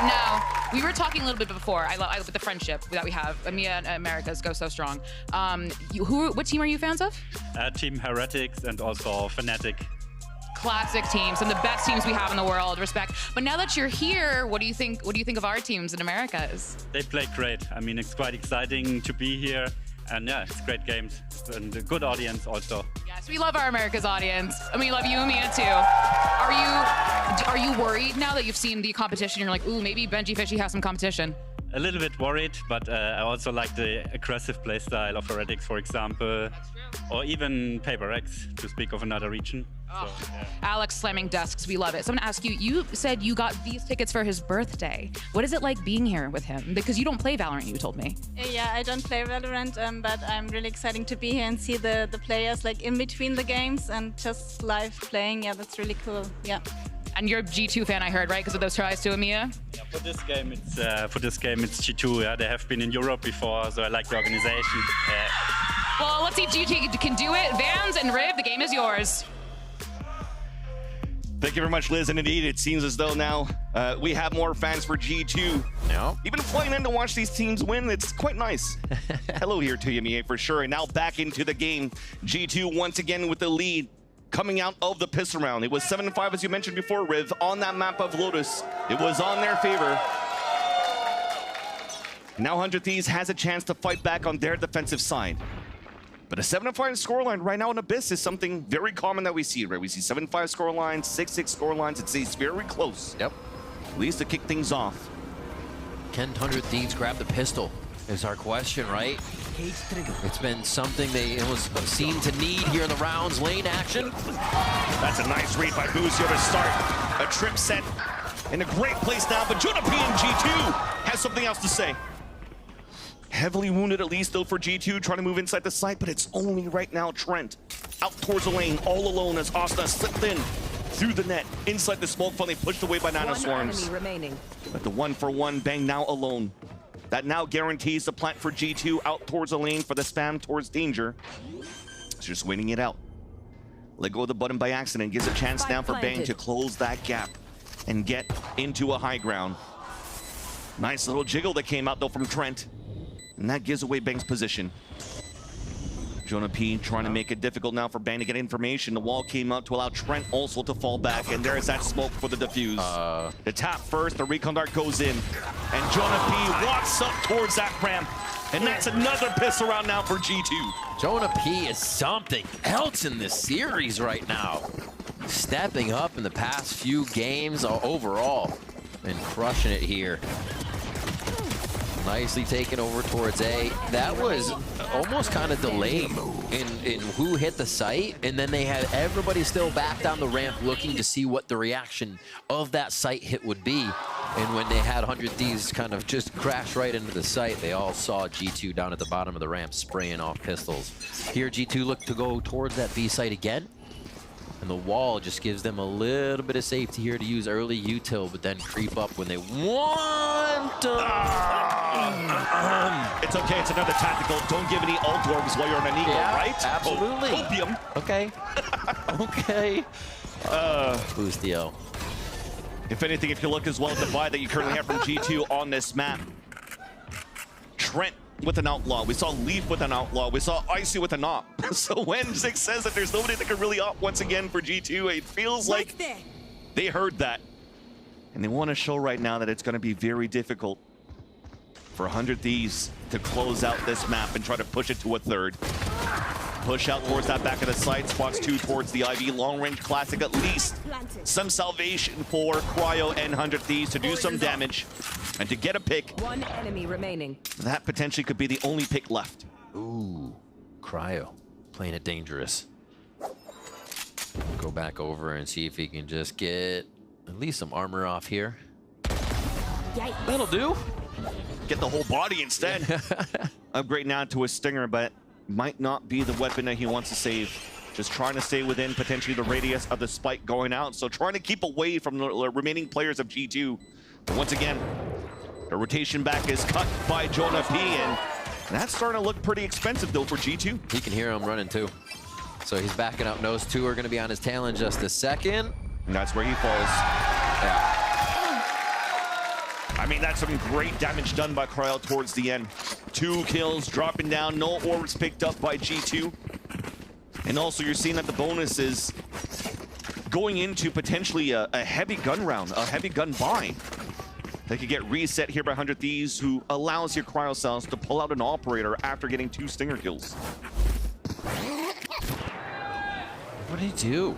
Now, we were talking a little bit before, I love the friendship that we have. EMEA and Americas go so strong. What team are you fans of? Team Heretics and also Fnatic. Classic teams, some of the best teams we have in the world, respect. But now that you're here, what do you think of our teams in Americas? They play great. I mean, it's quite exciting to be here. And yeah, it's great games and a good audience also. Yes, we love our America's audience. And we love you, EMEA, too. Are you worried now that you've seen the competition? You're like, ooh, maybe Benji Fishy has some competition. A little bit worried, but I also like the aggressive playstyle of Heretics, for example. Or even Paper X, to speak of another region. Oh. So, yeah. Alex slamming desks, we love it. So I'm gonna ask you, you said you got these tickets for his birthday. What is it like being here with him? Because you don't play Valorant, you told me. Yeah, I don't play Valorant, but I'm really excited to be here and see the players like in between the games and just live playing. Yeah, that's really cool. Yeah. And you're a G2 fan, I heard, right? Because of those tries to EMEA? Yeah, for this game, it's G2. Yeah, they have been in Europe before, so I like the organization. Well, let's see if G2 can do it. Vans and Riv, the game is yours. Thank you very much, Liz. And indeed, it seems as though now we have more fans for G2. No. Even flying in to watch these teams win, it's quite nice. Hello here to you, Mie, for sure. And now back into the game. G2 once again with the lead. Coming out of the pistol round. It was 7-5, as you mentioned before, Riv, on that map of Lotus. It was on their favor. Now 100 Thieves has a chance to fight back on their defensive side. But a 7-5 scoreline right now in Abyss is something very common that we see, right? We see 7-5 scorelines, 6-6 scorelines. It stays very close. Yep. At least to kick things off. Can 100 Thieves grab the pistol? Is our question, right? It's been something it was seen to need here in the rounds. Lane action. That's a nice read by Buzio to start a trip set in a great place now, but Jonah P and G2 has something else to say. Heavily wounded at least though for G2, trying to move inside the site, but it's only right now Trent out towards the lane, all alone as Asta slipped in through the net, inside the smoke, finally pushed away by Nano Swarms. But the 1-for-1 Bang now alone. That now guarantees the plant for G2 out towards the lane for the spam towards Danger. It's just waiting it out. Let go of the button by accident, gives a chance now for Bang to close that gap and get into a high ground. Nice little jiggle that came out though from Trent. And that gives away Bang's position. Jonah P trying to make it difficult now for Bang to get information. The wall came out to allow Trent also to fall back, and there's that smoke for the defuse. The tap first, the recon dart goes in, and Jonah P walks up towards that ramp, and that's another pistol round now for G2. Jonah P is something else in this series right now. Stepping up in the past few games overall, and crushing it here. Nicely taken over towards A. That was almost kind of delayed in who hit the site, and then they had everybody still back down the ramp looking to see what the reaction of that site hit would be. And when they had 100 Thieves kind of just crash right into the site, they all saw G2 down at the bottom of the ramp spraying off pistols. Here G2 looked to go towards that B site again. And the wall just gives them a little bit of safety here to use early util, but then creep up when they want to. It's okay, it's another tactical. Don't give any alt orbs while you're on an eagle, right? Absolutely. Oh, opium. Okay. Okay. Bustio. If anything, if you look as well at the buy that you currently have from G2 on this map, Trent with an outlaw. We saw Leaf with an outlaw. We saw Icy with an op. So when Zix says that there's nobody that can really op once again for G2, it feels like they heard that. And they want to show right now that it's going to be very difficult for 100 Thieves to close out this map and try to push it to a third. Push out towards that back of the site, spots 2 towards the IV. Long range classic, at least some salvation for Cryo and 100 Thieves to do some damage and to get a pick. One enemy remaining. That potentially could be the only pick left. Ooh, Cryo playing it dangerous. Go back over and see if he can just get at least some armor off here. Yikes. That'll do. Get the whole body instead. Upgrade now to a stinger, but might not be the weapon that he wants to save. just trying to stay within potentially the radius of the spike going out. So trying to keep away from the remaining players of G2. But once again, the rotation back is cut by Jonah P, and that's starting to look pretty expensive though for G2. He can hear him running too. So he's backing up. Those two are going to be on his tail in just a second. And that's where he falls. Yeah. I mean, that's some great damage done by Cryo towards the end. 2 kills, dropping down, no orbs picked up by G2. And also you're seeing that the bonus is going into potentially a heavy gun round, a heavy gun buy. They could get reset here by 100 Thieves, who allows your Cryo cells to pull out an operator after getting 2 stinger kills. What did he do?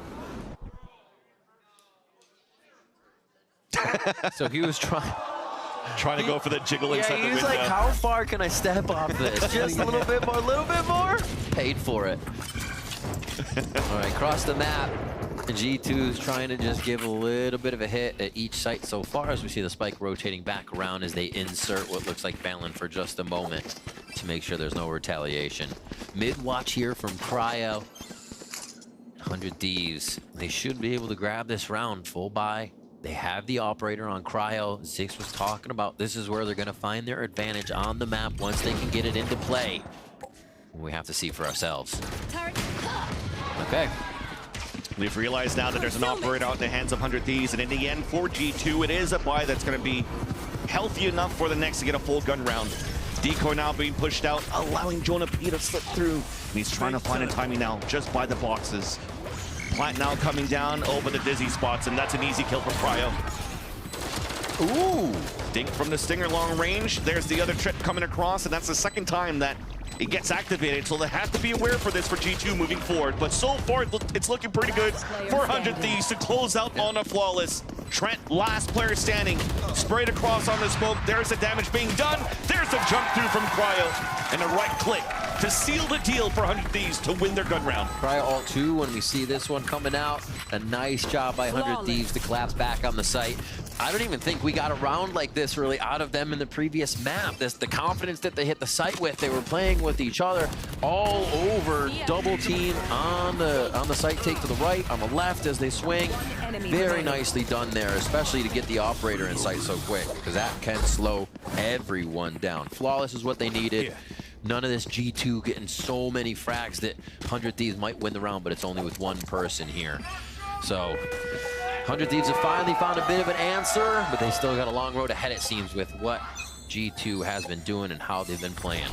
So he was trying to go for the jiggle inside the window. He's like, how far can I step off this? Just a little bit more, Paid for it. All right, across the map. G2 is trying to just give a little bit of a hit at each site so far, as we see the spike rotating back around as they insert what looks like Valen for just a moment to make sure there's no retaliation. Mid-watch here from Cryo. 100 Thieves. They should be able to grab this round full buy. They have the operator on Cryo. Zix was talking about this is where they're going to find their advantage on the map once they can get it into play. We have to see for ourselves. Okay. We've realized now that there's an operator out in the hands of 100 Thieves, and in the end, for G2, it is a buy that's going to be healthy enough for the next to get a full gun round. Decoy now being pushed out, allowing Jonah P to slip through. And he's trying to find a timing now, just by the boxes. Plant now coming down over the dizzy spots, and that's an easy kill for Cryo. Ooh! Dink from the Stinger long range. There's the other trip coming across, and that's the second time that it gets activated, so they have to be aware for this for G2 moving forward. But so far, it's looking pretty good for 100 Thieves to close out on a flawless. Trent, last player standing, sprayed across on the smoke. There's the damage being done. There's the jump through from Cryo, and a right click to seal the deal for 100 Thieves to win their gun round. Cryo ult 2 when we see this one coming out. A nice job by 100 Thieves to collapse back on the site. I don't even think we got a round like this really out of them in the previous map. The confidence that they hit the site with, they were playing with each other all over. Double team on the site take to the right, on the left as they swing. Very nicely done there, especially to get the operator in sight so quick, because that can slow everyone down. Flawless is what they needed. None of this G2 getting so many frags that 100 Thieves might win the round, but it's only with one person here. So 100 Thieves have finally found a bit of an answer, but they still got a long road ahead, it seems, with what G2 has been doing and how they've been playing.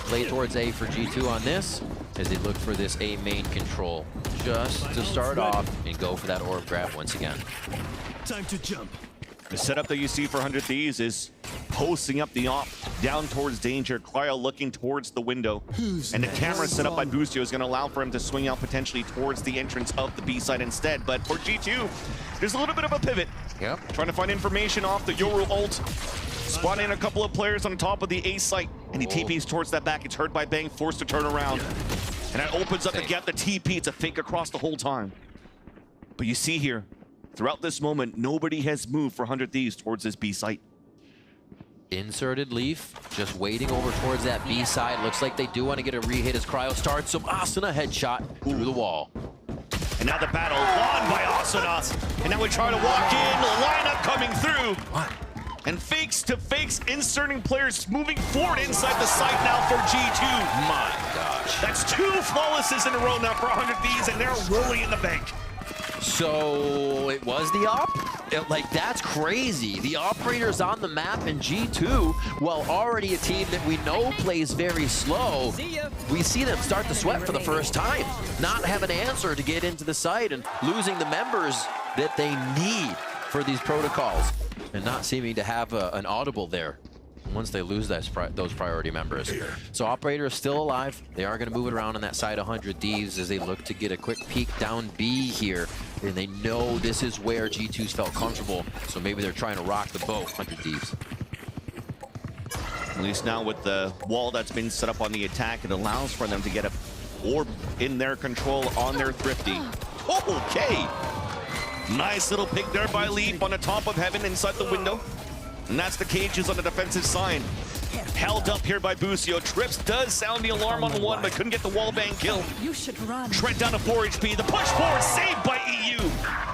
Play towards A for G2 on this, as they look for this A main control just to start off and go for that orb grab once again. Time to jump. The setup that you see for 100 Thieves is posting up the op down towards danger. Cryo looking towards the window. And the camera set up by Boostio is going to allow for him to swing out potentially towards the entrance of the B side instead. But for G2, there's a little bit of a pivot. Yep. Trying to find information off the Yoru ult. Spawning a couple of players on top of the A site. And he TPs towards that back. It's heard by Bang, forced to turn around. And that opens up the gap, the TP. It's a fake across the whole time. But you see here, throughout this moment, nobody has moved for 100 Thieves towards this B site. Inserted Leaf, just waiting over towards that B side. Looks like they do want to get a re-hit as Cryo starts. Some Asuna headshot through the wall. And now the battle won by Asuna. And now we try to walk in, the lineup coming through. And fakes to fakes, inserting players moving forward inside the site now for G2. My gosh. That's 2 flawlesses in a row now for 100 Thieves, and they're rolling in the bank. So it was the op? Like, that's crazy. The operator's on the map in G2, while already a team that we know plays very slow. We see them start to sweat for the first time. Not have an answer to get into the site and losing the members that they need for these protocols. And not seeming to have an audible there once they lose those priority members. So operator is still alive. They are going to move it around on that side 100 Thieves as they look to get a quick peek down B here. And they know this is where G2's felt comfortable. So maybe they're trying to rock the boat, 100 Thieves. At least now with the wall that's been set up on the attack, it allows for them to get a orb in their control on their Thrifty. Okay. Nice little pick there by Leaf on the top of heaven inside the window. And that's the cages on the defensive side. Held up here by Busio. Trips does sound the alarm on one, but couldn't get the wallbang kill. You should run. Trent down to 4 HP. The push forward saved by EU.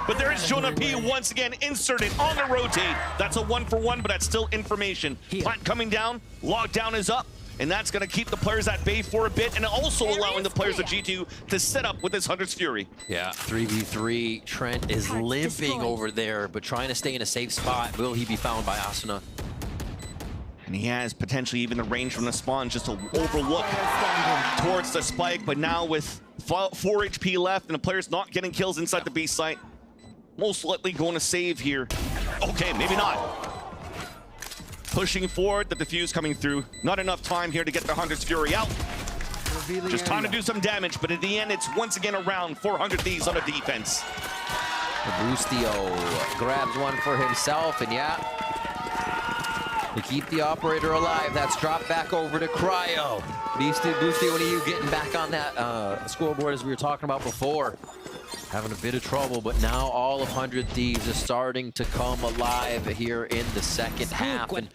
But there is Jonah P once again inserted on the rotate. That's a 1-for-1, but that's still information. Plant coming down. Lockdown is up. And that's going to keep the players at bay for a bit and also allowing the players of G2 to set up with this Hunter's Fury. Yeah, 3v3. Trent is limping over there, but trying to stay in a safe spot. Will he be found by Asuna? And he has potentially even the range from the spawn just to overlook towards the spike. But now with 4 HP left and the player's not getting kills inside the B site, most likely going to save here. Okay, maybe not. Pushing forward, the defuse coming through. Not enough time here to get the Hunter's Fury out. Just time to do some damage, but at the end, it's once again around 400 Thieves on the defense. Bustio grabs one for himself, and yeah, to keep the operator alive, that's dropped back over to Cryo. Bustio, what are you getting back on that scoreboard as we were talking about before? Having a bit of trouble, but now all of 100 Thieves is starting to come alive here in the second half. And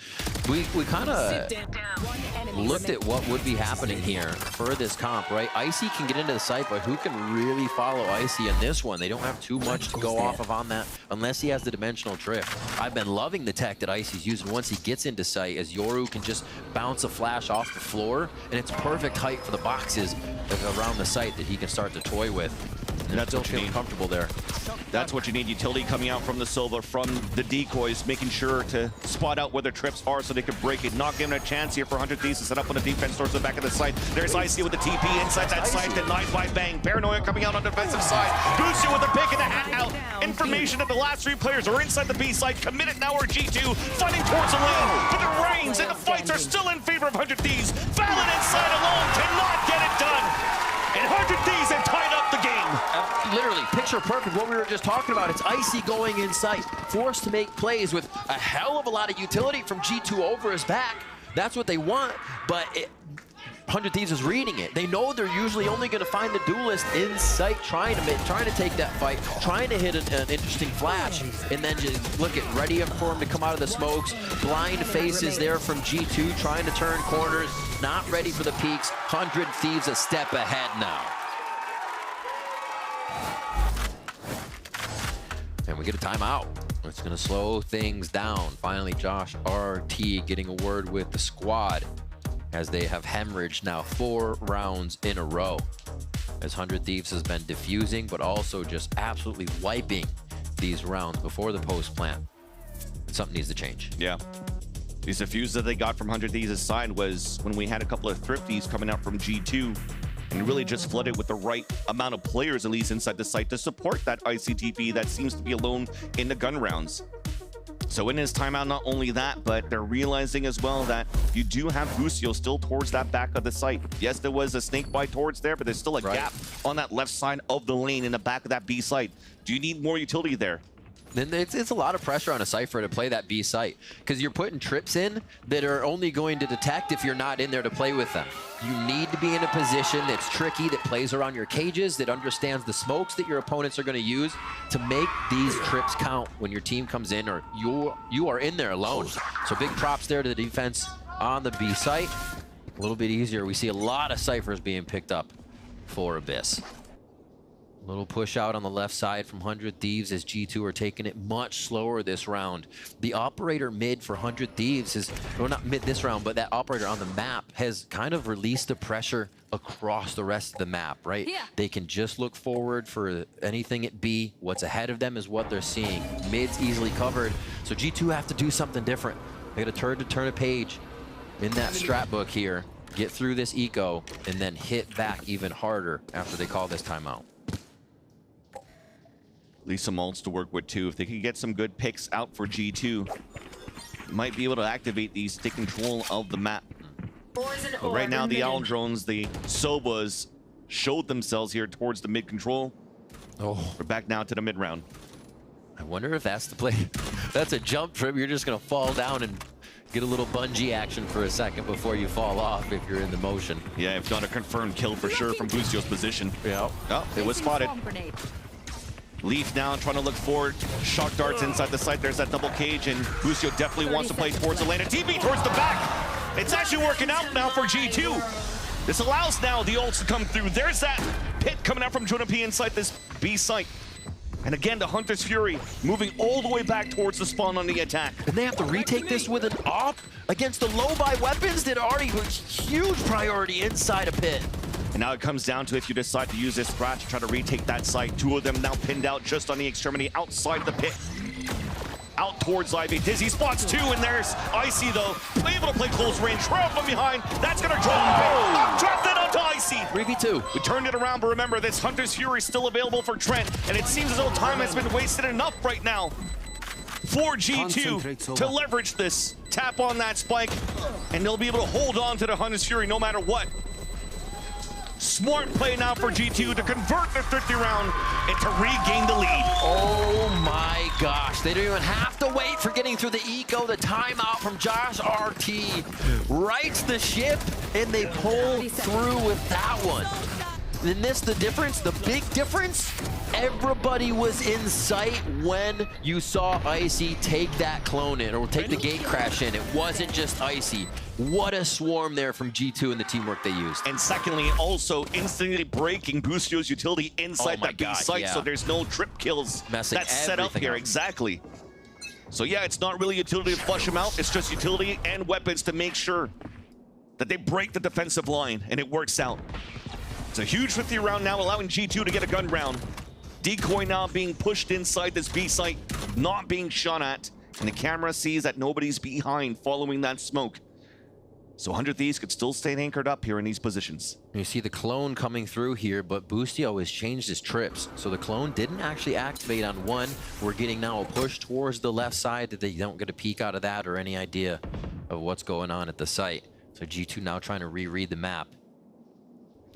we kind of looked at what would be happening here for this comp, right? Icy can get into the site, but who can really follow Icy in this one? They don't have too much to go off of on that unless he has the dimensional drift. I've been loving the tech that Icy's using once he gets into sight, as Yoru can just bounce a flash off the floor, and it's perfect height for the boxes around the site that he can start to toy with. And that's still feeling comfortable there. That's what you need. Utility coming out from the Silva, from the decoys, making sure to spot out where their trips are so they can break it. Not giving a chance here for 100 Thieves to set up on the defense towards the back of the site. There's Icy with the TP inside that site, denied by Bang. Paranoia coming out on the defensive side. Busio with the pick and the hat out. Information that the last 3 players are inside the B site. Committed now are G2, fighting towards the lane. But the reins and the fights are still in favor of 100 Thieves. Valen inside alone cannot get it done. And 100 Thieves have tied up the game. Literally, picture perfect what we were just talking about. It's Icy going in sight, forced to make plays with a hell of a lot of utility from G2 over his back. That's what they want, but 100 Thieves is reading it. They know they're usually only going to find the duelist in sight, trying to take that fight, trying to hit an interesting flash, and then just look at ready for him to come out of the smokes. Blind faces there from G2, trying to turn corners, not ready for the peaks. 100 Thieves a step ahead now. And we get a timeout. It's going to slow things down. Finally, Josh RT getting a word with the squad, as they have hemorrhaged now 4 rounds in a row, as 100 Thieves has been diffusing, but also just absolutely wiping these rounds before the post plant. Something needs to change. Yeah. These diffuses that they got from 100 Thieves' side was when we had a couple of thrifties coming out from G2 and really just flooded with the right amount of players, at least inside the site, to support that ICTP that seems to be alone in the gun rounds. So in his timeout, not only that, but they're realizing as well that you do have Busio still towards that back of the site. Yes, there was a snake bite towards there, but there's still a gap on that left side of the lane in the back of that B site. Do you need more utility there? Then it's a lot of pressure on a Cypher to play that B site, because you're putting trips in that are only going to detect if you're not in there to play with them. You need to be in a position that's tricky, that plays around your cages, that understands the smokes that your opponents are going to use to make these trips count when your team comes in, or you are in there alone. So big props there to the defense on the B site. A little bit easier. We see a lot of Cyphers being picked up for Abyss. Little push out on the left side from 100 Thieves, as G2 are taking it much slower this round. The operator mid for 100 Thieves is, well, not mid this round, but that operator on the map has kind of released the pressure across the rest of the map, right? Yeah. They can just look forward for anything at B. What's ahead of them is what they're seeing. Mid's easily covered, so G2 have to do something different. They got to turn a page in that strat book here, get through this eco, and then hit back even harder after they call this timeout. At least some ults to work with too. If they can get some good picks out for G2, might be able to activate these, take control of the map. But right now, the Owl drones, the Sobas, showed themselves here towards the mid control. Oh, we're back now to the mid round. I wonder if that's the play. That's a jump trip. You're just gonna fall down and get a little bungee action for a second before you fall off if you're in the motion. Yeah, if not a confirmed kill for sure from Busio's position. Yeah. Oh, it was spotted. Leaf now trying to look forward. Shock darts inside the site. There's that double cage, and Busio definitely wants to play towards the lane. A TP towards the back. It's actually working out now for G2. This allows now the ults to come through. There's that pit coming out from Jonah P inside this B site. And again, the Hunter's Fury moving all the way back towards the spawn on the attack. And they have to retake this with an op against the low-buy weapons that already was huge priority inside a pit. And now it comes down to if you decide to use this threat to try to retake that site. Two of them now pinned out just on the extremity outside the pit. Out towards Ivy. Dizzy spots two, and there's Icy though. Able to play close range. Trail from behind. That's gonna drop. Dropped it onto Icy. 3v2. We turned it around, but remember, this Hunter's Fury is still available for Trent, and it seems as though time has been wasted enough right now for G2 to leverage this. Tap on that spike, and they'll be able to hold on to the Hunter's Fury no matter what. Smart play now for G2 to convert the 50 round and to regain the lead. Oh my gosh, they don't even have to wait for getting through the eco. The timeout from Josh RT rights the ship, and they pull through with that one. And this, the difference, the big difference, everybody was in sight when you saw Icy take that clone in, or take the gate crash in. It wasn't just Icy. What a swarm there from G2 and the teamwork they used. And secondly, also instantly breaking Boostio's utility inside that B site, so there's no trip kills that's set up here. Exactly. So yeah, it's not really utility to flush him out, it's just utility and weapons to make sure that they break the defensive line, and it works out. It's a huge 50 round now, allowing G2 to get a gun round. Decoy now being pushed inside this B site, not being shot at, and the camera sees that nobody's behind following that smoke. So 100 Thieves could still stay anchored up here in these positions. You see the clone coming through here, but Boostio has changed his trips. So the clone didn't actually activate on one. We're getting now a push towards the left side that they don't get a peek out of that or any idea of what's going on at the site. So G2 now trying to reread the map.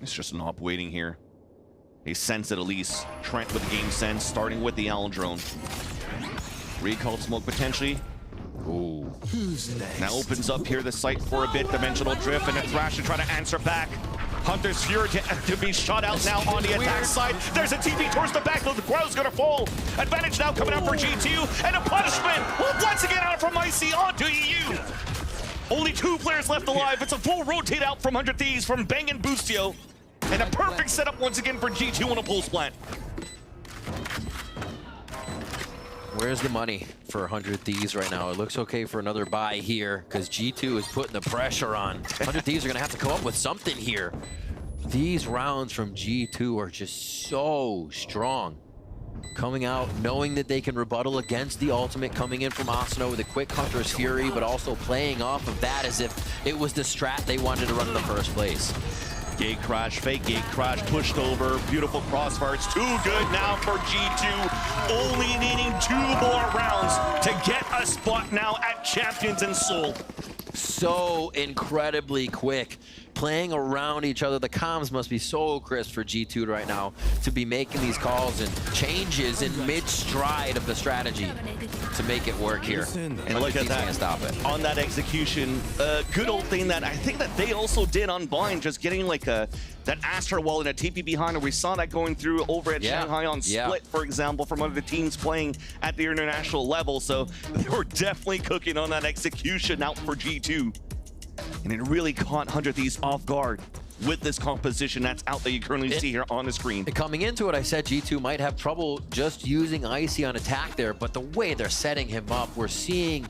It's just an op waiting here. They sense it at least. Trent with the game sense, starting with the Owl drone. Recalled smoke potentially. Ooh. Who's next? Now opens up here the site for a bit. Dimensional drift and a Thrash to try to answer back. Hunter's Fury to be shot out now on the attack side. There's a TP towards the back, though the crowd's gonna fall. Advantage now coming out for G2, and a punishment once again out from Icy onto EU. Only 2 players left alive. It's a full rotate out from 100 Thieves from Bang and Boostio. And a perfect setup once again for G2 on a pulse plant. Where's the money for 100 Thieves right now? It looks okay for another buy here because G2 is putting the pressure on. 100 Thieves are going to have to come up with something here. These rounds from G2 are just so strong. Coming out, knowing that they can rebuttal against the ultimate, coming in from Asano with a quick Hunter's Fury, but also playing off of that as if it was the strat they wanted to run in the first place. Gate crash, fake gate crash, pushed over. Beautiful crossfire. It's too good now for G2. Only needing 2 more rounds to get a spot now at Champions in Seoul. So incredibly quick. Playing around each other. The comms must be so crisp for G2 right now to be making these calls and changes in mid-stride of the strategy to make it work here. And look at that. Can't stop it. On that execution, good old thing that I think that they also did on Bind, just getting like that Astra wall and a TP behind, and we saw that going through over at Shanghai on Split, for example, from one of the teams playing at the international level. So they were definitely cooking on that execution out for G2. And it really caught 100 Thieves off guard with this composition that's out that you currently see here on the screen. Coming into it, I said G2 might have trouble just using Icy on attack there, but the way they're setting him up, we're seeing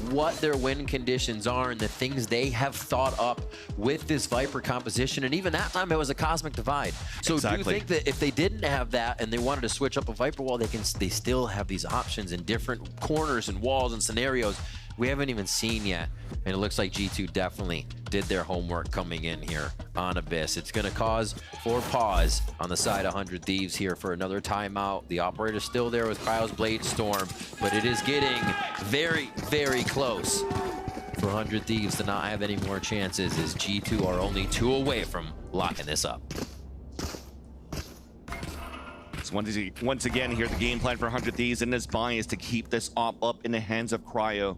what their win conditions are and the things they have thought up with this Viper composition. And even that time, it was a cosmic divide. So do you think that if they didn't have that and they wanted to switch up a Viper wall, they still have these options in different corners and walls and scenarios we haven't even seen yet? And it looks like G2 definitely did their homework coming in here on Abyss. It's going to cause for pause on the side of 100 Thieves here for another timeout. The operator's still there with Cryo's Blade Storm, but it is getting very, very close for 100 Thieves to not have any more chances, as G2 are only 2 away from locking this up. So once again here, the game plan for 100 Thieves in this buy is to keep this op up in the hands of Cryo.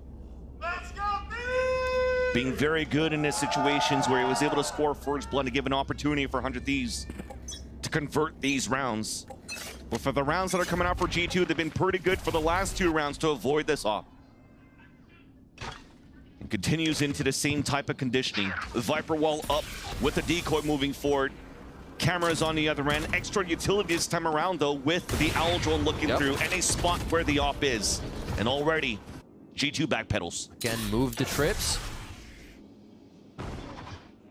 Being very good in his situations where he was able to score first blood to give an opportunity for 100 Thieves to convert these rounds. But for the rounds that are coming out for G2, they've been pretty good for the last 2 rounds to avoid this op. And continues into the same type of conditioning. Viper wall up with the decoy moving forward. Cameras on the other end. Extra utility this time around, though, with the Owl Drone looking through and a spot where the op is. And already, G2 backpedals. Again, move the trips.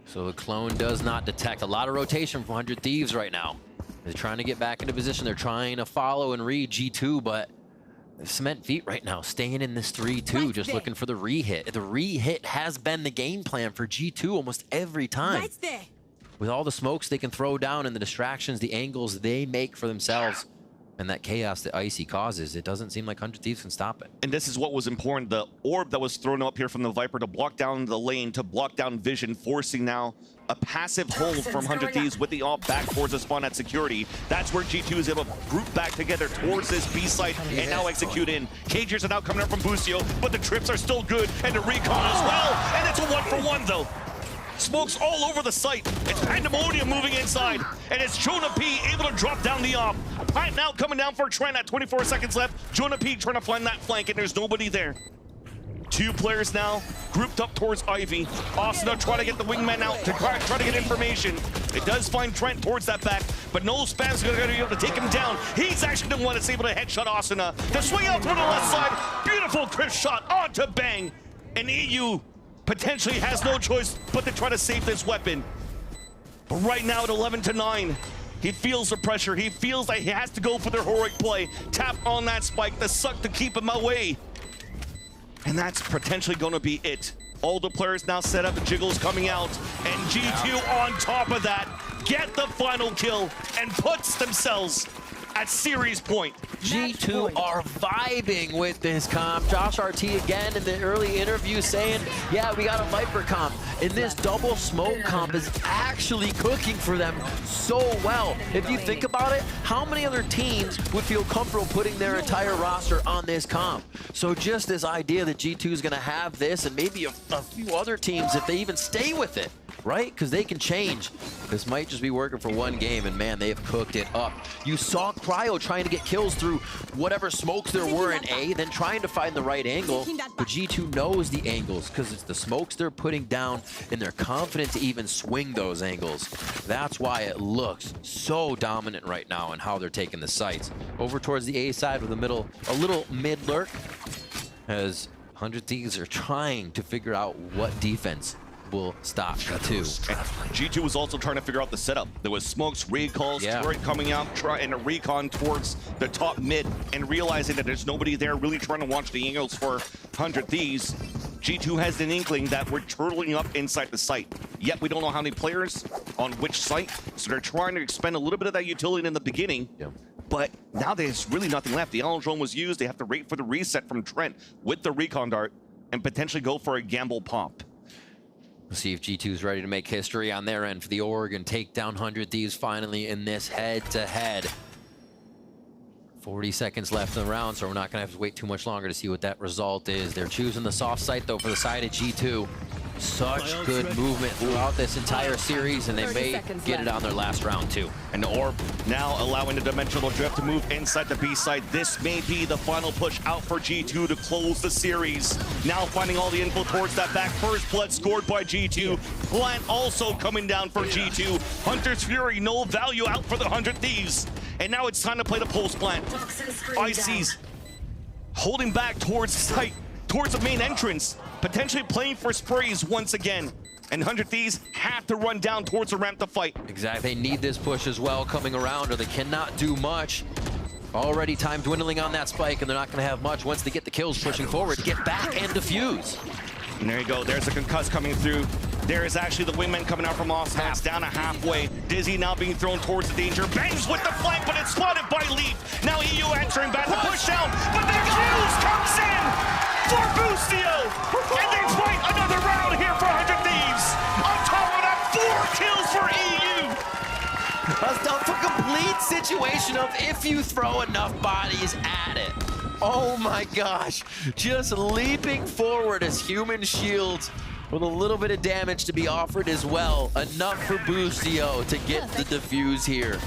So the clone does not detect. A lot of rotation from 100 Thieves right now. They're trying to get back into position. They're trying to follow and read G2, but cement feet right now, staying in this 3-2, just looking for the re-hit. The re-hit has been the game plan for G2 almost every time. With all the smokes they can throw down and the distractions, the angles they make for themselves, and that chaos that Icy causes, it doesn't seem like 100 Thieves can stop it. And this is what was important. The orb that was thrown up here from the Viper to block down the lane, to block down vision, forcing now a passive hold from 100 Thieves with the op back towards the spawn at security. That's where G2 is able to group back together towards this B site and now execute in. Cagers are now coming up from Bustio, but the trips are still good, and the recon as well. And it's a 1-for-1 though. Smokes all over the site. It's Pandemonium moving inside, and it's Jonah P able to drop down the op. Right now coming down for Trent at 24 seconds left. Jonah P trying to find that flank, and there's nobody there. 2 players now grouped up towards Ivy. Asuna trying to get the wingman out to try to get information. It does find Trent towards that back, but no spam's gonna be able to take him down. He's actually the one that's able to headshot Asuna. The swing out toward the left side. Beautiful crisp shot onto Bang. And EU potentially has no choice but to try to save this weapon. But right now at 11-9, he feels the pressure. He feels like he has to go for the heroic play. Tap on that spike, the suck to keep him away. And that's potentially going to be it. All the players now set up, the jiggles coming out, and G2 on top of that get the final kill and puts themselves at series point. G2 are vibing with this comp. Josh RT again in the early interview saying, yeah, we got a Viper comp. And this double smoke comp is actually cooking for them so well. If you think about it, how many other teams would feel comfortable putting their entire roster on this comp? So just this idea that G2 is going to have this, and maybe a few other teams if they even stay with it, right? Because they can change. This might just be working for one game, and man, they have cooked it up. You saw Cryo trying to get kills through whatever smokes there were in A, then trying to find the right angle, but G2 knows the angles because it's the smokes they're putting down, and they're confident to even swing those angles. That's why it looks so dominant right now in how they're taking the sites. Over towards the A side with a little mid lurk, as 100 Thieves are trying to figure out what defense will stop G2. G2 was also trying to figure out the setup. There was smokes, recalls, turret coming out, and a recon towards the top mid, and realizing that there's nobody there really trying to watch the angles for 100 Thieves. G2 has an inkling that we're turtling up inside the site. Yet we don't know how many players on which site, so they're trying to expend a little bit of that utility in the beginning. But now there's really nothing left. The Owl Drone was used. They have to wait for the reset from Trent with the recon dart and potentially go for a gamble pop. We'll see if G2 is ready to make history on their end for the org and take down 100 Thieves finally in this head-to-head. 40 seconds left in the round, so we're not going to have to wait too much longer to see what that result is. They're choosing the soft site, though, for the side of G2. Such good movement throughout this entire series, and they may get it on their last round, too. And the orb now allowing the dimensional drift to move inside the B side. This may be the final push out for G2 to close the series. Now finding all the info towards that back. First blood scored by G2. Plant also coming down for G2. Hunter's Fury, no value out for the 100 Thieves. And now it's time to play the pulse plant. IC's holding back towards the site, towards the main entrance, potentially playing for sprays once again. And 100 Thieves have to run down towards the ramp to fight. Exactly, they need this push as well coming around, or they cannot do much. Already time dwindling on that spike, and they're not going to have much once they get the kills pushing forward to get back and defuse. And there you go, there's a concuss coming through. There is actually the wingman coming out from Austin. It's down to halfway. Dizzy now being thrown towards the danger. Bangs with the flank, but it's spotted by Leaf. Now EU answering back, the push down, but the fuse comes in for Bustio. And they fight another round here for 100 Thieves. On top of that, 4 kills for EU. A complete situation of if you throw enough bodies at it. Oh my gosh, just leaping forward as human shields with a little bit of damage to be offered as well. Enough for Bustio to get the defuse here.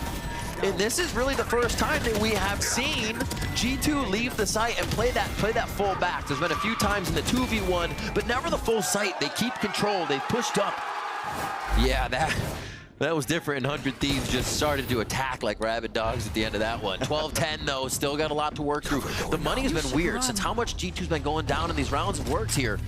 And this is really the first time that we have seen G2 leave the site and play that full back. There's been a few times in the 2v1, but never the full site. They keep control. They pushed up. Yeah, that was different, and 100 Thieves just started to attack like rabid dogs at the end of that one. 12-10 though, still got a lot to work through. The money's been weird since how much G2's been going down in these rounds of works here.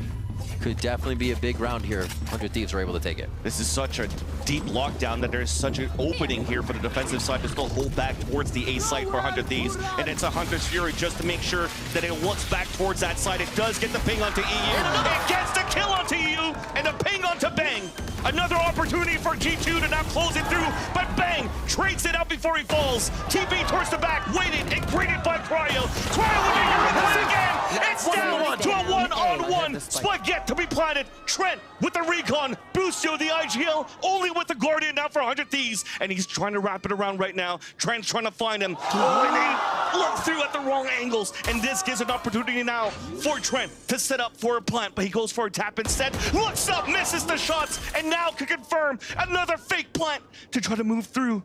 Could definitely be a big round here if 100 Thieves are able to take it. This is such a deep lockdown that there's such an opening here for the defensive side to still hold back towards the A site for 100 Thieves. And it's 100's Fury just to make sure that it looks back towards that side. It does get the ping onto EU. It gets the kill onto EU and a ping onto Bang. Another opportunity for G2 to now close it through, but Bang trades it out before he falls. TP towards the back, waited and greeted by Cryo. Cryo looking to replay again. It's down to a one-on-one. Spike yet to be planted. Trent with the recon. Boocio the IGL, only with the Guardian now for 100 Thieves. And he's trying to wrap it around right now. Trent's trying to find him. And they look through at the wrong angles. And this gives an opportunity now for Trent to set up for a plant. But he goes for a tap instead. Looks up, misses the shots. And now can confirm another fake plant to try to move through.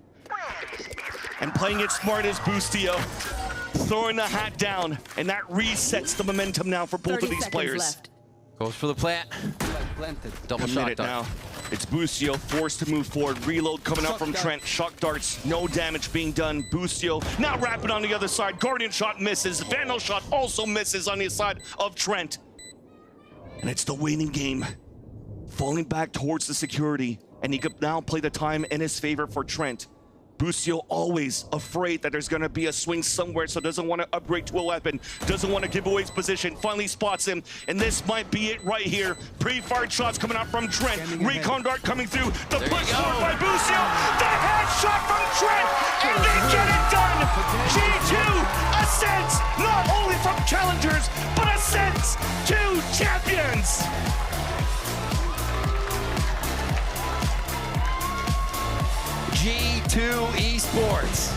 And playing it smart is Boocio. Throwing the hat down. And that resets the momentum now for both of these players. Left. Goes for the plant. Double shot now. It's Boocio forced to move forward. Reload coming out from Trent. Shock darts, no damage being done. Boocio now rapid on the other side. Guardian shot misses. Vandal shot also misses on the side of Trent. And it's the waning game. Falling back towards the security. And he could now play the time in his favor for Trent. Boocio always afraid that there's going to be a swing somewhere, so doesn't want to upgrade to a weapon, doesn't want to give away his position, finally spots him, and this might be it right here. Pre-fired shots coming out from Trent, recon dart coming through, the push forward by Boocio, the headshot from Trent, and they get it done! G2 ascends, not only from challengers, but ascends to champions! G2 Esports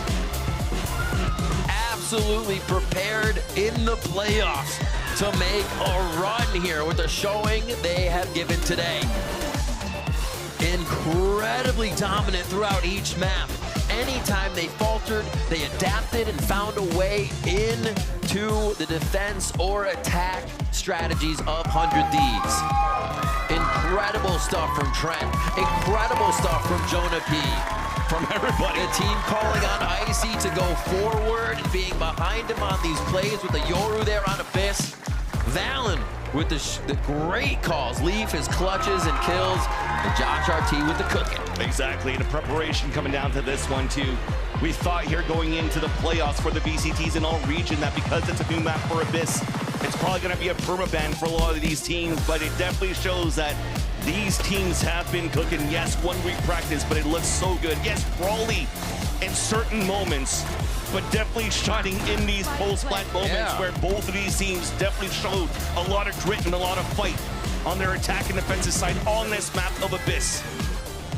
absolutely prepared in the playoffs to make a run here with the showing they have given today. Incredibly dominant throughout each map. Anytime they faltered, they adapted and found a way into the defense or attack strategies of 100 Thieves. Incredible stuff from Trent. Incredible stuff from Jonah P. From everybody. The team calling on Icy to go forward and being behind him on these plays with the Yoru there on Abyss. Valen with the great calls. Leaf his clutches and kills. And Josh RT with the cooking. Exactly, the preparation coming down to this one too. We thought here going into the playoffs for the VCTs in all region that because it's a new map for Abyss, it's probably going to be a permaban for a lot of these teams, but it definitely shows that these teams have been cooking. Yes, 1 week practice, but it looks so good. Yes, Brawly in certain moments, but definitely shining in these post-plant moments where both of these teams definitely showed a lot of grit and a lot of fight on their attack and defensive side on this map of Abyss.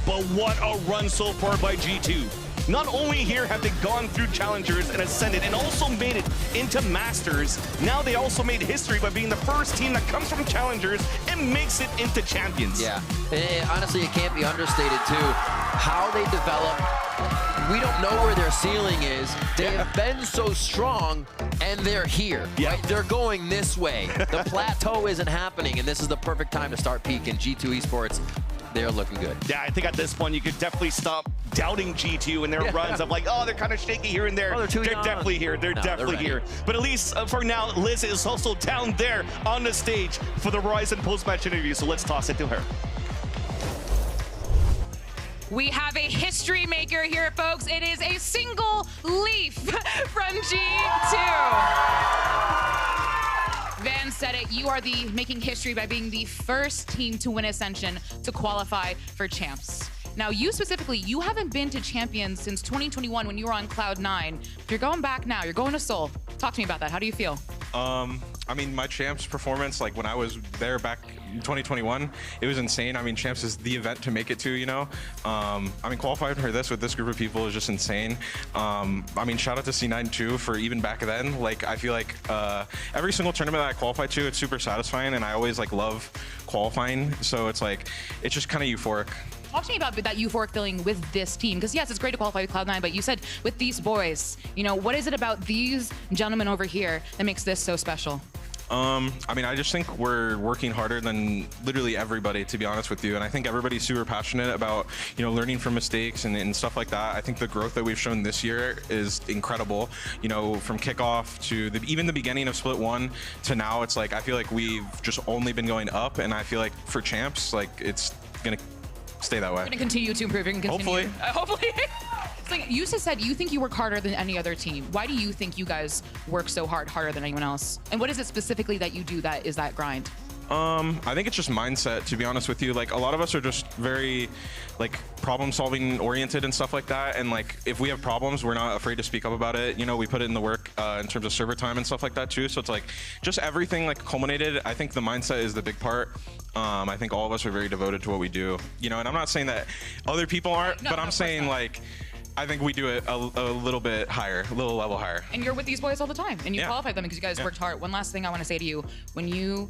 But what a run so far by G2. Not only here have they gone through challengers and ascended and also made it into masters, now they also made history by being the first team that comes from challengers and makes it into champions. Yeah, honestly, it can't be understated too. How they develop, we don't know where their ceiling is. They have been so strong and they're here, right? They're going this way. The plateau isn't happening and this is the perfect time to start peaking. G2 Esports, they're looking good. Yeah, I think at this point you could definitely stop doubting G2 and their runs of like, oh, they're kind of shaky here and there. Oh, they're definitely here. They're definitely here. But at least for now, Liz is also down there on the stage for the Verizon post-match interview. So let's toss it to her. We have a history maker here, folks. It is a single leaf from G2. Van said it, you are making history by being the first team to win Ascension to qualify for champs. Now, you specifically, you haven't been to Champions since 2021 when you were on Cloud9. You're going back now, you're going to Seoul. Talk to me about that, how do you feel? I mean, my Champs performance, like when I was there back in 2021, it was insane. I mean, Champs is the event to make it to, you know? I mean, qualifying for this with this group of people is just insane. I mean, shout out to C9 too for even back then. Like, I feel like every single tournament that I qualify to, it's super satisfying, and I always like love qualifying. So it's like, it's just kind of euphoric. Talk to me about that euphoric feeling with this team, because yes, it's great to qualify with Cloud9, but you said with these boys, you know, what is it about these gentlemen over here that makes this so special? I mean, I just think we're working harder than literally everybody, to be honest with you. And I think everybody's super passionate about, you know, learning from mistakes and stuff like that. I think the growth that we've shown this year is incredible. You know, from kickoff to even the beginning of Split 1 to now, it's like, I feel like we've just only been going up. And I feel like for champs, like, it's going to stay that way. We're going to continue to improve and continue. Hopefully. Hopefully. It's like you just said, you think you work harder than any other team. Why do you think you guys work so harder than anyone else? And what is it specifically that you do that is that grind? I think it's just mindset, to be honest with you. Like, a lot of us are just very, like, problem-solving oriented and stuff like that. And, like, if we have problems, we're not afraid to speak up about it. You know, we put it in the work in terms of server time and stuff like that, too. So it's, like, just everything, like, culminated. I think the mindset is the big part. I think all of us are very devoted to what we do. You know, and I'm not saying that other people aren't, but I'm saying, like, I think we do it a little bit higher, a little level higher. And you're with these boys all the time, and you qualify them because you guys worked hard. One last thing I want to say to you. When you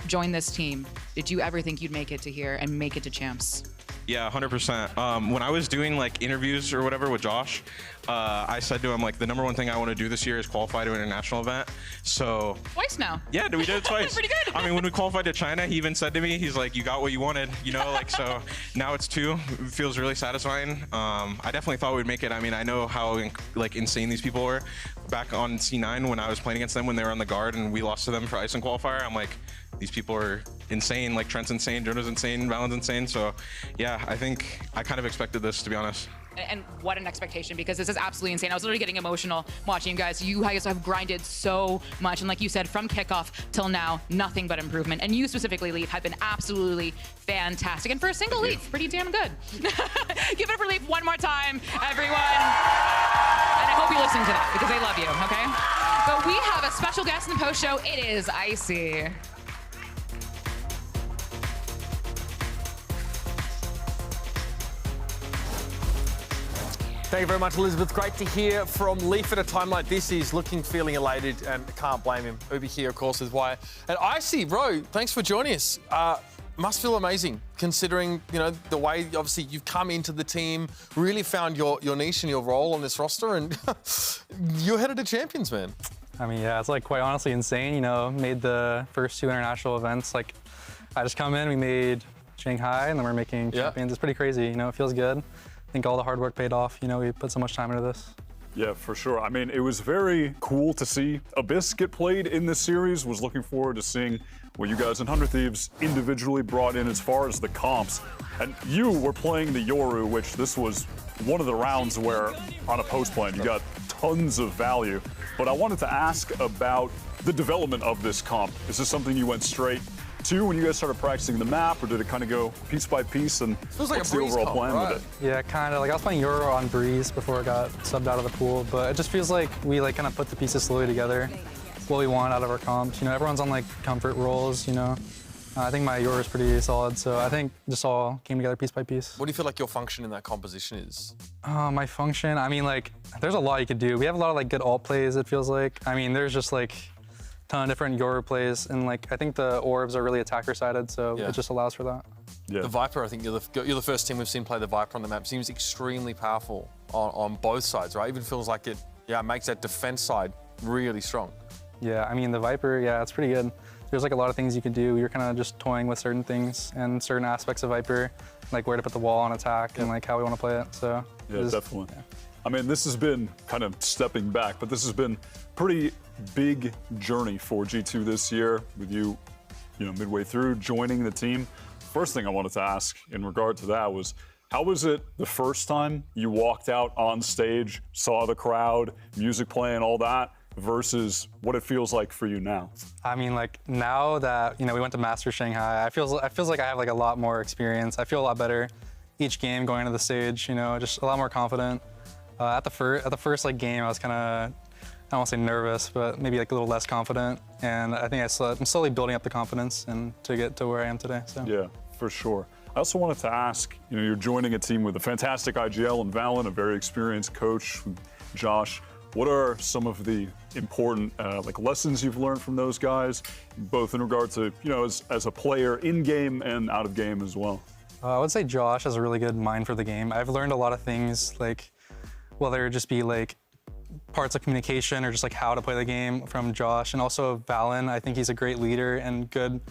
joined this team, did you ever think you'd make it to here and make it to champs? Yeah, 100%. When I was doing like interviews or whatever with Josh, I said to him, like, the #1 thing I want to do this year is qualify to an international event. So twice now. Yeah, we did it twice. Pretty good. I mean, when we qualified to China, he even said to me, he's like, you got what you wanted, you know, like, so now it's 2. It feels really satisfying. I definitely thought we'd make it. I mean, I know how like insane these people were back on C9 when I was playing against them when they were on the guard and we lost to them for Ice and qualifier. I'm like, these people are insane. Like, Trent's insane, Jonah's insane, Valen's insane. So yeah, I think I kind of expected this, to be honest. And what an expectation, because this is absolutely insane. I was literally getting emotional watching you guys. You guys have grinded so much. And like you said, from kickoff till now, nothing but improvement. And you specifically, Leaf, have been absolutely fantastic. And for a single Leaf, pretty damn good. Give it up for Leaf one more time, everyone. And I hope you listen to that because they love you, okay? But we have a special guest in the post show. It is Icy. Thank you very much, Elizabeth. Great to hear from Leaf at a time like this. He's feeling elated, and can't blame him. Ubi here, of course, is why. And Icy, bro, thanks for joining us. Must feel amazing, considering, you know, the way, obviously, you've come into the team, really found your niche and your role on this roster, and you're headed to Champions, man. I mean, yeah, it's like quite honestly insane. You know, made the first 2 international events. Like, I just come in, we made Shanghai, and then we're making Champions. It's pretty crazy. You know, it feels good. I think all the hard work paid off. You know, we put so much time into this. Yeah, for sure. I mean, it was very cool to see Abyss get played in this series. Was looking forward to seeing what you guys in 100 Thieves individually brought in as far as the comps. And you were playing the Yoru, which this was one of the rounds where on a post plan you got tons of value. But I wanted to ask about the development of this comp. Is this something you went straight to when you guys started practicing the map, or did it kind of go piece by piece? And feels like what's a the breeze overall comp, plan right? with it? Yeah, kind of. Like, I was playing Euro on Breeze before I got subbed out of the pool, but it just feels like we like kind of put the pieces slowly together, what we want out of our comps. You know, everyone's on like comfort roles, you know. I think my Euro is pretty solid, so I think just all came together piece by piece. What do you feel like your function in that composition is? My function, I mean, like, there's a lot you could do. We have a lot of like good alt plays, it feels like. I mean, there's just like ton of different Euro plays, and like I think the orbs are really attacker-sided, so it just allows for that. Yeah. The Viper, I think you're the first team we've seen play the Viper on the map. Seems extremely powerful on both sides, right? Even feels like it, makes that defense side really strong. Yeah, I mean, the Viper, it's pretty good. There's like a lot of things you can do. You're kind of just toying with certain things and certain aspects of Viper, like where to put the wall on attack and like how we want to play it. So yeah, definitely. Yeah. I mean, this has been kind of stepping back, but this has been pretty big journey for G2 this year with you know, midway through joining the team. First thing I wanted to ask in regard to that was, how was it the first time you walked out on stage, saw the crowd, music playing, all that, versus what it feels like for you now? I mean, like, now that, you know, we went to Masters Shanghai, I feels like I have like a lot more experience. I feel a lot better each game going to the stage, you know, just a lot more confident. At the first like game, I was kind of, I don't want to say nervous, but maybe like a little less confident. And I think I'm slowly building up the confidence and to get to where I am today. So. Yeah, for sure. I also wanted to ask, you know, you're joining a team with a fantastic IGL and Valen, a very experienced coach, Josh. What are some of the important like lessons you've learned from those guys, both in regard to, you know, as a player in game and out of game as well? I would say Josh has a really good mind for the game. I've learned a lot of things, like whether it just be like parts of communication or just like how to play the game from Josh, and also Valen. I think he's a great leader and good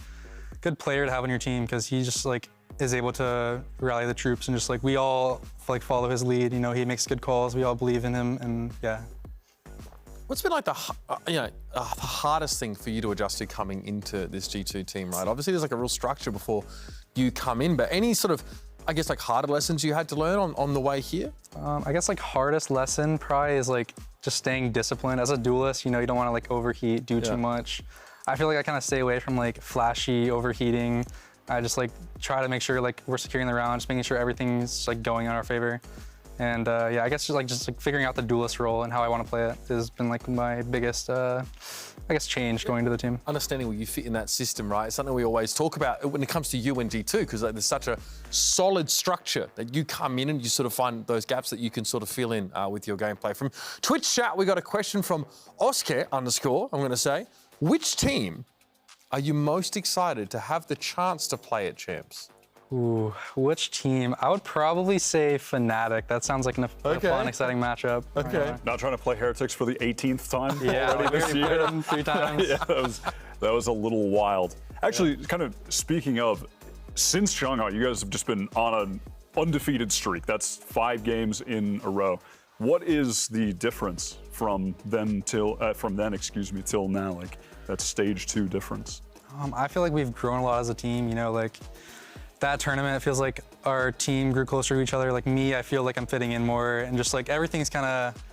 player to have on your team because he just like is able to rally the troops and just like we all like follow his lead. You know, he makes good calls. We all believe in him, and yeah. What's been like the hardest thing for you to adjust to coming into this G2 team, right? Obviously, there's like a real structure before you come in, but any sort of, I guess, like harder lessons you had to learn on the way here? I guess like hardest lesson probably is like just staying disciplined. As a duelist, you know, you don't want to like overheat, do too much. I feel like I kind of stay away from like flashy overheating. I just like try to make sure like we're securing the round, just making sure everything's like going in our favor. And yeah, I guess just like figuring out the duelist role and how I want to play it has been like my biggest, I guess, change going to the team. Understanding where you fit in that system, right? It's something we always talk about when it comes to you and G2, because like, there's such a solid structure that you come in and you sort of find those gaps that you can sort of fill in with your gameplay. From Twitch chat, we got a question from Oscar_, I'm going to say, which team are you most excited to have the chance to play at Champs? Ooh, which team? I would probably say Fnatic. That sounds like a fun, exciting matchup. Okay. Not trying to play Heretics for the 18th time yeah, already this year. Them 3 times. Yeah, that was a little wild. Actually, kind of speaking of, since Shanghai, you guys have just been on an undefeated streak. That's 5 games in a row. What is the difference from then till now? Like that stage 2 difference. I feel like we've grown a lot as a team. You know, like. That tournament, it feels like our team grew closer to each other. Like me, I feel like I'm fitting in more, and just like everything's kind of,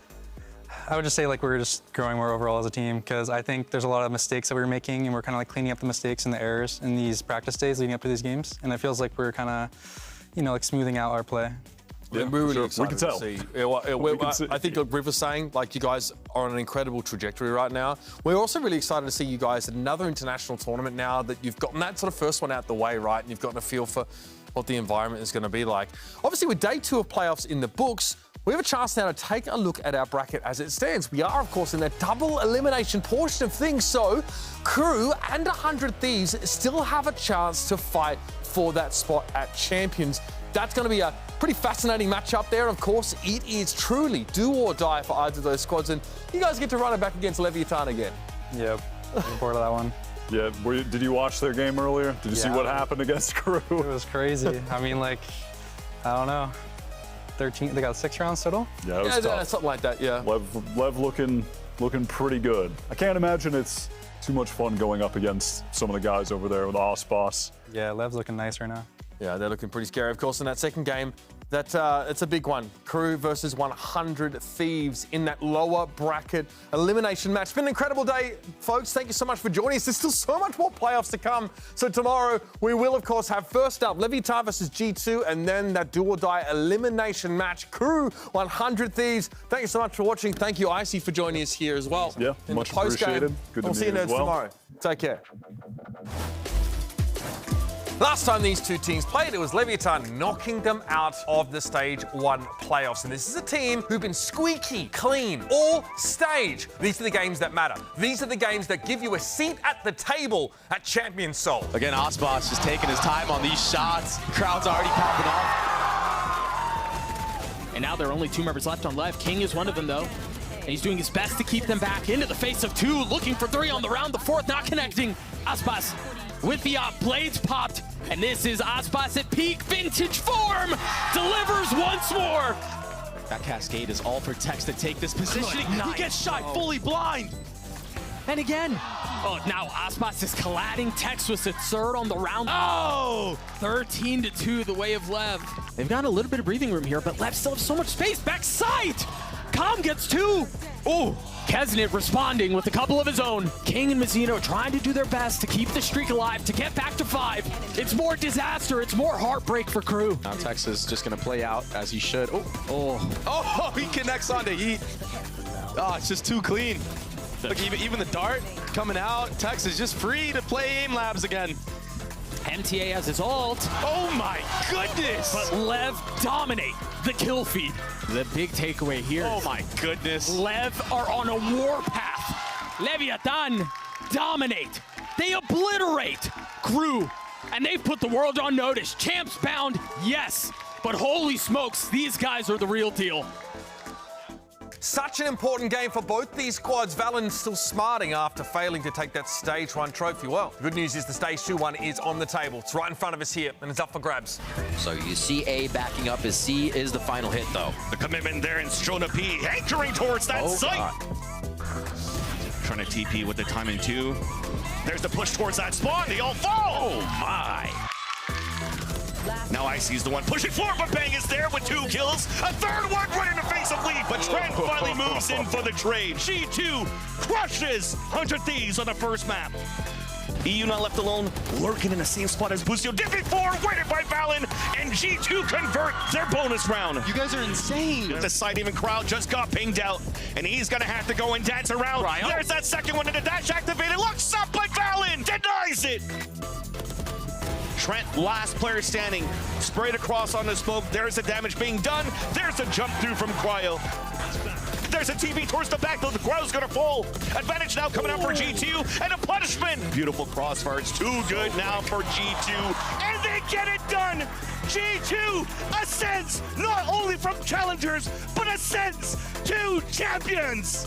I would just say like we're just growing more overall as a team, because I think there's a lot of mistakes that we were making, and we're kind of like cleaning up the mistakes and the errors in these practice days leading up to these games, and it feels like we're kind of, you know, like smoothing out our play. Yeah, we're really excited we can tell. To see. I think like Riv was saying, like you guys are on an incredible trajectory right now. We're also really excited to see you guys at another international tournament now that you've gotten that sort of first one out the way, right? And you've gotten a feel for what the environment is going to be like. Obviously, with day 2 of playoffs in the books, we have a chance now to take a look at our bracket as it stands. We are, of course, in the double elimination portion of things, so Crew and 100 Thieves still have a chance to fight for that spot at Champions. That's going to be a pretty fascinating matchup there. Of course, it is truly do or die for either of those squads, and you guys get to run it back against Leviathan again. Yep, looking forward to that one. Yeah, did you watch their game earlier? Did you see what happened against Crew? It was crazy. I mean, like, I don't know. 13, they got 6 rounds total? Yeah, it was tough. Something like that, yeah. Lev looking pretty good. I can't imagine it's too much fun going up against some of the guys over there with Osboss. Yeah, Lev's looking nice right now. Yeah, they're looking pretty scary. Of course, in that second game, it's a big one. Crew versus 100 Thieves in that lower bracket elimination match. It's been an incredible day, folks. Thank you so much for joining us. There's still so much more playoffs to come. So tomorrow, we will, of course, have first up Leviathan versus G2, and then that do or die elimination match. Crew 100 Thieves. Thank you so much for watching. Thank you, Icy, for joining us here as well. Yeah, much appreciated. Good to we'll see you nerds tomorrow. Take care. Last time these two teams played, it was Leviathan knocking them out of the Stage 1 playoffs. And this is a team who've been squeaky clean all stage. These are the games that matter. These are the games that give you a seat at the table at Champions Seoul. Again, Osboss just taking his time on these shots. The crowd's already popping off. And now there are only 2 members left on left. King is one of them, though. And he's doing his best to keep them back into the face of 2, looking for 3 on the round. The 4th not connecting. Osboss with the blades popped. And this is Osboss at peak vintage form. Delivers once more. That Cascade is all for Tex to take this positioning. He gets shot fully blind. And again. Oh, now Osboss is colliding. Tex was the 3rd on the round. Oh! 13-2 the way of Lev. They've got a little bit of breathing room here, but Lev still has so much space. Backside! Calm gets 2. Oh, Kesnit responding with a couple of his own. King and Mazzino trying to do their best to keep the streak alive, to get back to 5. It's more disaster, it's more heartbreak for Crew. Now Tex is just gonna play out as he should. Oh, he connects onto Heat. Oh, it's just too clean. Look, even the dart coming out. Tex is just free to play aim labs again. MTA has his ult. Oh my goodness! But Lev dominate the kill feed. The big takeaway here. Oh my goodness. Lev are on a war path. Leviathan dominate. They obliterate Crew and they've put the world on notice. Champs bound, yes, but holy smokes, these guys are the real deal. Such an important game for both these squads. Valorant still smarting after failing to take that Stage 1 trophy. Well, the good news is the Stage 2 one is on the table. It's right in front of us here, and it's up for grabs. So you see A backing up as C is the final hit, though. The commitment there in Strona P, anchoring towards that site. God. Trying to TP with the timing too. There's the push towards that spawn. They all fall. Oh my. Now Icy's the one pushing forward, but Bang is there with 2 kills. A third one right in the face of Leaf, but Trent finally moves in for the trade. G2 crushes 100 Thieves on the first map. EU not left alone, lurking in the same spot as Bustio did before, waited by Valen, and G2 convert their bonus round. You guys are insane. The side even crowd just got pinged out, and he's gonna have to go and dance around. There's that second one, and the dash activated. Looks up, but Valen denies it. Trent, last player standing, sprayed across on the smoke. There's the damage being done. There's a jump through from Cryo. There's a TV towards the back, though the Cryo's gonna fall. Advantage now coming out for G2, and a punishment. Beautiful crossfire, it's too good now for G2, and they get it done. G2 ascends not only from challengers, but ascends to champions.